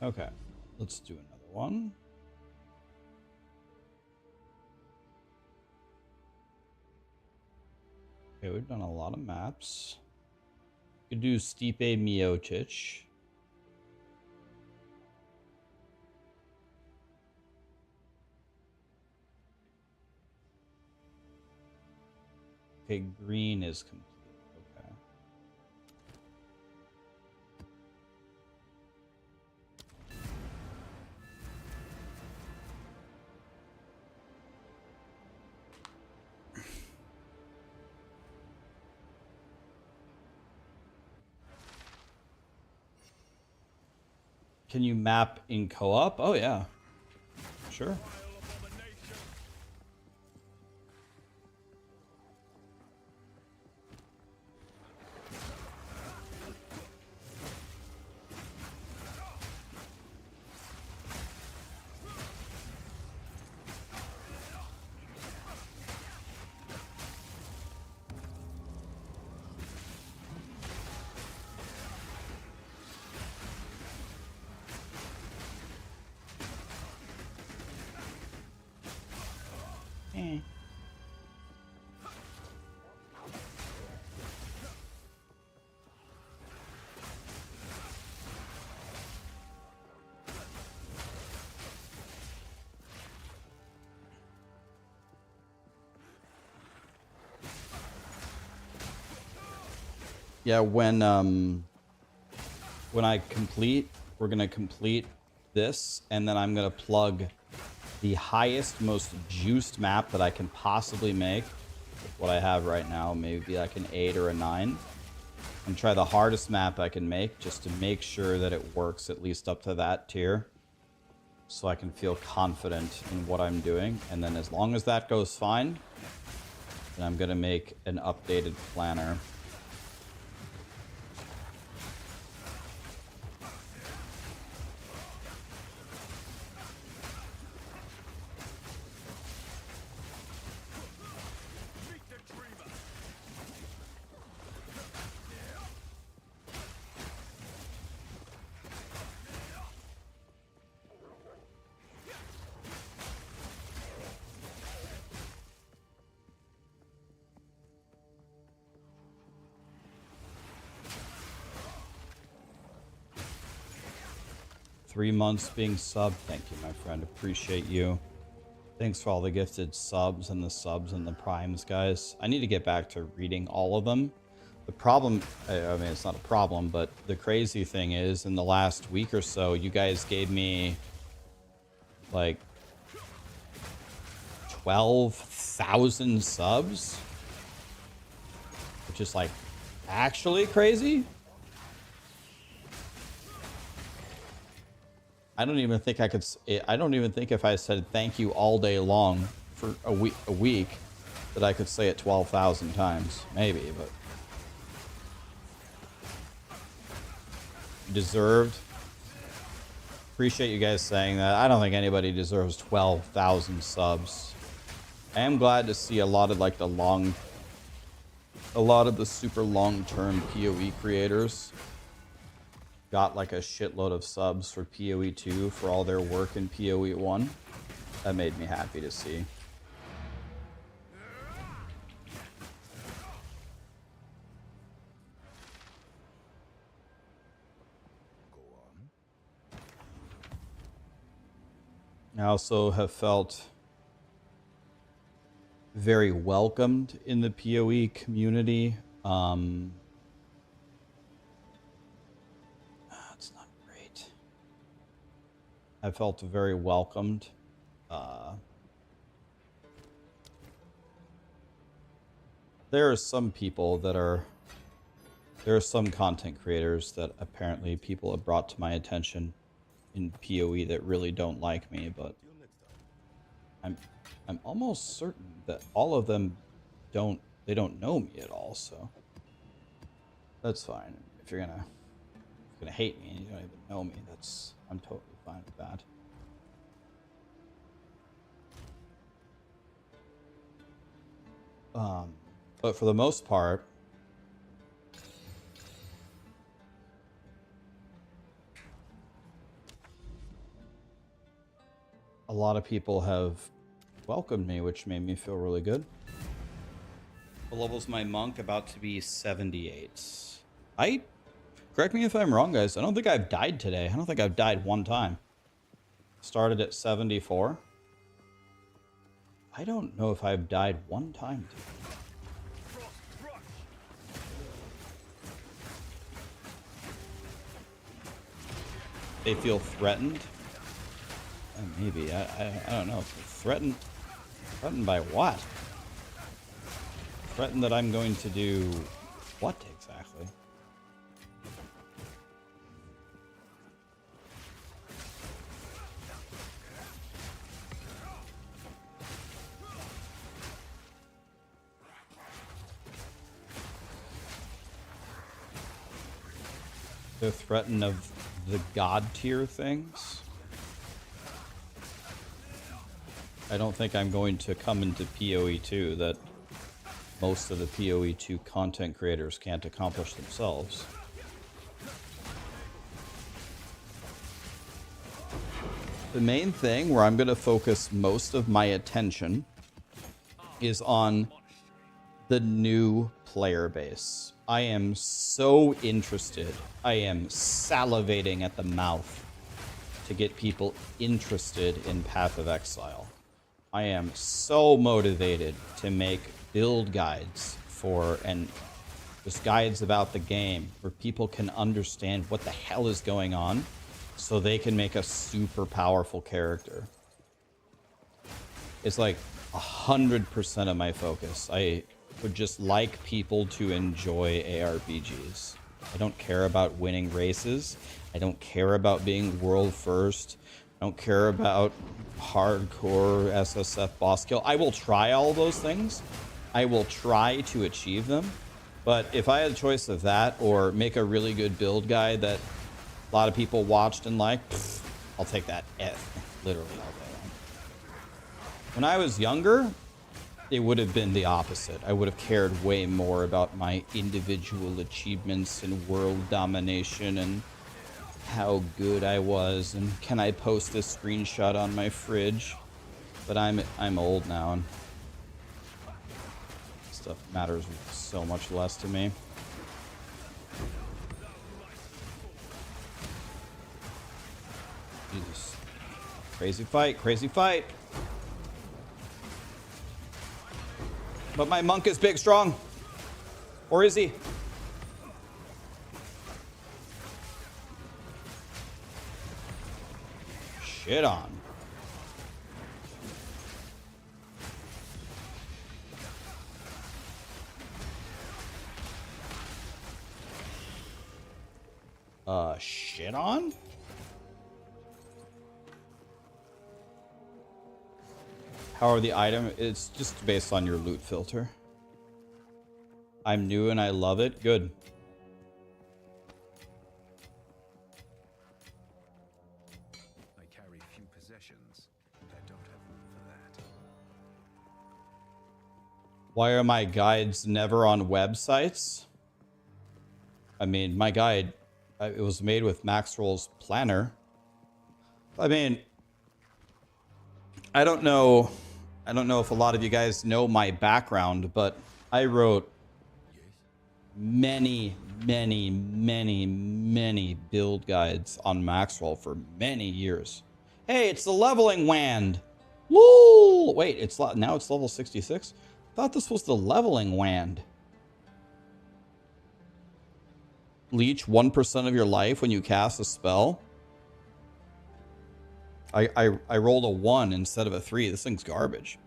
Okay, let's do another one. Okay, we've done a lot of maps. Could do Stipe Miocic. Okay, green is complete. Okay. Can you map in co-op? Oh yeah, sure. Yeah, when I complete, we're gonna complete this, and then I'm gonna plug the highest, most juiced map that I can possibly make with what I have right now, maybe like an 8 or a 9, and try the hardest map I can make just to make sure that it works at least up to that tier, so I can feel confident in what I'm doing. And then as long as that goes fine, then I'm gonna make an updated planner. Meet the dreamer. 3 months being subbed. Thank you, my friend. Appreciate you. Thanks for all the gifted subs and the primes, guys. I need to get back to reading all of them. The problem, I mean, it's not a problem, but the crazy thing is, in the last week or so, you guys gave me like 12,000 subs, which is like actually crazy. I don't even think I could. I don't even think if I said thank you all day long for a week, that I could say it 12,000 times. Maybe, but deserved. Appreciate you guys saying that. I don't think anybody deserves 12,000 subs. I am glad to see a lot of like a lot of the super long-term POE creators got like a shitload of subs for POE2 for all their work in POE1. That made me happy to see. I also have felt very welcomed in the POE community. It's not great. I felt very welcomed. There are some people that are... There are some content creators that apparently people have brought to my attention in POE that really don't like me, but I'm almost certain that all of them don't know me at all, so that's fine. If you're gonna hate me and you don't even know me, I'm totally fine with that. But for the most part, a lot of people have welcomed me, which made me feel really good. What level's my monk? About to be 78. Correct me if I'm wrong, guys. I don't think I've died today. I don't think I've died one time. Started at 74. I don't know if I've died one time today. They feel threatened? Maybe. I don't know. Threatened by what? Threatened that I'm going to do what exactly? They're threatened of the god tier things. I don't think I'm going to come into POE2 that most of the POE2 content creators can't accomplish themselves. The main thing where I'm going to focus most of my attention is on the new player base. I am so interested. I am salivating at the mouth to get people interested in Path of Exile. I am so motivated to make build guides for and Just guides about the game where people can understand what the hell is going on so they can make a super powerful character. It's like 100% of my focus. I would just like people to enjoy ARPGs. I don't care about winning races. I don't care about being world first. I don't care about hardcore SSF boss kill. I will try all those things. I will try to achieve them. But if I had a choice of that or make a really good build guide that a lot of people watched and liked, I'll take that. Literally all day long. When I was younger, it would have been the opposite. I would have cared way more about my individual achievements and world domination and how good I was and can I post this screenshot on my fridge. But I'm old now and stuff matters so much less to me. Jesus. Crazy fight, crazy fight. But my monk is big, strong. Or is he? Shit on. Shit on? How are the item? It's just based on your loot filter. I'm new and I love it. Good. I carry few possessions, and I don't have room for that. Why are my guides never on websites? I mean, my guide, it was made with Maxwell's planner. I mean, I don't know if a lot of you guys know my background, but I wrote many build guides on Maxwell for many years. Hey, it's the leveling wand. Woo! Wait, now it's level 66? I thought this was the leveling wand. Leech 1% of your life when you cast a spell. I rolled a 1 instead of a 3. This thing's garbage.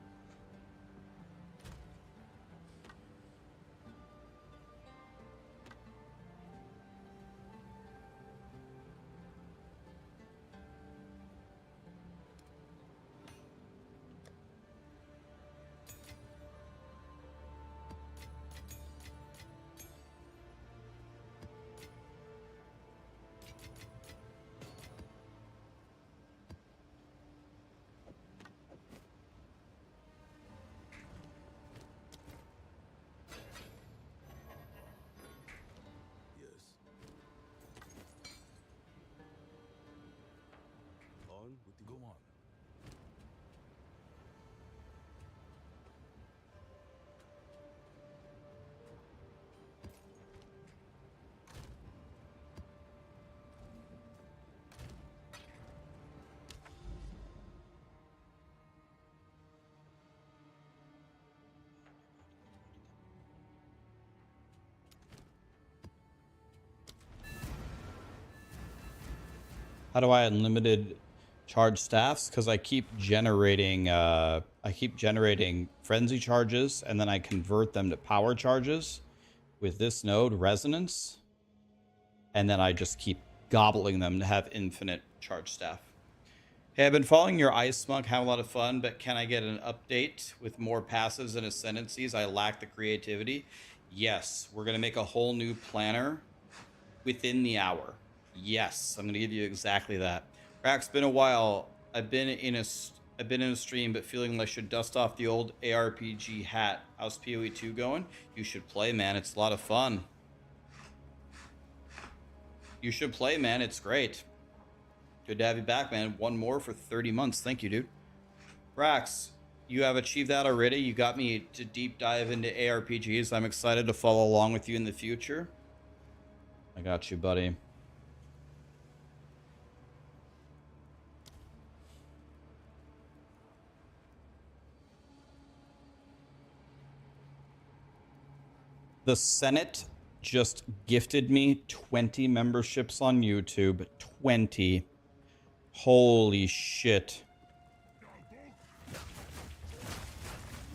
Yes. On with the go on. How do I unlimited charge staffs? Because I keep generating frenzy charges and then I convert them to power charges with this node resonance. And then I just keep gobbling them to have infinite charge staff. Hey, I've been following your Ice Monk, having a lot of fun, but can I get an update with more passives and ascendancies? I lack the creativity. Yes, we're going to make a whole new planner within the hour. Yes, I'm going to give you exactly that. Rax, been a while. I've been in a stream, but feeling like I should dust off the old ARPG hat. How's POE2 going? You should play, man. It's a lot of fun. You should play, man. It's great. Good to have you back, man. One more for 30 months. Thank you, dude. Rax, you have achieved that already. You got me to deep dive into ARPGs. I'm excited to follow along with you in the future. I got you, buddy. The Senate just gifted me 20 memberships on YouTube. 20. Holy shit.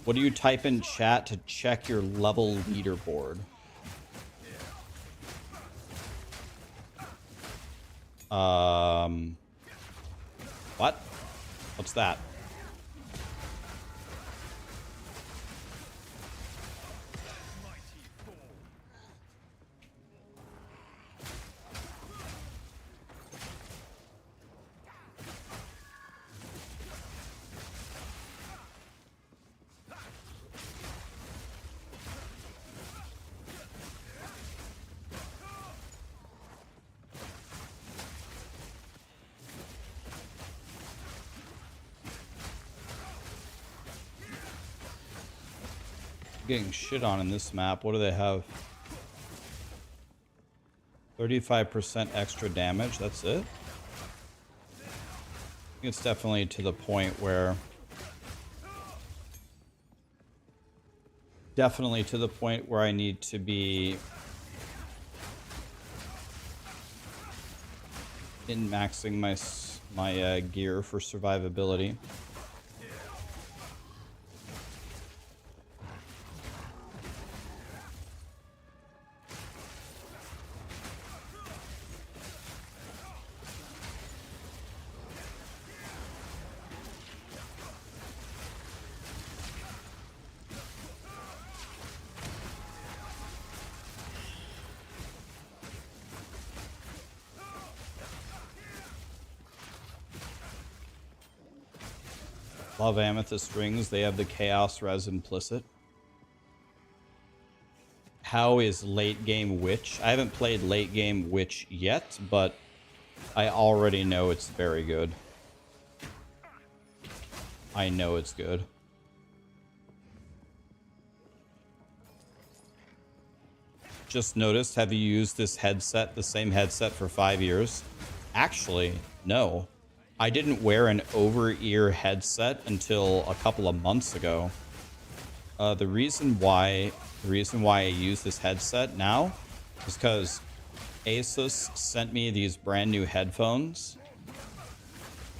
What do you type in chat to check your level leaderboard? What? What's that? Getting shit on in this map. What do they have? 35% extra damage. That's it? I think it's definitely to the point where... Definitely to the point where I need to be... in-maxing my gear for survivability. Love Amethyst rings. They have the Chaos Res implicit. How is late game Witch? I haven't played late game Witch yet, but I already know it's very good. I know it's good. Just noticed, have you used this headset, the same headset, for 5 years? Actually, no. I didn't wear an over-ear headset until a couple of months ago. The reason why I use this headset now is because Asus sent me these brand new headphones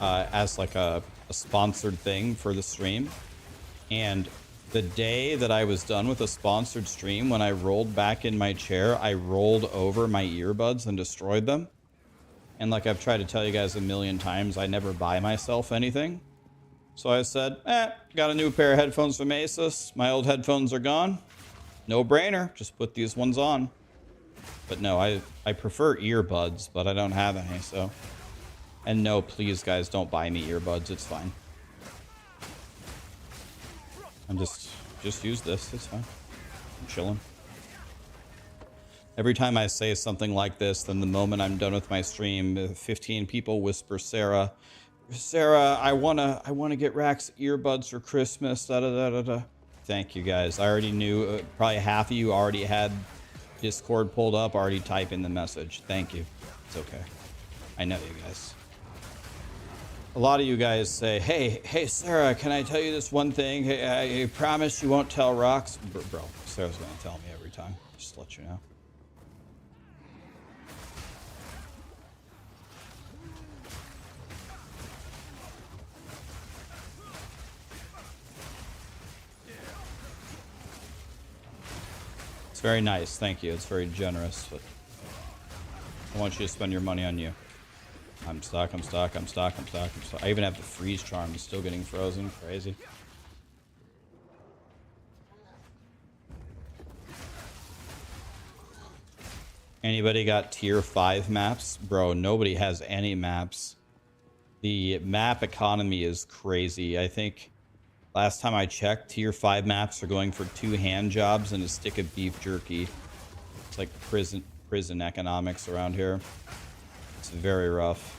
as like a sponsored thing for the stream. And the day that I was done with a sponsored stream, when I rolled back in my chair, I rolled over my earbuds and destroyed them. And like I've tried to tell you guys a million times, I never buy myself anything. So I said, got a new pair of headphones from Asus. My old headphones are gone. No brainer. Just put these ones on. But no, I prefer earbuds, but I don't have any, so. And no, please, guys, don't buy me earbuds. It's fine. I'm just use this. It's fine. I'm chilling. Every time I say something like this, then the moment I'm done with my stream, 15 people whisper, Sarah, I wanna get Rax earbuds for Christmas. Da da da da da. Thank you guys. I already knew. Probably half of you already had Discord pulled up. Already type in the message. Thank you. It's okay. I know you guys. A lot of you guys say, hey, Sarah, can I tell you this one thing? Hey, I promise you won't tell Rox. Bro, Sarah's gonna tell me every time. Just to let you know. It's very nice, thank you. It's very generous, but I want you to spend your money on you. I'm stuck. I even have the freeze charm. It's still getting frozen. Crazy. Anybody got tier 5 maps? Bro, nobody has any maps. The map economy is crazy. I think last time I checked, tier 5 maps are going for 2 hand jobs and a stick of beef jerky. It's like prison economics around here. It's very rough.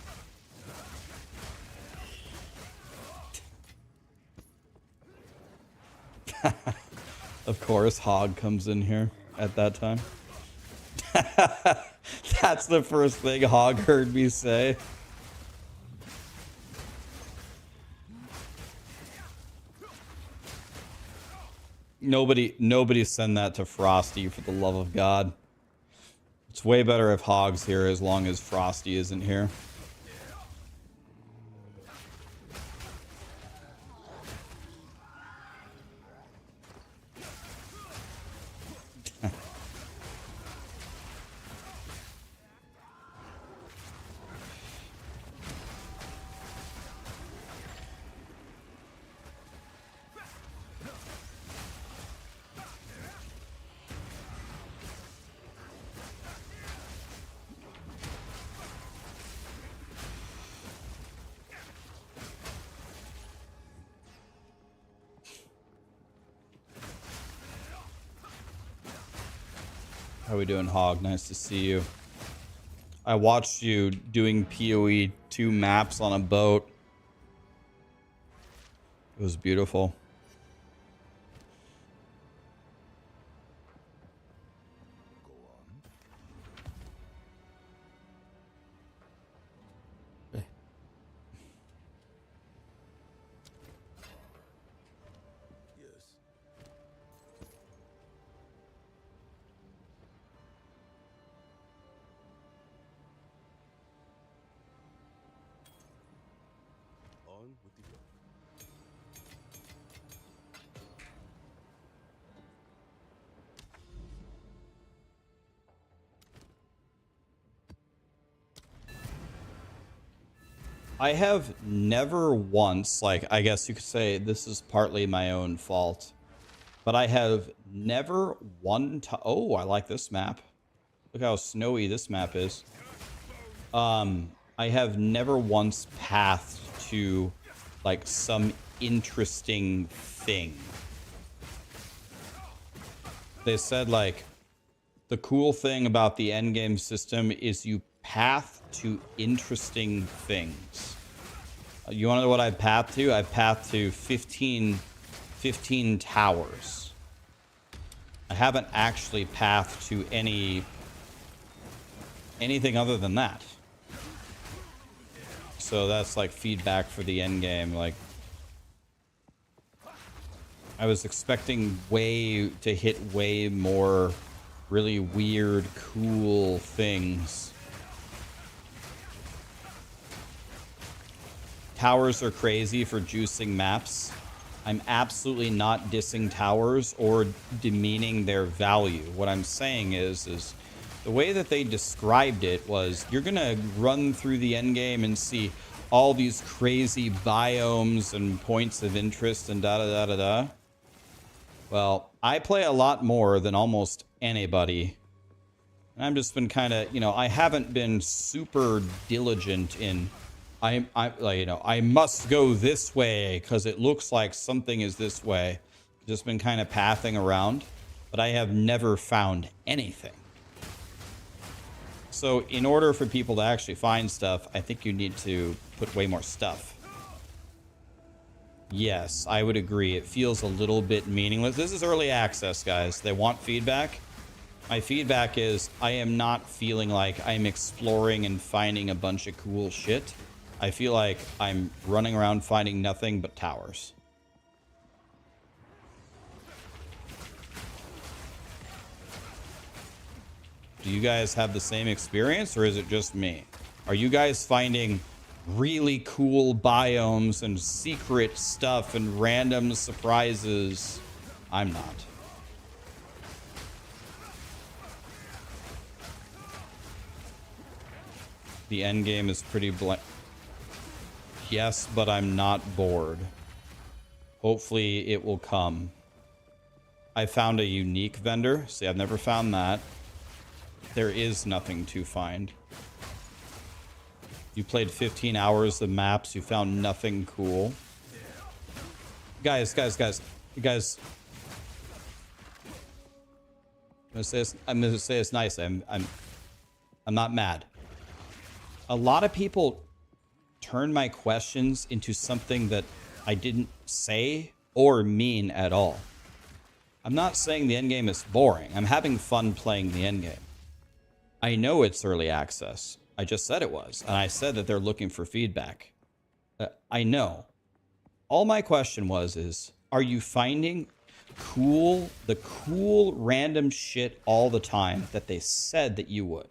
Of course, Hog comes in here at that time. That's the first thing Hog heard me say. Nobody send that to Frosty, for the love of God. It's way better if Hog's here as long as Frosty isn't here. How we doing, Hog? Nice to see you. I watched you doing POE2 maps on a boat. It was beautiful. With the yoke. I have never once, like, I guess you could say this is partly my own fault, but I have never one time. Oh, I like this map. Look how snowy this map is. I have never once pathed to like some interesting thing. They said like the cool thing about the endgame system is you path to interesting things. You want to know what I path to? I path to 15 towers. I haven't actually pathed to anything other than that. So that's like feedback for the end game. Like, I was expecting to hit way more really weird, cool things. Towers are crazy for juicing maps. I'm absolutely not dissing towers or demeaning their value. What I'm saying is the way that they described it was you're gonna run through the end game and see all these crazy biomes and points of interest and da-da-da-da-da. Well, I play a lot more than almost anybody. And I've just been kind of, I haven't been super diligent in, I must go this way because it looks like something is this way. Just been kind of pathing around, but I have never found anything. So in order for people to actually find stuff, I think you need to put way more stuff. Yes, I would agree. It feels a little bit meaningless. This is early access, guys. They want feedback. My feedback is I am not feeling like I'm exploring and finding a bunch of cool shit. I feel like I'm running around finding nothing but towers. Do you guys have the same experience, or is it just me? Are you guys finding really cool biomes and secret stuff and random surprises? I'm not. The end game is pretty blank. Yes, but I'm not bored. Hopefully it will come. I found a unique vendor. See, I've never found that. There is nothing to find. You played 15 hours of maps. You found nothing cool. Guys. I'm gonna say it's nice. I'm not mad. A lot of people turn my questions into something that I didn't say or mean at all. I'm not saying the endgame is boring. I'm having fun playing the endgame. I know it's early access. I just said it was. And I said that they're looking for feedback. I know. All my question is, are you finding... the cool random shit all the time that they said that you would.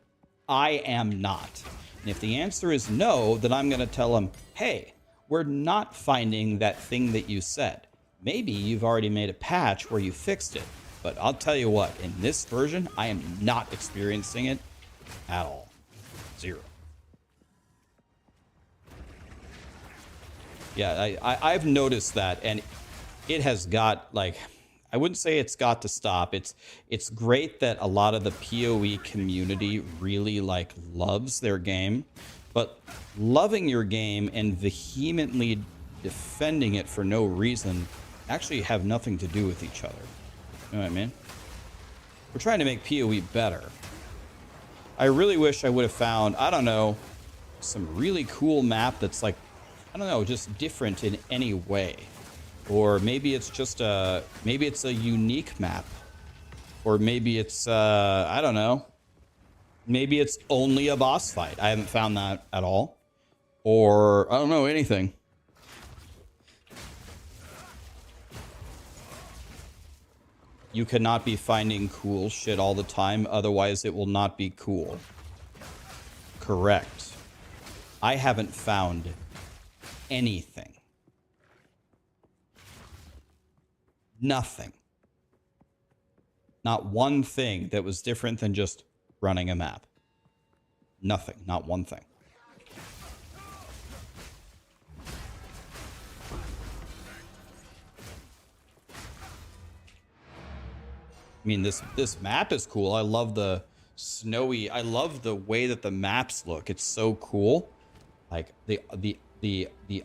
I am not. And if the answer is no, then I'm going to tell them, hey, we're not finding that thing that you said. Maybe you've already made a patch where you fixed it. But I'll tell you what, in this version, I am not experiencing it at all. Zero. Yeah, I've noticed that, and it has got, like, I wouldn't say it's got to stop. It's great that a lot of the PoE community really, like, loves their game, but loving your game and vehemently defending it for no reason actually have nothing to do with each other. You know what I mean? We're trying to make PoE better. I really wish I would have found, I don't know, some really cool map that's like, I don't know, just different in any way. Or maybe it's just maybe it's a unique map. Or maybe it's, I don't know. Maybe it's only a boss fight. I haven't found that at all. Or, I don't know, anything. You cannot be finding cool shit all the time, otherwise it will not be cool. Correct. I haven't found anything. Nothing. Not one thing that was different than just running a map. Nothing. Not one thing. I mean, this map is cool. I love the snowy. I love the way that the maps look. It's so cool. Like the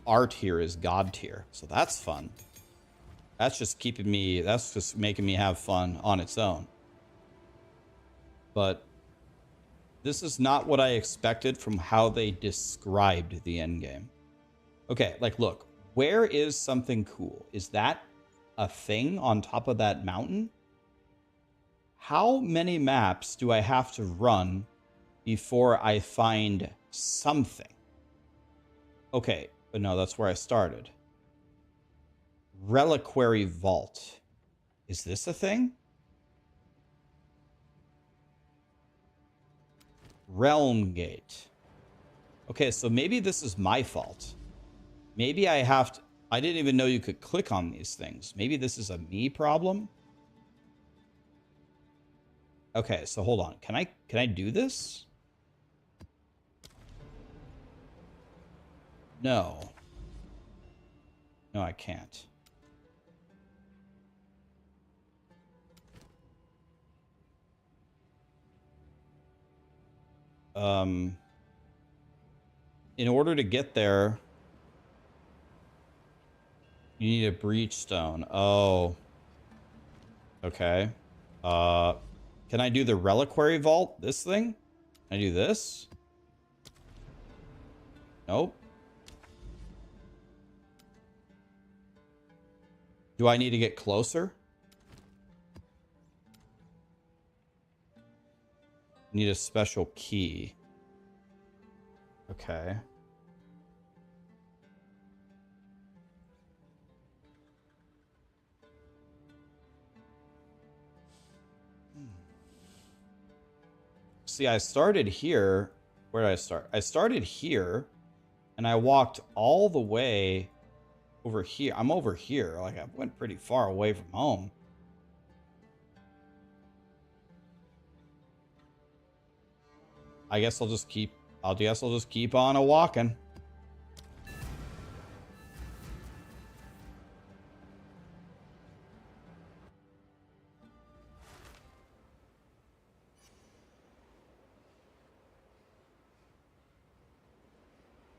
art here is god tier, so that's fun. That's just keeping me. That's just making me have fun on its own. But this is not what I expected from how they described the endgame. Okay, like look, where is something cool? Is that a thing on top of that mountain? How many maps do I have to run before I find something? Okay, but no, that's where I started. Reliquary Vault. Is this a thing? Realm Gate. Okay, so maybe this is my fault. Maybe I have to... I didn't even know you could click on these things. Maybe this is a me problem? Okay, so hold on. Can I do this? No. No, I can't. In order to get there, you need a breach stone. Oh. Okay. Can I do the reliquary vault? This thing? Can I do this? Nope. Do I need to get closer? Need a special key. Okay. See, I started here. Where did I start? I started here, and I walked all the way over here. I'm over here. Like, I went pretty far away from home. I guess I'll just keep on a-walking.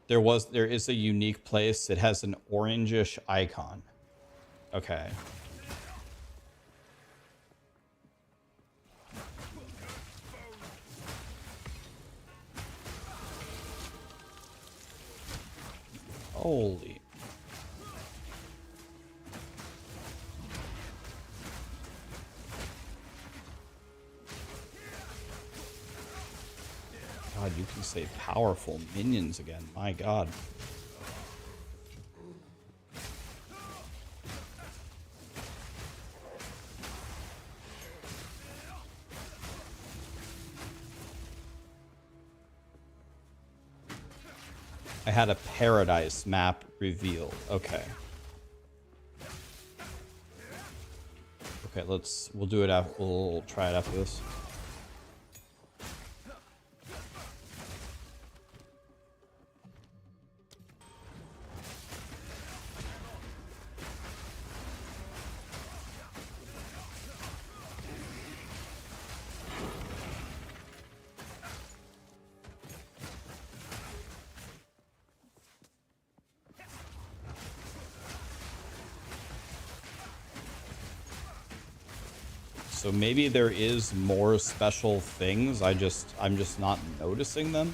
There is a unique place. It has an orangish icon. Okay. Holy. God, you can say powerful minions again. My God. I had a paradise map revealed. Okay. Okay, we'll do it after, we'll try it after this. So maybe there is more special things. I'm just not noticing them.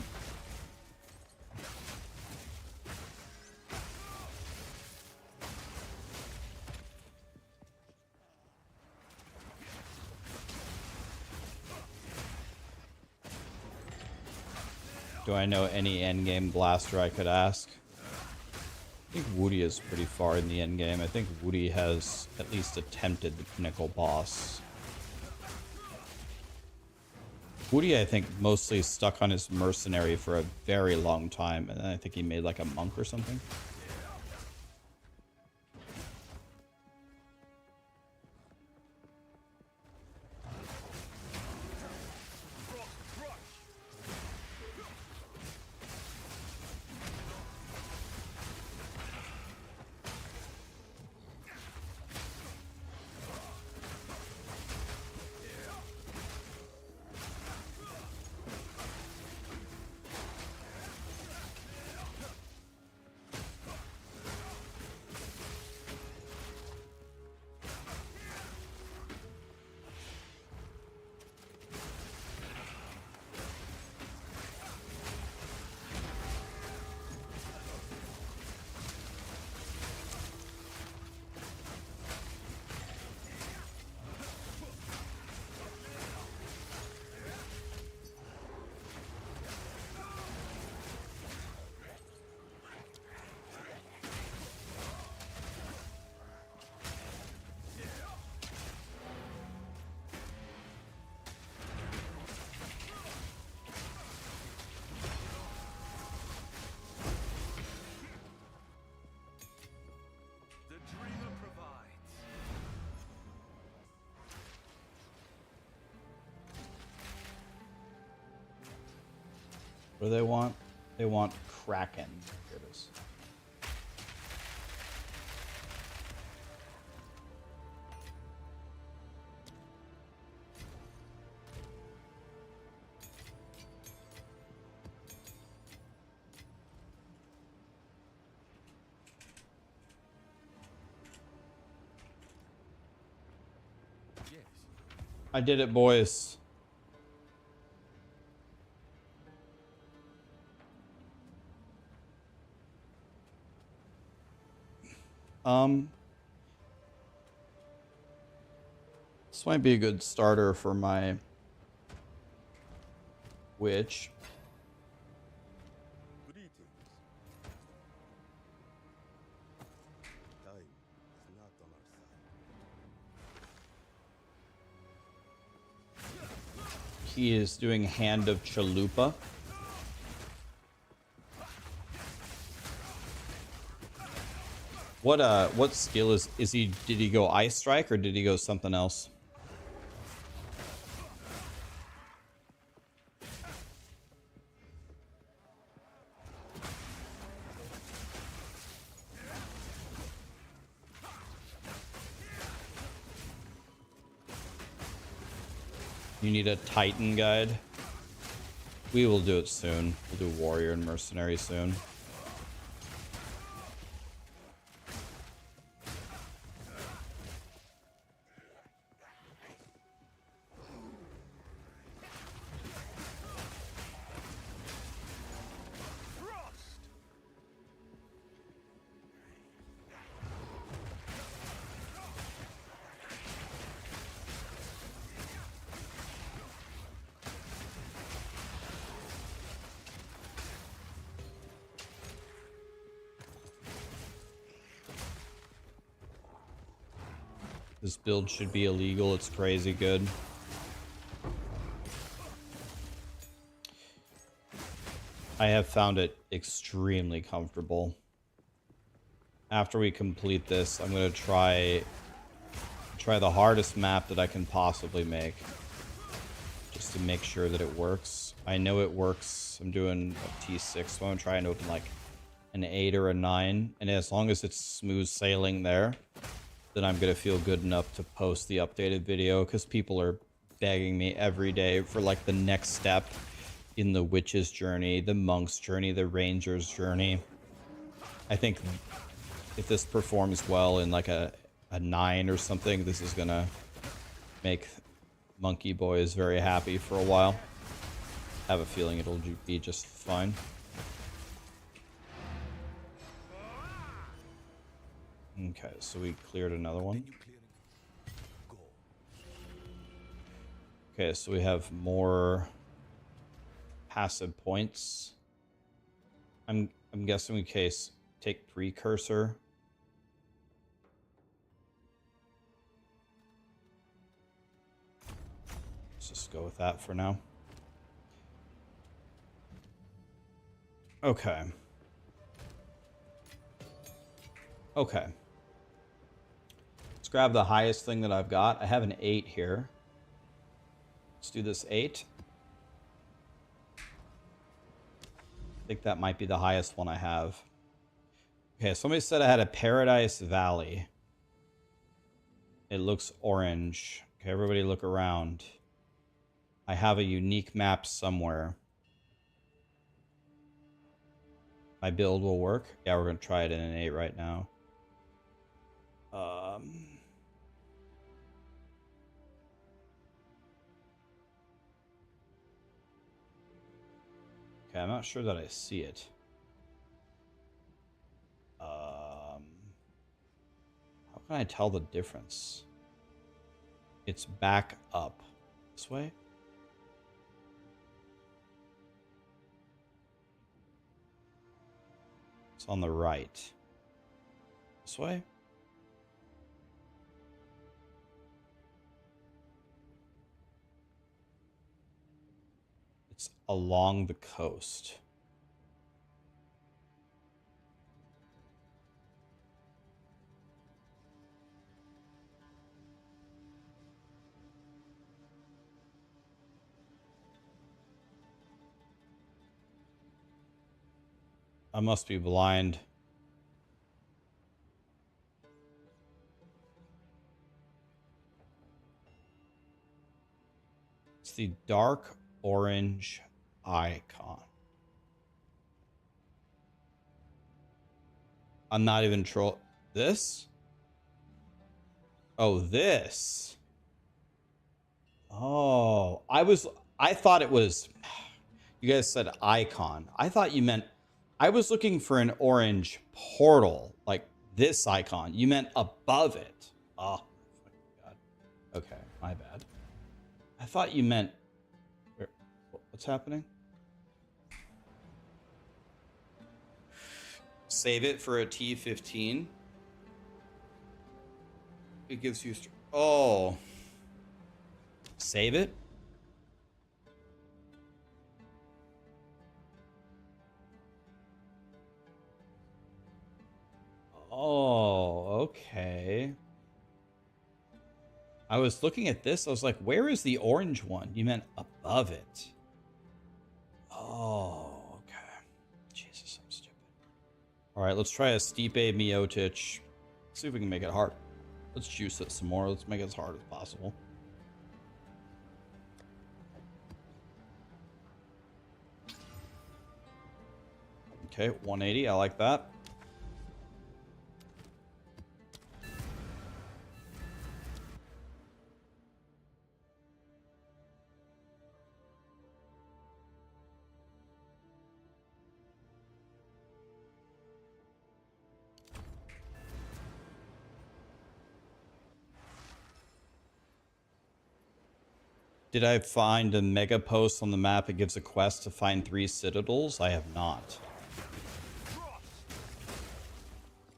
Do I know any endgame blaster I could ask? I think Woody is pretty far in the endgame. I think Woody has at least attempted the pinnacle boss. Woody, I think, mostly stuck on his mercenary for a very long time, and then I think he made like a monk or something. What do they want? They want Kraken. Here it is. Yes. I did it, boys. This might be a good starter for my witch. Greetings. Time is not on our side. He is doing Hand of Chalupa. What skill is he? Did he go Ice Strike or did he go something else? You need a Titan guide. We will do it soon. We'll do Warrior and Mercenary soon. This build should be illegal. It's crazy good. I have found it extremely comfortable. After we complete this, I'm gonna try the hardest map that I can possibly make, just to make sure that it works. I know it works. I'm doing a T6, so I'm trying to open like an 8 or a 9, and as long as it's smooth sailing there, then I'm gonna feel good enough to post the updated video, because people are begging me every day for like the next step in the witch's journey, the monk's journey, the ranger's journey. I think if this performs well in like a 9 or something, this is gonna make Monkey Boys very happy for a while. I have a feeling it'll be just fine. Okay, so we cleared another one. Okay, so we have more passive points. I'm guessing we take precursor. Let's just go with that for now. Okay. Okay. Let's grab the highest thing that I've got. I have an 8 here. Let's do this 8. I think that might be the highest one I have. Okay, somebody said I had a Paradise Valley. It looks orange. Okay, everybody look around. I have a unique map somewhere. My build will work. Yeah, we're going to try it in an 8 right now. Okay, I'm not sure that I see it. How can I tell the difference? It's back up. This way? It's on the right. This way? It's along the coast. I must be blind. It's the dark orange icon. I'm not even this? Oh, this. Oh, I thought it was, you guys said icon. I thought you meant, I was looking for an orange portal, like this icon. You meant above it. Oh, God. Okay, my bad. I thought you meant, what's happening? Save it for a T15. It gives you, oh. Save it? Oh, okay. I was looking at this. I was like, where is the orange one? You meant above it. Oh, okay. Jesus, I'm stupid. All right, let's try a Stipe Miocic. See if we can make it hard. Let's juice it some more. Let's make it as hard as possible. Okay, 180. I like that. Did I find a mega post on the map? It gives a quest to find 3 citadels. I have not.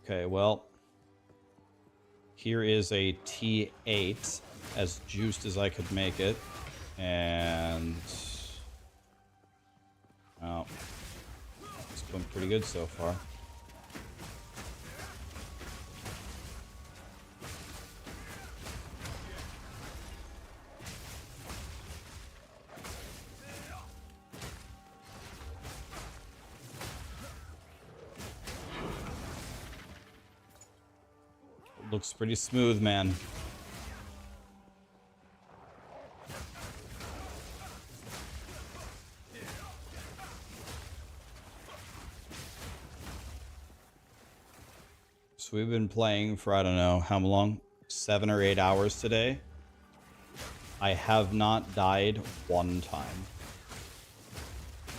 Okay, well, here is a T8, as juiced as I could make it, and oh, went pretty good so far. Looks pretty smooth, man. So we've been playing for, I don't know how long, 7 or 8 hours today. I have not died one time.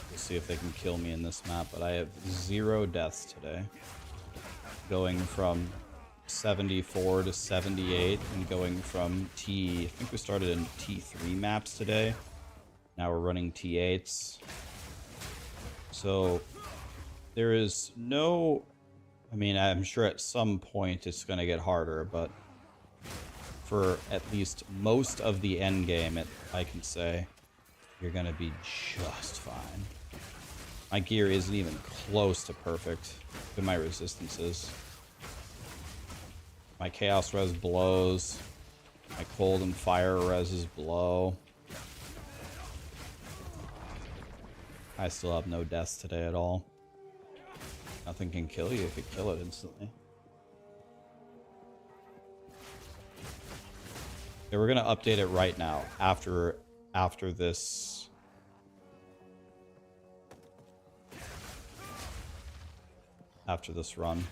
We'll see if they can kill me in this map, but I have 0 deaths today. Going from 74 to 78 and going from I think we started in T3 maps today. Now we're running T8s. So there is no, I mean, I'm sure at some point it's going to get harder, but for at least most of the end game, I can say you're going to be just fine. My gear isn't even close to perfect with my resistances. My chaos res blows. My cold and fire reses blow. I still have no deaths today at all. Nothing can kill you if you kill it instantly. Okay, we're gonna update it right now after this. After this run.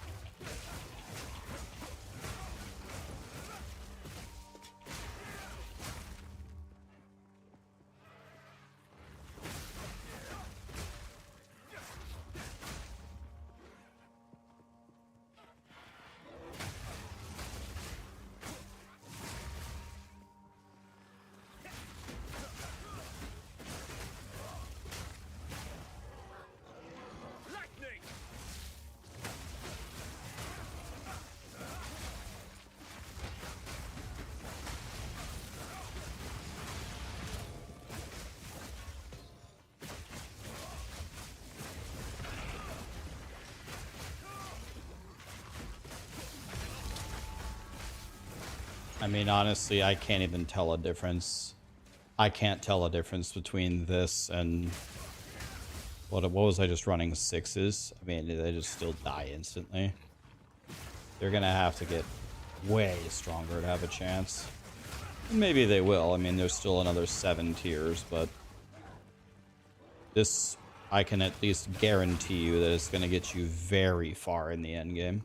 I mean, honestly, I can't even tell a difference. I can't tell a difference between this and what was I just running 6s? I mean, they just still die instantly. They're gonna have to get way stronger to have a chance. And maybe they will. I mean, there's still another 7 tiers, but this, I can at least guarantee you that it's gonna get you very far in the end game.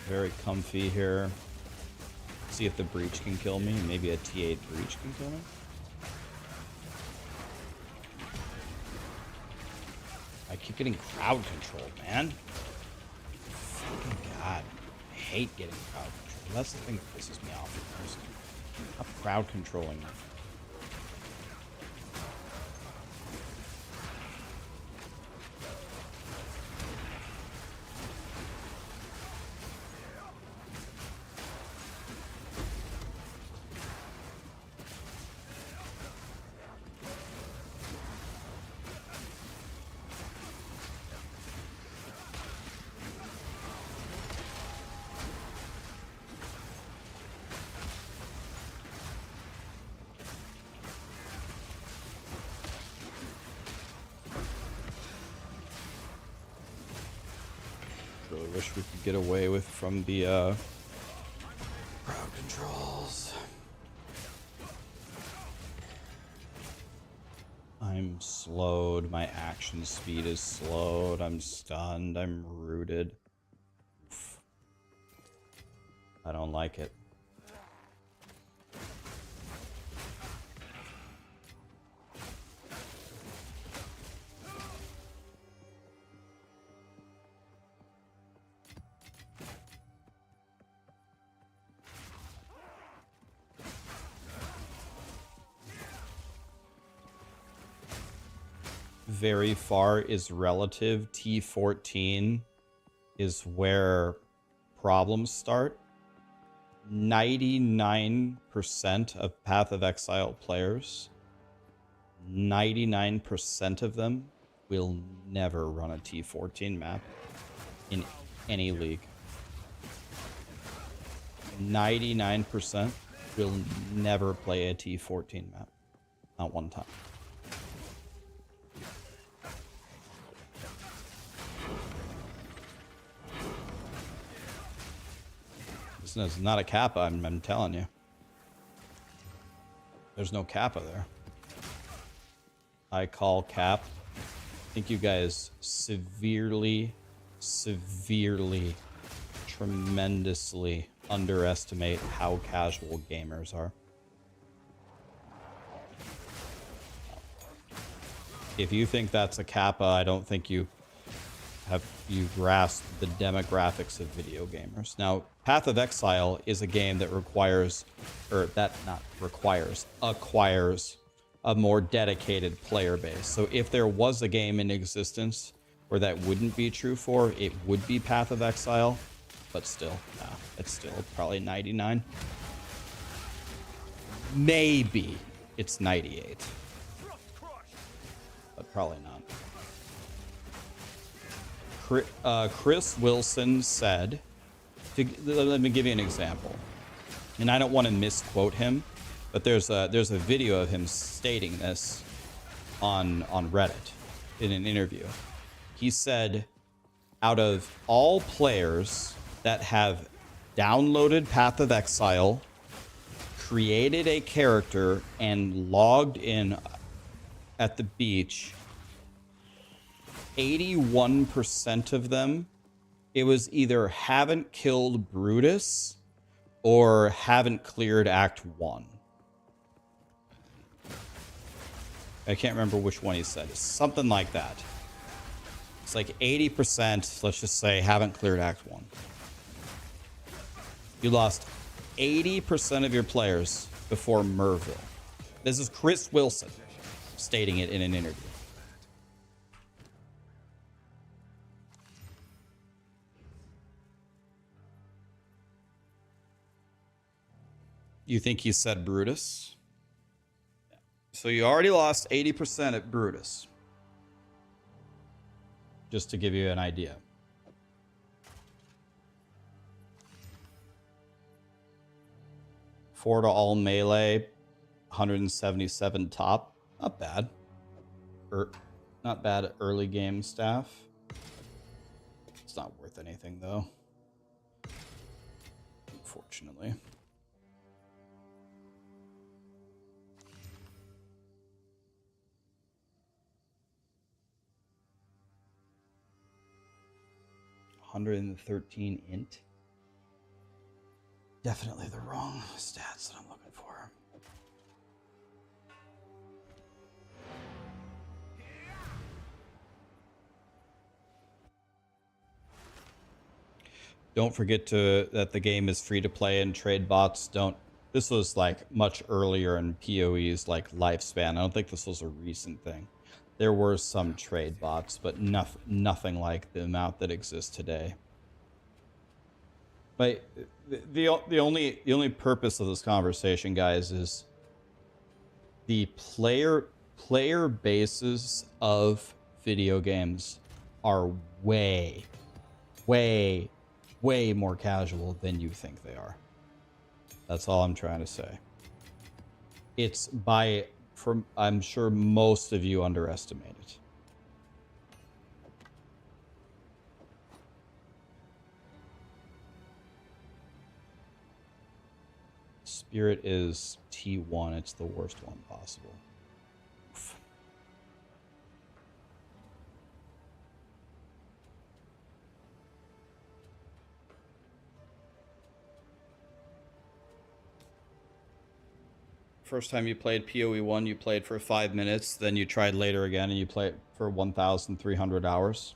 Very comfy here. See if the breach can kill me. Maybe a T8 breach can kill me. I keep getting crowd controlled, man. Fucking God. I hate getting crowd controlled. That's the thing that pisses me off the most. Stop crowd controlling me. Really wish we could get away with from the crowd controls. I'm slowed. My action speed is slowed. I'm stunned. I'm rooted. Oof. I don't like it. Very far is relative. T14 is where problems start. 99% of Path of Exile players, 99% of them will never run a T14 map in any league. 99% will never play a T14 map. Not one time. It's not a kappa, I'm telling you. There's no kappa there. I call cap. I think you guys severely, tremendously underestimate how casual gamers are. If you think that's a kappa, I don't think you grasp the demographics of video gamers. Now, Path of Exile is a game that requires, or that not requires, acquires a more dedicated player base. So if there was a game in existence where that wouldn't be true for, it would be Path of Exile, but still, nah, it's still probably 99. Maybe it's 98, but probably not. Chris Wilson said, let me give you an example, and I don't want to misquote him, but there's a video of him stating this on Reddit in an interview. He said, out of all players that have downloaded Path of Exile, created a character, and logged in at the beach, 81% of them, it was either haven't killed Brutus or haven't cleared Act 1. I can't remember which one he said. It's something like that. It's like 80%, let's just say, haven't cleared Act 1. You lost 80% of your players before Merville. This is Chris Wilson stating it in an interview. You think he said Brutus? So you already lost 80% at Brutus. Just to give you an idea. Four to all melee, 177 top. Not bad. Not bad early game staff. It's not worth anything though. Unfortunately. $113 int. Definitely the wrong stats that I'm looking for. Don't forget that the game is free to play and trade bots don't. This was like much earlier in POE's like lifespan. I don't think this was a recent thing. There were some trade bots, but nothing like the amount that exists today. But the only purpose of this conversation, guys, is the player bases of video games are way more casual than you think they are. That's all I'm trying to say. It's I'm sure most of you underestimate it. Spirit is T1. It's the worst one possible. Oof. First time you played POE1, you played for 5 minutes, then you tried later again and you played for 1,300 hours.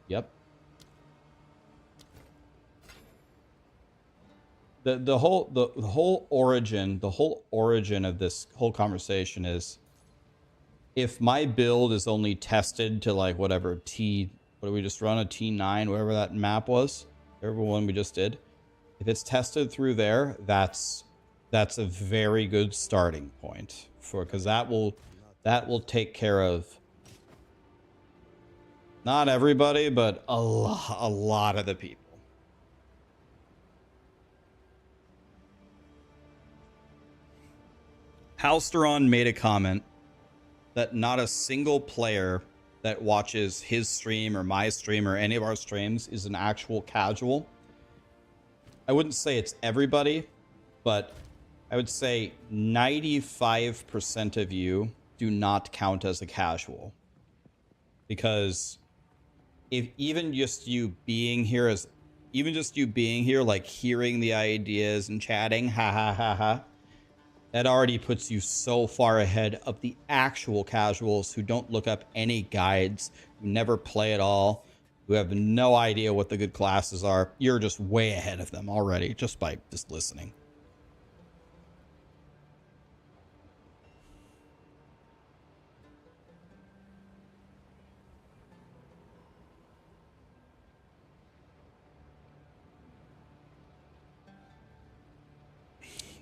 Yep. The whole origin of this whole conversation is, if my build is only tested to like whatever what did we just run, a T9, whatever that map was, whatever one we just did. If it's tested through there, that's a very good starting point for, because that will take care of not everybody, but a lot of the people. Halsteron made a comment that not a single player that watches his stream or my stream or any of our streams is an actual casual. I wouldn't say it's everybody, but I would say 95% of you do not count as a casual. Because if even just you being here, like hearing the ideas and chatting, ha ha ha ha, that already puts you so far ahead of the actual casuals who don't look up any guides, who never play at all, who have no idea what the good classes are. You're just way ahead of them already just by just listening.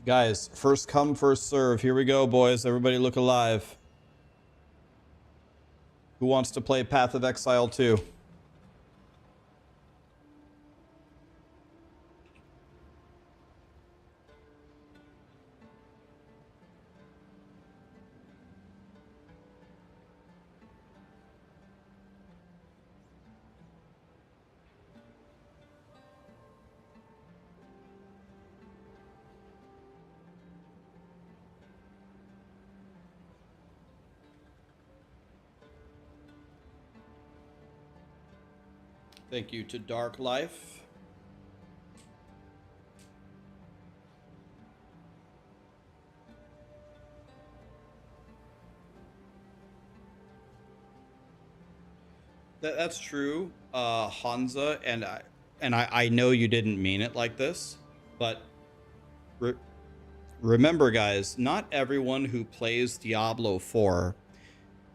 Guys, first come, first serve. Here we go, boys. Everybody look alive. Who wants to play Path of Exile 2? Thank you to Dark Life. That's true, Hansa, and I know you didn't mean it like this, but remember, guys, not everyone who plays Diablo 4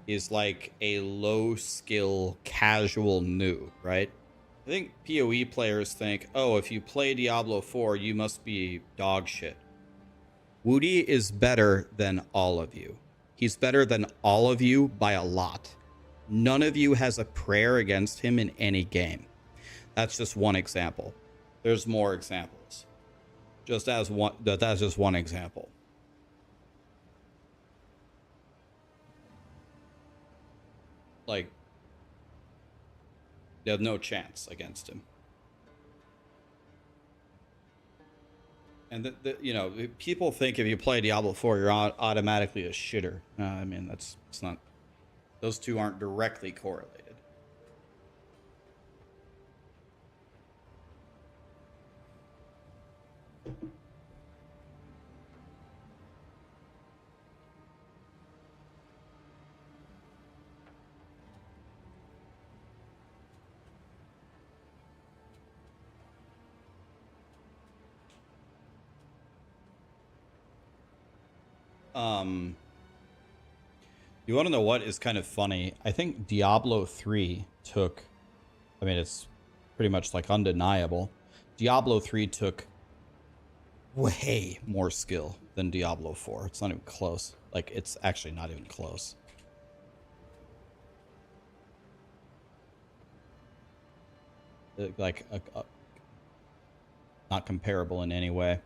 is like a low skill casual noob, right? I think PoE players think, oh, if you play Diablo 4, you must be dog shit. Woody is better than all of you. He's better than all of you by a lot. None of you has a prayer against him in any game. That's just one example. There's more examples. That's just one example. Like, they have no chance against him. And you know, people think if you play Diablo 4, you're automatically a shitter. I mean, it's not. Those two aren't directly correlated. You want to know what is kind of funny? I think Diablo 3 took, I mean, it's pretty much like undeniable. Diablo 3 took way more skill than Diablo 4. It's not even close. Like, it's actually not even close. Like, not comparable in any way.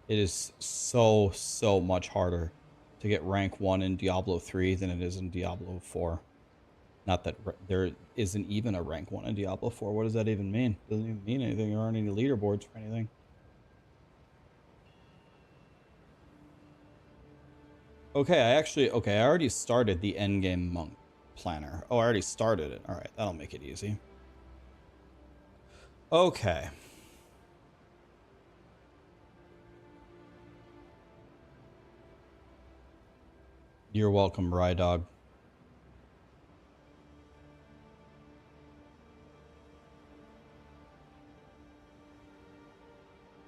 It is so much harder to get rank 1 in Diablo 3 than it is in Diablo 4. Not that there isn't even a rank 1 in Diablo 4. What does that even mean? Doesn't even mean anything. There aren't any leaderboards for anything. Okay, I already started the Endgame Monk Planner. Oh, I already started it. All right, that'll make it easy. Okay. You're welcome, Rydog.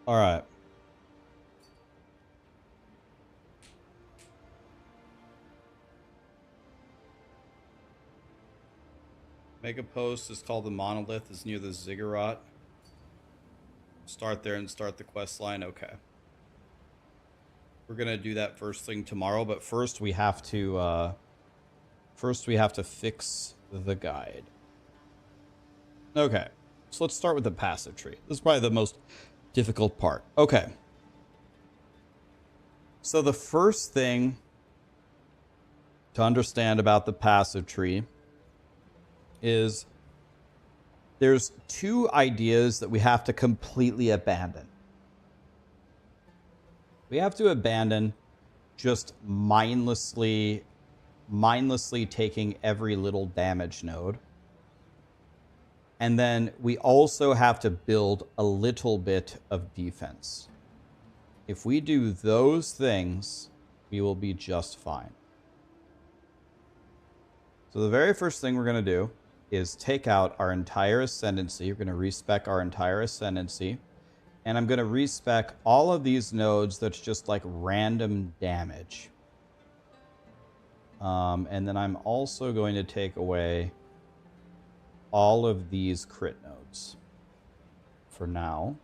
All right. Make a post is called the monolith is near the ziggurat. Start there and start the quest line. Okay. We're gonna do that first thing tomorrow, but first we have to fix the guide. Okay. So let's start with the passive tree. This is probably the most difficult part. Okay. So the first thing to understand about the passive tree is there's two ideas that we have to completely abandon. We have to abandon just mindlessly taking every little damage node. And then we also have to build a little bit of defense. If we do those things, we will be just fine. So the very first thing we're going to do is take out our entire ascendancy. We're going to respec our entire ascendancy. And I'm going to respec all of these nodes that's just like random damage. And then I'm also going to take away all of these crit nodes for now.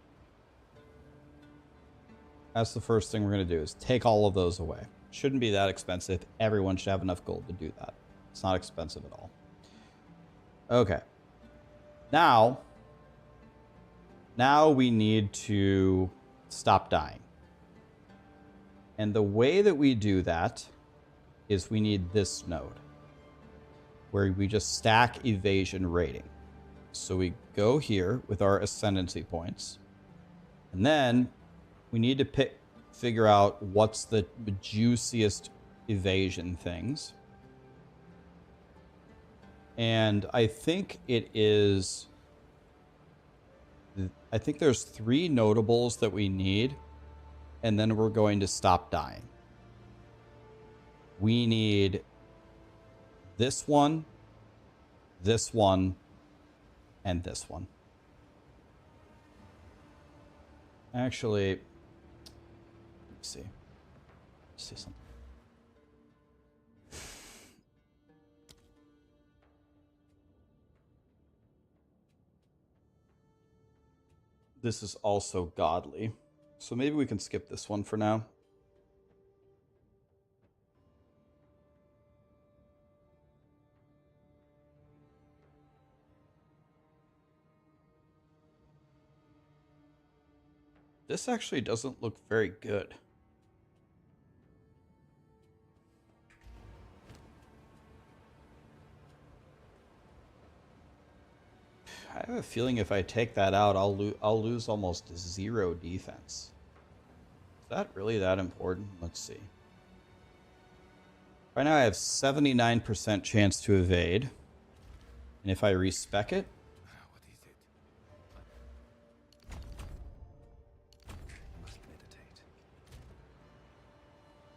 That's the first thing we're going to do, is take all of those away. Shouldn't be that expensive. Everyone should have enough gold to do that. It's not expensive at all. Okay. Now we need to stop dying. And the way that we do that is we need this node, where we just stack evasion rating. So we go here with our ascendancy points, and then we need to figure out what's the juiciest evasion things. And I think there's 3 notables that we need, and then we're going to stop dying. We need this one, and this one. Actually, let me see. Let's see something. This is also godly, so maybe we can skip this one for now. This actually doesn't look very good. I have a feeling if I take that out, I'll lose almost 0 defense. Is that really that important? Let's see. Right now I have 79% chance to evade. And if I respec it, What is it? Must meditate.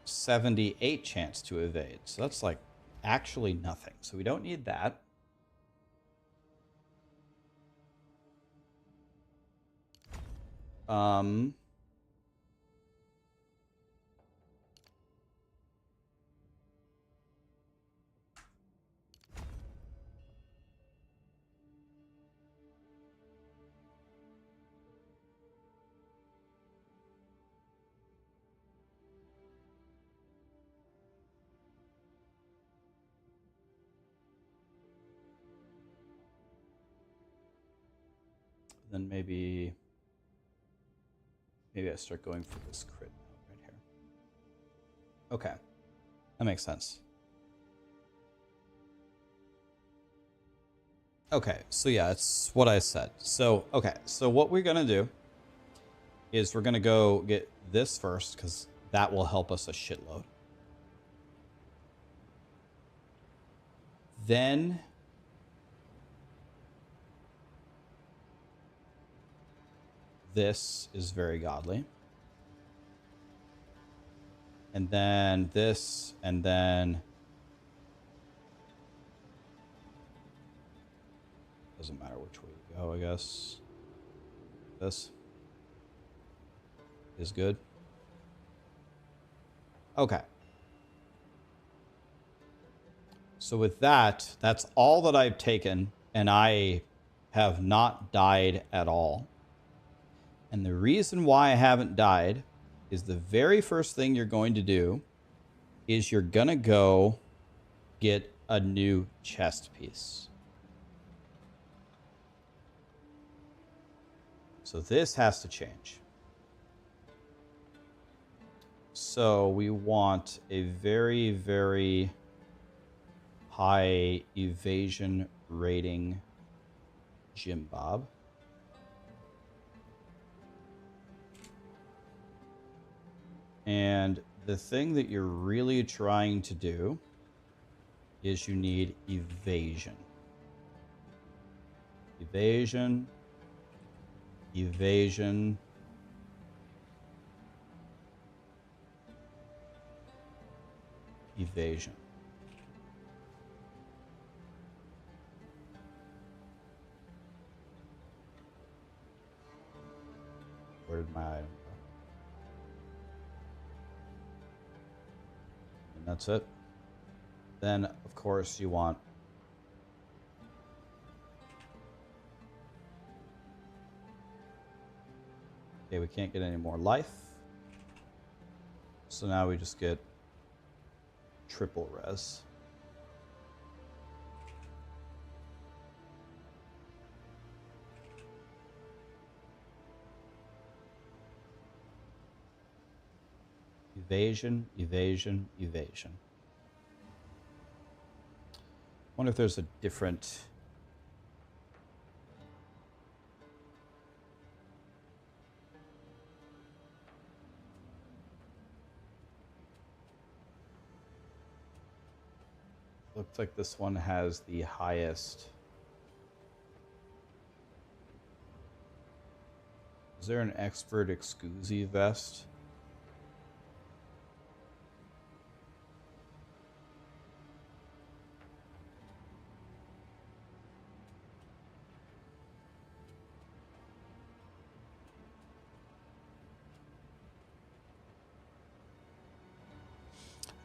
78 chance to evade. So that's like actually nothing. So we don't need that. Then maybe I start going for this crit right here. Okay. That makes sense. Okay, so yeah, it's what I said. So, okay, so what we're going to do is we're going to go get this first, because that will help us a shitload. Then this is very godly. And then this, and then doesn't matter which way you go, I guess. This is good. Okay. So with that, that's all that I've taken, and I have not died at all. And the reason why I haven't died is the very first thing you're going to do is you're going to go get a new chest piece. So this has to change. So we want a very, very high evasion rating Jim Bob. And the thing that you're really trying to do is you need evasion. Evasion. Evasion. Evasion. Where did my item go? And that's it. Then, of course, you want okay, we can't get any more life. So now we just get triple res. Evasion, evasion, evasion. Wonder if there's a different... Looks like this one has the highest. Is there an expert Excusi vest?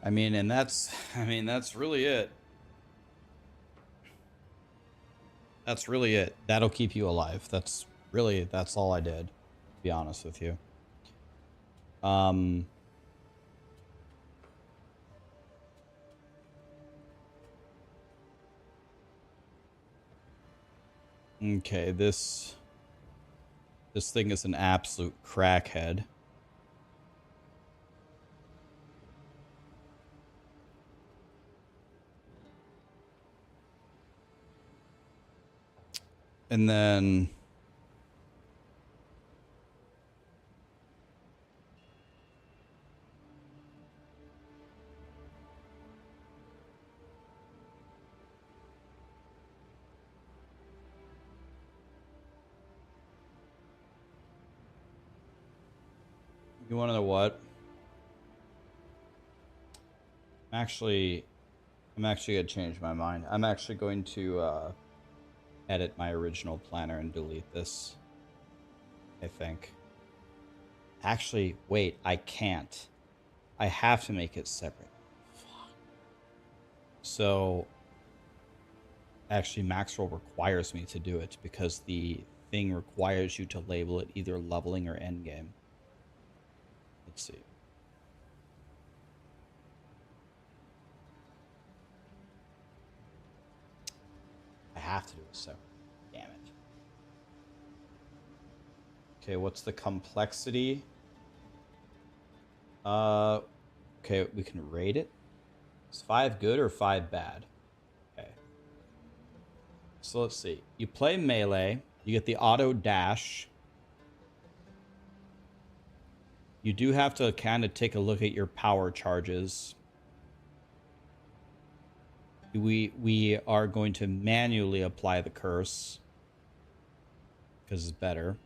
I mean, that's really it. That's really it. That'll keep you alive. That's all I did, to be honest with you. Okay, this thing is an absolute crackhead. And then you want to know what? I'm actually going to change my mind. I'm actually going to edit my original planner and delete this, I think. Actually, wait, I can't. I have to make it separate. Fuck. So, actually, Maxwell requires me to do it because the thing requires you to label it either leveling or endgame. Let's see. I have to do it separate. Damn it. Okay, what's the complexity? Okay, we can rate it. Is 5 good or 5 bad? Okay. So let's see. You play melee. You get the auto dash. You do have to kind of take a look at your power charges. We are going to manually apply the curse because it's better.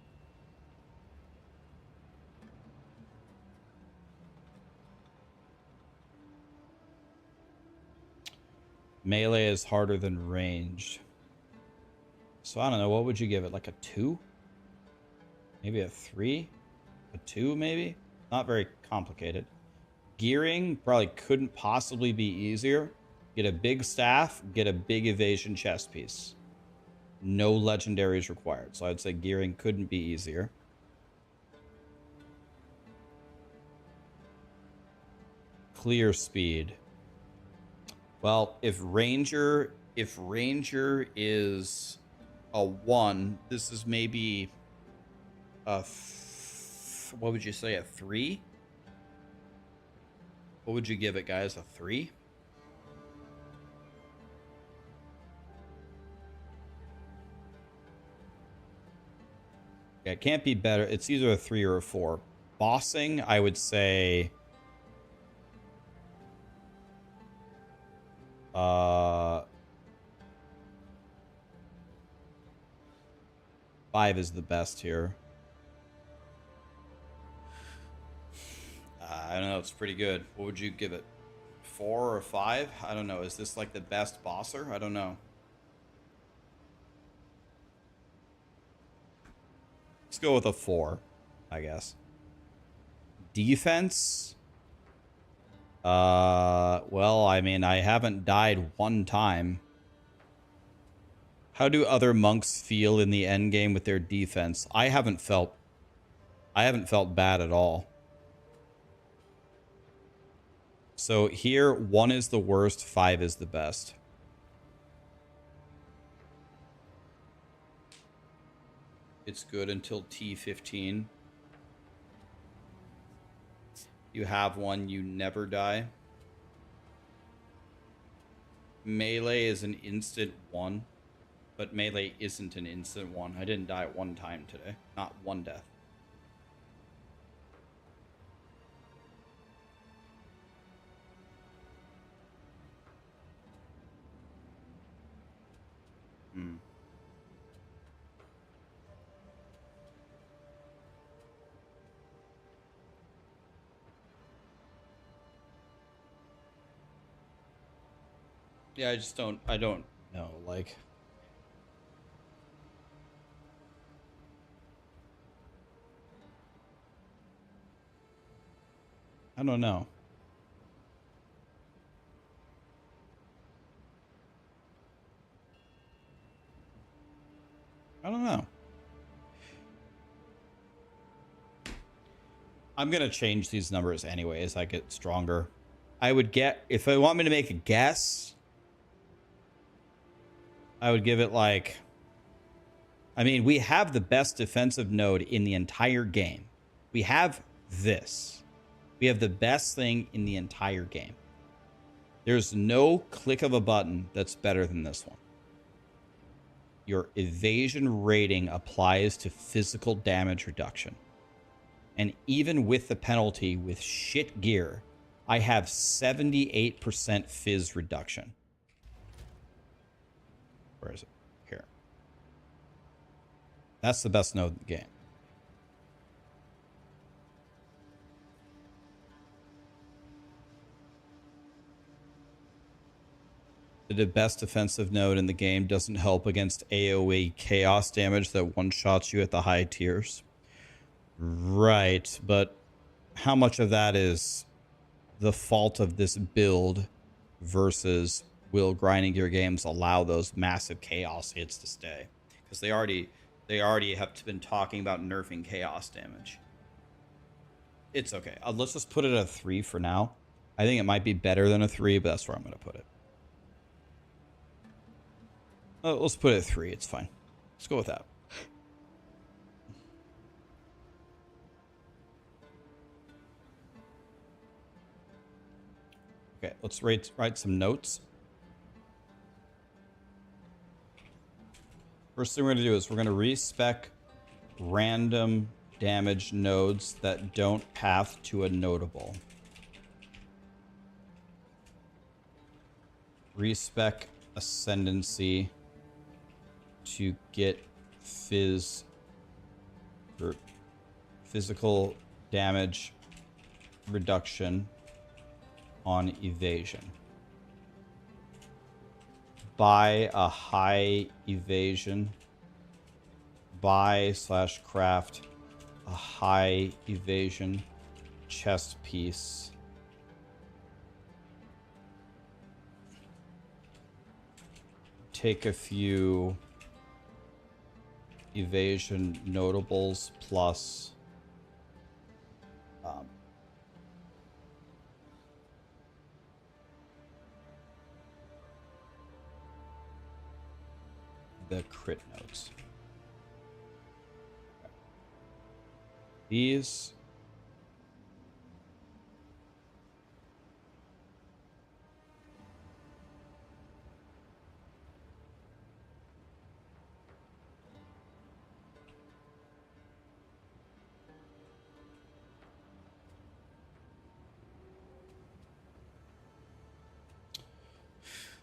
Melee is harder than ranged. So I don't know, what would you give it? Like a 2? Maybe a 3? A 2 maybe? Not very complicated. Gearing probably couldn't possibly be easier. Get a big staff, get a big evasion chest piece. No legendaries required. So I'd say gearing couldn't be easier. clear speed. Well, if Ranger is a 1, this is maybe a what would you say, a 3? What would you give it, guys? A 3? Yeah, it can't be better. It's either a 3 or a 4. Bossing, I would say 5 is the best here. I don't know. It's pretty good. What would you give it? 4 or 5? I don't know. Is this like the best bosser? I don't know. Let's go with a 4, I guess. Defense? Well, I mean, I haven't died one time. How do other monks feel in the end game with their defense? I haven't felt bad at all. So here, 1 is the worst, 5 is the best. It's good until T15. You have 1, you never die. Melee is an instant 1, but melee isn't an instant 1. I didn't die 1 time today. Not 1 death. Yeah, I don't know, like... I don't know. I don't know. I'm going to change these numbers anyway as I get stronger. I would get... If I want me to make a guess... I would give it like... I mean, we have the best defensive node in the entire game. We have this. We have the best thing in the entire game. There's no click of a button that's better than this one. Your evasion rating applies to physical damage reduction. And even with the penalty with shit gear, I have 78% fizz reduction. Where is it? Here. That's the best node in the game. The best defensive node in the game doesn't help against AoE chaos damage that one-shots you at the high tiers. Right, but how much of that is the fault of this build versus will grinding gear games allow those massive chaos hits to stay? Because they already have been talking about nerfing chaos damage. It's okay. Let's just put it at a 3 for now. I think it might be better than a 3, but that's where I'm going to put it. Let's put it at 3. It's fine. Let's go with that. Okay, let's write some notes. First thing we're going to do is we're going to respec random damage nodes that don't path to a notable. Respec ascendancy to get fizz or physical damage reduction on evasion. Buy a high evasion. Buy/craft a high evasion chest piece. Take a few evasion notables plus the crit notes. These.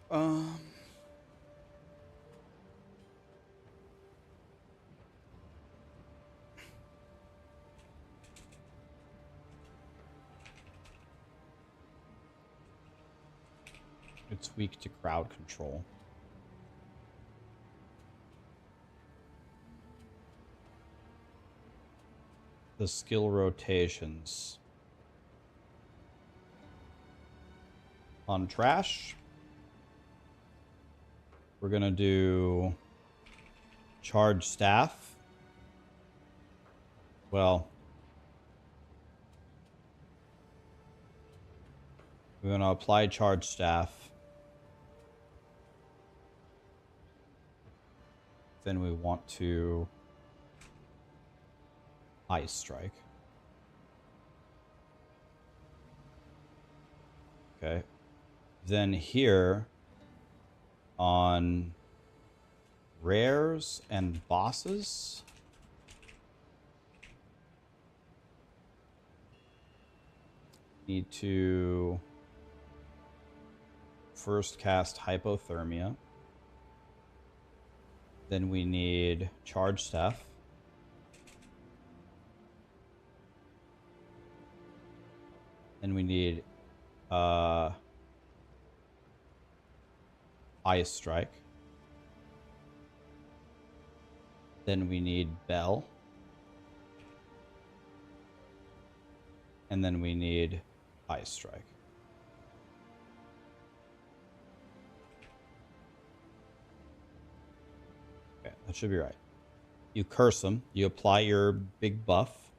Um. It's weak to crowd control. The skill rotations. On trash, we're going to do charge staff. Well, we're going to apply charge staff. Then we want to ice strike. Okay. Then here on rares and bosses, need to first cast hypothermia. Then we need charge staff. Then we need ice strike. Then we need bell. And then we need ice strike. Okay, that should be right. You curse them. You apply your big buff.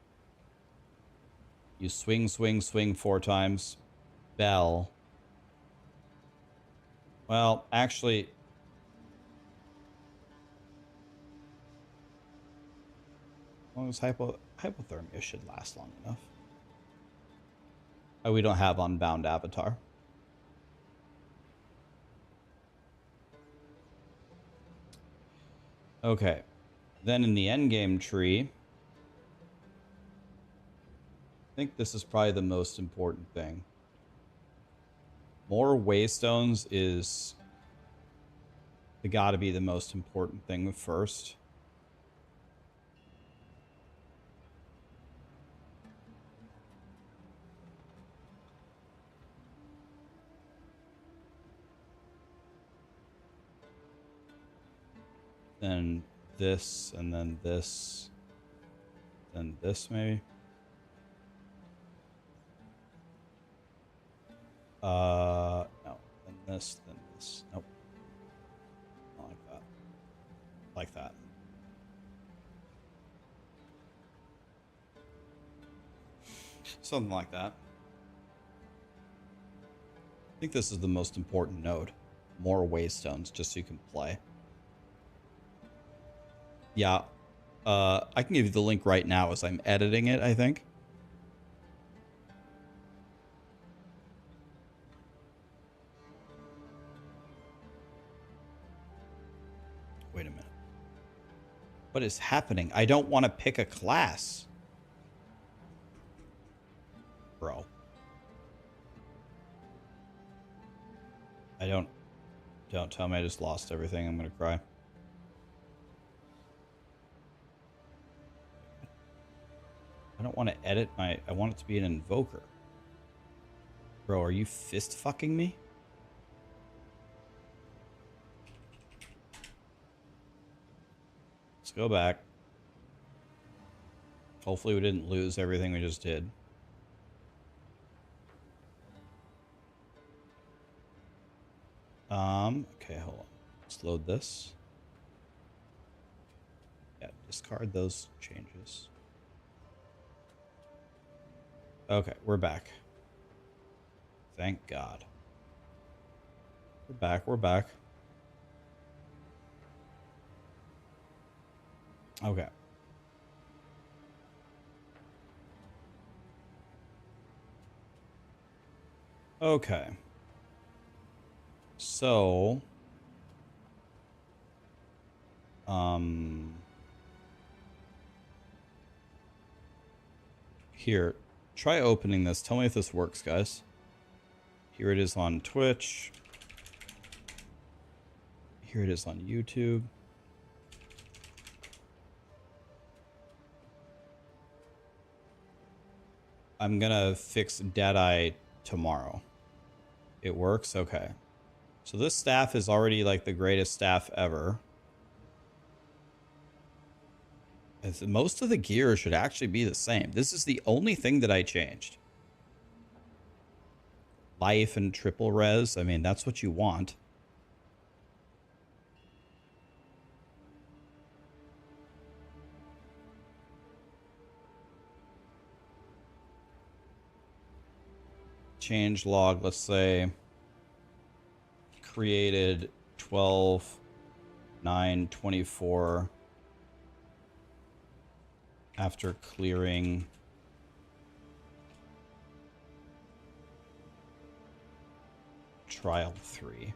You swing, swing, swing 4 times. Bell. Well, actually, as long as hypothermia should last long enough. Oh, we don't have Unbound Avatar. Okay. Then in the endgame tree, I think this is probably the most important thing. More waystones is gotta be the most important thing first. Then this, and then this, then this maybe. No. Then this, then this. Nope. Not like that. Like that. Something like that. I think this is the most important node. More waystones, just so you can play. Yeah. I can give you the link right now as I'm editing it, I think. Wait a minute. What is happening? I don't want to pick a class. Bro. Don't tell me I just lost everything. I'm going to cry. I don't want to edit my... I want it to be an invoker. Bro, are you fist fucking me? Let's go back. Hopefully we didn't lose everything we just did. Okay, hold on. Let's load this. Yeah, discard those changes. Okay, we're back. Thank God. We're back, we're back. Okay. Okay. So, here, try opening this. Tell me if this works, guys. Here it is on Twitch. Here it is on YouTube. I'm gonna fix Deadeye tomorrow. It works? Okay. So this staff is already like the greatest staff ever. Most of the gear should actually be the same. This is the only thing that I changed. Life and triple res. I mean, that's what you want. Change log, let's say, created 12/9/24 after clearing trial 3.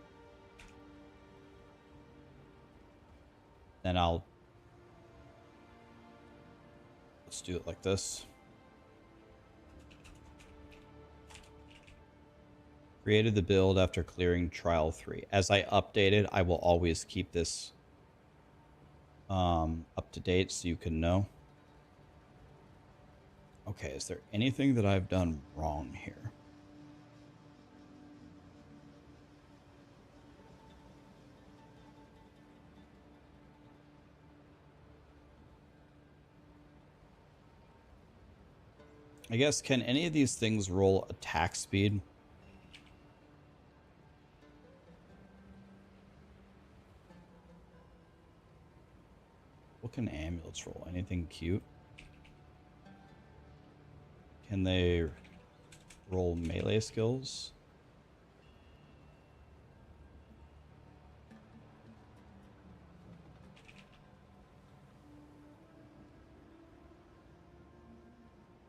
Then let's do it like this. Created the build after clearing trial 3. As I update it, I will always keep this up to date so you can know. Okay, is there anything that I've done wrong here? I guess, can any of these things roll attack speed? What can amulets roll? Anything cute? Can they roll melee skills?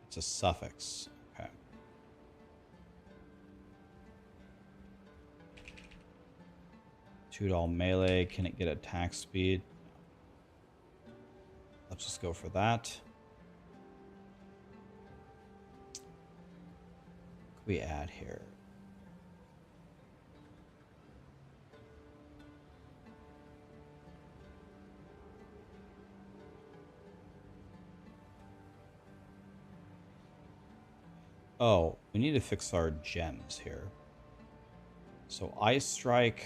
It's a suffix. Okay. $2 melee. Can it get attack speed? Let's just go for that. What can we add here? Oh, we need to fix our gems here. So Ice Strike,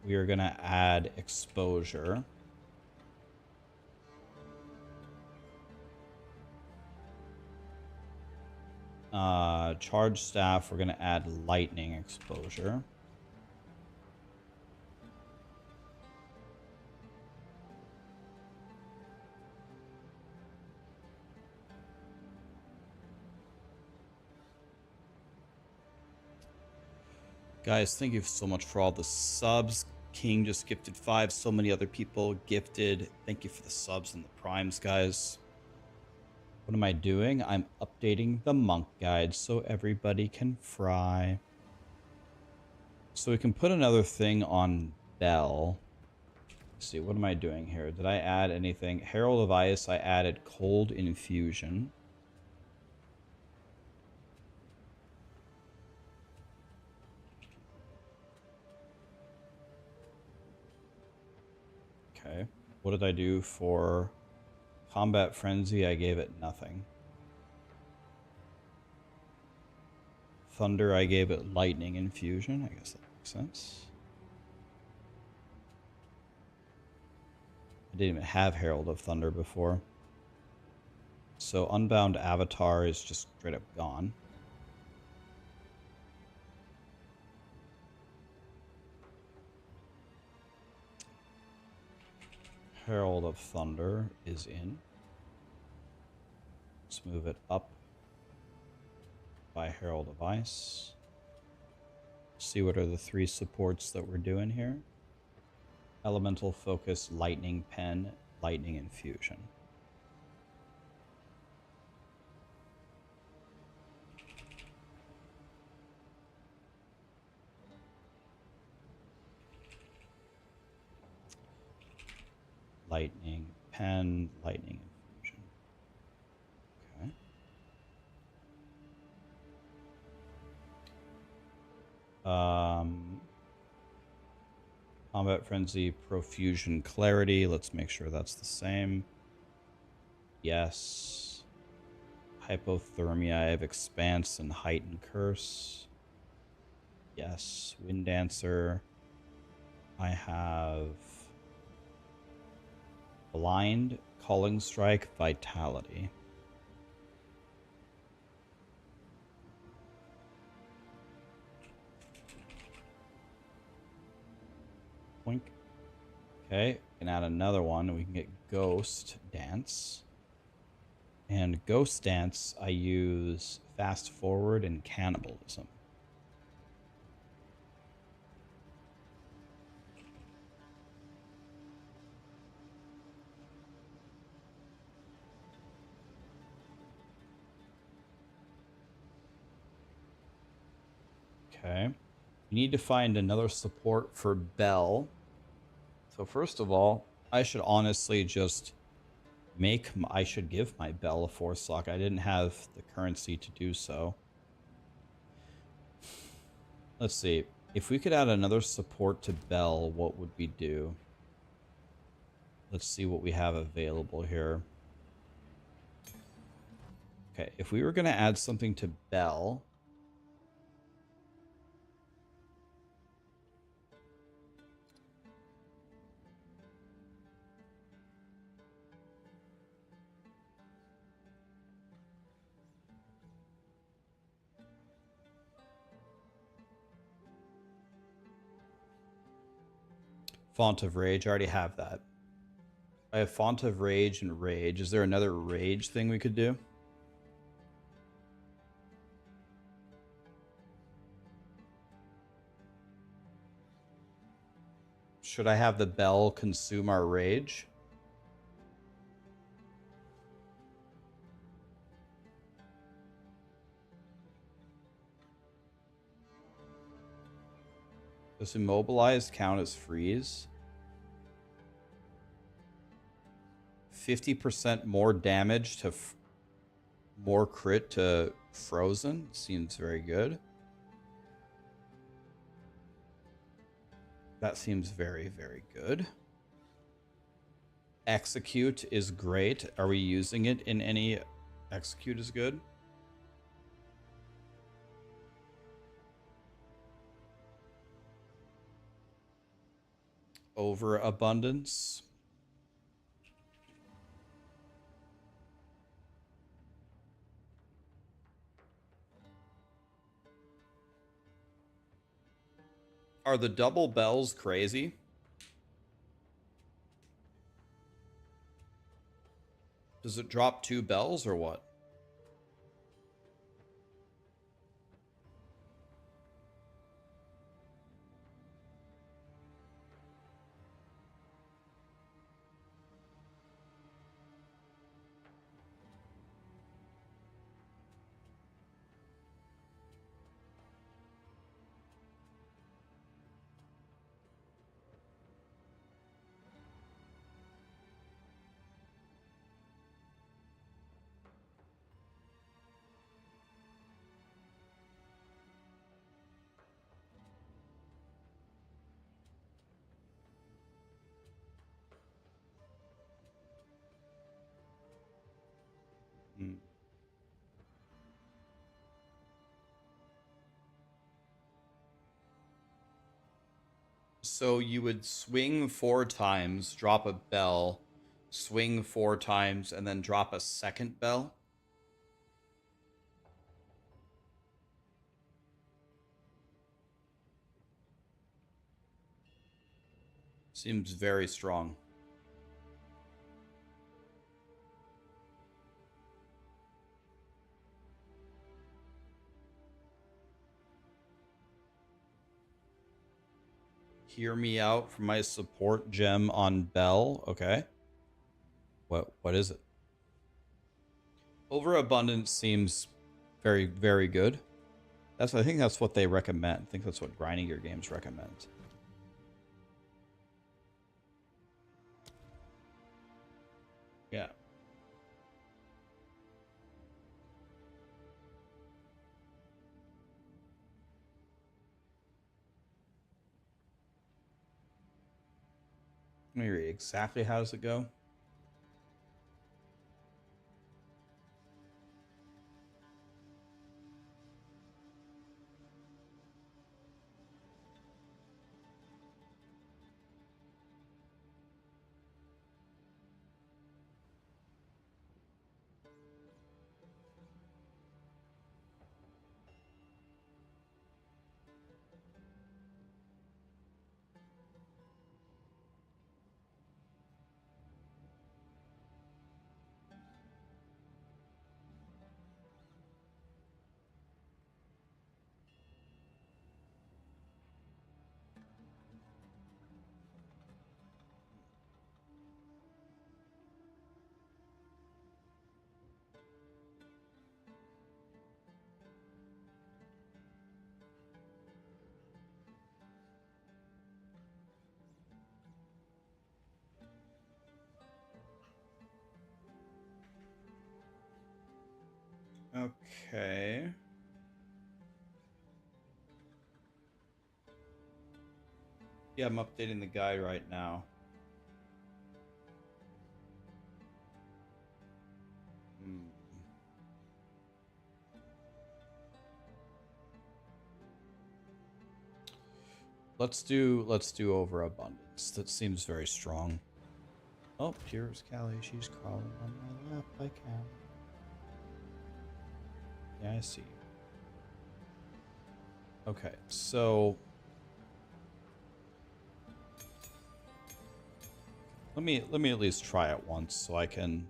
we are going to add exposure. Charge Staff, we're going to add lightning exposure. Guys, thank you so much for all the subs. King just gifted 5. So many other people gifted. Thank you for the subs and the primes, guys. What am I doing? I'm updating the monk guide so everybody can fry. So we can put another thing on Bell. Let's see, what am I doing here? Did I add anything? Herald of Ice, I added cold infusion. Okay. What did I do for Combat Frenzy? I gave it nothing. Thunder, I gave it lightning infusion. I guess that makes sense. I didn't even have Herald of Thunder before. So Unbound Avatar is just straight up gone. Herald of Thunder is in. Let's move it up by Herald of Ice. See what are the 3 supports that we're doing here. Elemental Focus, Lightning Pen, Lightning Infusion. Lightning Pen, Lightning Infusion. Okay. Combat Frenzy, Profusion, Clarity. Let's make sure that's the same. Yes. Hypothermia, I have Expanse and Heightened Curse. Yes. Wind Dancer. I have Blind, Calling Strike, Vitality. Boink. Okay, we can add another one. We can get Ghost Dance. And Ghost Dance, I use Fast Forward and Cannibalism. Okay. We need to find another support for Bell. So first of all, I should honestly just I should give my Bell a 4-slot. I didn't have the currency to do so. Let's see. If we could add another support to Bell, what would we do? Let's see what we have available here. Okay, if we were going to add something to Bell... Font of Rage, I already have that. I have Font of Rage and Rage. Is there another Rage thing we could do? Should I have the Bell consume our Rage? Does Immobilized count as freeze? 50% more damage to more crit to frozen. Seems very good. That seems very, very good. Execute is great. Are we using it in any... Execute is good? Overabundance. Are the double bells crazy? Does it drop 2 bells or what? Hmm. So you would swing 4 times, drop a bell, swing 4 times, and then drop a second bell? Seems very strong. Hear me out for my support gem on Bell. Okay. What is it? Overabundance seems very, very good. I think that's what they recommend. I think that's what Grinding Gear Games recommends. Yeah. Let me read exactly how does it go. Okay. Yeah, I'm updating the guide right now. Let's do overabundance. That seems very strong. Oh, here's Callie. She's crawling on my lap. I can. Yeah, I see. Okay, so let me at least try it once so I can.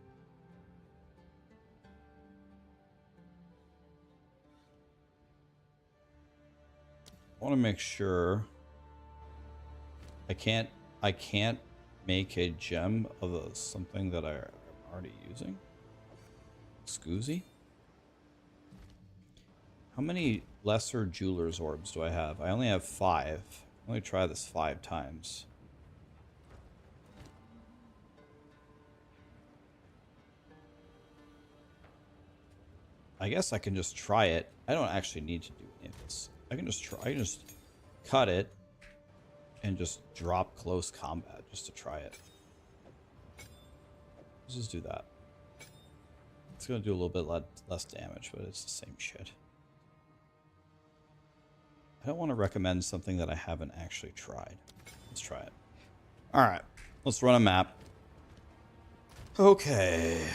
I want to make sure I can't make a gem of something that I'm already using. Scoozy. How many lesser jeweler's orbs do I have? I only have 5. Let me try this 5 times. I guess I can just try it. I don't actually need to do any of this. I can just try. I can just cut it and just drop close combat just to try it. Let's just do that. It's going to do a little bit less damage, but it's the same shit. I don't want to recommend something that I haven't actually tried. Let's try it. All right. Let's run a map. Okay.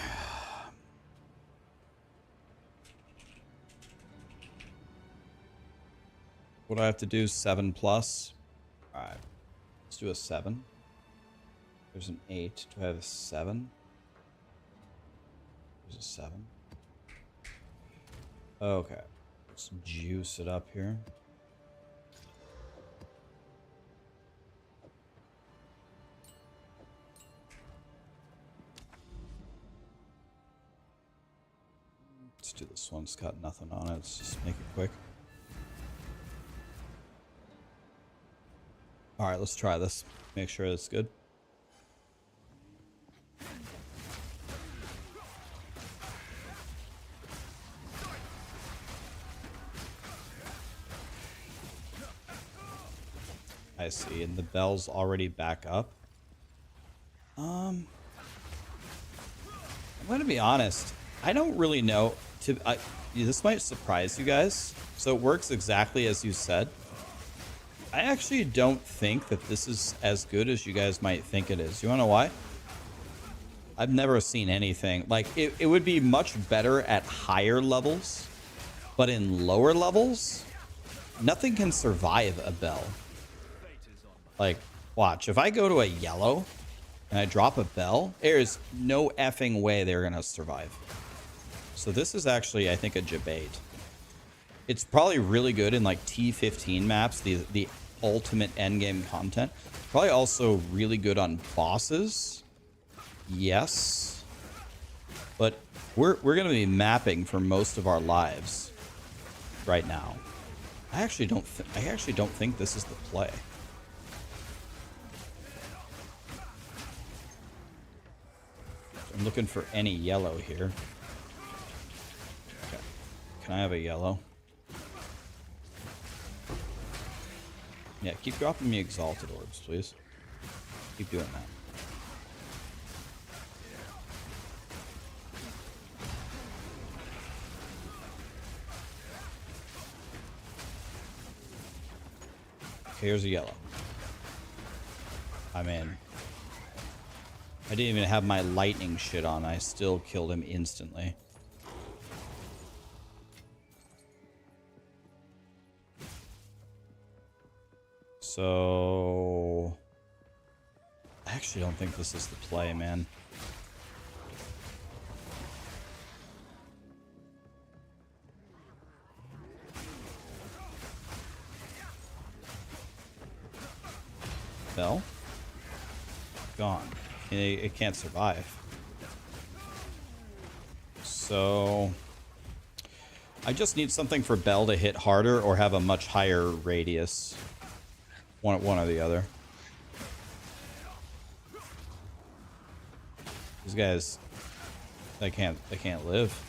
What do I have to do? 7+. All right. Let's do a 7. There's an 8. Do I have a 7? There's a 7. Okay. Let's juice it up here. Let's do this one. It's got nothing on it. Let's just make it quick. All right, let's try this. Make sure it's good. I see, and the bell's already back up. I'm gonna be honest. I don't really know. This might surprise you guys. So it works exactly as you said. I actually don't think that this is as good as you guys might think it is. You wanna know why? I've never seen anything. Like, it would be much better at higher levels, but in lower levels, nothing can survive a bell. Like, watch. If I go to a yellow and I drop a bell, there's no effing way they're gonna survive. So this is actually, I think, a debate. It's probably really good in like T15 maps, the ultimate endgame content. Probably also really good on bosses. Yes. But we're going to be mapping for most of our lives right now. I actually don't think this is the play. I'm looking for any yellow here. Okay. Can I have a yellow? Yeah, keep dropping me exalted orbs, please. Keep doing that. Okay, here's a yellow. I'm in. I didn't even have my lightning shit on. I still killed him instantly. So... I actually don't think this is the play, man. Bell? Gone. It can't survive. So... I just need something for Bell to hit harder or have a much higher radius. One or the other. These guys... They can't live.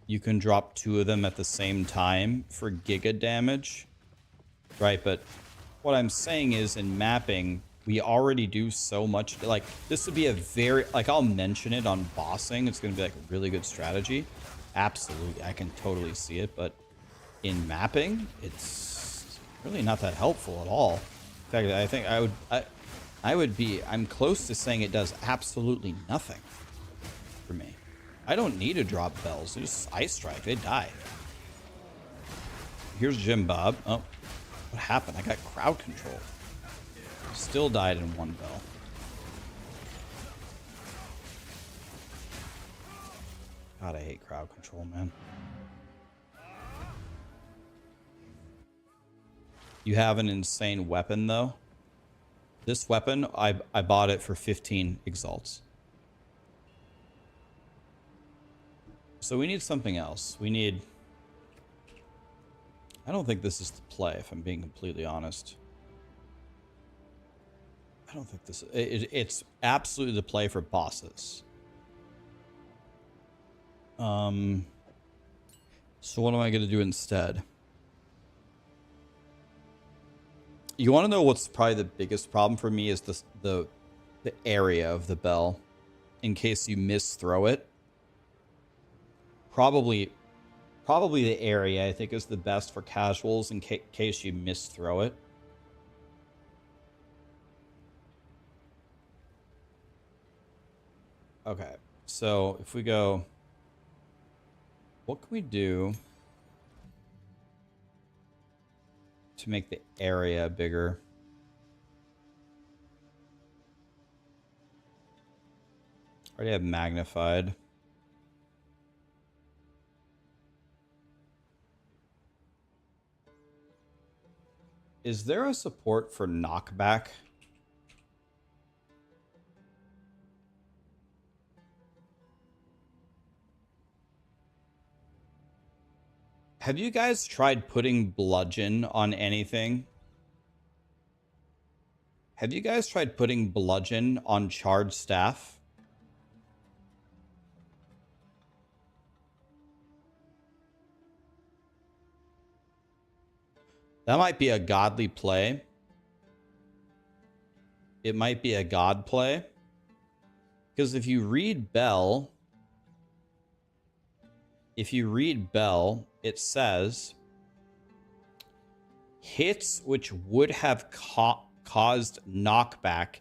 You can drop 2 of them at the same time for giga damage. Right, but what I'm saying is in mapping, we already do so much. Like, this would be a very... Like, I'll mention it on bossing. It's going to be, like, a really good strategy. Absolutely. I can totally see it. But in mapping, it's really not that helpful at all. In fact, I think I'm close to saying it does absolutely nothing for me. I don't need to drop bells. They just ice strike. They die. Here's Jim Bob. Oh, what happened? I got crowd control. Still died in 1 bell. God, I hate crowd control, man. You have an insane weapon, though. This weapon, I bought it for 15 exalts. So we need something else. We need... I don't think this is the play, if I'm being completely honest. I don't think this... It's absolutely the play for bosses. So what am I going to do instead? You want to know what's probably the biggest problem for me is the area of the bell. In case you misthrow it. Probably the area I think is the best for casuals in case you misthrow it. Okay, so if we go, what can we do to make the area bigger? I already have magnified. Is there a support for knockback? Have you guys tried putting bludgeon on anything? Have you guys tried putting bludgeon on charged staff? That might be a godly play. It might be a god play. Because if you read Bell, it says hits which would have caused knockback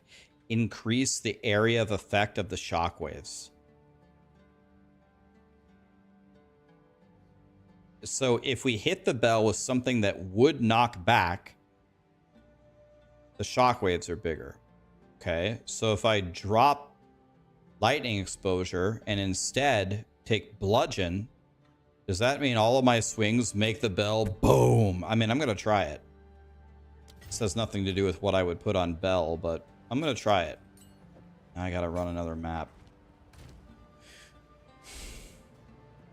increase the area of effect of the shockwaves. So if we hit the bell with something that would knock back, the shockwaves are bigger. Okay, so if I drop lightning exposure and instead take bludgeon, does that mean all of my swings make the bell boom? I mean, I'm going to try it. This has nothing to do with what I would put on bell, but I'm going to try it. I got to run another map.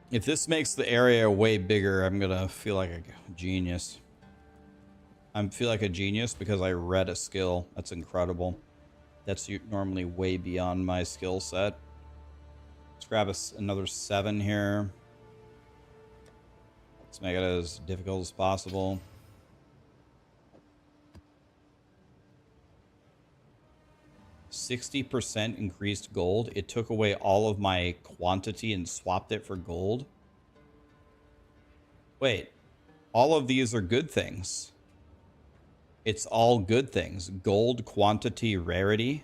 If this makes the area way bigger, I'm going to feel like a genius. I feel like a genius because I read a skill. That's incredible. That's normally way beyond my skill set. Let's grab another 7 here. Let's make it as difficult as possible. %60 increased gold. It took away all of my quantity and swapped it for gold. Wait, all of these are good things. It's all good things. Gold, quantity, rarity.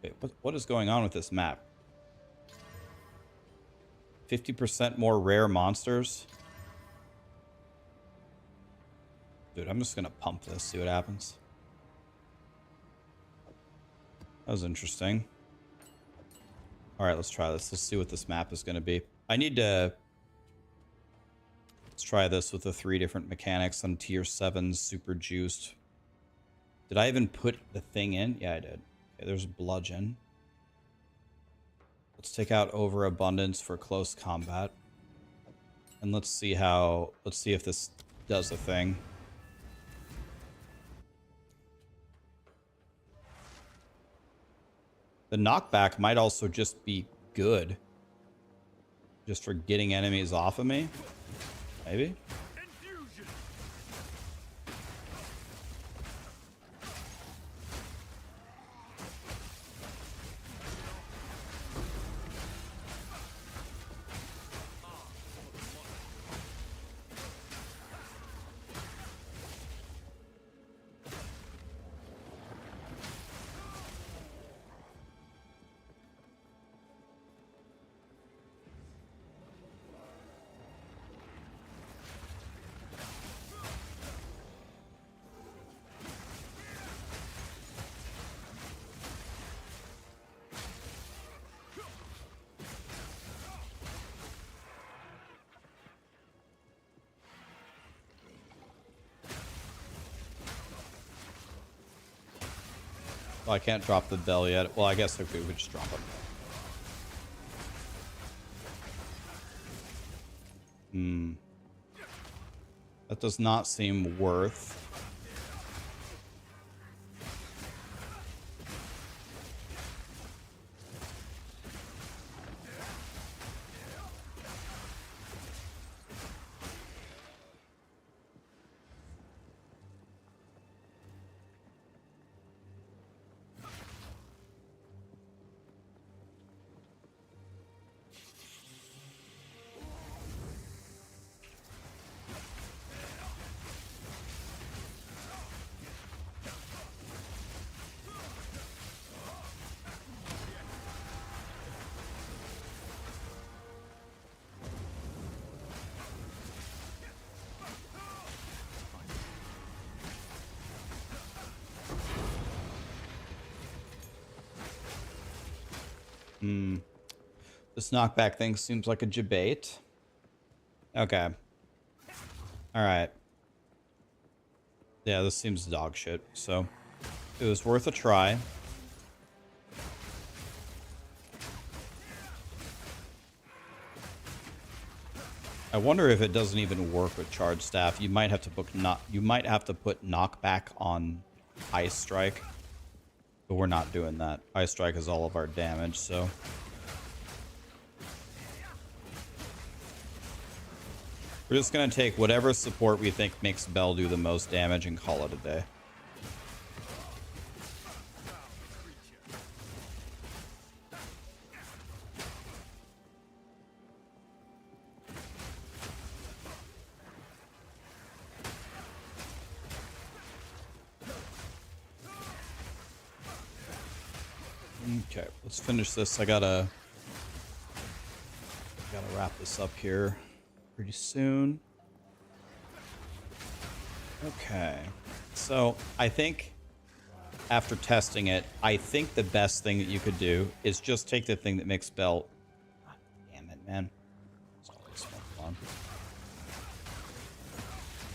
Wait, what is going on with this map? 50% more rare monsters. Dude, I'm just gonna pump this, see what happens. That was interesting. Alright, let's try this. Let's see what this map is gonna be. I need to... Let's try this with the 3 different mechanics on tier 7, super juiced. Did I even put the thing in? Yeah, I did. Okay, there's bludgeon. Let's take out overabundance for close combat. And let's see if this does a thing. The knockback might also just be good. Just for getting enemies off of me. Maybe. Well, I can't drop the bell yet. Well, I guess okay, we could just drop it. That does not seem worth. This knockback thing seems like a debate. Okay. Alright. Yeah, this seems dog shit, so it was worth a try. I wonder if it doesn't even work with charge staff. You might have to put knockback on Ice Strike. But we're not doing that. Ice Strike is all of our damage, so. We're just gonna take whatever support we think makes Bell do the most damage and call it a day. Okay, let's finish this. I gotta wrap this up here pretty soon. Okay, so I think after testing it, I think the best thing that you could do is just take the thing that makes Bell. God damn it, man. on.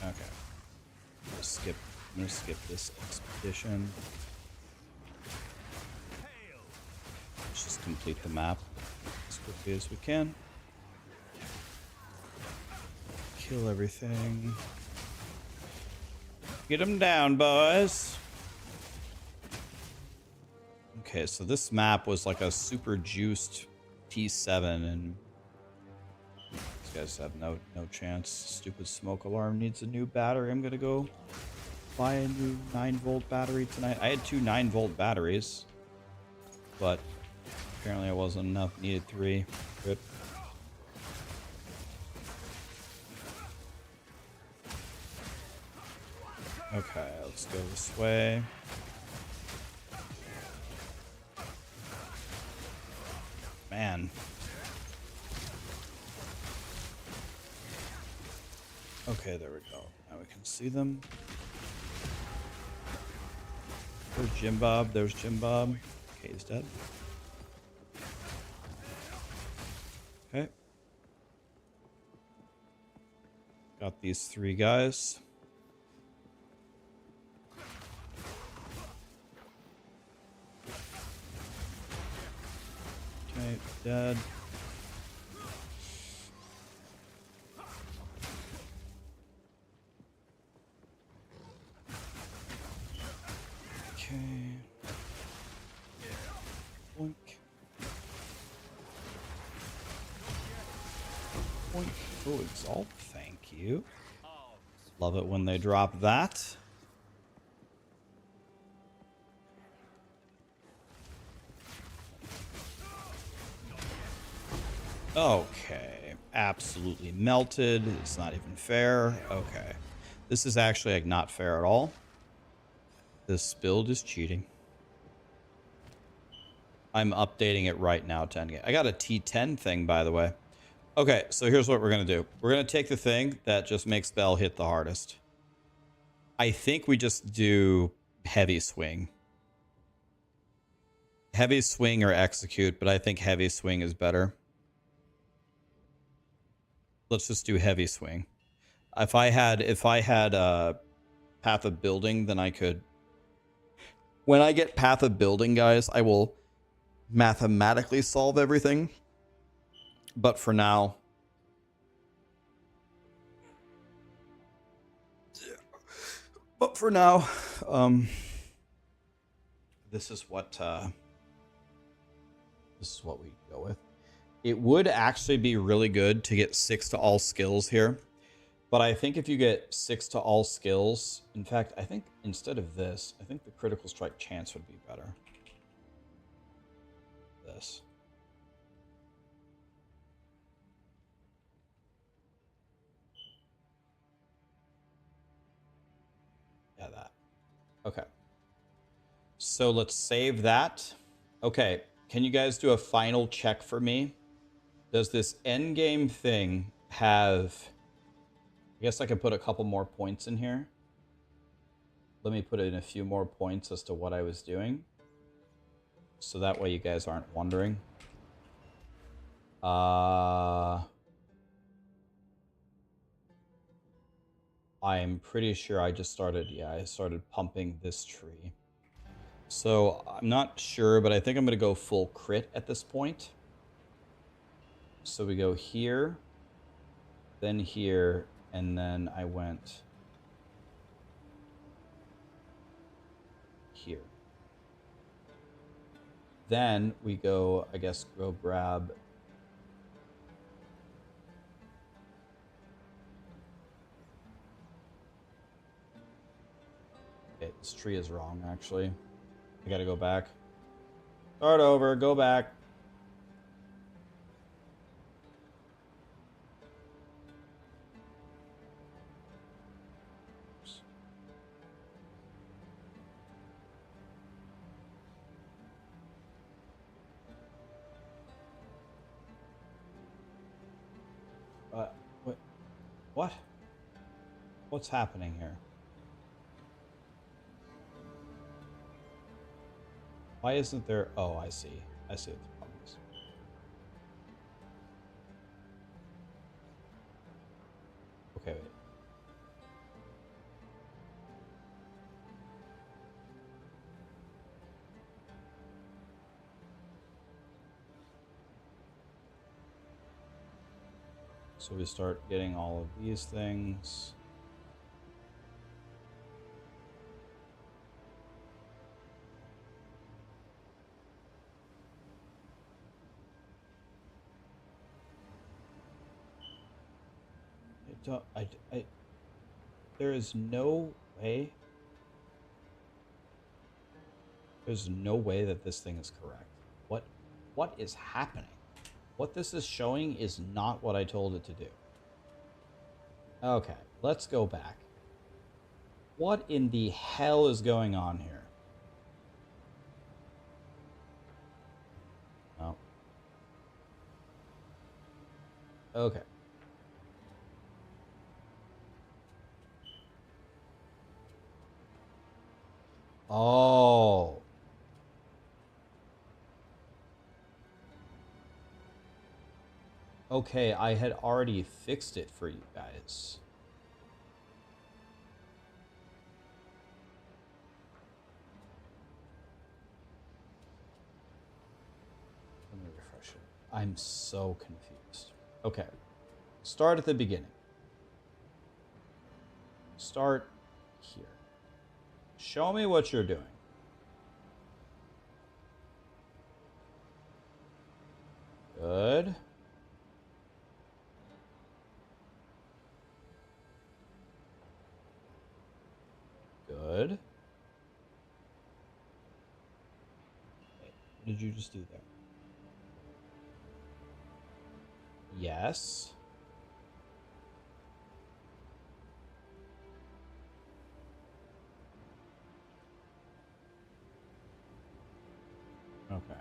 Okay. I'm gonna skip this expedition. Let's just complete the map as quickly as we can. Kill everything. Get them down, boys. Okay, so this map was like a super juiced T7, and these guys have no chance. Stupid smoke alarm needs a new battery. I'm gonna go buy a new 9-volt battery tonight. I had two 9-volt batteries, but apparently it wasn't enough. Needed 3. Good. Okay, let's go this way. Man. Okay, there we go. Now we can see them. There's Jim Bob. There's Jim Bob. Okay, he's dead. Okay. Got these 3 guys. Okay, dead. Okay. Boink. Boink. Oh, Exalt, thank you. Love it when they drop that. Okay, absolutely melted. It's not even fair. Okay, this is actually like not fair at all. This build is cheating. I'm updating it right now to Endgame. I got a T10 thing, by the way. Okay, so here's what we're gonna do. We're gonna take the thing that just makes Bell hit the hardest. I think we just do heavy swing. Heavy swing or execute, but I think heavy swing is better. Let's just do heavy swing. If I had Path of Building, then I could. When I get Path of Building, guys, I will mathematically solve everything. But for now, this is what we go with. It would actually be really good to get 6 to all skills here. But I think if you get 6 to all skills, in fact, I think instead of this, I think the critical strike chance would be better. This. Yeah, that. Okay. So let's save that. Okay. Can you guys do a final check for me? Does this endgame thing have... I guess I could put a couple more points in here. Let me put in a few more points as to what I was doing. So that way you guys aren't wondering. I'm pretty sure I just started... Yeah, I started pumping this tree. So I'm not sure, but I think I'm going to go full crit at this point. So we go here, then here, and then I went here. Then we go, I guess, go grab... Okay, this tree is wrong, actually. I gotta go back. Start over, go back. What? What's happening here? Why isn't there... Oh, I see. I see what the problem is. Okay, wait. So we start getting all of these things. There is no way. There's no way that this thing is correct. What is happening? What this is showing is not what I told it to do. Okay, let's go back. What in the hell is going on here? Oh. Okay. Oh. Okay, I had already fixed it for you guys. Let me refresh it. I'm so confused. Okay. Start at the beginning. Start here. Show me what you're doing. Good. Good. Wait, what did you just do there? Yes. Okay.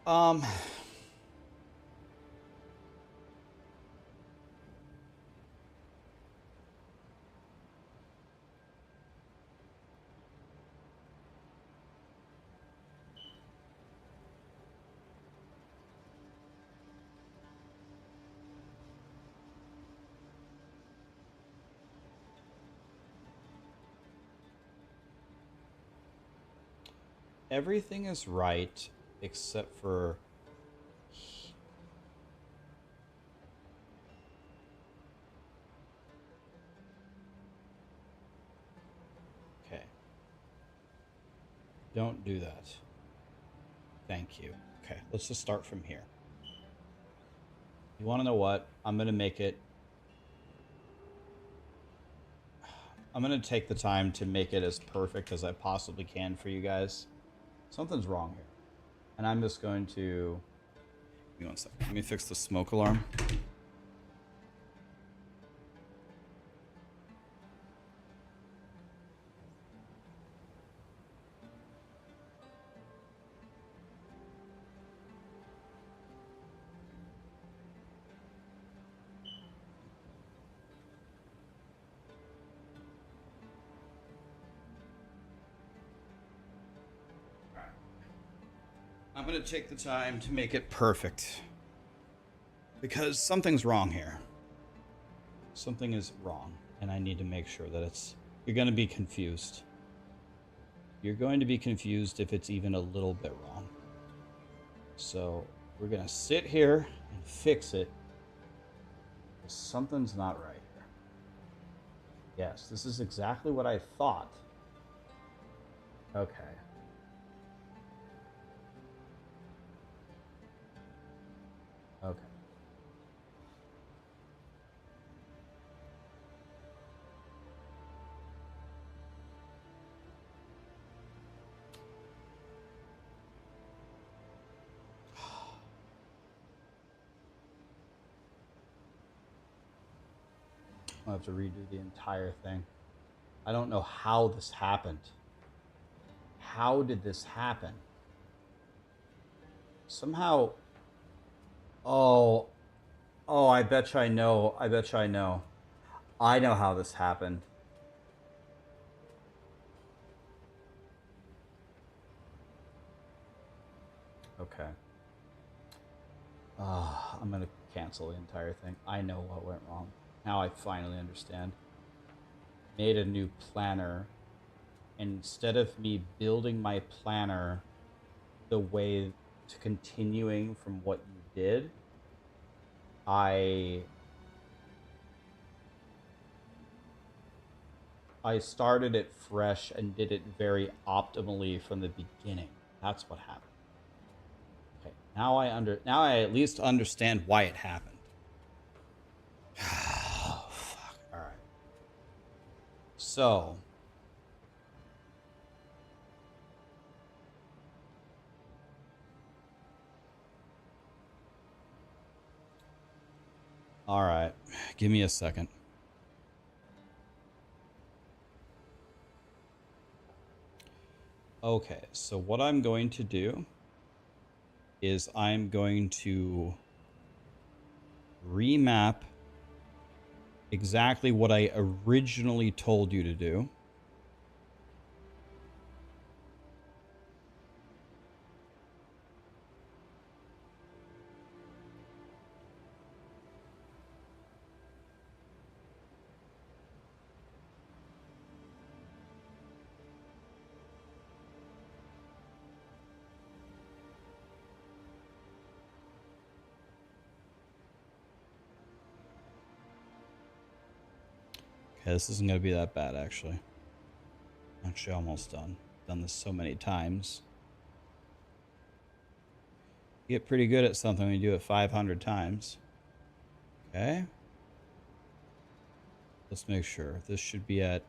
Um, everything is right except for okay. Don't do that. Thank you. Okay, let's just start from here. You want to know what? I'm going to make it... I'm going to take the time to make it as perfect as I possibly can for you guys. Something's wrong here. And I'm just going to... Give me one second. Let me fix the smoke alarm. I'm going to take the time to make it perfect. Because something's wrong here. Something is wrong. And I need to make sure that it's... You're going to be confused. You're going to be confused if it's even a little bit wrong. So we're going to sit here and fix it. Something's not right here. Yes, this is exactly what I thought. Okay. Okay. I'll have to redo the entire thing. I don't know how this happened. How did this happen? Somehow Oh, oh, I bet you I know. I bet you I know. I know how this happened. Okay. I'm gonna cancel the entire thing. I know what went wrong. Now I finally understand. Made a new planner. And instead of me building my planner the way to continuing from what you did, I started it fresh and did it very optimally from the beginning. That's what happened. Okay, now I at least understand why it happened. Oh, fuck. All right. So, all right. Give me a second. Okay, so what I'm going to do is I'm going to remap exactly what I originally told you to do. Okay, this isn't going to be that bad, actually. Actually, almost done. Done this so many times. You get pretty good at something when you do it 500 times. Okay. Let's make sure. This should be at...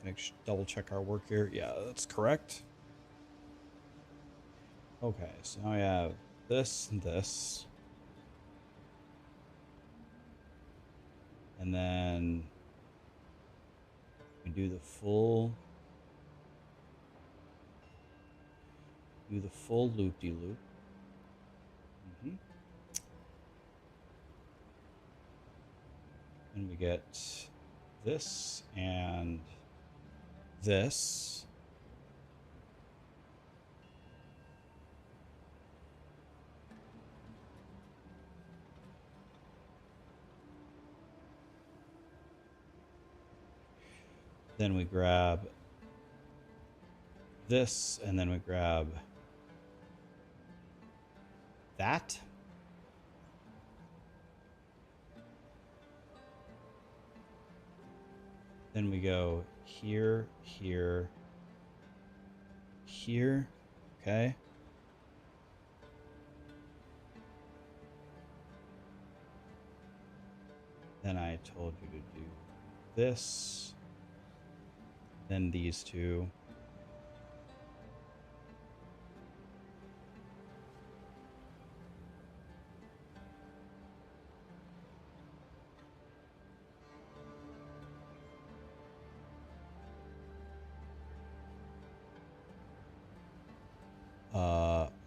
Let's double check our work here. Yeah, that's correct. Okay, so now we have this and this. And then we do the full loop-de-loop. And we get this and this. Then we grab this, and then we grab that. Then we go here, here, here. Okay. Then I told you to do this. Then these two.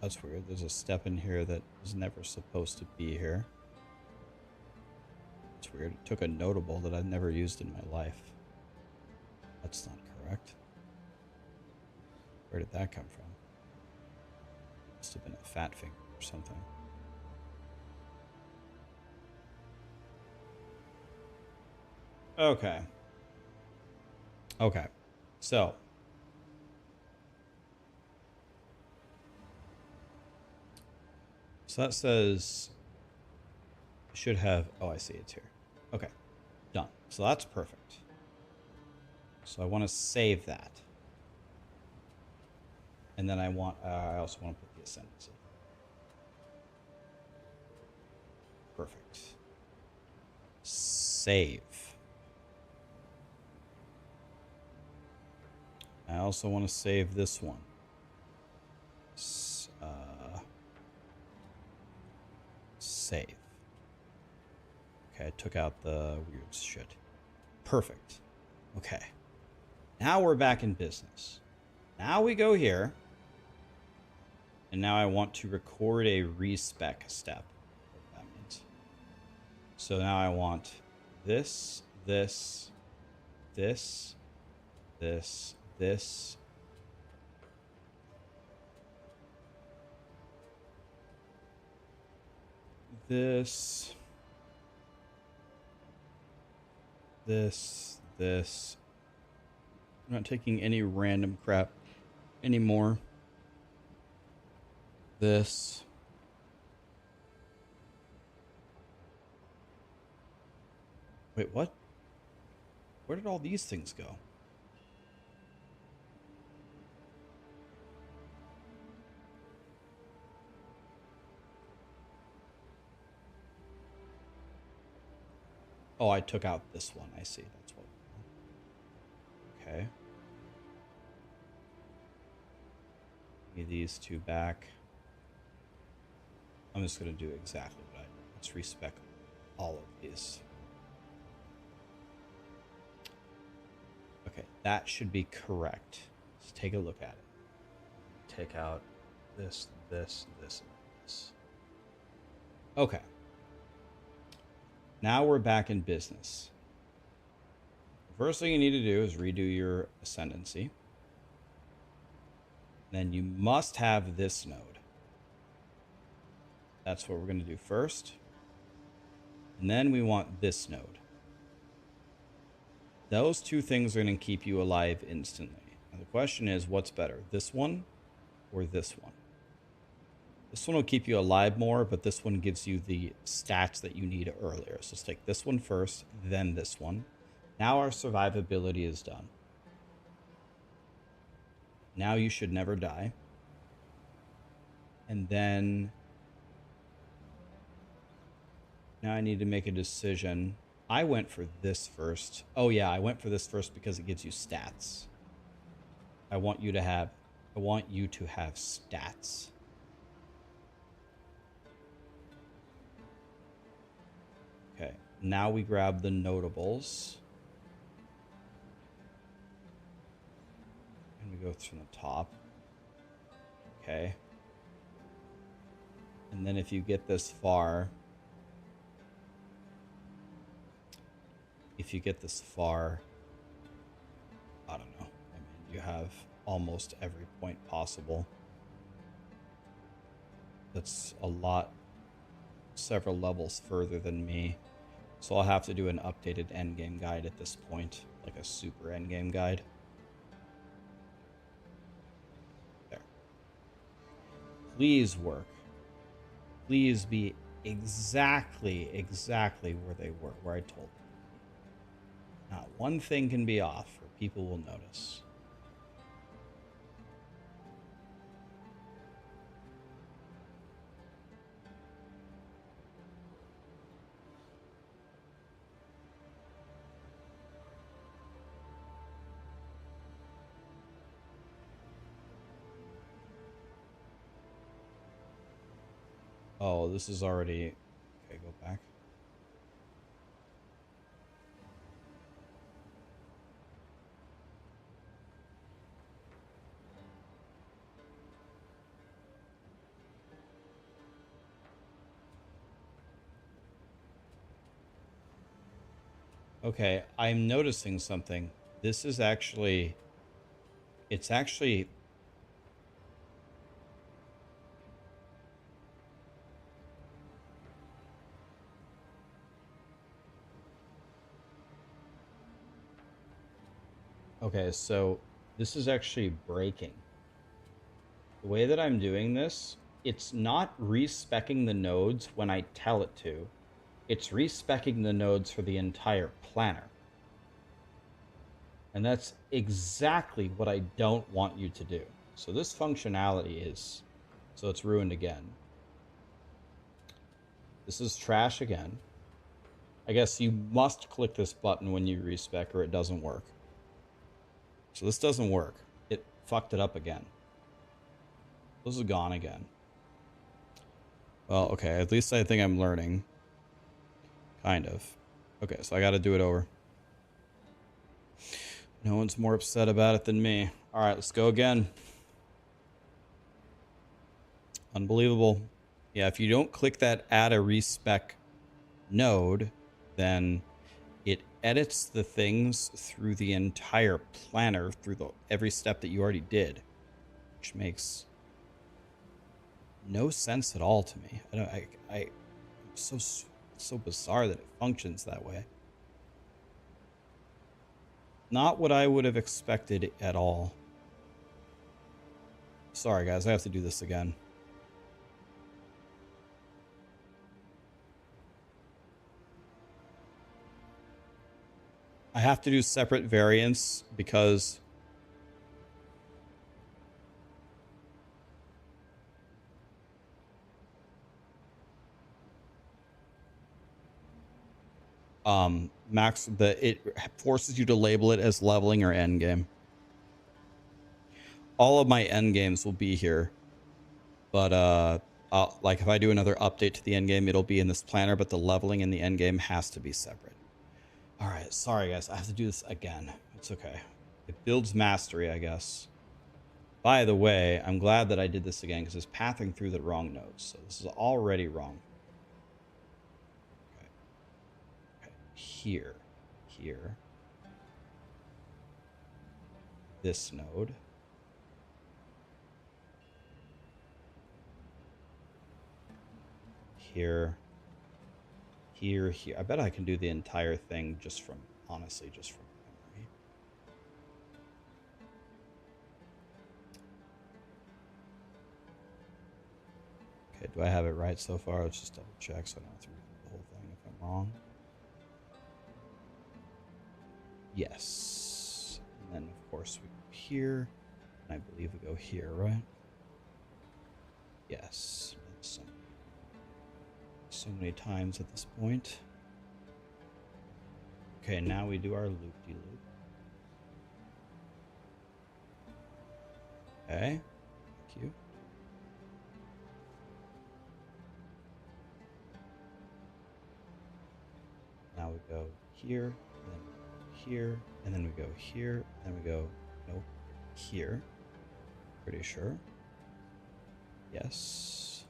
That's weird. There's a step in here that was never supposed to be here. It's weird. It took a notable that I've never used in my life. That's not correct. Where did that come from? Must have been a fat finger or something. Okay. Okay. So that says should have, oh, I see, it's here. Okay, done. So that's perfect. So I want to save that. And then I also want to put the ascendancy. Perfect. Save. I also want to save this one. Save. Okay, I took out the weird shit. Perfect. Okay. Now we're back in business. Now we go here. And now I want to record a respec step with them. So now I want this, this, this, this, this. This. This. I'm not taking any random crap anymore. This. Wait, what? Where did all these things go? Oh, I took out this one. I see. That's what. Okay. Give me these two back. I'm just going to do exactly what I did. Let's respec all of these. Okay, that should be correct. Let's take a look at it. Take out this, this, this, and this. Okay. Now we're back in business. The first thing you need to do is redo your ascendancy. Then you must have this node. That's what we're going to do first. And then we want this node. Those two things are going to keep you alive instantly. And the question is, what's better, this one or this one? This one will keep you alive more, but this one gives you the stats that you need earlier. So let's take this one first, then this one. Now our survivability is done. Now you should never die. And then now I need to make a decision. I went for this first. Oh yeah, I went for this first because it gives you stats. I want you to have stats. Okay, now we grab the notables. And we go from the top. Okay. And then if you get this far, I don't know. I mean, you have almost every point possible. That's a lot, several levels further than me. So I'll have to do an updated endgame guide at this point, like a super endgame guide. There. Please work. Please be exactly where they were, where I told them. Not one thing can be off, or people will notice. Oh, this is already... Okay, go back. Okay, I'm noticing something. This is actually... It's actually... Okay, so this is actually breaking. The way that I'm doing this, it's not respecking the nodes when I tell it to. It's respecking the nodes for the entire planner. And that's exactly what I don't want you to do. So this functionality is... So it's ruined again. This is trash again. I guess you must click this button when you respec or it doesn't work. So this doesn't work. It fucked it up again. This is gone again. Well, okay, at least I think I'm learning. Kind of. Okay, so I gotta do it over. No one's more upset about it than me. Alright, let's go again. Unbelievable. Yeah, if you don't click that add a respec node, then it edits the things through the entire planner, through every step that you already did, which makes no sense at all to me. It's so bizarre that it functions that way. Not what I would have expected at all. Sorry guys, I have to do this again. I have to do separate variants because it forces you to label it as leveling or endgame. All of my endgames will be here, but like if I do another update to the endgame, it'll be in this planner, but the leveling in the endgame has to be separate. All right, sorry guys, I have to do this again. It's okay. It builds mastery, I guess. By the way, I'm glad that I did this again because it's pathing through the wrong nodes, so this is already wrong. Okay. Okay. Here. This node. Here. I bet I can do the entire thing just from, honestly, just from memory. Okay, do I have it right so far? Let's just double check so I don't have to read the whole thing if I'm wrong. Yes. And then, of course, we go here. And I believe we go here, right? Yes. That's so many times at this point. Okay, now we do our loop-de-loop. Okay, thank you. Now we go here, and then we go here, and then we go here, and then we go, nope, here. Pretty sure. Yes.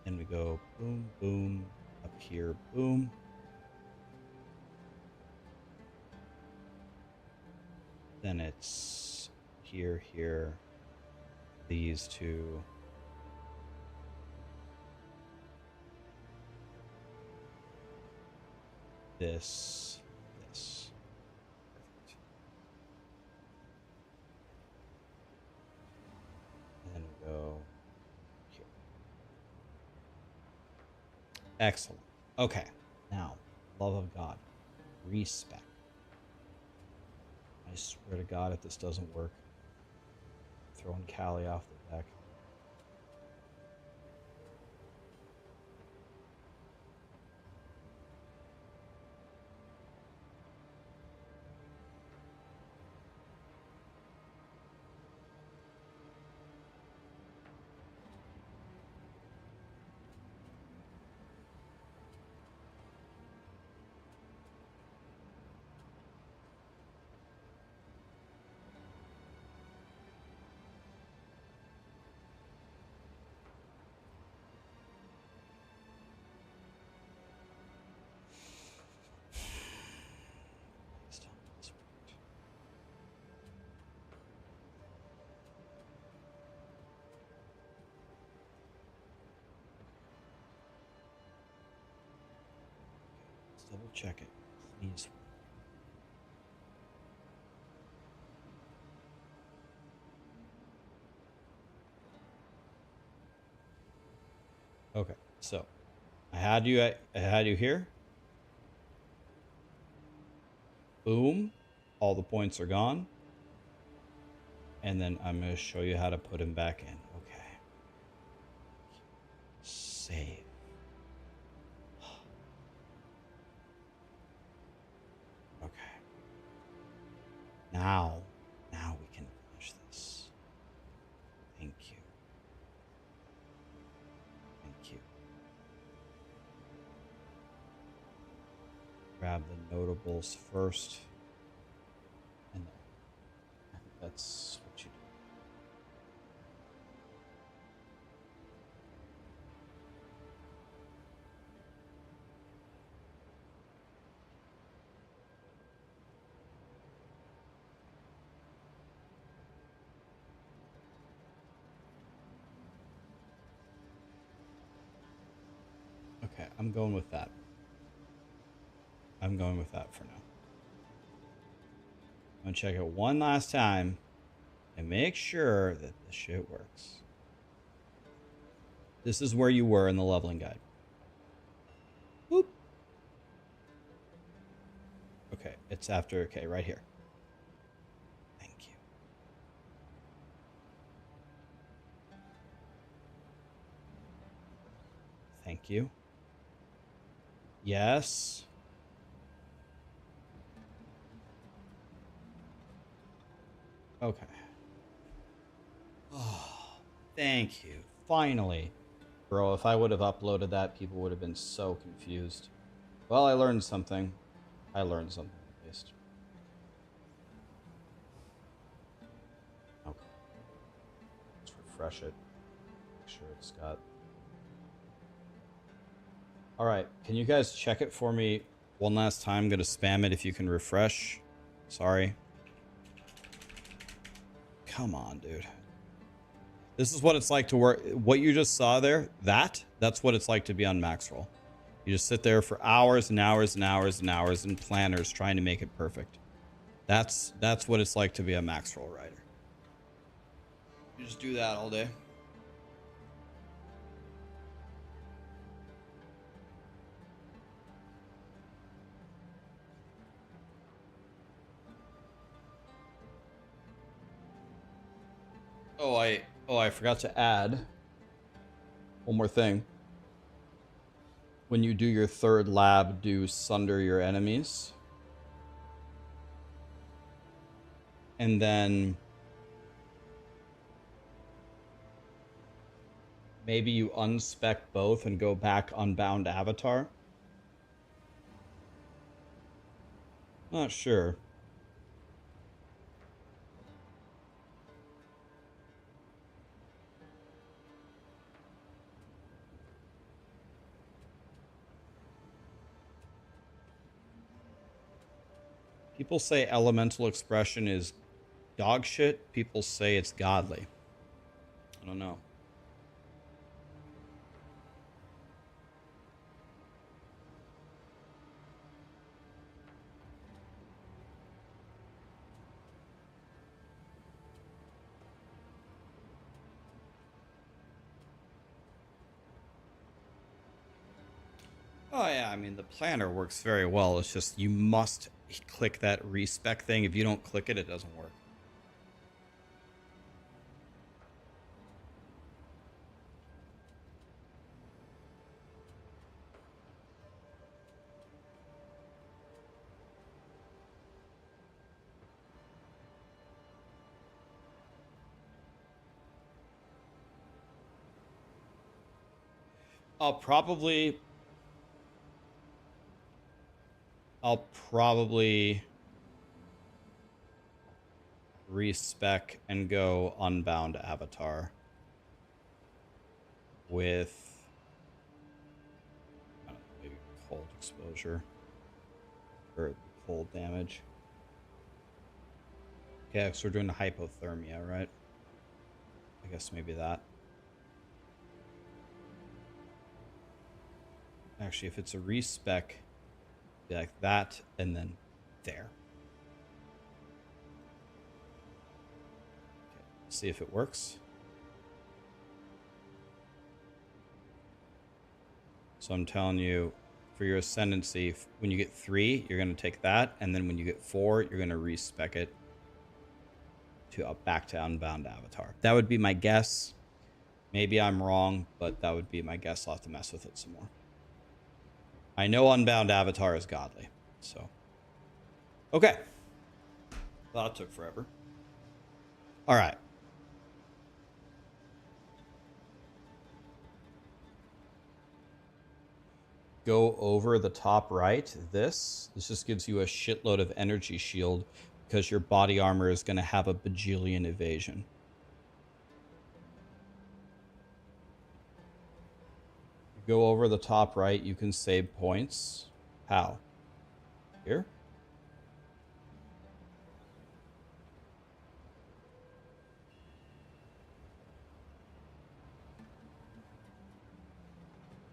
Then we go boom, boom, up here, boom. Then it's here, these two. This. Perfect. And then we go here. Excellent. Okay. Now, love of God. Respect. I swear to God, if this doesn't work, I'm throwing Callie off the deck. Double check it, please. Okay, so I had you here. Boom, all the points are gone. And then I'm going to show you how to put them back in. Okay. Save. Okay. Now we can finish this. Thank you. Thank you. Grab the notables first. And then I think that's what you do. I'm going with that. I'm going with that for now. I'm gonna check it one last time and make sure that this shit works. This is where you were in the leveling guide. Boop. Okay, it's after, okay, right here. Thank you. Thank you. Yes. Okay. Oh, thank you. Finally. Bro, if I would have uploaded that, people would have been so confused. Well, I learned something. I learned something at least. Okay. Let's refresh it. Make sure it's got... Alright, can you guys check it for me one last time? I'm going to spam it if you can refresh. Sorry. Come on, dude. This is what it's like to work. What you just saw there, that's what it's like to be on max roll. You just sit there for hours and hours and hours and hours in planners trying to make it perfect. That's what it's like to be a max roll rider. You just do that all day. Oh, I forgot to add one more thing. When you do your third lab, do sunder your enemies. And then maybe you unspec both and go back unbound avatar. Not sure. People say elemental expression is dog shit. People say it's godly. I don't know. Oh yeah, I mean the planner works very well. It's just you must click that respec thing. If you don't click it, it doesn't work. I'll probably respec and go unbound avatar with, I don't know, maybe cold exposure or cold damage. Okay, so we're doing hypothermia, right? I guess maybe that. Actually, if it's a respec, be like that and then there. Okay, see if it works. So I'm telling you, for your ascendancy, when you get 3, you're going to take that, and then when you get 4, you're going to respec it to back to unbound avatar. That would be my guess. Maybe I'm wrong, but that would be my guess. I'll have to mess with it some more. I know unbound avatar is godly, so. Okay. Well, that took forever. All right. Go over the top right. This just gives you a shitload of energy shield because your body armor is going to have a bajillion evasion. Go over the top right, you can save points. How? Here?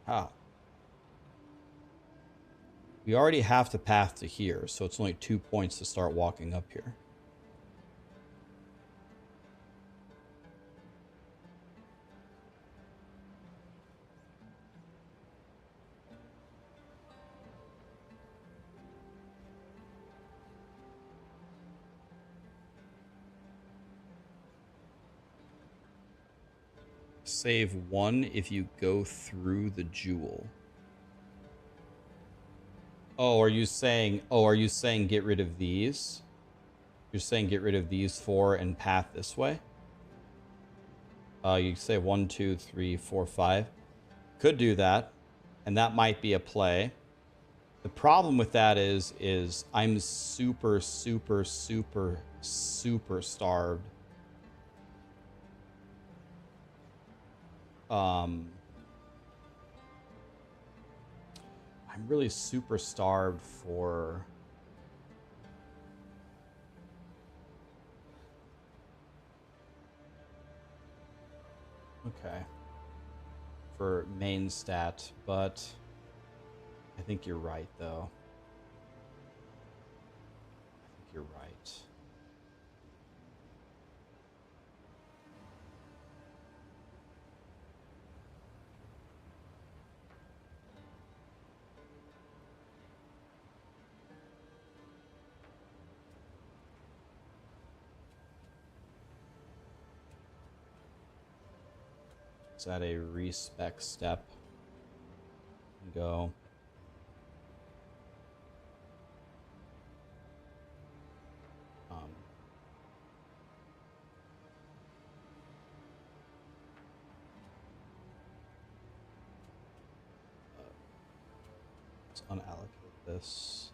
How? We already have to path to here, so it's only 2 points to start walking up here. Save 1 if you go through the jewel. Oh, are you saying get rid of these? You're saying get rid of these 4 and path this way? You say 1, 2, 3, 4, 5. Could do that, and that might be a play. The problem with that is I'm super starved. I'm really super starved for for main stat, but I think you're right though. I think you're right. Is that a respec step? Go. Let's unallocate this.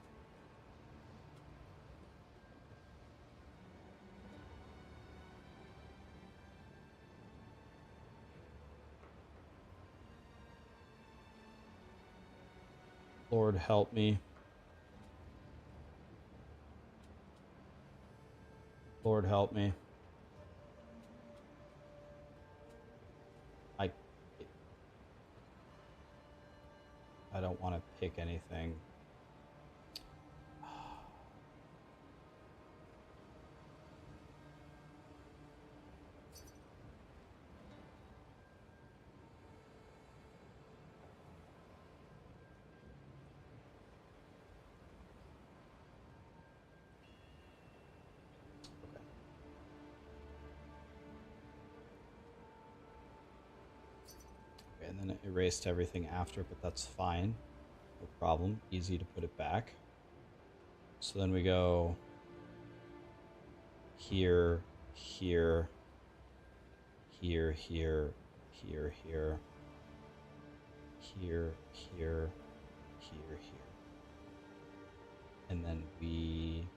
Lord help me. Lord help me. I don't want to pick anything. And then it erased everything after, but that's fine. No problem. Easy to put it back. So then we go here, here, here, here, here, here, here, here, here, here. And then we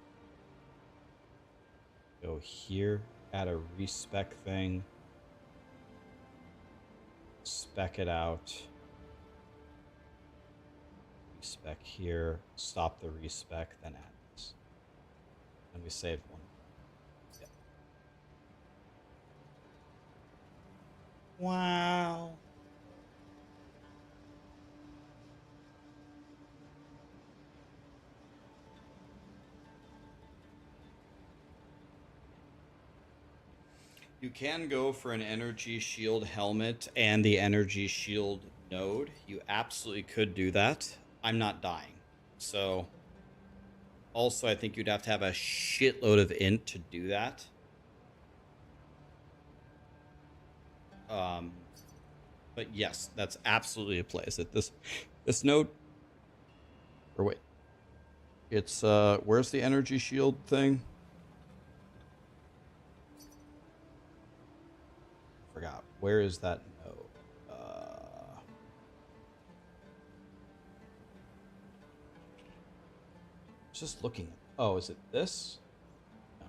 go here, add a respec thing. Spec it out. Respec here. Stop the respec, then add this. And we saved 1. Yeah. Wow. You can go for an energy shield helmet and the energy shield node. You absolutely could do that. I'm not dying. So also I think you'd have to have a shitload of int to do that. But yes, that's absolutely a play. Is it this node? Or wait. It's where's the energy shield thing? Forgot. Where is that node? Just looking. Oh, is it this? No.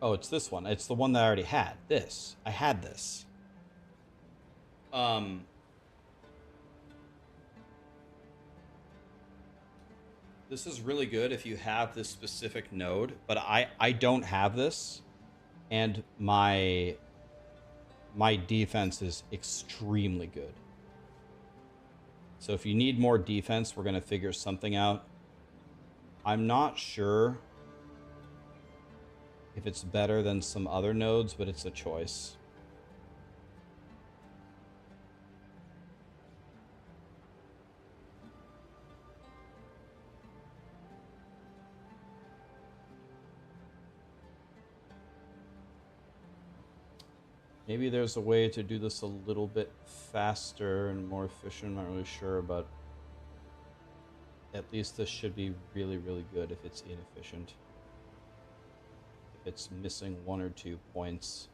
Oh, it's this one. It's the one that I already had. This. I had this. This is really good if you have this specific node, but I don't have this, and my my defense is extremely good. So if you need more defense, we're going to figure something out. I'm not sure if it's better than some other nodes, but it's a choice. Maybe there's a way to do this a little bit faster and more efficient. I'm not really sure, but at least this should be really, really good if it's inefficient. If it's missing 1 or 2 points.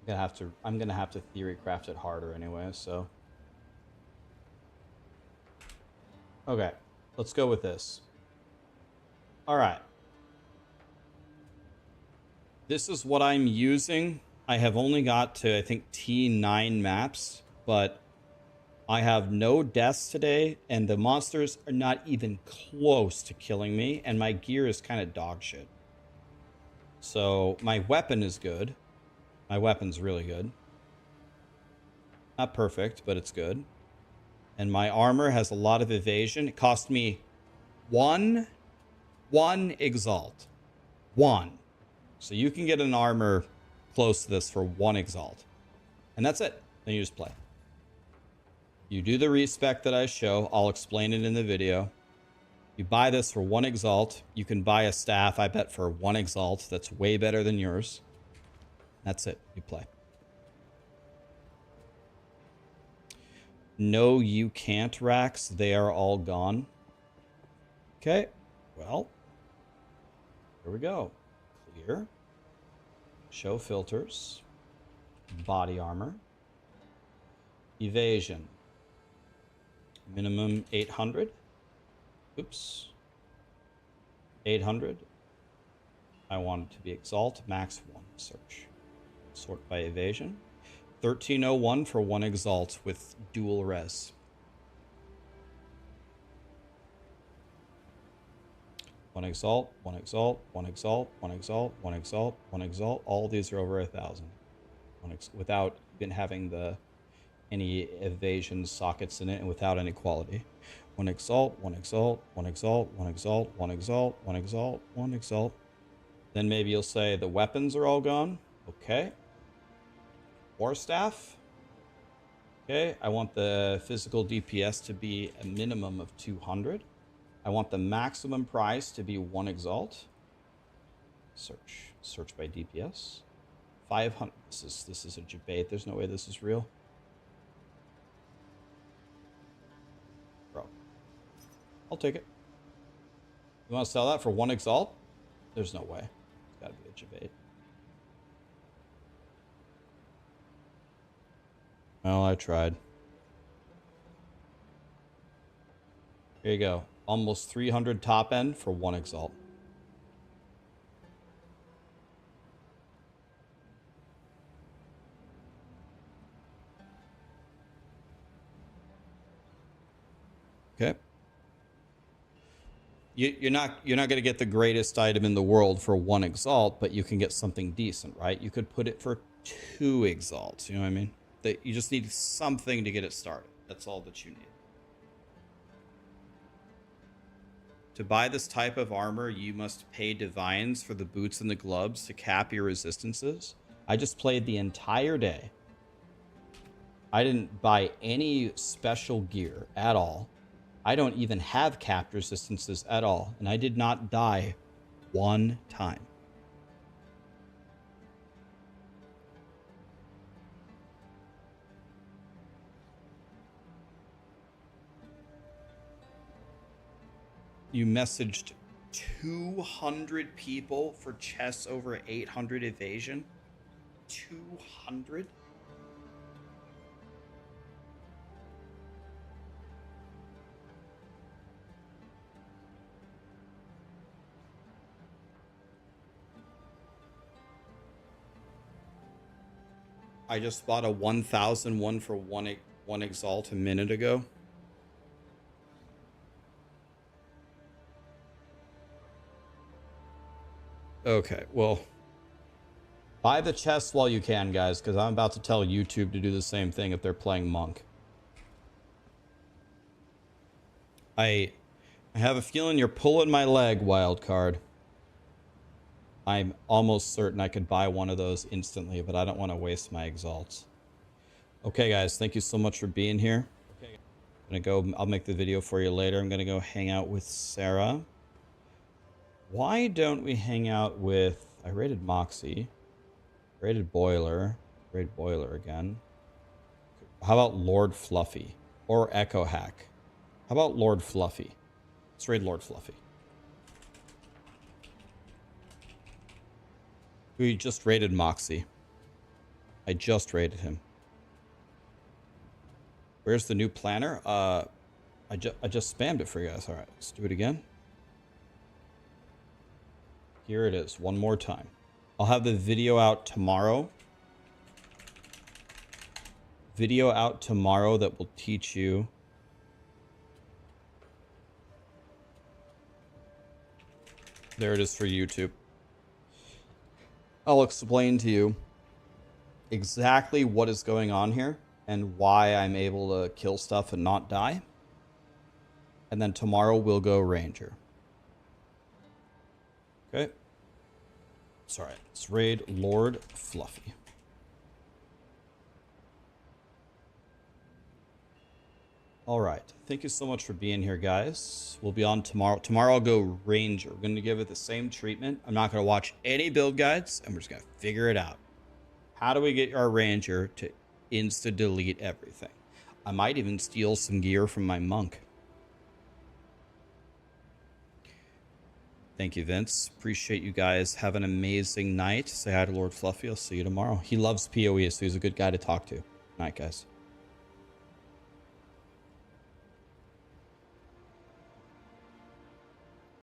I'm gonna have to theory craft it harder anyway, so. Okay, let's go with this. All right. This is what I'm using. I have only got to, I think, T9 maps, but I have no deaths today, and the monsters are not even close to killing me, and my gear is kind of dog shit. So my weapon is good. My weapon's really good. Not perfect, but it's good. And my armor has a lot of evasion. It cost me one exalt. One. So you can get an armor close to this for 1 exalt. And that's it. Then you just play. You do the respec that I show. I'll explain it in the video. You buy this for 1 exalt. You can buy a staff, I bet, for 1 exalt. That's way better than yours. That's it. You play. No, you can't, Rax. They are all gone. Okay. Well, here we go. Clear. Show filters. Body armor. Evasion. Minimum 800. Oops. 800. I want it to be exalt. Max 1. Search. Sort by evasion. 1301 for 1 exalt with dual res. 1 exalt, 1 exalt, 1 exalt, 1 exalt, 1 exalt, 1 exalt. All these are over 1,000. Without even having any evasion sockets in it and without any quality. 1 exalt, 1 exalt, 1 exalt, 1 exalt, 1 exalt, 1 exalt, 1 exalt. Then maybe you'll say the weapons are all gone. Okay. War staff. Okay, I want the physical DPS to be a minimum of 200. I want the maximum price to be 1 exalt. Search by DPS. 500. This is a debate. There's no way this is real. Bro. I'll take it. You want to sell that for 1 exalt? There's no way. It's gotta be a debate. Well, I tried. Here you go. Almost 300 top end for 1 exalt. Okay. You're not going to get the greatest item in the world for 1 exalt, but you can get something decent, right? You could put it for 2 exalts. You know what I mean? That you just need something to get it started. That's all that you need. To buy this type of armor, you must pay divines for the boots and the gloves to cap your resistances. I just played the entire day. I didn't buy any special gear at all. I don't even have capped resistances at all. And I did not die 1 time. You messaged 200 people for chests over 800 evasion? 200? I just bought a 1,001 for one exalt a minute ago. Okay, well, Buy the chest while you can, guys, because I'm about to tell YouTube to do the same thing if they're playing Monk. I have a feeling you're pulling my leg, Wildcard. I'm almost certain I could buy one of those instantly, but I don't want to waste my exalts. Okay, guys, thank you so much for being here. I'm gonna go, I'll make the video for you later. I'm gonna go hang out with Sarah. Why don't we hang out with, I rated Moxie, rated Boiler again. How about Lord Fluffy or Echo Hack? How about Lord Fluffy? Let's raid Lord Fluffy. We just raided Moxie. I just raided him. Where's the new planner? I just spammed it for you guys. All right, let's do it again. Here it is, one more time. I'll have the video out tomorrow. Video out tomorrow that will teach you. There it is for YouTube. I'll explain to you exactly what is going on here and why I'm able to kill stuff and not die. And then tomorrow we'll go Ranger. Okay. It's alright. Let's raid Lord Fluffy. Alright. Thank you so much for being here, guys. We'll be on tomorrow. Tomorrow I'll go Ranger. We're going to give it the same treatment. I'm not going to watch any build guides, and we're just going to figure it out. How do we get our Ranger to insta-delete everything? I might even steal some gear from my monk. Thank you, Vince. Appreciate you guys. Have an amazing night. Say hi to Lord Fluffy. I'll see you tomorrow. He loves POE, so he's a good guy to talk to. Night, guys.